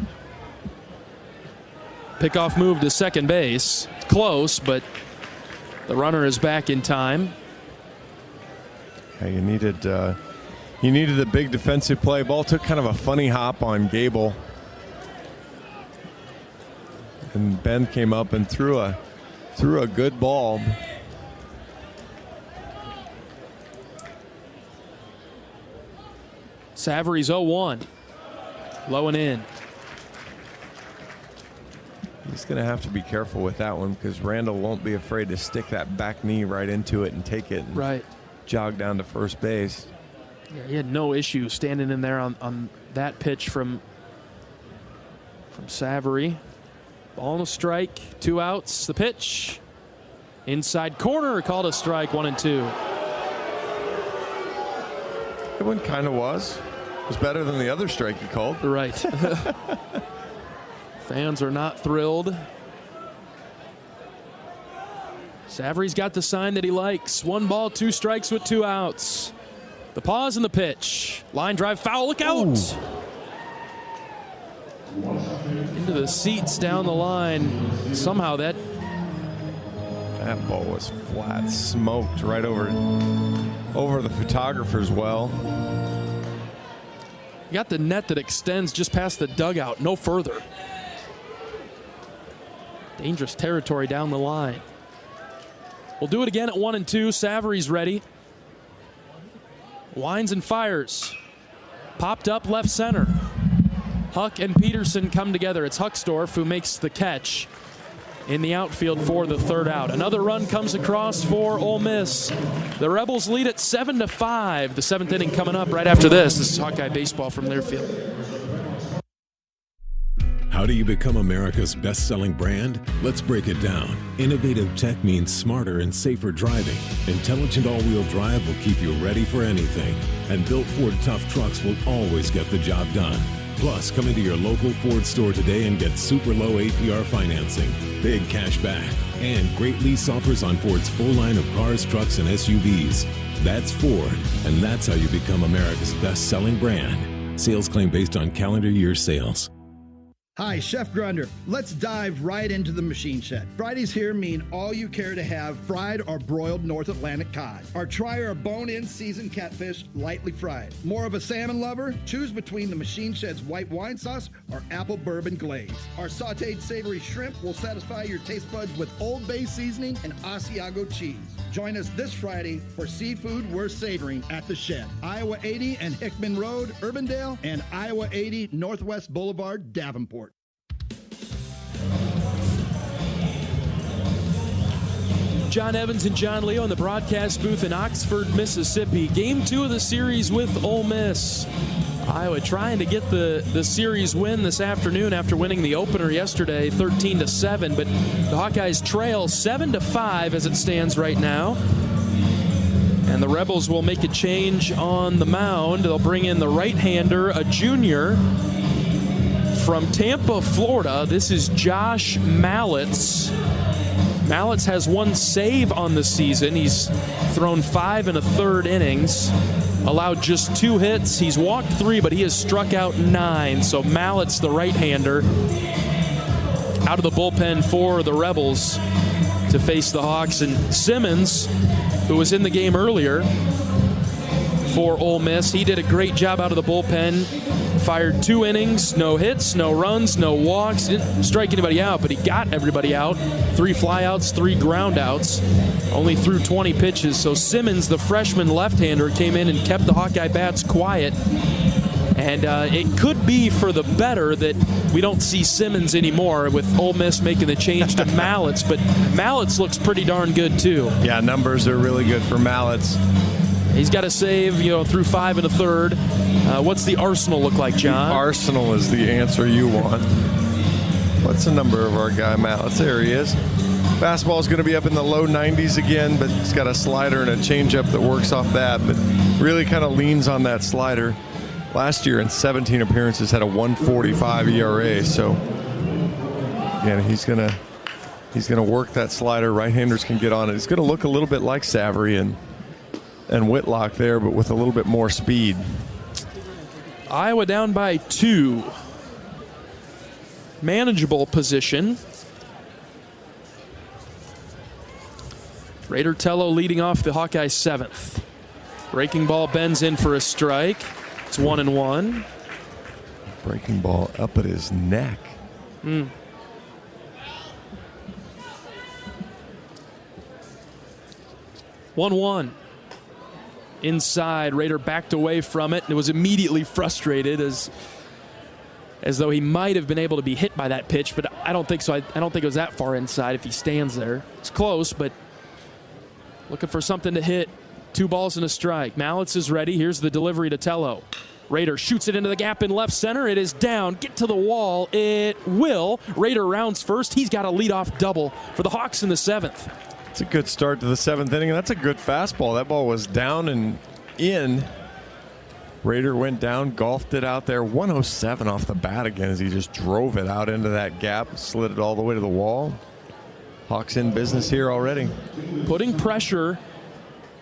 Pickoff move to second base. Close, but the runner is back in time. Yeah, you needed a big defensive play. Ball took kind of a funny hop on Gable, and Ben came up and threw a good ball. Savary's 0-1. Low and in. He's going to have to be careful with that one because Randall won't be afraid to stick that back knee right into it and take it. And right. Jog down to first base. Yeah, he had no issue standing in there on that pitch from Savary. Ball and a strike. 2 outs. The pitch. Inside corner, called a strike. 1-2. That one kind of was. It was better than the other strike he called. Right. Fans are not thrilled. Savary's got the sign that he likes. 1 ball, 2 strikes with 2 outs. The pause and the pitch. Line drive foul. Look out. Into the seats down the line. Somehow that ball was flat, smoked right over the photographer's well. You got the net that extends just past the dugout, no further. Dangerous territory down the line. We'll do it again at 1-2. Savary's ready. Winds and fires. Popped up left center. Huck and Peterson come together. It's Huckstorf who makes the catch in the outfield for the 3rd out. Another run comes across for Ole Miss. The Rebels lead at 7-5. The 7th inning coming up right after this. This is Hawkeye Baseball from Learfield. How do you become America's best-selling brand? Let's break it down. Innovative tech means smarter and safer driving. Intelligent all-wheel drive will keep you ready for anything. And built Ford tough trucks will always get the job done. Plus, come into your local Ford store today and get super low APR financing, big cash back, and great lease offers on Ford's full line of cars, trucks, and SUVs. That's Ford, and that's how you become America's best-selling brand. Sales claim based on calendar year sales. Hi, Chef Grunder. Let's dive right into the machine shed. Fridays here mean all you care to have fried or broiled North Atlantic cod. Or try our bone-in seasoned catfish lightly fried. More of a salmon lover? Choose between the machine shed's white wine sauce or apple bourbon glaze. Our sauteed savory shrimp will satisfy your taste buds with Old Bay seasoning and Asiago cheese. Join us this Friday for seafood worth savoring at the Shed. Iowa 80 and Hickman Road, Urbandale, and Iowa 80 Northwest Boulevard, Davenport. John Evans and John Leo in the broadcast booth in Oxford, Mississippi. Game 2 of the series with Ole Miss. Iowa trying to get the series win this afternoon after winning the opener yesterday, 13-7. But the Hawkeyes trail 7-5 as it stands right now. And the Rebels will make a change on the mound. They'll bring in the right-hander, a junior from Tampa, Florida. This is Josh Mallitz. Mallitz has 1 save on the season. He's thrown 5 1/3 innings, allowed just 2 hits. He's walked 3, but he has struck out 9. So Mallitz, the right-hander, out of the bullpen for the Rebels to face the Hawks. And Simmons, who was in the game earlier for Ole Miss, he did a great job out of the bullpen. Fired 2 innings, no hits, no runs, no walks. Didn't strike anybody out, but he got everybody out. 3 flyouts, 3 groundouts. Only threw 20 pitches. So Simmons, the freshman left-hander, came in and kept the Hawkeye bats quiet. And it could be for the better that we don't see Simmons anymore with Ole Miss making the change to Mallitz. But Mallitz looks pretty darn good, too. Yeah, numbers are really good for Mallitz. He's got a save, through 5 1/3. What's the arsenal look like, John? The arsenal is the answer you want. What's the number of our guy Mallitz? There he is. Fastball is going to be up in the low 90s again, but he's got a slider and a changeup that works off that, but really kind of leans on that slider. Last year in 17 appearances had a 1.45 ERA, so again, he's gonna work that slider. Right-handers can get on it. He's going to look a little bit like Savary and Whitlock there, but with a little bit more speed. Iowa down by 2. Manageable position. Raider Tello leading off the Hawkeyes 7th. Breaking ball bends in for a strike. It's 1-1. Breaking ball up at his neck. 1-1. Inside, Raider backed away from it and was immediately frustrated as though he might have been able to be hit by that pitch, but I don't think so. I don't think it was that far inside if he stands there. It's close, but looking for something to hit. 2 balls and a strike. Mallitz is ready. Here's the delivery to Tello. Raider shoots it into the gap in left center. It is down. Get to the wall. It will. Raider rounds first. He's got a leadoff double for the Hawks in the 7th. It's a good start to the 7th inning, and that's a good fastball. That ball was down and in. Raider went down, golfed it out there. 107 off the bat again as he just drove it out into that gap, slid it all the way to the wall. Hawks in business here already. Putting pressure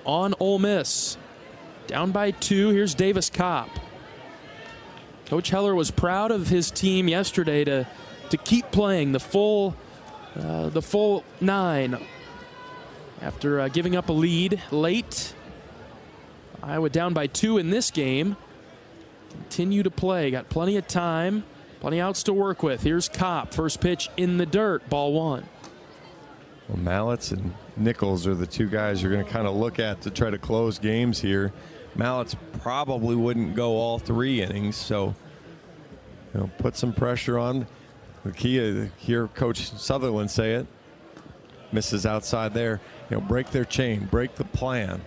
on Ole Miss. Down by 2, here's Davis Kopp. Coach Heller was proud of his team yesterday to keep playing the full 9 after giving up a lead late. Iowa down by 2 in this game. Continue to play. Got plenty of time, plenty outs to work with. Here's Kopp. First pitch in the dirt. Ball 1. Well, Mallets and Nichols are the two guys you're going to kind of look at to try to close games here. Mallets probably wouldn't go all 3 innings, so put some pressure on. The key, hear Coach Sutherland say it. Misses outside there. Break their chain, break the plan.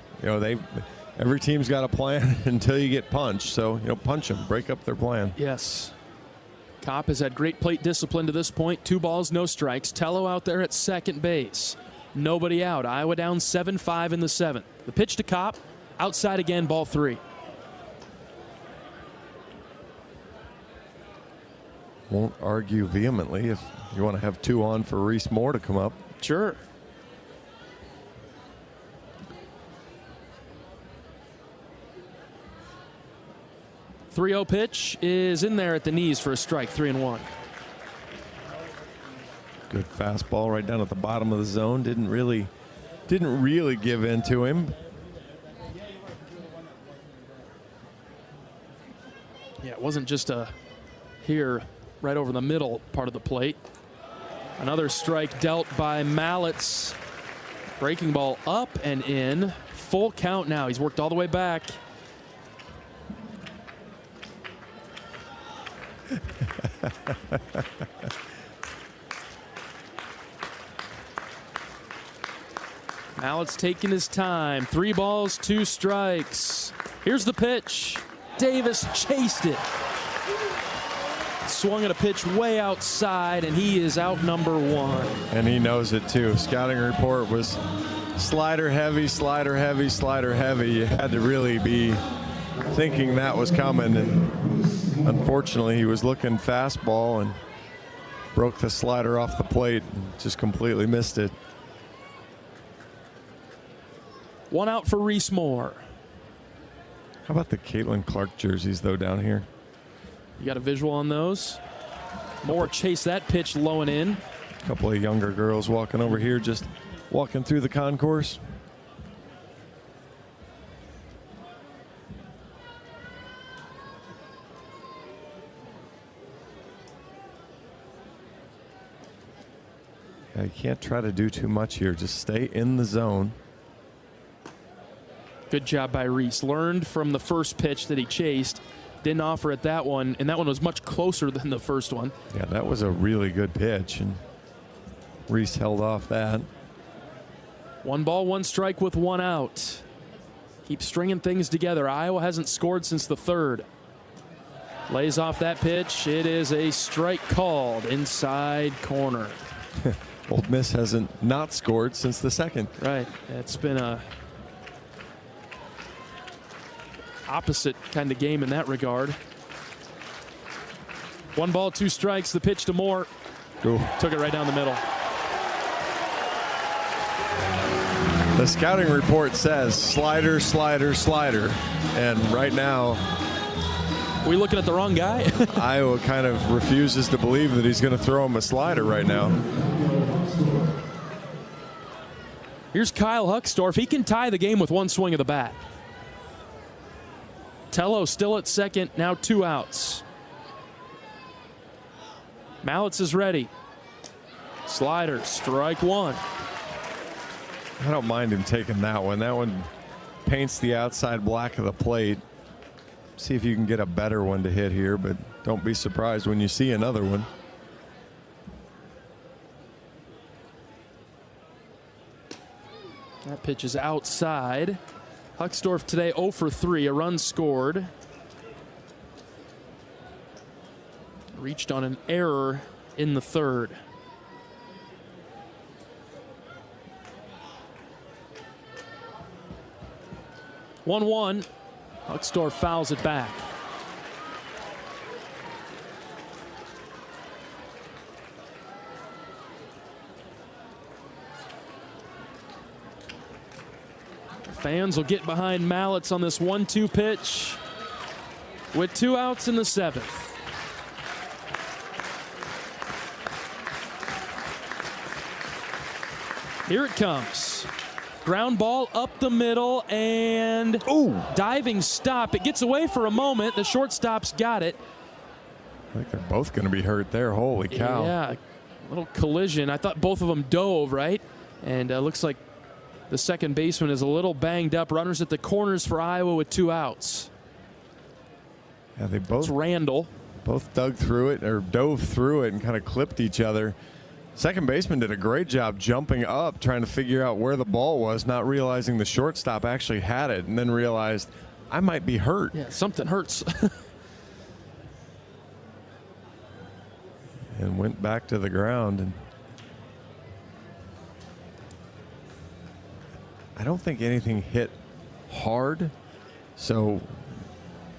Every team's got a plan until you get punched. So punch them, break up their plan. Yes. Kopp has had great plate discipline to this point. 2 balls, no strikes. Tello out there at second base. Nobody out. Iowa down 7-5 in the 7th. The pitch to Kopp. Outside again, ball 3. Won't argue vehemently if you want to have 2 on for Reese Moore to come up. Sure. The 3-0 pitch is in there at the knees for a strike. 3-1. Good fastball right down at the bottom of the zone. Didn't really give in to him. Yeah, it wasn't just here right over the middle part of the plate. Another strike dealt by Mallets. Breaking ball up and in. Full count now. He's worked all the way back. Mallets taking his time. 3 balls, 2 strikes. Here's the pitch. Davis chased it. Swung at a pitch way outside, and he is out number 1. And he knows it too. Scouting report was slider heavy, slider heavy, slider heavy. You had to really be thinking that was coming, and unfortunately he was looking fastball and broke the slider off the plate and just completely missed it. 1 out for Reese Moore. How about the Caitlin Clark jerseys though down here? You got a visual on those? Moore chased that pitch low and in. A couple of younger girls walking over here, just walking through the concourse. Yeah, you can't try to do too much here. Just stay in the zone. Good job by Reese. Learned from the first pitch that he chased. Didn't offer at that one, and that one was much closer than the first one. Yeah, that was a really good pitch, and Reese held off that. 1 ball, 1 strike with 1 out. Keep stringing things together. Iowa hasn't scored since the 3rd. Lays off that pitch. It is a strike called inside corner. Ole Miss hasn't not scored since the 2nd. Right. It's been a opposite kind of game in that regard. 1 ball, 2 strikes. The pitch to Moore. Ooh. Took it right down the middle. The scouting report says slider, slider, slider. And right now, we looking at the wrong guy? Iowa kind of refuses to believe that he's going to throw him a slider right now. Here's Kyle Huckstorf. He can tie the game with 1 swing of the bat. Tello still at second, now 2 outs. Mallets is ready. Slider, strike 1. I don't mind him taking that one. That one paints the outside black of the plate. See if you can get a better one to hit here, but don't be surprised when you see another one. That pitch is outside. Huckstorf today 0 for 3, a run scored. Reached on an error in the 3rd. (1-1). Huxtor fouls it back. Fans will get behind Mallets on this 1-2 pitch with 2 outs in the 7th. Here it comes. Ground ball up the middle and diving stop. It gets away for a moment. The shortstop's got it. I think they're both going to be hurt there. Holy cow. Yeah, a little collision. I thought both of them dove, right? And looks like the second baseman is a little banged up. Runners at the corners for Iowa with 2 outs. Yeah, they both. It's Randall. Both dug through it or dove through it and kind of clipped each other. Second baseman did a great job jumping up, trying to figure out where the ball was, not realizing the shortstop actually had it, and then realized, I might be hurt. Yeah, something hurts. And went back to the ground. And I don't think anything hit hard, so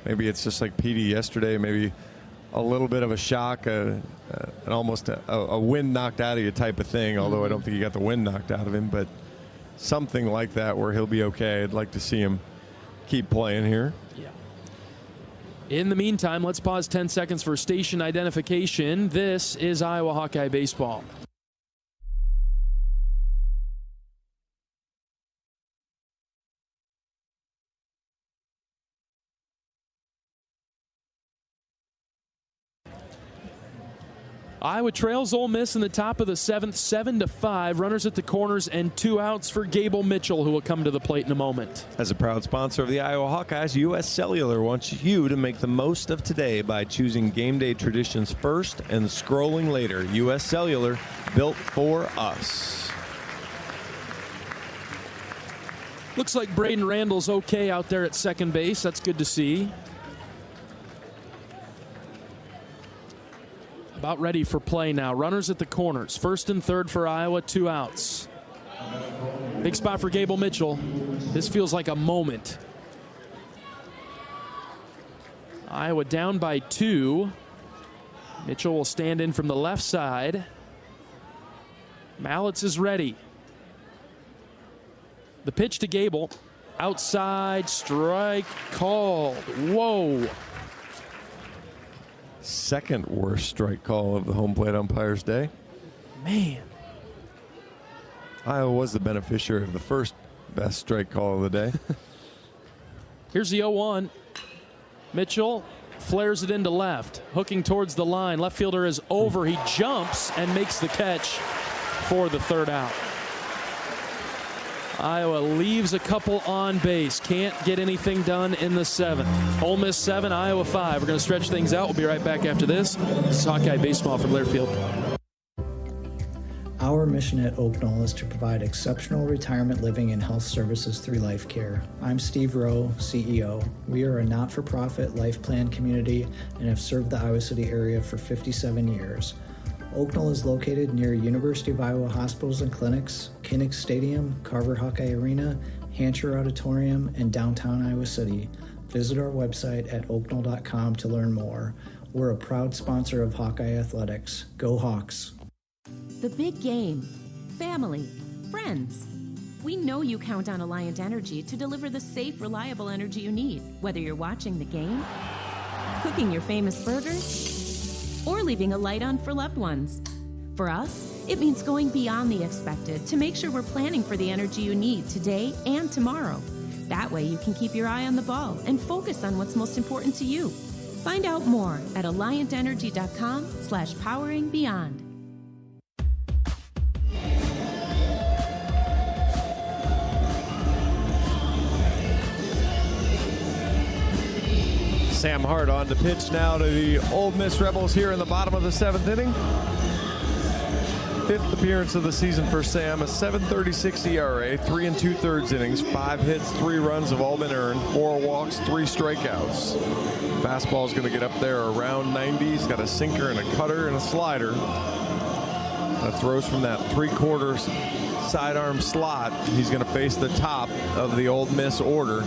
maybe it's just like PD yesterday, maybe a little bit of a shock, and almost a wind knocked out of you type of thing, although I don't think he got the wind knocked out of him, but something like that where he'll be okay. I'd like to see him keep playing here. Yeah. In the meantime, let's pause 10 seconds for station identification. This is Iowa Hawkeye Baseball. Iowa trails Ole Miss in the top of the 7th, 7-5. Runners at the corners and 2 outs for Gable Mitchell, who will come to the plate in a moment. As a proud sponsor of the Iowa Hawkeyes, U.S. Cellular wants you to make the most of today by choosing game day traditions first and scrolling later. U.S. Cellular, built for us. Looks like Braden Randall's okay out there at second base. That's good to see. About ready for play now. Runners at the corners. First and third for Iowa, 2 outs. Big spot for Gable Mitchell. This feels like a moment. Iowa down by 2. Mitchell will stand in from the left side. Mallets is ready. The pitch to Gable. Outside strike called. Whoa. Second worst strike call of the home plate umpire's day. Man. Iowa was the beneficiary of the first best strike call of the day. Here's the 0-1. Mitchell flares it into left, hooking towards the line. Left fielder is over. He jumps and makes the catch for the 3rd out. Iowa leaves a couple on base. Can't get anything done in the 7th. Ole Miss 7, Iowa 5. We're going to stretch things out. We'll be right back after this. This is Hawkeye Baseball from Learfield. Our mission at Oak Knoll is to provide exceptional retirement living and health services through life care. I'm Steve Rowe, CEO. We are a not-for-profit life plan community and have served the Iowa City area for 57 years. Oak Knoll is located near University of Iowa hospitals and clinics, Kinnick Stadium, Carver Hawkeye Arena, Hancher Auditorium, and downtown Iowa City. Visit our website at oakknoll.com to learn more. We're a proud sponsor of Hawkeye Athletics. Go Hawks! The big game. Family. Friends. We know you count on Alliant Energy to deliver the safe, reliable energy you need, whether you're watching the game, cooking your famous burgers, or leaving a light on for loved ones. For us, it means going beyond the expected to make sure we're planning for the energy you need today and tomorrow. That way you can keep your eye on the ball and focus on what's most important to you. Find out more at alliantenergy.com/poweringbeyond. Sam Hart on the pitch now to the Ole Miss Rebels here in the bottom of the 7th inning. 5th appearance of the season for Sam, a 7.36 ERA, 3 2/3 innings, 5 hits, 3 runs have all been earned, 4 walks, 3 strikeouts. Fastball's going to get up there around 90. He's got a sinker and a cutter and a slider. That throws from that 3/4 sidearm slot. He's going to face the top of the Ole Miss order.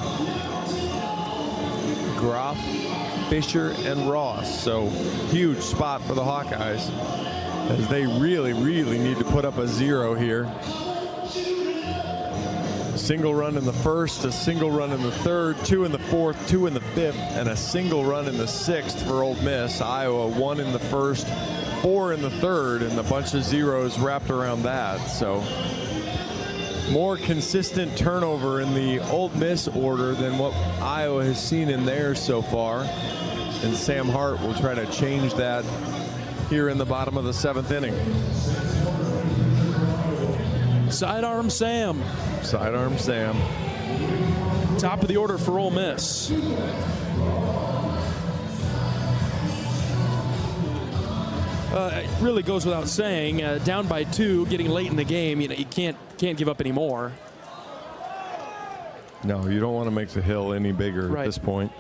Groff, Fisher, and Ross. So huge spot for the Hawkeyes as they really, really need to put up a 0 here. A single run in the first, a single run in the third, 2 in the fourth, 2 in the fifth, and a single run in the sixth for Ole Miss. Iowa 1 in the first, 4 in the third, and a bunch of zeros wrapped around that. So more consistent turnover in the Ole Miss order than what Iowa has seen in theirs so far. And Sam Hart will try to change that here in the bottom of the 7th inning. Sidearm Sam. Sidearm Sam. Top of the order for Ole Miss. It really goes without saying, down by 2, getting late in the game, you can't give up any more. No, you don't want to make the hill any bigger at this point.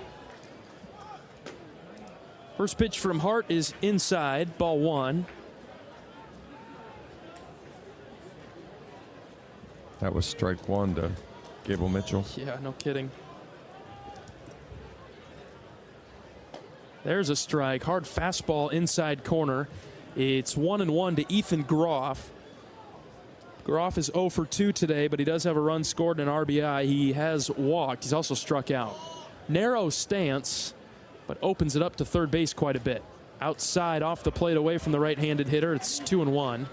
First pitch from Hart is inside, ball 1. That was strike 1 to Gable Mitchell. Yeah, no kidding. There's a strike. Hard fastball inside corner. It's 1-1 to Ethan Groff. Groff is 0 for 2 today, but he does have a run scored and an RBI. He has walked. He's also struck out. Narrow stance, but opens it up to third base quite a bit. Outside, off the plate, away from the right-handed hitter. It's 2-1.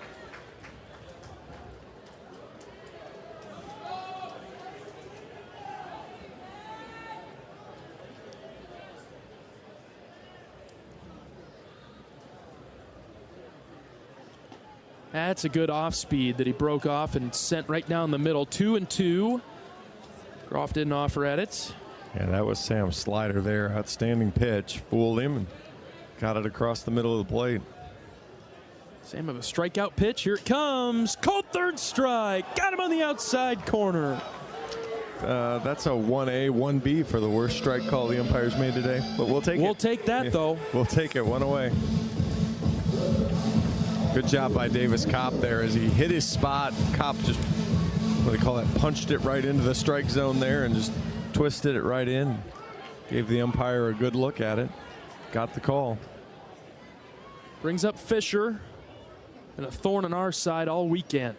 That's a good off speed that he broke off and sent right down the middle. 2-2. Groff didn't offer at it. Yeah, that was Sam's slider there. Outstanding pitch. Fooled him and got it across the middle of the plate. Sam of a strikeout pitch. Here it comes. Called third strike. Got him on the outside corner. That's a 1A, 1B for the worst strike call the umpires made today. But we'll take it. We'll take that, though. We'll take it. 1 away. Good job by Davis Kopp there as he hit his spot. Kopp just, what do they call that, punched it right into the strike zone there and just twisted it right in. Gave the umpire a good look at it. Got the call. Brings up Fisher. And a thorn on our side all weekend.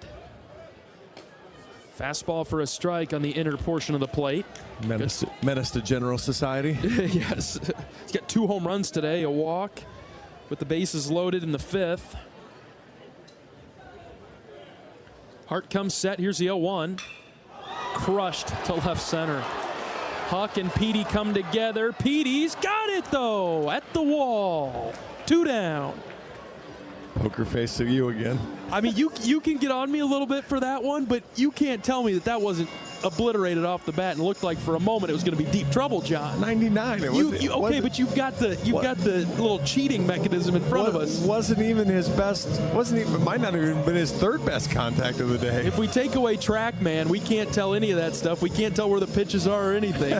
Fastball for a strike on the inner portion of the plate. Menace to General Society. Yes. He's got 2 home runs today, a walk with the bases loaded in the 5th. Hart comes set. Here's the 0-1. Crushed to left center. Huck and Petey come together. Petey's got it, though, at the wall. 2 down. Poker face to you again. I mean, you can get on me a little bit for that one, but you can't tell me that wasn't obliterated off the bat and looked like for a moment it was going to be deep trouble, John. 99. Okay, but you've got the little cheating mechanism in front of us. Wasn't even his best. Might not have even been his third best contact of the day. If we take away TrackMan, we can't tell any of that stuff. We can't tell where the pitches are or anything.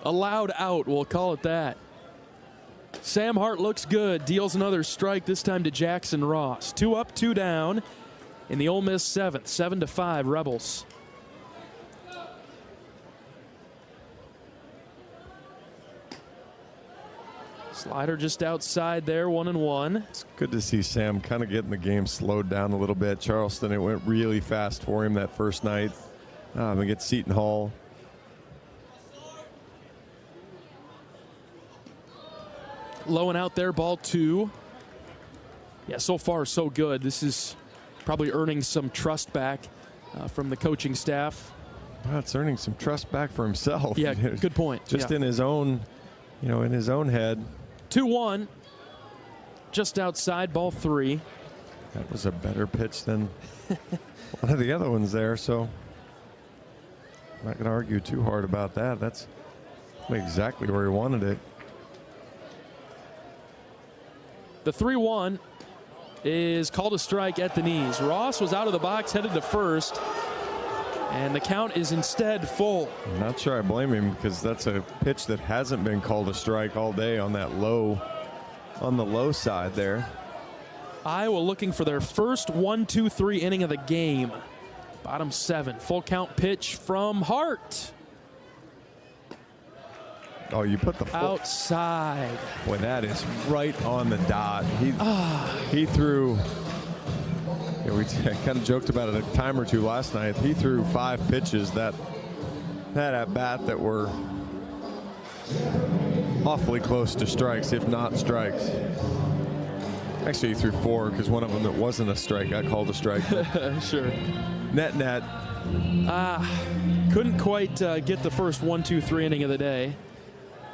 Allowed out, we'll call it that. Sam Hart looks good, deals another strike, this time to Jackson Ross. 2 up, 2 down in the Ole Miss 7th, 7-5 Rebels. Slider just outside there, 1-1. It's good to see Sam kind of getting the game slowed down a little bit. Charleston, it went really fast for him that first night. We get Seton Hall. Low and out there, ball 2. Yeah, so far so good. This is probably earning some trust back from the coaching staff. Well, it's earning some trust back for himself. Yeah, good point. Just in his own, in his own head. 2-1, just outside, ball 3. That was a better pitch than one of the other ones there, so I'm not going to argue too hard about that. That's exactly where he wanted it. The 3-1 is called a strike at the knees. Ross was out of the box, headed to first, and the count is instead full. I'm not sure I blame him because that's a pitch that hasn't been called a strike all day on that on the low side there. Iowa looking for their first 1-2-3 inning of the game. Bottom 7, full count pitch from Hart. Oh, you put the outside. Boy, that is right on the dot. He threw. We kind of joked about it a time or two last night. He threw 5 pitches that at bat that were awfully close to strikes, if not strikes. Actually, he threw 4 because one of them that wasn't a strike got called a strike. Sure. Net. Couldn't quite get the first 1-2-3 inning of the day.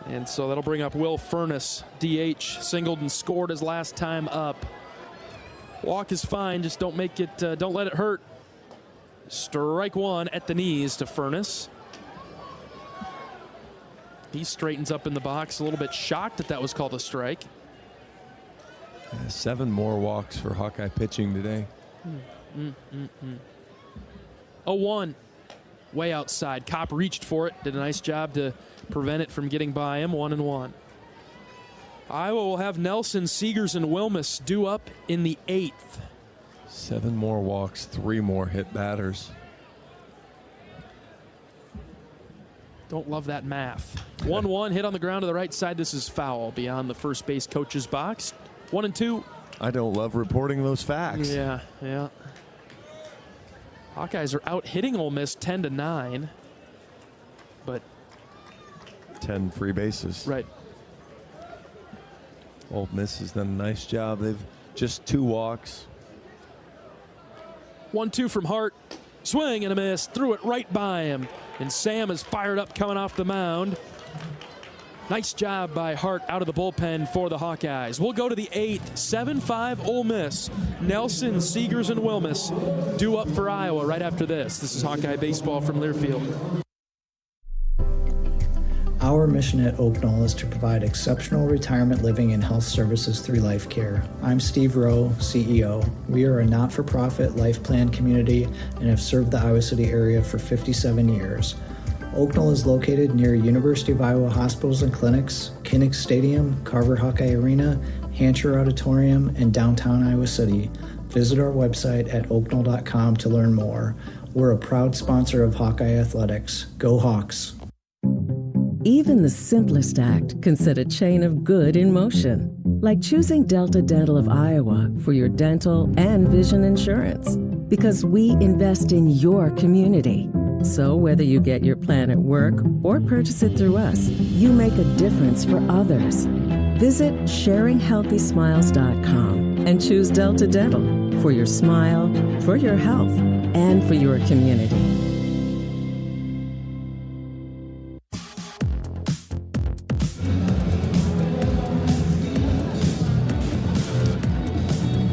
And so that'll bring up Will Furness, DH, singled and scored his last time up. Walk is fine, just don't make it, don't let it hurt. Strike 1 at the knees to Furness. He straightens up in the box, a little bit shocked that was called a strike. 7 more walks for Hawkeye pitching today. 0-1, way outside. Kopp reached for it, did a nice job to prevent it from getting by him. 1-1. Iowa will have Nelson, Seegers, and Wilmus due up in the 8th. 7 more walks, 3 more hit batters. Don't love that math. 1-1, hit on the ground to the right side. This is foul beyond the first base coach's box. 1-2. I don't love reporting those facts. Yeah. Hawkeyes are out hitting Ole Miss 10-9, but 10 free bases. Right. Ole Miss has done a nice job. They've just 2 walks. 1-2 from Hart. Swing and a miss. Threw it right by him. And Sam is fired up coming off the mound. Nice job by Hart out of the bullpen for the Hawkeyes. We'll go to the 8th. 7-5 Ole Miss. Nelson, Seegers, and Wilmus due up for Iowa right after this. This is Hawkeye Baseball from Learfield. Our mission at Oak Knoll is to provide exceptional retirement living and health services through life care. I'm Steve Rowe, CEO. We are a not-for-profit life plan community and have served the Iowa City area for 57 years. Oak Knoll is located near University of Iowa hospitals and clinics, Kinnick Stadium, Carver Hawkeye Arena, Hancher Auditorium, and downtown Iowa City. Visit our website at oakknoll.com to learn more. We're a proud sponsor of Hawkeye Athletics. Go Hawks! Even the simplest act can set a chain of good in motion, like choosing Delta Dental of Iowa for your dental and vision insurance. Because we invest in your community. So whether you get your plan at work or purchase it through us, you make a difference for others. Visit sharinghealthysmiles.com and choose Delta Dental for your smile, for your health, and for your community.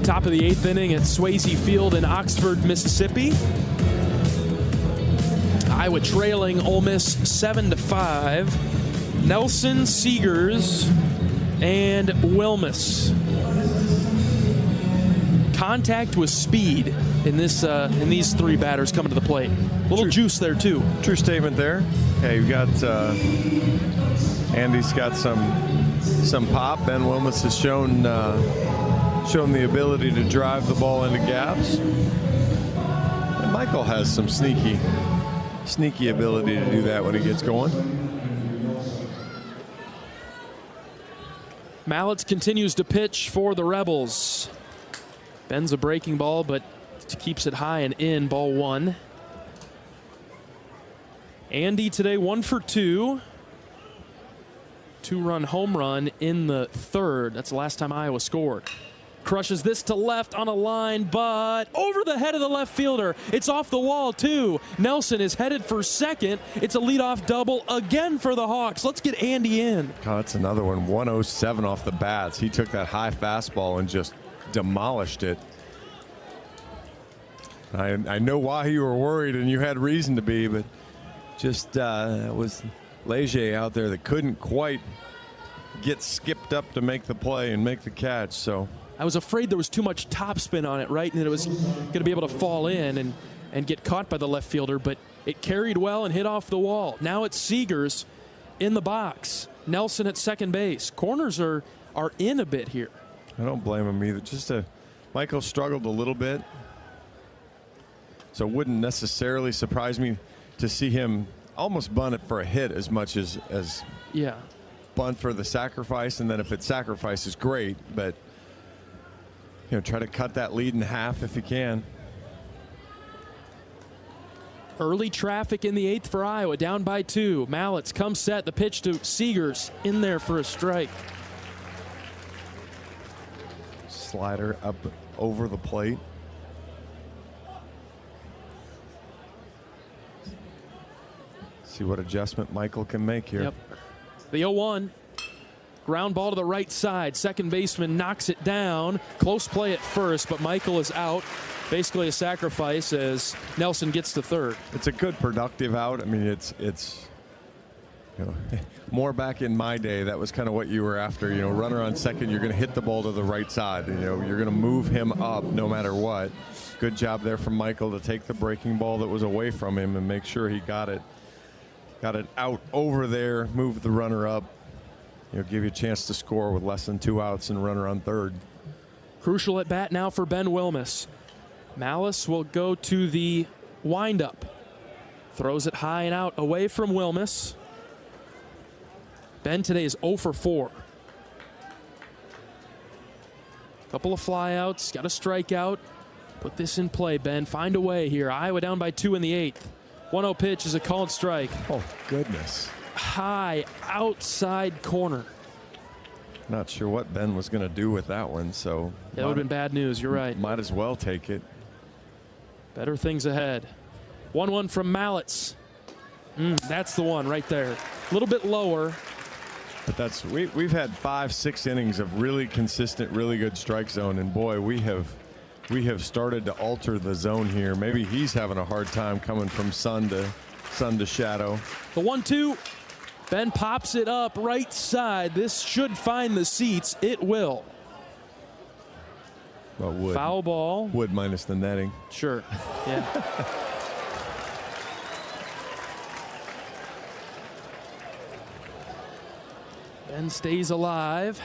Top of the 8th inning at Swayze Field in Oxford, Mississippi. Iowa trailing Ole Miss 7-5. Nelson, Seegers, and Wilmus. Contact with speed in this in these 3 batters coming to the plate. A little juice there too. True statement there. Hey, you've got Andy's got some pop. Ben Wilmus has shown the ability to drive the ball into gaps. And Michael has some sneaky ability to do that when he gets going. Mallets continues to pitch for the Rebels. Bends a breaking ball, but keeps it high and in. Ball 1. Andy today 1 for 2. 2-run home run in the 3rd. That's the last time Iowa scored. Crushes this to left on a line, but over the head of the left fielder. It's off the wall, too. Nelson is headed for second. It's a leadoff double again for the Hawks. Let's get Andy in. Oh, that's another one. 107 off the bats. He took that high fastball and just demolished it. I know why you were worried, and you had reason to be, but just it was Leger out there that couldn't quite get skipped up to make the play and make the catch, so... I was afraid there was too much topspin on it, right? And that it was going to be able to fall in and get caught by the left fielder, but it carried well and hit off the wall. Now it's Seegers in the box. Nelson at second base. Corners are in a bit here. I don't blame him either. Michael struggled a little bit, so it wouldn't necessarily surprise me to see him almost bunt it for a hit as much as Yeah. bunt for the sacrifice, and then if it's sacrifice, great, but try to cut that lead in half if you can. Early traffic in the 8th for Iowa, down by 2. Mallets come set, the pitch to Seegers, in there for a strike. Slider up over the plate. See what adjustment Michael can make here. Yep. The 0-1. Ground ball to the right side. Second baseman knocks it down. Close play at first, but Michael is out. Basically a sacrifice as Nelson gets to third. It's a good productive out. I mean, it's more back in my day, that was kind of what you were after. Runner on second, you're going to hit the ball to the right side. You're going to move him up no matter what. Good job there from Michael to take the breaking ball that was away from him and make sure he got it out over there, move the runner up, give you a chance to score with less than 2 outs and runner on third. Crucial at bat now for Ben Wilmus. Malice will go to the windup. Throws it high and out away from Wilmus. Ben today is 0 for 4. Couple of flyouts, got a strikeout. Put this in play, Ben. Find a way here. Iowa down by 2 in the 8th. 1-0 pitch is a called strike. Oh, goodness. High outside corner. Not sure what Ben was going to do with that one, so. That would have been bad news. You're right. Might as well take it. Better things ahead. 1-1 from Mallets. That's the one right there. A little bit lower. But we've had 5-6 innings of really consistent, really good strike zone, and boy, we have started to alter the zone here. Maybe he's having a hard time coming from sun to shadow. The 1-2. Ben pops it up right side. This should find the seats. It will. Well, wood. Foul ball. Wood minus the netting. Sure. Yeah. Ben stays alive.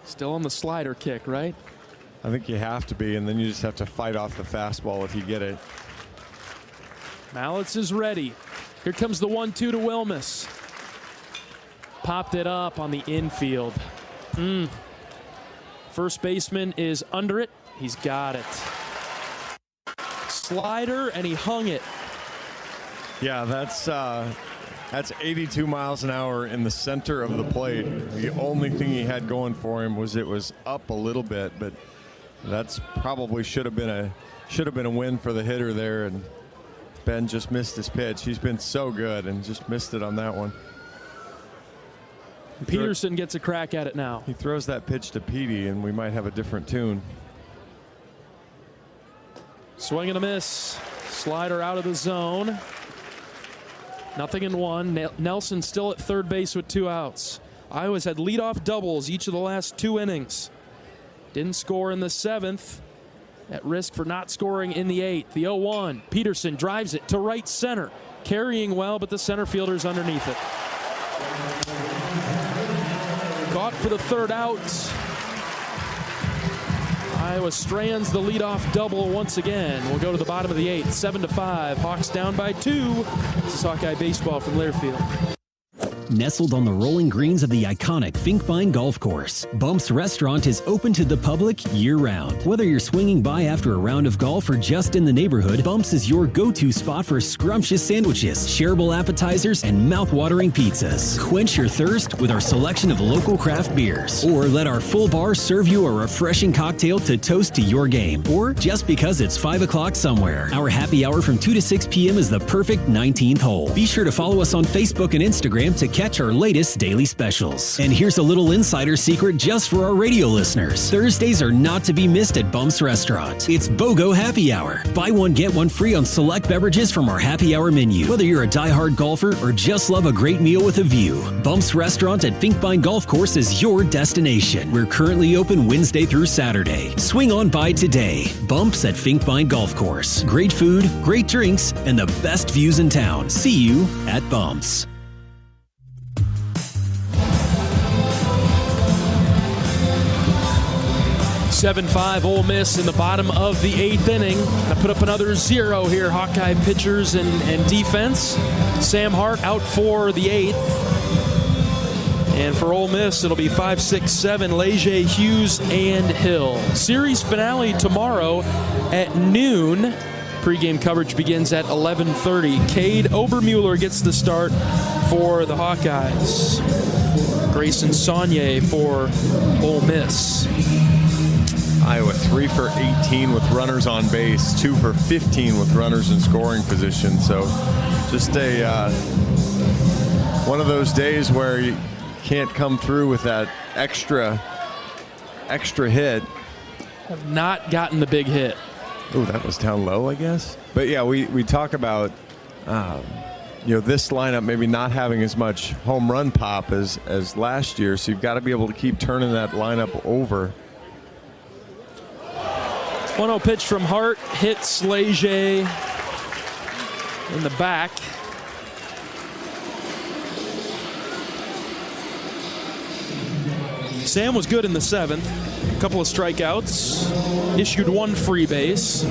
Still on the slider kick, right? I think you have to be, and then you just have to fight off the fastball if you get it. Mallets is ready. Here comes the 1-2 to Wilmus. Popped it up on the infield. First baseman is under it. He's got it. Slider, and he hung it. Yeah, that's 82 miles an hour in the center of the plate. The only thing he had going for him was it was up a little bit, but that's probably should have been a win for the hitter there, and Ben just missed his pitch. He's been so good and just missed it on that one. Peterson gets a crack at it now. He throws that pitch to Petey, and we might have a different tune. Swing and a miss. Slider out of the zone. 0-1. Nelson still at third base with 2 outs. Iowa's had leadoff doubles each of the last 2 innings. Didn't score in the 7th. At risk for not scoring in the 8th. The 0-1. Peterson drives it to right center. Carrying well, but the center fielder's underneath it. Caught for the 3rd out. Iowa strands the leadoff double once again. We'll go to the bottom of the 8th. 7-5. Hawks down by 2. This is Hawkeye Baseball from Learfield. Nestled on the rolling greens of the iconic Finkbine Golf Course, Bumps Restaurant is open to the public year-round. Whether you're swinging by after a round of golf or just in the neighborhood, Bumps is your go-to spot for scrumptious sandwiches, shareable appetizers, and mouth-watering pizzas. Quench your thirst with our selection of local craft beers, or let our full bar serve you a refreshing cocktail to toast to your game, or just because it's 5 o'clock somewhere. Our happy hour from 2 to 6 p.m. is the perfect 19th hole. Be sure to follow us on Facebook and Instagram to catch our latest daily specials. And here's a little insider secret just for our radio listeners. Thursdays are not to be missed at Bumps Restaurant. It's BOGO Happy Hour. Buy one, get one free on select beverages from our happy hour menu. Whether you're a diehard golfer or just love a great meal with a view, Bumps Restaurant at Finkbine Golf Course is your destination. We're currently open Wednesday through Saturday. Swing on by today. Bumps at Finkbine Golf Course. Great food, great drinks, and the best views in town. See you at Bumps. 7-5 Ole Miss in the bottom of the 8th inning. Gonna put up another 0 here, Hawkeye pitchers and defense. Sam Hart out for the 8th. And for Ole Miss, it'll be 5, 6, 7, Leger, Hughes, and Hill. Series finale tomorrow at noon. Pre-game coverage begins at 11:30. Cade Obermueller gets the start for the Hawkeyes. Grayson Saunier for Ole Miss. Iowa 3 for 18 with runners on base, 2 for 15 with runners in scoring position. So just one of those days where you can't come through with that extra hit. Have not gotten the big hit. Oh, that was down low, I guess. But yeah, we talk about this lineup maybe not having as much home run pop as last year, so you've got to be able to keep turning that lineup over. 1-0 pitch from Hart, hits Leger in the back. Sam was good in the 7th. A couple of strikeouts. Issued 1 free base.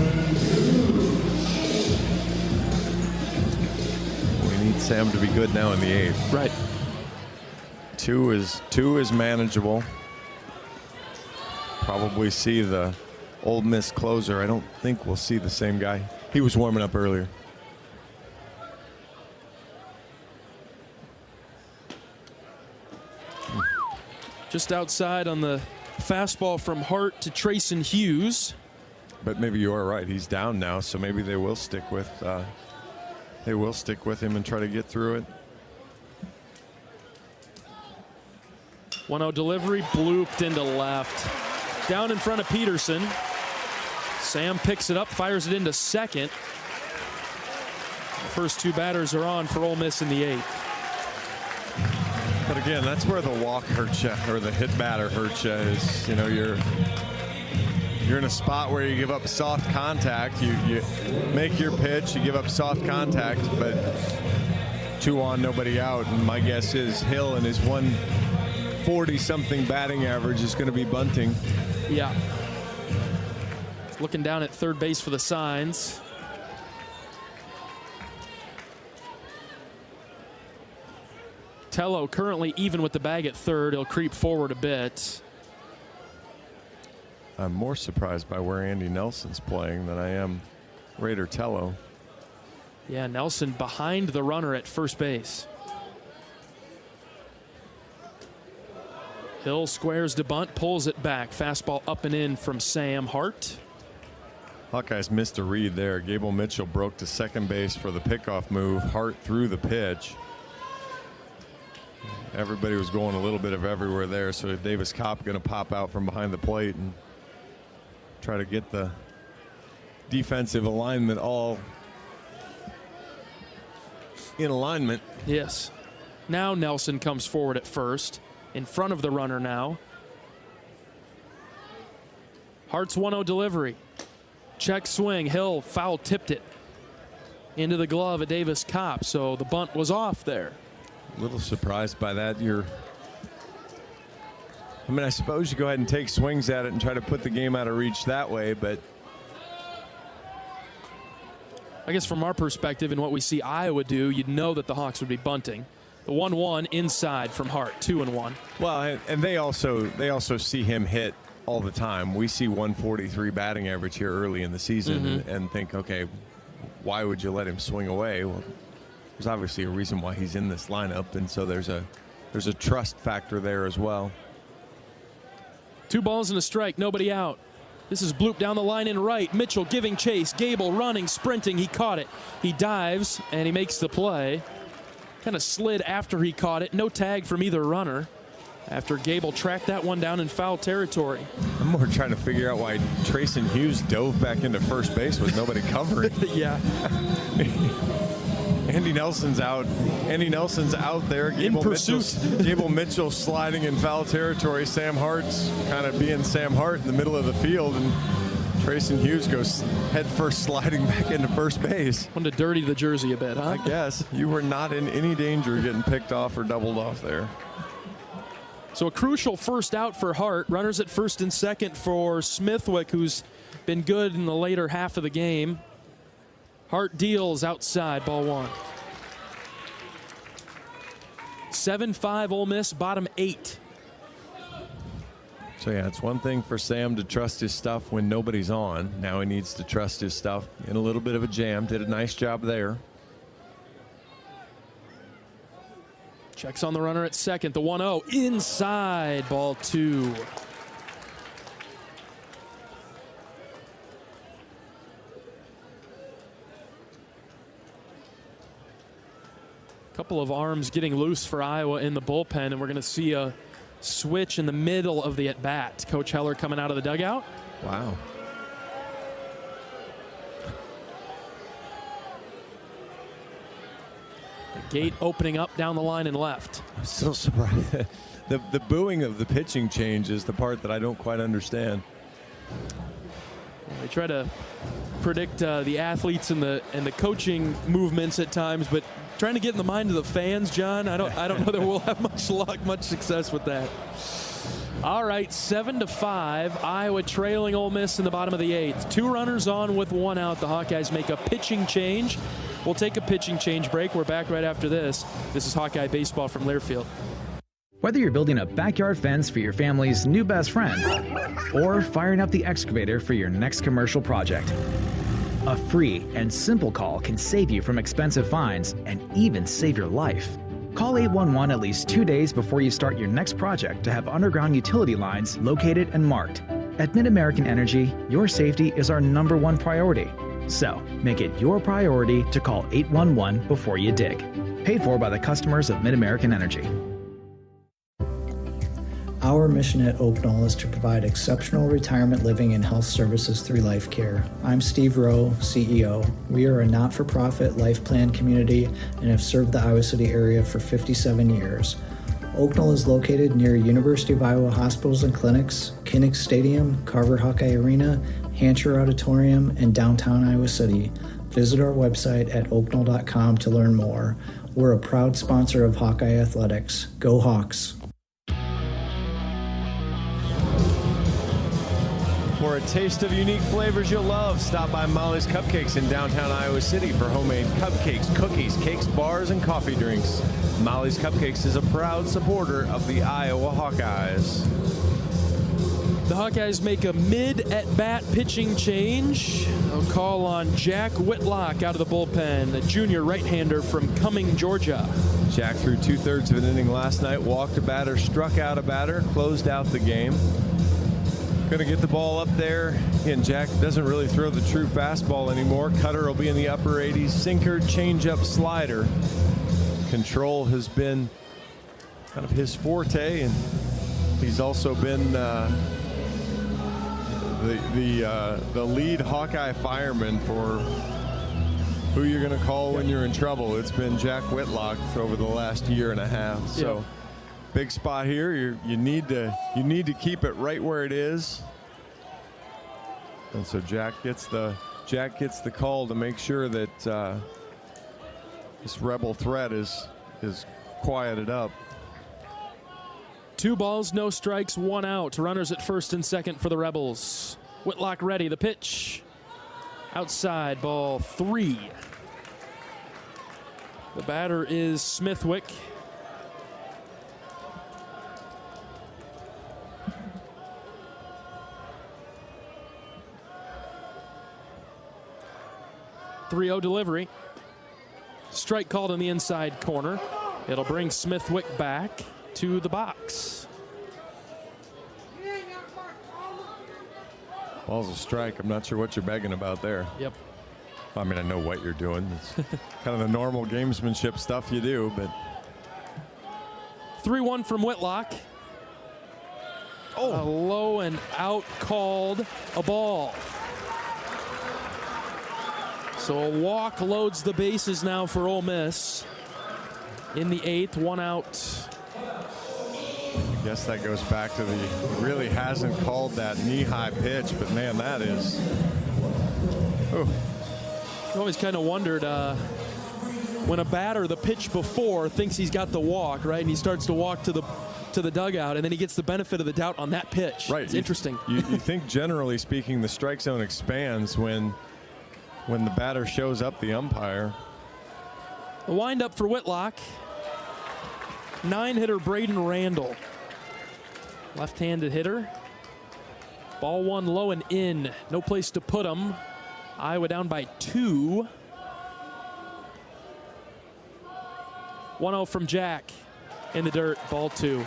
We need Sam to be good now in the 8th. Right. 2 is manageable. Probably see the Ole Miss closer. I don't think we'll see the same guy. He was warming up earlier. Just outside on the fastball from Hart to Trayson Hughes. But maybe you are right. He's down now, so maybe they will stick with him and try to get through it. 1-0 delivery, blooped into left. Down in front of Peterson. Sam picks it up, fires it into second. The first 2 batters are on for Ole Miss in the 8th. But again, that's where the walk hurts you, or the hit batter hurts you. Is you're in a spot where you give up soft contact. You make your pitch, you give up soft contact, but 2 on, nobody out. And my guess is Hill and his 140-something batting average is going to be bunting. Yeah. Looking down at third base for the signs. Tello currently even with the bag at third. He'll creep forward a bit. I'm more surprised by where Andy Nelson's playing than I am Raider Tello. Yeah, Nelson behind the runner at first base. Hill squares to bunt, pulls it back. Fastball up and in from Sam Hart. Hawkeyes missed a read there. Gable Mitchell broke to second base for the pickoff move. Hart threw the pitch. Everybody was going a little bit of everywhere there, so Davis Kopp going to pop out from behind the plate and try to get the defensive alignment all in alignment. Yes. Now Nelson comes forward at first, in front of the runner now. Hart's 1-0 delivery. Check swing. Hill foul tipped it into the glove of Davis Kopp, so the bunt was off there. A little surprised by that. I suppose you go ahead and take swings at it and try to put the game out of reach that way, but I guess from our perspective and what we see Iowa do, you'd know that the Hawks would be bunting. The 1-1 inside from Hart, 2-1. Well, and they also see him hit all the time. We see 143 batting average here early in the season and think, okay, why would you let him swing away? Well, there's obviously a reason why he's in this lineup, and so there's a trust factor there as well. 2 balls and a strike, nobody out. This is blooped down the line in right. Mitchell giving chase. Gable running, sprinting. He caught it. He dives, and he makes the play. Kind of slid after he caught it. No tag from either runner after Gable tracked that one down in foul territory. I'm more trying to figure out why Trayson Hughes dove back into first base with nobody covering. Yeah. Andy Nelson's out. Andy Nelson's out there. In pursuit. Gable Mitchell sliding in foul territory. Sam Hart's kind of being Sam Hart in the middle of the field, and Trayson Hughes goes head first sliding back into first base. Wanted to dirty the jersey a bit, huh? I guess. You were not in any danger of getting picked off or doubled off there. So a crucial first out for Hart. Runners at first and second for Smithwick, who's been good in the later half of the game. Hart deals outside, ball one. 7-5 Ole Miss, bottom 8. So yeah, it's one thing for Sam to trust his stuff when nobody's on. Now he needs to trust his stuff in a little bit of a jam. Did a nice job there. Checks on the runner at second. The 1-0 inside, ball 2. Couple of arms getting loose for Iowa in the bullpen, and we're going to see a switch in the middle of the at-bat. Coach Heller coming out of the dugout. Wow. The gate opening up down the line and left. I'm still surprised. The booing of the pitching change is the part that I don't quite understand. They try to predict the athletes and the coaching movements at times, but trying to get in the mind of the fans, John, I don't know that we'll have much luck, much success with that. All right, 7-5, Iowa trailing Ole Miss in the bottom of the 8th. 2 runners on with 1 out. The Hawkeyes make a pitching change. We'll take a pitching change break. We're back right after this. This is Hawkeye Baseball from Learfield. Whether you're building a backyard fence for your family's new best friend or firing up the excavator for your next commercial project, a free and simple call can save you from expensive fines and even save your life. Call 811 at least 2 days before you start your next project to have underground utility lines located and marked. At Mid-American Energy, your safety is our #1 priority. So, make it your priority to call 811 before you dig. Paid for by the customers of Mid-American Energy. Our mission at Oak Knoll is to provide exceptional retirement living and health services through life care. I'm Steve Rowe, CEO. We are a not-for-profit life plan community and have served the Iowa City area for 57 years. Oak Knoll is located near University of Iowa hospitals and clinics, Kinnick Stadium, Carver Hawkeye Arena, Hancher Auditorium, and downtown Iowa City. Visit our website at oakknoll.com to learn more. We're a proud sponsor of Hawkeye Athletics. Go Hawks! For a taste of unique flavors you'll love, stop by Molly's Cupcakes in downtown Iowa City for homemade cupcakes, cookies, cakes, bars, and coffee drinks. Molly's Cupcakes is a proud supporter of the Iowa Hawkeyes. The Hawkeyes make a mid-at-bat pitching change. They'll call on Jack Whitlock out of the bullpen, the junior right-hander from Cumming, Georgia. Jack threw 2/3 of an inning last night, walked a batter, struck out a batter, closed out the game. Going to get the ball up there. Again, Jack doesn't really throw the true fastball anymore. Cutter will be in the upper 80s. Sinker, changeup, slider. Control has been kind of his forte, and he's also been the lead Hawkeye fireman for who you're going to call when you're in trouble. It's been Jack Whitlock over the last year and a half. So. Yeah. Big spot here. You need to keep it right where it is. And so Jack gets the call to make sure that this rebel threat is quieted up. 2 balls, no strikes, 1 out. Runners at first and second for the Rebels. Whitlock ready. The pitch outside, ball 3. The batter is Smithwick. .30 delivery. Strike called in the inside corner. It'll bring Smithwick back to the box. Ball's a strike. I'm not sure what you're begging about there. Yep. I mean, I know what you're doing. It's kind of the normal gamesmanship stuff you do, but 3-1 from Whitlock. A low and out called a ball. So a walk loads the bases now for Ole Miss. In the 8th, 1 out. I guess that goes back to he really hasn't called that knee-high pitch, but man, that is. Oh. I always kind of wondered when a batter the pitch before thinks he's got the walk, right? And he starts to walk to the to the dugout, and then he gets the benefit of the doubt on that pitch. Right. It's interesting. You think, generally speaking, the strike zone expands when the batter shows up the umpire. The windup for Whitlock. 9-hitter Braden Randall. Left-handed hitter. Ball one low and in. No place to put him. Iowa down by 2. 1-0 from Jack. In the dirt, ball 2.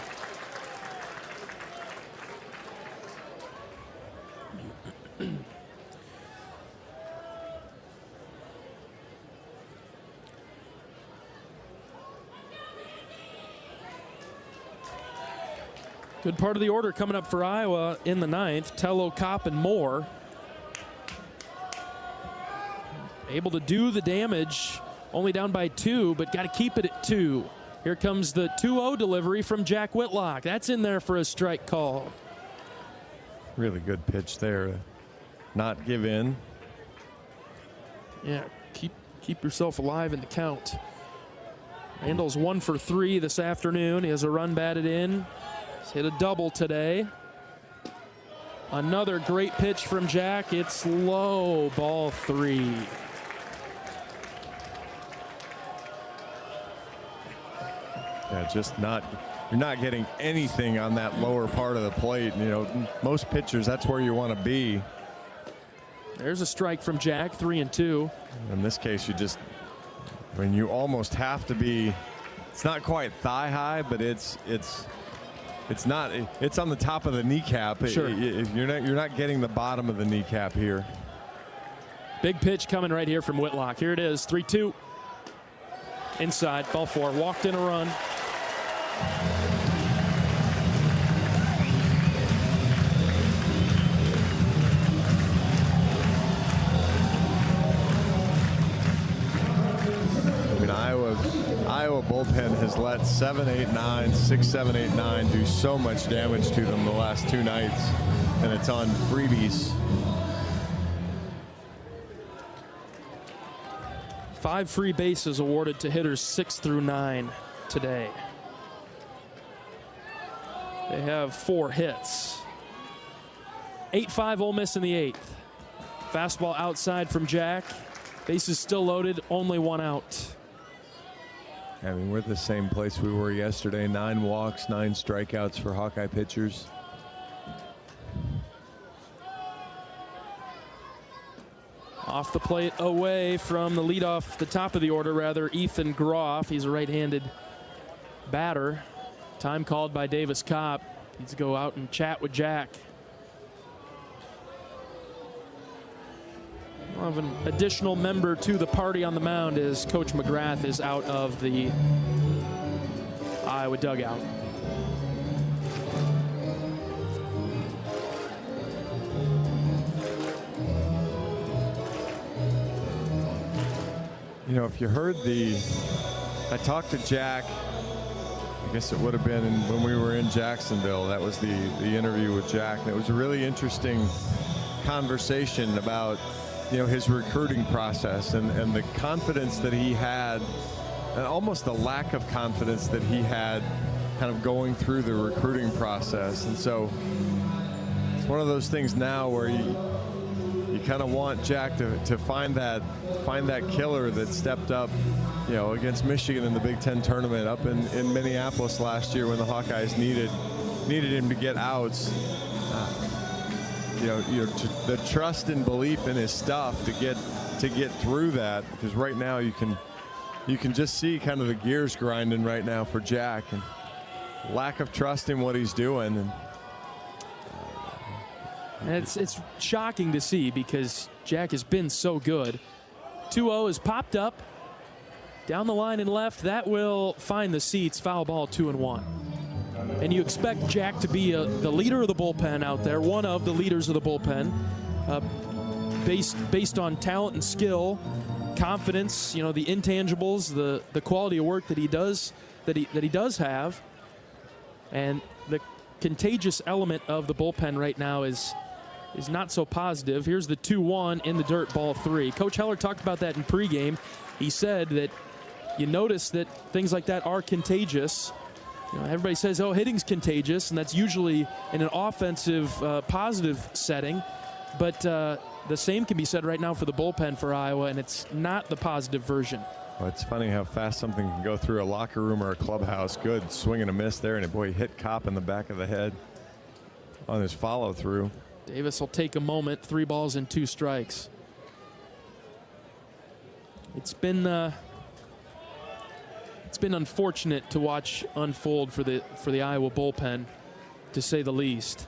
Good part of the order coming up for Iowa in the 9th. Tello, Kopp, and Moore. Able to do the damage. Only down by 2, but got to keep it at 2. Here comes the 2-0 delivery from Jack Whitlock. That's in there for a strike call. Really good pitch there. Not give in. Yeah, keep yourself alive in the count. Randall's 1 for 3 this afternoon. He has a run batted in. He's hit a double today. Another great pitch from Jack. It's low, ball 3. Yeah, you're not getting anything on that lower part of the plate. You know, most pitchers, that's where you want to be. There's a strike from Jack, 3-2. In this case, you almost have to be, it's not quite thigh high, but it's on the top of the kneecap. Sure. You're not getting the bottom of the kneecap here. Big pitch coming right here from Whitlock. Here it is, 3-2. Inside, ball 4, walked in a run. I mean, Iowa bullpen has let 7, 8, 9, 6, 7, 8, 9 do so much damage to them the last 2 nights, and it's on freebies. 5 free bases awarded to hitters 6 through 9 today. They have 4 hits. 8-5 Ole Miss in the 8th. Fastball outside from Jack. Bases still loaded, only 1 out. I mean, we're at the same place we were yesterday. 9 walks, 9 strikeouts for Hawkeye pitchers. Off the plate, away from the leadoff, the top of the order rather, Ethan Groff. He's a right-handed batter. Time called by Davis Kopp. Needs to go out and chat with Jack. We'll have an additional member to the party on the mound as Coach McGrath is out of the Iowa dugout. You know, if you heard I talked to Jack, I guess it would have been when we were in Jacksonville. That was the interview with Jack. And it was a really interesting conversation about, you know, his recruiting process and the confidence that he had, and almost the lack of confidence that he had kind of going through the recruiting process. And so it's one of those things now where you kind of want Jack to find that killer that stepped up, you know, against Michigan in the Big Ten tournament up in Minneapolis last year when the Hawkeyes needed him to get outs. The trust and belief in his stuff to get through that, because right now you can just see kind of the gears grinding right now for Jack, and lack of trust in what he's doing. And it's shocking to see because Jack has been so good. 2-0 is popped up down the line and left. That will find the seats. Foul ball, 2-1. And you expect Jack to be the leader of the bullpen out there, one of the leaders of the bullpen, based on talent and skill, confidence, you know, the intangibles, the quality of work that he does have, and the contagious element of the bullpen right now is not so positive. Here's the 2-1 in the dirt, ball 3. Coach Heller talked about that in pregame. He said that you notice that things like that are contagious. Everybody says, hitting's contagious, and that's usually in an offensive, positive setting. But the same can be said right now for the bullpen for Iowa, and it's not the positive version. Well, it's funny how fast something can go through a locker room or a clubhouse. Good swing and a miss there, and boy, hit Kopp in the back of the head on his follow-through. Davis will take a moment. 3 balls and 2 strikes. It's been unfortunate to watch unfold for the Iowa bullpen, to say the least.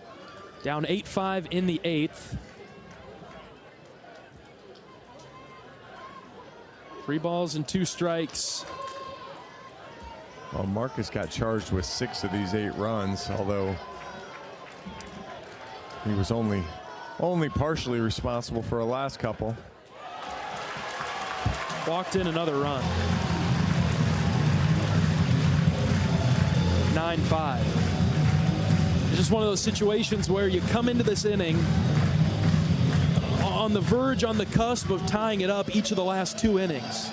Down 8-5 in the 8th. 3 balls and 2 strikes. Well, Marcus got charged with 6 of these 8 runs, although he was only partially responsible for a last couple. Walked in another run. 9-5. It's just one of those situations where you come into this inning on the verge, on the cusp of tying it up each of the last 2 innings.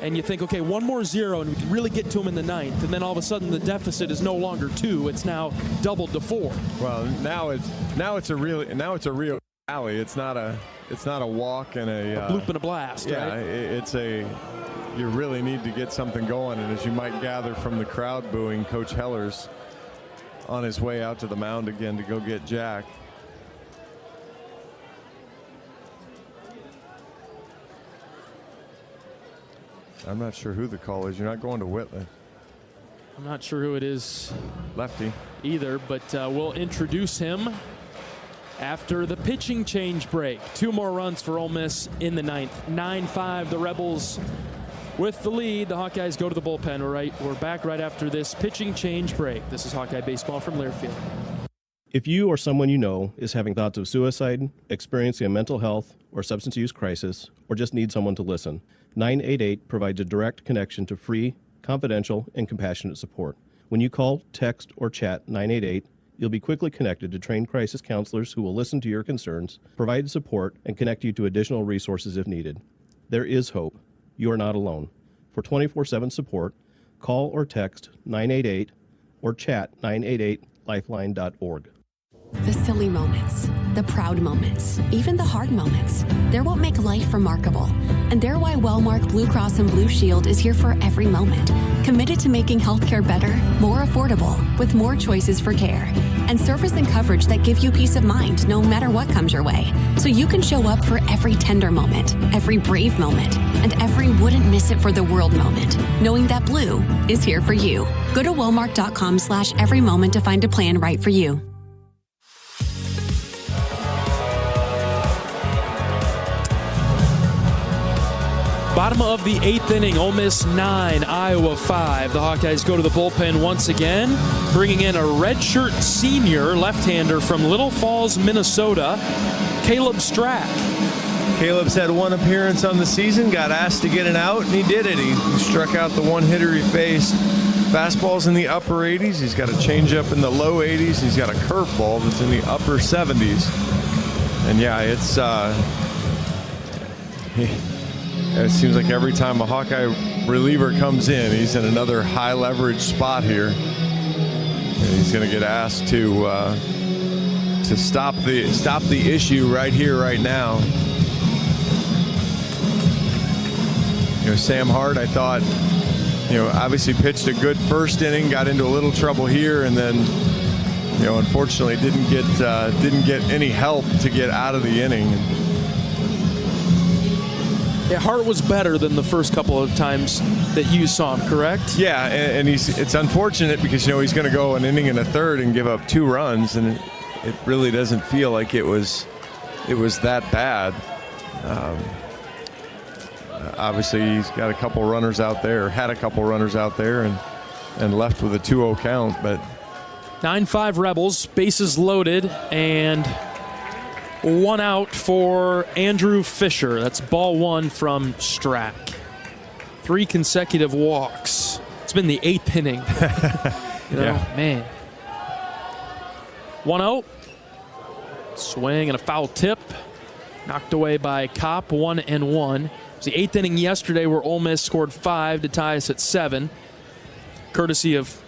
And you think, okay, 1 more 0 and we can really get to him in the 9th. And then all of a sudden the deficit is no longer 2. It's now doubled to 4. Well, now it's a real rally. It's not a walk and a bloop and a blast. Yeah, right? You really need to get something going. And as you might gather from the crowd booing, Coach Heller's on his way out to the mound again to go get Jack. I'm not sure who the call is. You're not going to Whitley. I'm not sure who it is. Lefty. Either, but we'll introduce him after the pitching change break. 2 more runs for Ole Miss in the 9th. 9-5, the Rebels with the lead. The Hawkeyes go to the bullpen. We're back right after this pitching change break. This is Hawkeye Baseball from Learfield. If you or someone you know is having thoughts of suicide, experiencing a mental health or substance use crisis, or just need someone to listen, 988 provides a direct connection to free, confidential, and compassionate support. When you call, text, or chat 988, you'll be quickly connected to trained crisis counselors who will listen to your concerns, provide support, and connect you to additional resources if needed. There is hope. You are not alone. For 24/7 support, call or text 988 or chat 988lifeline.org. The silly moments, the proud moments, even the hard moments. They're what make life remarkable. And they're why Wellmark Blue Cross and Blue Shield is here for every moment. Committed to making healthcare better, more affordable, with more choices for care. And service and coverage that give you peace of mind no matter what comes your way. So you can show up for every tender moment, every brave moment, and every wouldn't miss it for the world moment. Knowing that Blue is here for you. Go to Wellmark.com/every moment to find a plan right for you. Bottom of the 8th inning, Ole Miss 9, Iowa 5. The Hawkeyes go to the bullpen once again, bringing in a redshirt senior left-hander from Little Falls, Minnesota, Caleb Strack. Caleb's had 1 appearance on the season, got asked to get an out, and he did it. He struck out the 1 hitter he faced. Fastball's in the upper 80s. He's got a changeup in the low 80s. He's got a curveball that's in the upper 70s. And yeah, it seems like every time a Hawkeye reliever comes in, he's in another high leverage spot here. And he's going to get asked to stop the issue right here, right now. Sam Hart, I thought, obviously pitched a good first inning, got into a little trouble here, and then, unfortunately didn't get any help to get out of the inning. Yeah, Hart was better than the first couple of times that you saw him, correct? Yeah, and it's unfortunate because he's going to go an inning and a third and give up 2 runs, and it really doesn't feel like it was that bad. Obviously, he's got a couple runners out there, had a couple runners out there, and left with a 2-0 count. But 9-5 Rebels, bases loaded, and 1 out for Andrew Fisher. That's ball 1 from Strack. 3 consecutive walks. It's been the 8th inning. Man. 1-0. Swing and a foul tip. Knocked away by Kopp, 1-1. It was the 8th inning yesterday where Ole Miss scored 5 to tie us at 7. Courtesy of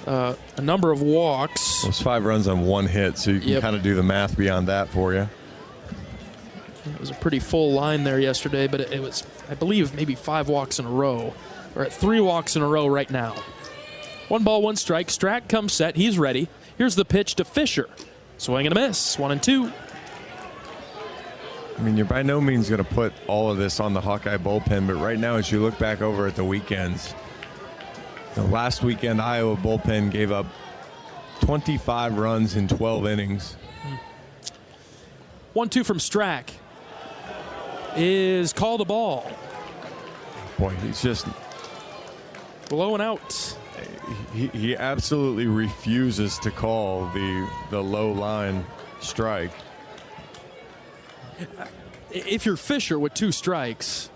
a number of walks. It was 5 runs on 1 hit, so you can kind of do the math beyond that for you. It was a pretty full line there yesterday, but it was, I believe, maybe 5 walks in a row. We're at 3 walks in a row right now. 1 ball, 1 strike. Strack comes set. He's ready. Here's the pitch to Fisher. Swing and a miss. 1-2. I mean, you're by no means going to put all of this on the Hawkeye bullpen, but right now, as you look back over at the weekends, the last weekend, Iowa bullpen gave up 25 runs in 12 innings. 1-2 from Strack is called a ball. Boy, he's just below and out. He absolutely refuses to call the low line strike. If you're Fisher with 2 strikes,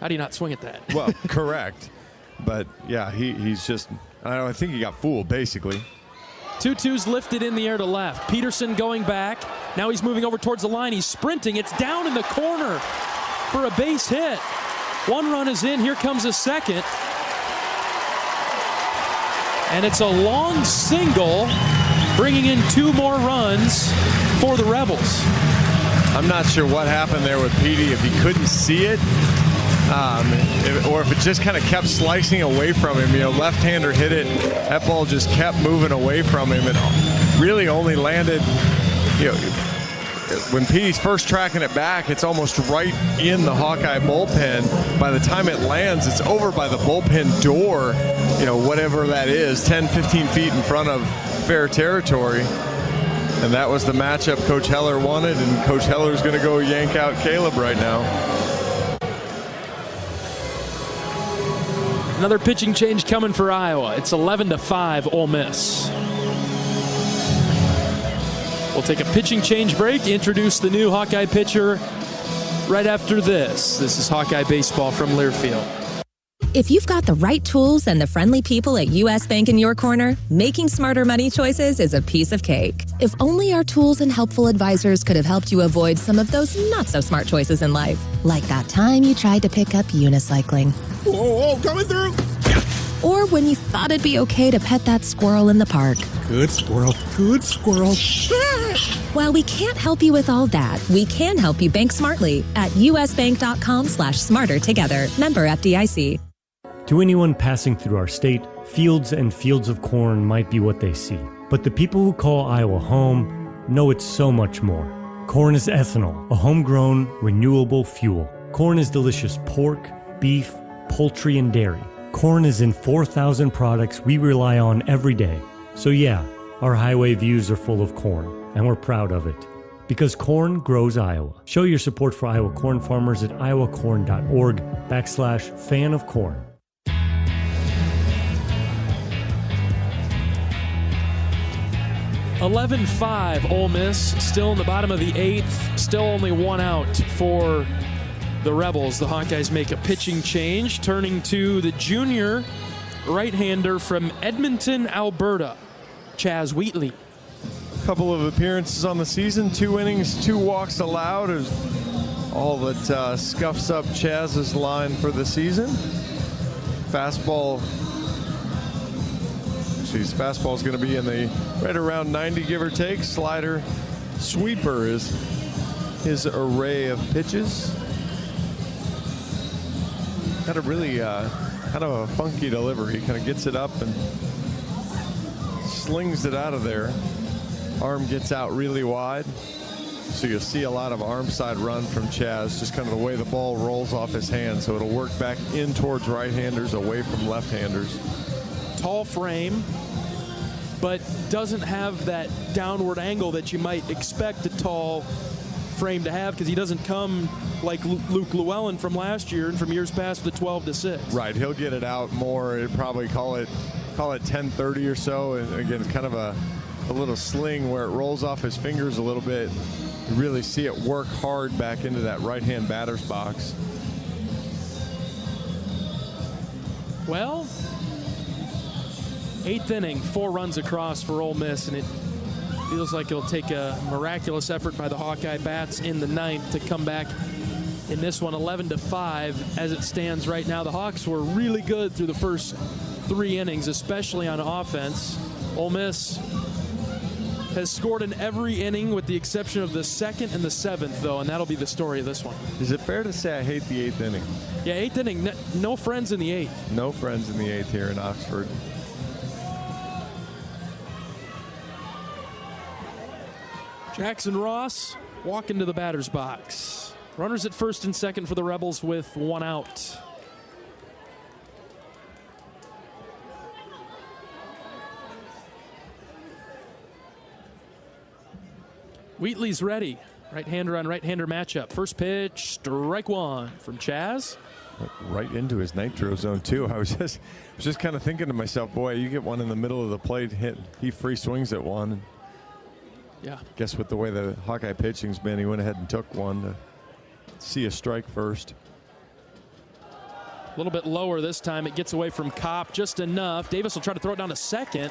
how do you not swing at that? Well, correct. But, yeah, he's just, I think he got fooled, basically. 2-2's lifted in the air to left. Peterson going back. Now he's moving over towards the line. He's sprinting. It's down in the corner for a base hit. 1 run is in. Here comes a second. And it's a long single, bringing in 2 more runs for the Rebels. I'm not sure what happened there with Petey, if he couldn't see it, or if it just kind of kept slicing away from him. You know, left-hander hit it. That ball just kept moving away from him and really only landed, you know, when Petey's first tracking it back, it's almost right in the Hawkeye bullpen. By the time it lands, it's over by the bullpen door, you know, whatever that is, 10, 15 feet in front of fair territory. And that was the matchup Coach Heller wanted, and Coach Heller's going to go yank out Caleb right now. Another pitching change coming for Iowa. It's 11-5 Ole Miss. We'll take a pitching change break to introduce the new Hawkeye pitcher right after this. This is Hawkeye Baseball from Learfield. If you've got the right tools and the friendly people at U.S. Bank in your corner, making smarter money choices is a piece of cake. If only our tools and helpful advisors could have helped you avoid some of those not-so-smart choices in life. Like that time you tried to pick up unicycling. Whoa, coming through! Or when you thought it'd be okay to pet that squirrel in the park. Good squirrel, good squirrel. While we can't help you with all that, we can help you bank smartly at usbank.com/smarter together. Member FDIC. To anyone passing through our state, fields and fields of corn might be what they see. But the people who call Iowa home know it's so much more. Corn is ethanol, a homegrown, renewable fuel. Corn is delicious pork, beef, poultry, and dairy. Corn is in 4,000 products we rely on every day. So yeah, our highway views are full of corn, and we're proud of it. Because corn grows Iowa. Show your support for Iowa corn farmers at iowacorn.org/fan of corn. $11-5 Ole Miss, still in the bottom of the 8th, still only 1 out for the Rebels. The Hawkeyes make a pitching change, turning to the junior right-hander from Edmonton, Alberta, Chaz Wheatley. A couple of appearances on the season, 2 innings, 2 walks allowed is all that scuffs up Chaz's line for the season. Fastball's going to be in the right around 90, give or take. Slider, sweeper is his array of pitches. Got a really kind of a funky delivery. Kind of gets it up and slings it out of there. Arm gets out really wide. So you'll see a lot of arm side run from Chaz, just kind of the way the ball rolls off his hand. So it'll work back in towards right-handers, away from left-handers. Tall frame, but doesn't have that downward angle that you might expect a tall frame to have, because he doesn't come like Luke Llewellyn from last year and from years past with the 12-6. Right, he'll get it out more. It'd probably call it 10-30 or so, and again, it's kind of a little sling where it rolls off his fingers a little bit. You really see it work hard back into that right-hand batter's box. Well, 8th inning, 4 runs across for Ole Miss, and it feels like it'll take a miraculous effort by the Hawkeye bats in the 9th to come back in this one. 11-5 as it stands right now. The Hawks were really good through the first 3 innings, especially on offense. Ole Miss has scored in every inning with the exception of the 2nd and the 7th, though, and that'll be the story of this one. Is it fair to say I hate the 8th inning? Yeah, 8th inning, no friends in the 8th. No friends in the 8th here in Oxford. Jackson Ross walking to the batter's box. Runners at first and second for the Rebels with 1 out. Wheatley's ready. Right-hander on right-hander matchup. First pitch, strike 1 from Chaz. Right into his nitro zone, too. I was just kind of thinking to myself, boy, you get one in the middle of the plate, he free swings at one. Yeah. Guess with the way the Hawkeye pitching's been, he went ahead and took one to see a strike first. A little bit lower this time. It gets away from Kopp just enough. Davis will try to throw it down to second.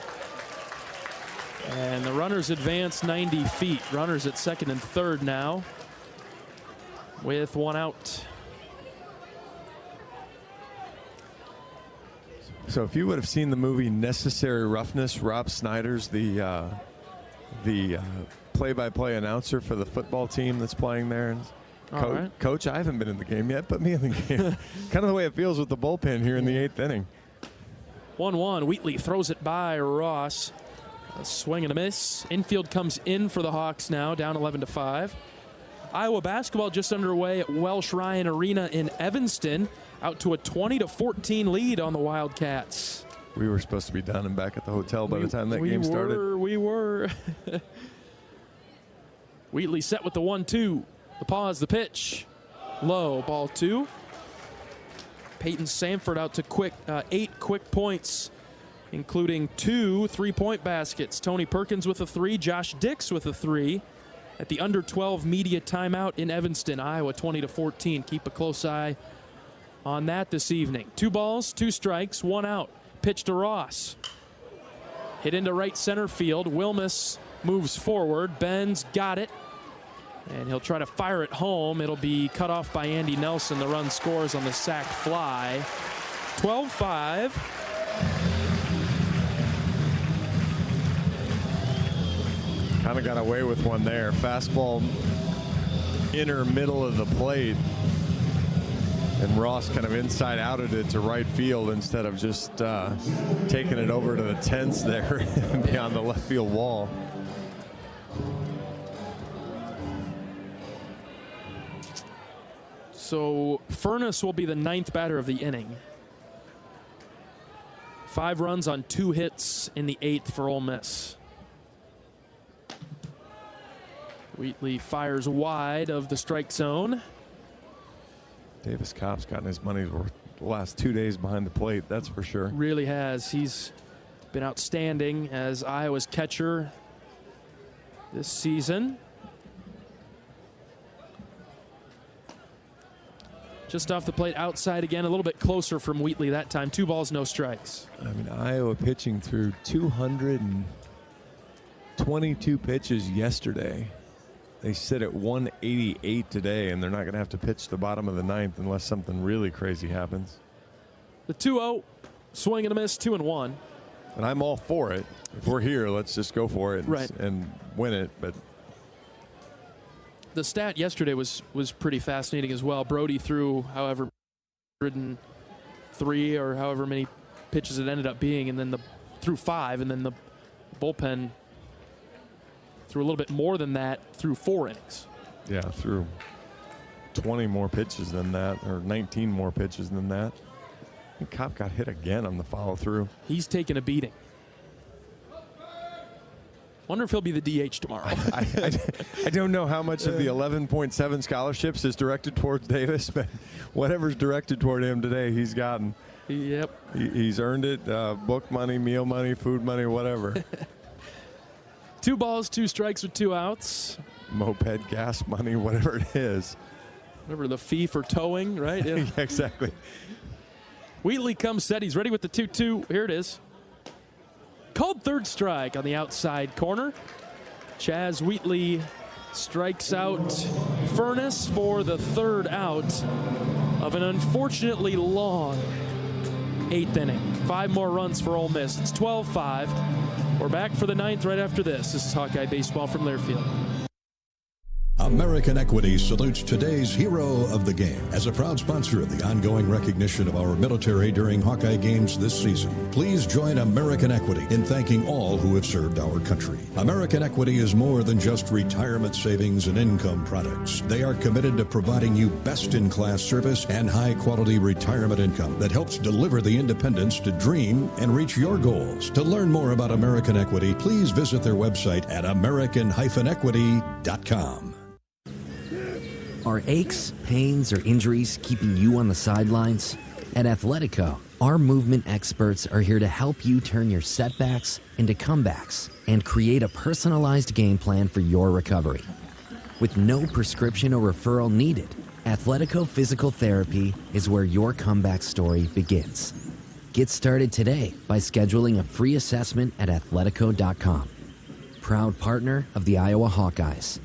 And the runners advance 90 feet. Runners at second and third now with 1 out. So if you would have seen the movie Necessary Roughness, Rob Snyder's the play-by-play announcer for the football team that's playing there. And Coach, I haven't been in the game yet, put me in the game. Kind of the way it feels with the bullpen here in the 8th inning. 1-1. Wheatley throws it by Ross. A swing and a miss. Infield comes in for the Hawks now, down 11-5. Iowa basketball just underway at Welsh Ryan Arena in Evanston, out to a 20-14 lead on the Wildcats. We were supposed to be done and back at the hotel by the time that game started. We were. Wheatley set with the 1-2. The pause, the pitch. Low, ball 2. Peyton Samford out to 8 quick points, including 2 3-point baskets. Tony Perkins with a 3, Josh Dix with a 3 at the under-12 media timeout in Evanston. Iowa 20-14. Keep a close eye on that this evening. 2 balls, 2 strikes, 1 out. Pitch to Ross. Hit into right center field. Wilmus moves forward. Benz got it. And he'll try to fire it home. It'll be cut off by Andy Nelson. The run scores on the sac fly. 12-5. Kind of got away with one there. Fastball inner middle of the plate. And Ross kind of inside outed it to right field instead of just taking it over to the tents there beyond the left field wall. So Furness will be the 9th batter of the inning. 5 runs on 2 hits in the 8th for Ole Miss. Wheatley fires wide of the strike zone. Davis Kopp's gotten his money's worth the last 2 days behind the plate, that's for sure. Really has. He's been outstanding as Iowa's catcher this season. Just off the plate, outside again, a little bit closer from Wheatley that time. 2 balls, no strikes. I mean, Iowa pitching through 222 pitches yesterday. They sit at 188 today, and they're not going to have to pitch the bottom of the 9th unless something really crazy happens. The 2-0, swing and a miss, 2-1. And I'm all for it. If we're here, let's just go for it and win it. But the stat yesterday was pretty fascinating as well. Brody threw however 103 or however many pitches it ended up being, and then threw 5, and then the bullpen threw a little bit more than that through 4 innings. Yeah, threw 20 more pitches than that, or 19 more pitches than that. I think Kopp got hit again on the follow-through. He's taking a beating. Wonder if he'll be the DH tomorrow. I don't know how much of the 11.7 scholarships is directed towards Davis, but whatever's directed toward him today, he's gotten. Yep. He's earned it. Book money, meal money, food money, whatever. 2 balls, 2 strikes with 2 outs. Moped gas money, whatever it is. Whatever the fee for towing, right? Yeah. Yeah, exactly. Wheatley comes set. He's ready with the 2-2. Here it is. Called 3rd strike on the outside corner. Chaz Wheatley strikes out Furness for the 3rd out of an unfortunately long 8th inning. 5 more runs for Ole Miss. It's 12-5. We're back for the 9th right after this. This is Hawkeye Baseball from Learfield. American Equity salutes today's hero of the game. As a proud sponsor of the ongoing recognition of our military during Hawkeye games this season, please join American Equity in thanking all who have served our country. American Equity is more than just retirement savings and income products. They are committed to providing you best-in-class service and high-quality retirement income that helps deliver the independence to dream and reach your goals. To learn more about American Equity, please visit their website at american-equity.com. Are aches, pains, or injuries keeping you on the sidelines? At Athletico, our movement experts are here to help you turn your setbacks into comebacks and create a personalized game plan for your recovery. With no prescription or referral needed, Athletico Physical Therapy is where your comeback story begins. Get started today by scheduling a free assessment at athletico.com. Proud partner of the Iowa Hawkeyes.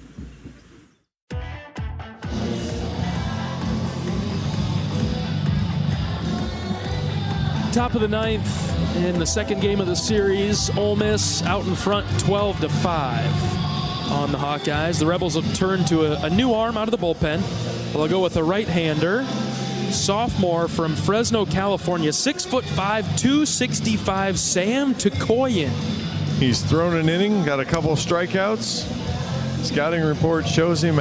Top of the 9th in the second game of the series. Ole Miss out in front 12-5 on the Hawkeyes. The Rebels will turn to a new arm out of the bullpen. They'll go with a right-hander, sophomore from Fresno, California, 6'5", 265, Sam Tukoyan. He's thrown an inning, got a couple of strikeouts. Scouting report shows him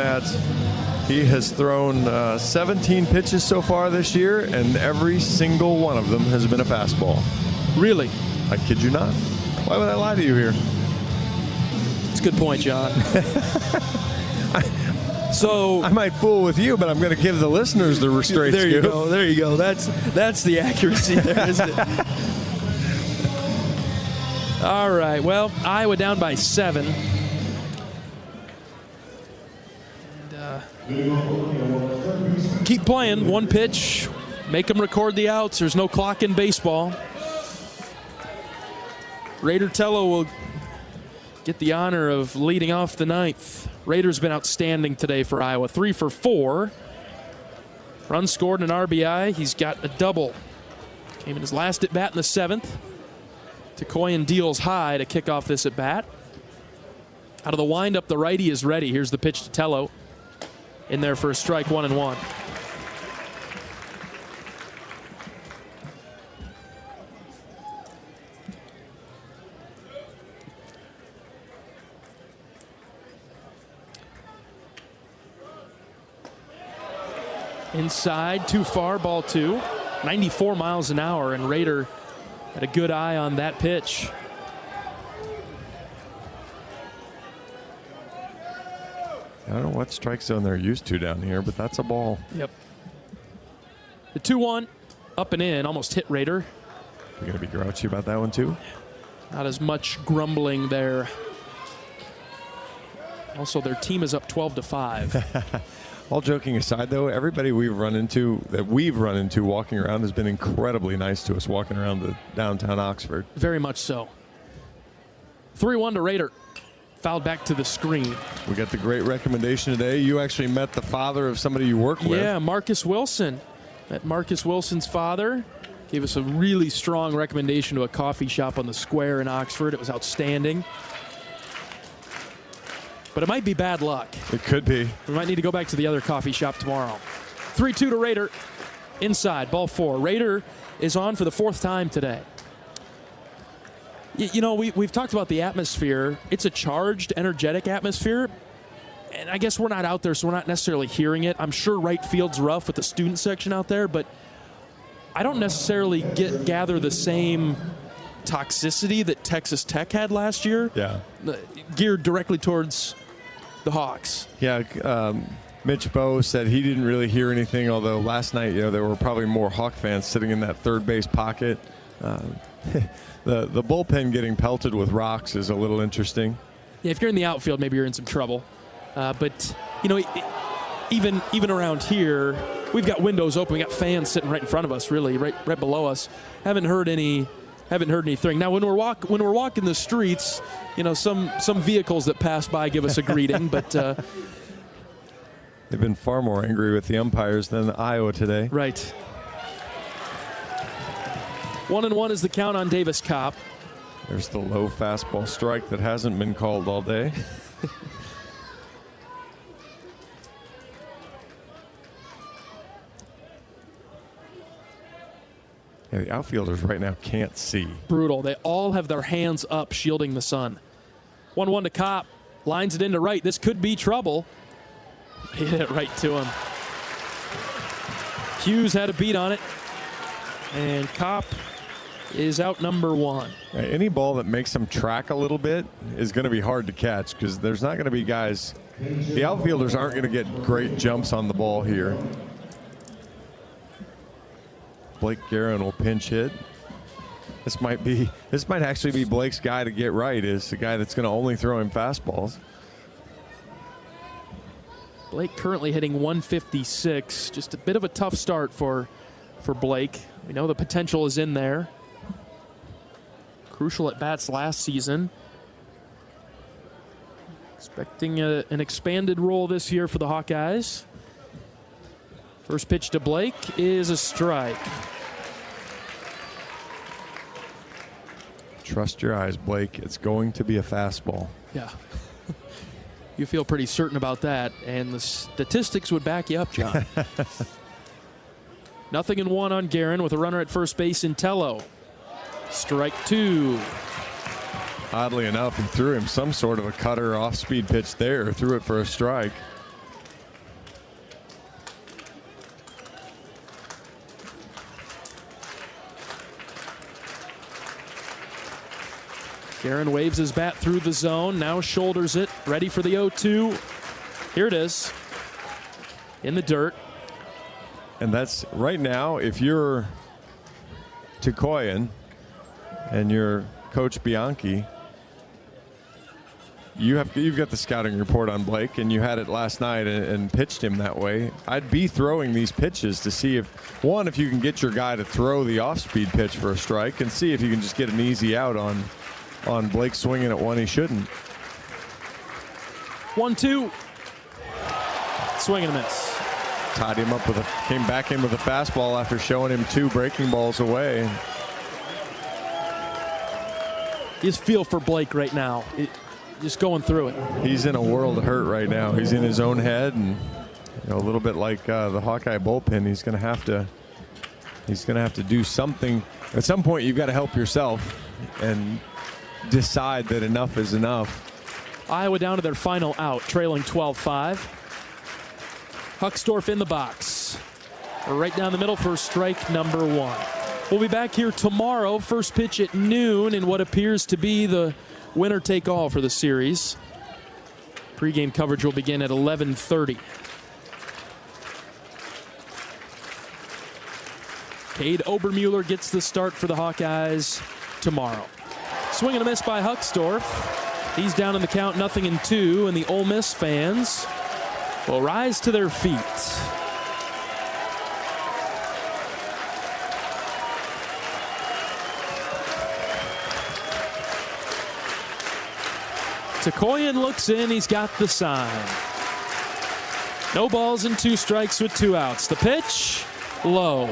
he has thrown 17 pitches so far this year, and every single one of them has been a fastball. Really? I kid you not. Why would I lie to you here? It's a good point, John. So I might fool with you, but I'm going to give the listeners the straight There you scoop. go. There you go. That's the accuracy there, isn't it? All right. Well, Iowa down by 7. Keep playing. One pitch. Make them record the outs. There's no clock in baseball. Raider Tello will get the honor of leading off the 9th. Raiders been outstanding today for Iowa. 3 for 4. Runs scored and an RBI. He's got a double. Came in his last at bat in the 7th. Tukoyan deals high to kick off this at bat. Out of the windup, the righty is ready. Here's the pitch to Tello. In there for a strike, 1-1. Inside, too far, ball 2. 94 miles an hour, and Raider had a good eye on that pitch. I don't know what strike zone they're used to down here, but that's a ball. Yep. The 2-1, up and in, almost hit Raider. You're going to be grouchy about that one too? Not as much grumbling there. Also, their team is up 12-5. All joking aside, though, everybody we've run into walking around has been incredibly nice to us walking around the downtown Oxford. Very much so. 3-1 to Raider. Fouled back to the screen. We got the great recommendation today. You actually met the father of somebody you work with. Yeah, Marcus Wilson. Met Marcus Wilson's father. Gave us a really strong recommendation to a coffee shop on the square in Oxford. It was outstanding. But it might be bad luck. It could be. We might need to go back to the other coffee shop tomorrow. 3-2 to Raider. Inside, ball 4. Raider is on for the 4th time today. You know, we've talked about the atmosphere. It's a charged, energetic atmosphere. And I guess we're not out there, so we're not necessarily hearing it. I'm sure right field's rough with the student section out there, but I don't necessarily gather the same toxicity that Texas Tech had last year. Yeah. Geared directly towards the Hawks. Yeah, Mitch Bowe said he didn't really hear anything, although last night, there were probably more Hawk fans sitting in that third base pocket. The bullpen getting pelted with rocks is a little interesting. Yeah, if you're in the outfield, maybe you're in some trouble. But, even around here, we've got windows open. We got fans sitting right in front of us, really, right below us. Haven't heard anything. Now, when we're walking the streets, some vehicles that pass by give us a greeting, but they've been far more angry with the umpires than Iowa today. Right. 1-1 is the count on Davis Kopp. There's the low fastball strike that hasn't been called all day. Yeah, the outfielders right now can't see. Brutal. They all have their hands up shielding the sun. 1-1 to Kopp. Lines it into right. This could be trouble. He hit it right to him. Hughes had a beat on it. And Kopp is out number 1. Any ball that makes them track a little bit is going to be hard to catch because there's not going to be guys. The outfielders aren't going to get great jumps on the ball here. Blake Guerin will pinch hit. This might actually be Blake's guy to get right, is the guy that's going to only throw him fastballs. Blake currently hitting 156. Just a bit of a tough start for Blake. We know the potential is in there. Crucial at bats last season. Expecting an expanded role this year for the Hawkeyes. First pitch to Blake is a strike. Trust your eyes, Blake. It's going to be a fastball. Yeah. You feel pretty certain about that, and the statistics would back you up, John. 0-1 on Guerin with a runner at first base in Tello. Strike 2. Oddly enough, he threw him some sort of a cutter off-speed pitch there, threw it for a strike. Guerin waves his bat through the zone, now shoulders it, ready for the 0-2. Here it is, in the dirt. And that's right now, if you're Tukoyan and you're Coach Bianchi, you've got the scouting report on Blake, and you had it last night and pitched him that way. I'd be throwing these pitches to see if you can get your guy to throw the off-speed pitch for a strike, and see if you can just get an easy out on Blake swinging at one he shouldn't. 1-2. Swing and a miss. Tied him up came back in with a fastball after showing him 2 breaking balls away. Just feel for Blake right now. Just going through it. He's in a world of hurt right now. He's in his own head, and a little bit like the Hawkeye bullpen. He's going to have to do something. At some point, you've got to help yourself and decide that enough is enough. Iowa down to their final out, trailing 12-5. Huckstorf in the box. Right down the middle for strike number 1. We'll be back here tomorrow, first pitch at noon in what appears to be the winner-take-all for the series. Pre-game coverage will begin at 11:30. Cade Obermueller gets the start for the Hawkeyes tomorrow. Swing and a miss by Huckstorf. He's down in the count, 0-2, and the Ole Miss fans will rise to their feet. Tukoyan looks in, he's got the sign. No balls and 2 strikes with 2 outs. The pitch, low.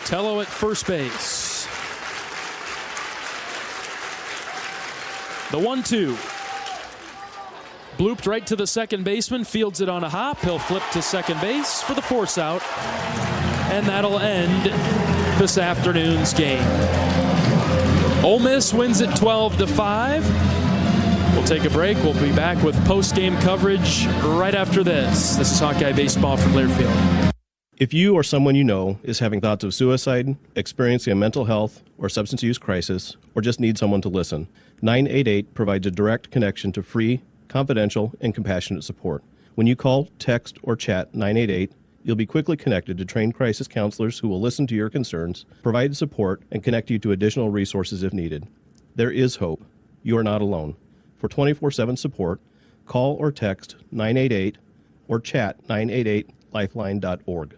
Tello at first base. The 1-2. Blooped right to the second baseman, fields it on a hop. He'll flip to second base for the force out. And that'll end this afternoon's game. Ole Miss wins it 12-5. We'll take a break. We'll be back with post-game coverage right after this. This is Hawkeye Baseball from Learfield. If you or someone you know is having thoughts of suicide, experiencing a mental health or substance use crisis, or just need someone to listen, 988 provides a direct connection to free, confidential, and compassionate support. When you call, text, or chat 988, you'll be quickly connected to trained crisis counselors who will listen to your concerns, provide support, and connect you to additional resources if needed. There is hope. You are not alone. For 24/7 support, call or text 988 or chat 988lifeline.org.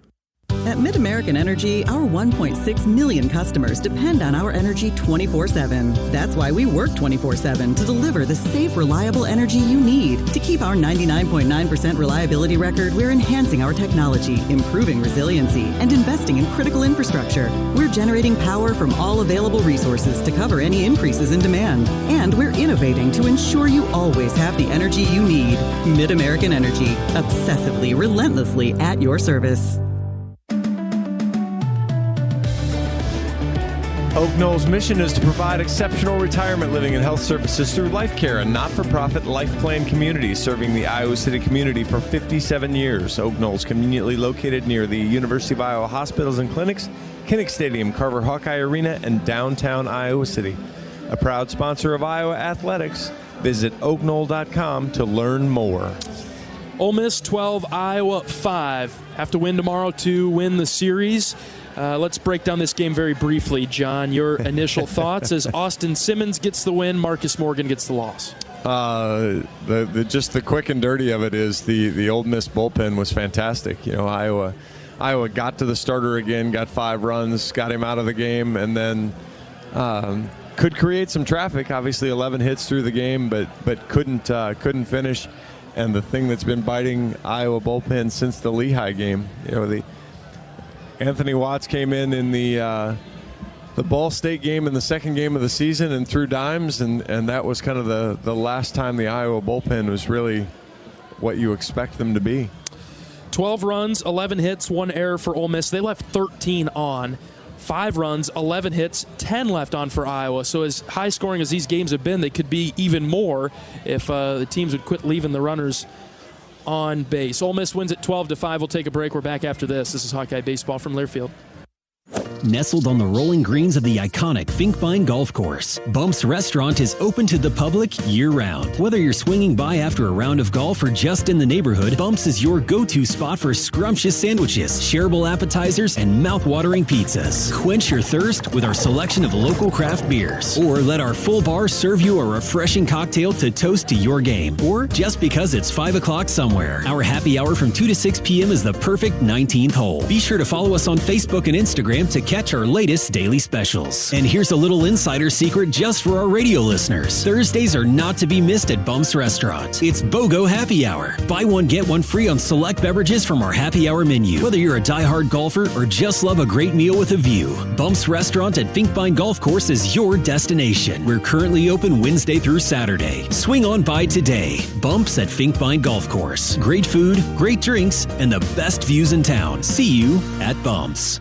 At MidAmerican Energy, our 1.6 million customers depend on our energy 24/7. That's why we work 24/7 to deliver the safe, reliable energy you need. To keep our 99.9% reliability record, we're enhancing our technology, improving resiliency, and investing in critical infrastructure. We're generating power from all available resources to cover any increases in demand. And we're innovating to ensure you always have the energy you need. MidAmerican Energy, obsessively, relentlessly at your service. Oak Knoll's mission is to provide exceptional retirement living and health services through Life Care, a not-for-profit life plan community serving the Iowa City community for 57 years. Oak Knoll's conveniently located near the University of Iowa hospitals and clinics, Kinnick Stadium, Carver Hawkeye Arena, and downtown Iowa City. A proud sponsor of Iowa Athletics. Visit oakknoll.com to learn more. Ole Miss 12, Iowa 5. Have to win tomorrow to win the series. Let's break down this game very briefly, John. Your initial thoughts as Austin Simmons gets the win, Marcus Morgan gets the loss. Just the quick and dirty of it is the Ole Miss bullpen was fantastic. You know, Iowa got to the starter again, got 5 runs, got him out of the game, and then could create some traffic. Obviously, 11 hits through the game, but couldn't finish. And the thing that's been biting Iowa bullpen since the Lehigh game, you know, Anthony Watts came in the Ball State game in the second game of the season and threw dimes, and that was kind of the last time the Iowa bullpen was really what you expect them to be. 12 runs, 11 hits, 1 error for Ole Miss. They left 13 on. 5 runs, 11 hits, 10 left on for Iowa. So as high scoring as these games have been, they could be even more if the teams would quit leaving the runners on base. Ole Miss wins at 12-5. We'll take a break. We're back after this. This is Hawkeye Baseball from Learfield. Nestled on the rolling greens of the iconic Finkbine Golf Course, Bumps Restaurant is open to the public year-round. Whether you're swinging by after a round of golf or just in the neighborhood, Bumps is your go-to spot for scrumptious sandwiches, shareable appetizers, and mouth-watering pizzas. Quench your thirst with our selection of local craft beers, or let our full bar serve you a refreshing cocktail to toast to your game, or just because it's 5 o'clock somewhere. Our happy hour from 2 to 6 p.m. is the perfect 19th hole. Be sure to follow us on Facebook and Instagram to catch our latest daily specials. And here's a little insider secret just for our radio listeners. Thursdays are not to be missed at Bumps Restaurant. It's BOGO Happy Hour. Buy one, get one free on select beverages from our happy hour menu. Whether you're a diehard golfer or just love a great meal with a view, Bumps Restaurant at Finkbine Golf Course is your destination. We're currently open Wednesday through Saturday. Swing on by today. Bumps at Finkbine Golf Course. Great food, great drinks, and the best views in town. See you at Bumps.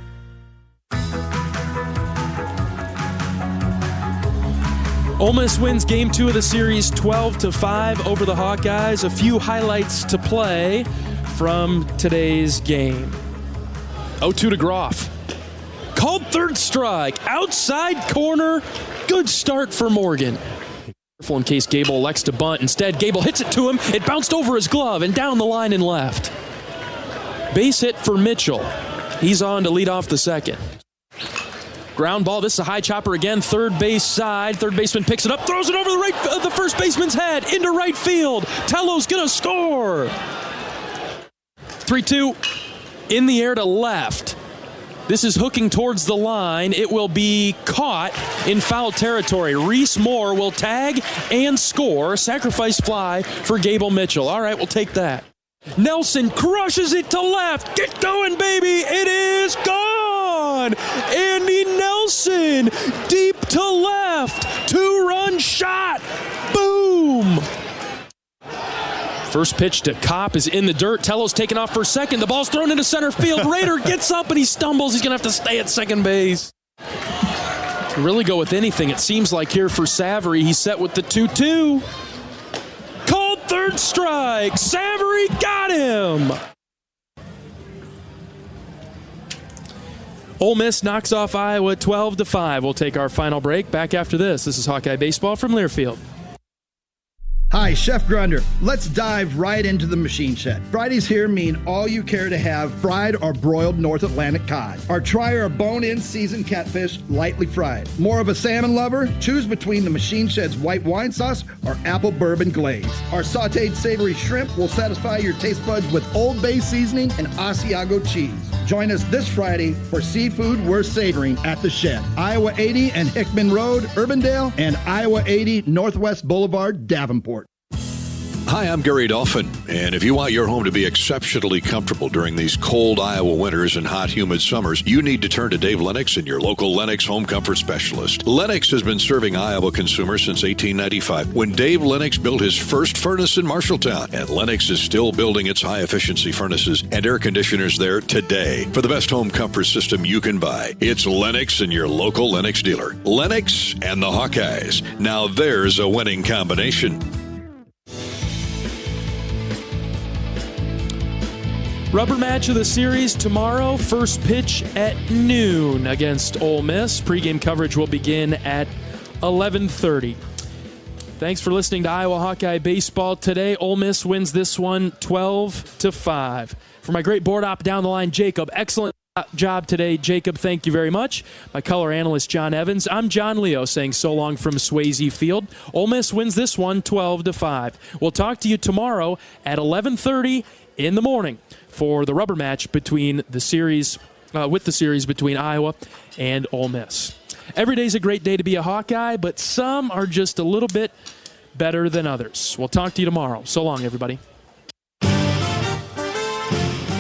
Ole Miss wins Game 2 of the series 12-5 over the Hawkeyes. A few highlights to play from today's game. 0-2 to Groff. Called third strike. Outside corner. Good start for Morgan. Careful in case Gable elects to bunt. Instead, Gable hits it to him. It bounced over his glove and down the line and left. Base hit for Mitchell. He's on to lead off the second. Ground ball. This is a high chopper again. Third base side. Third baseman picks it up, throws it over the first baseman's head into right field. Tello's gonna score. 3-2 in the air to left. This is hooking towards the line. It will be caught in foul territory. Reese Moore will tag and score. Sacrifice fly for Gable Mitchell. All right, we'll take that. Nelson crushes it to left. Get going, baby. It is gone. Andy Nelson deep to left. 2-run shot. Boom. First pitch to Kopp is in the dirt. Tello's taken off for second. The ball's thrown into center field. Rader gets up and he stumbles. He's going to have to stay at second base. Really go with anything, it seems like, here for Savary. He's set with the 2-2. Called third strike. Savary got him. Ole Miss knocks off Iowa 12-5. We'll take our final break. Back after this. This is Hawkeye Baseball from Learfield. Hi, Chef Grunder. Let's dive right into the machine shed. Fridays here mean all you care to have fried or broiled North Atlantic cod. Or try our bone-in seasoned catfish lightly fried. More of a salmon lover? Choose between the machine shed's white wine sauce or apple bourbon glaze. Our sauteed savory shrimp will satisfy your taste buds with Old Bay seasoning and Asiago cheese. Join us this Friday for seafood worth savoring at the Shed. Iowa 80 and Hickman Road, Urbandale, and Iowa 80 Northwest Boulevard, Davenport. Hi, I'm Gary Dolphin, and if you want your home to be exceptionally comfortable during these cold Iowa winters and hot, humid summers, you need to turn to Dave Lennox and your local Lennox home comfort specialist. Lennox has been serving Iowa consumers since 1895, when Dave Lennox built his first furnace in Marshalltown, and Lennox is still building its high-efficiency furnaces and air conditioners there today. For the best home comfort system you can buy, it's Lennox and your local Lennox dealer. Lennox and the Hawkeyes. Now there's a winning combination. Rubber match of the series tomorrow. First pitch at noon against Ole Miss. Pregame coverage will begin at 11:30. Thanks for listening to Iowa Hawkeye Baseball today. Ole Miss wins this one 12-5. For my great board op down the line, Jacob, excellent job today. Jacob, thank you very much. My color analyst, John Evans. I'm John Leo saying so long from Swayze Field. Ole Miss wins this one 12-5. We'll talk to you tomorrow at 11:30 in the morning for the rubber match between the series, between Iowa and Ole Miss. Every day's a great day to be a Hawkeye, but some are just a little bit better than others. We'll talk to you tomorrow. So long, everybody.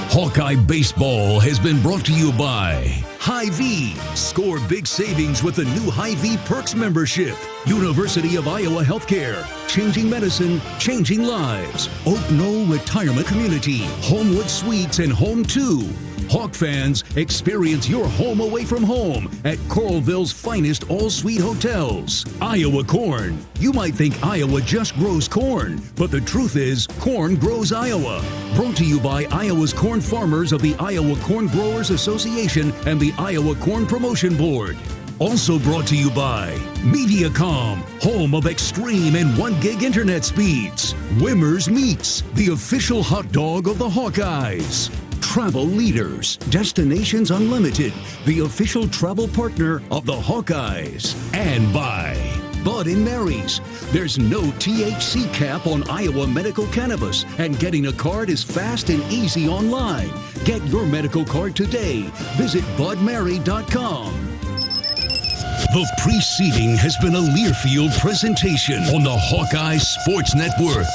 Hawkeye Baseball has been brought to you by Hy-Vee. Score big savings with the new Hy-Vee Perks membership. University of Iowa Healthcare. Changing medicine, changing lives. Oak Knoll Retirement Community. Homewood Suites and Home 2. Hawk fans, experience your home away from home at Coralville's finest all-suite hotels. Iowa Corn. You might think Iowa just grows corn, but the truth is, corn grows Iowa. Brought to you by Iowa's corn farmers of the Iowa Corn Growers Association and the Iowa Corn Promotion Board. Also brought to you by Mediacom, home of extreme and 1 gig internet speeds. Wimmer's Meats, the official hot dog of the Hawkeyes. Travel Leaders, Destinations Unlimited, the official travel partner of the Hawkeyes. And by Bud & Mary's. There's no THC cap on Iowa medical cannabis, and getting a card is fast and easy online. Get your medical card today. Visit budmary.com. The preceding has been a Learfield presentation on the Hawkeye Sports Network.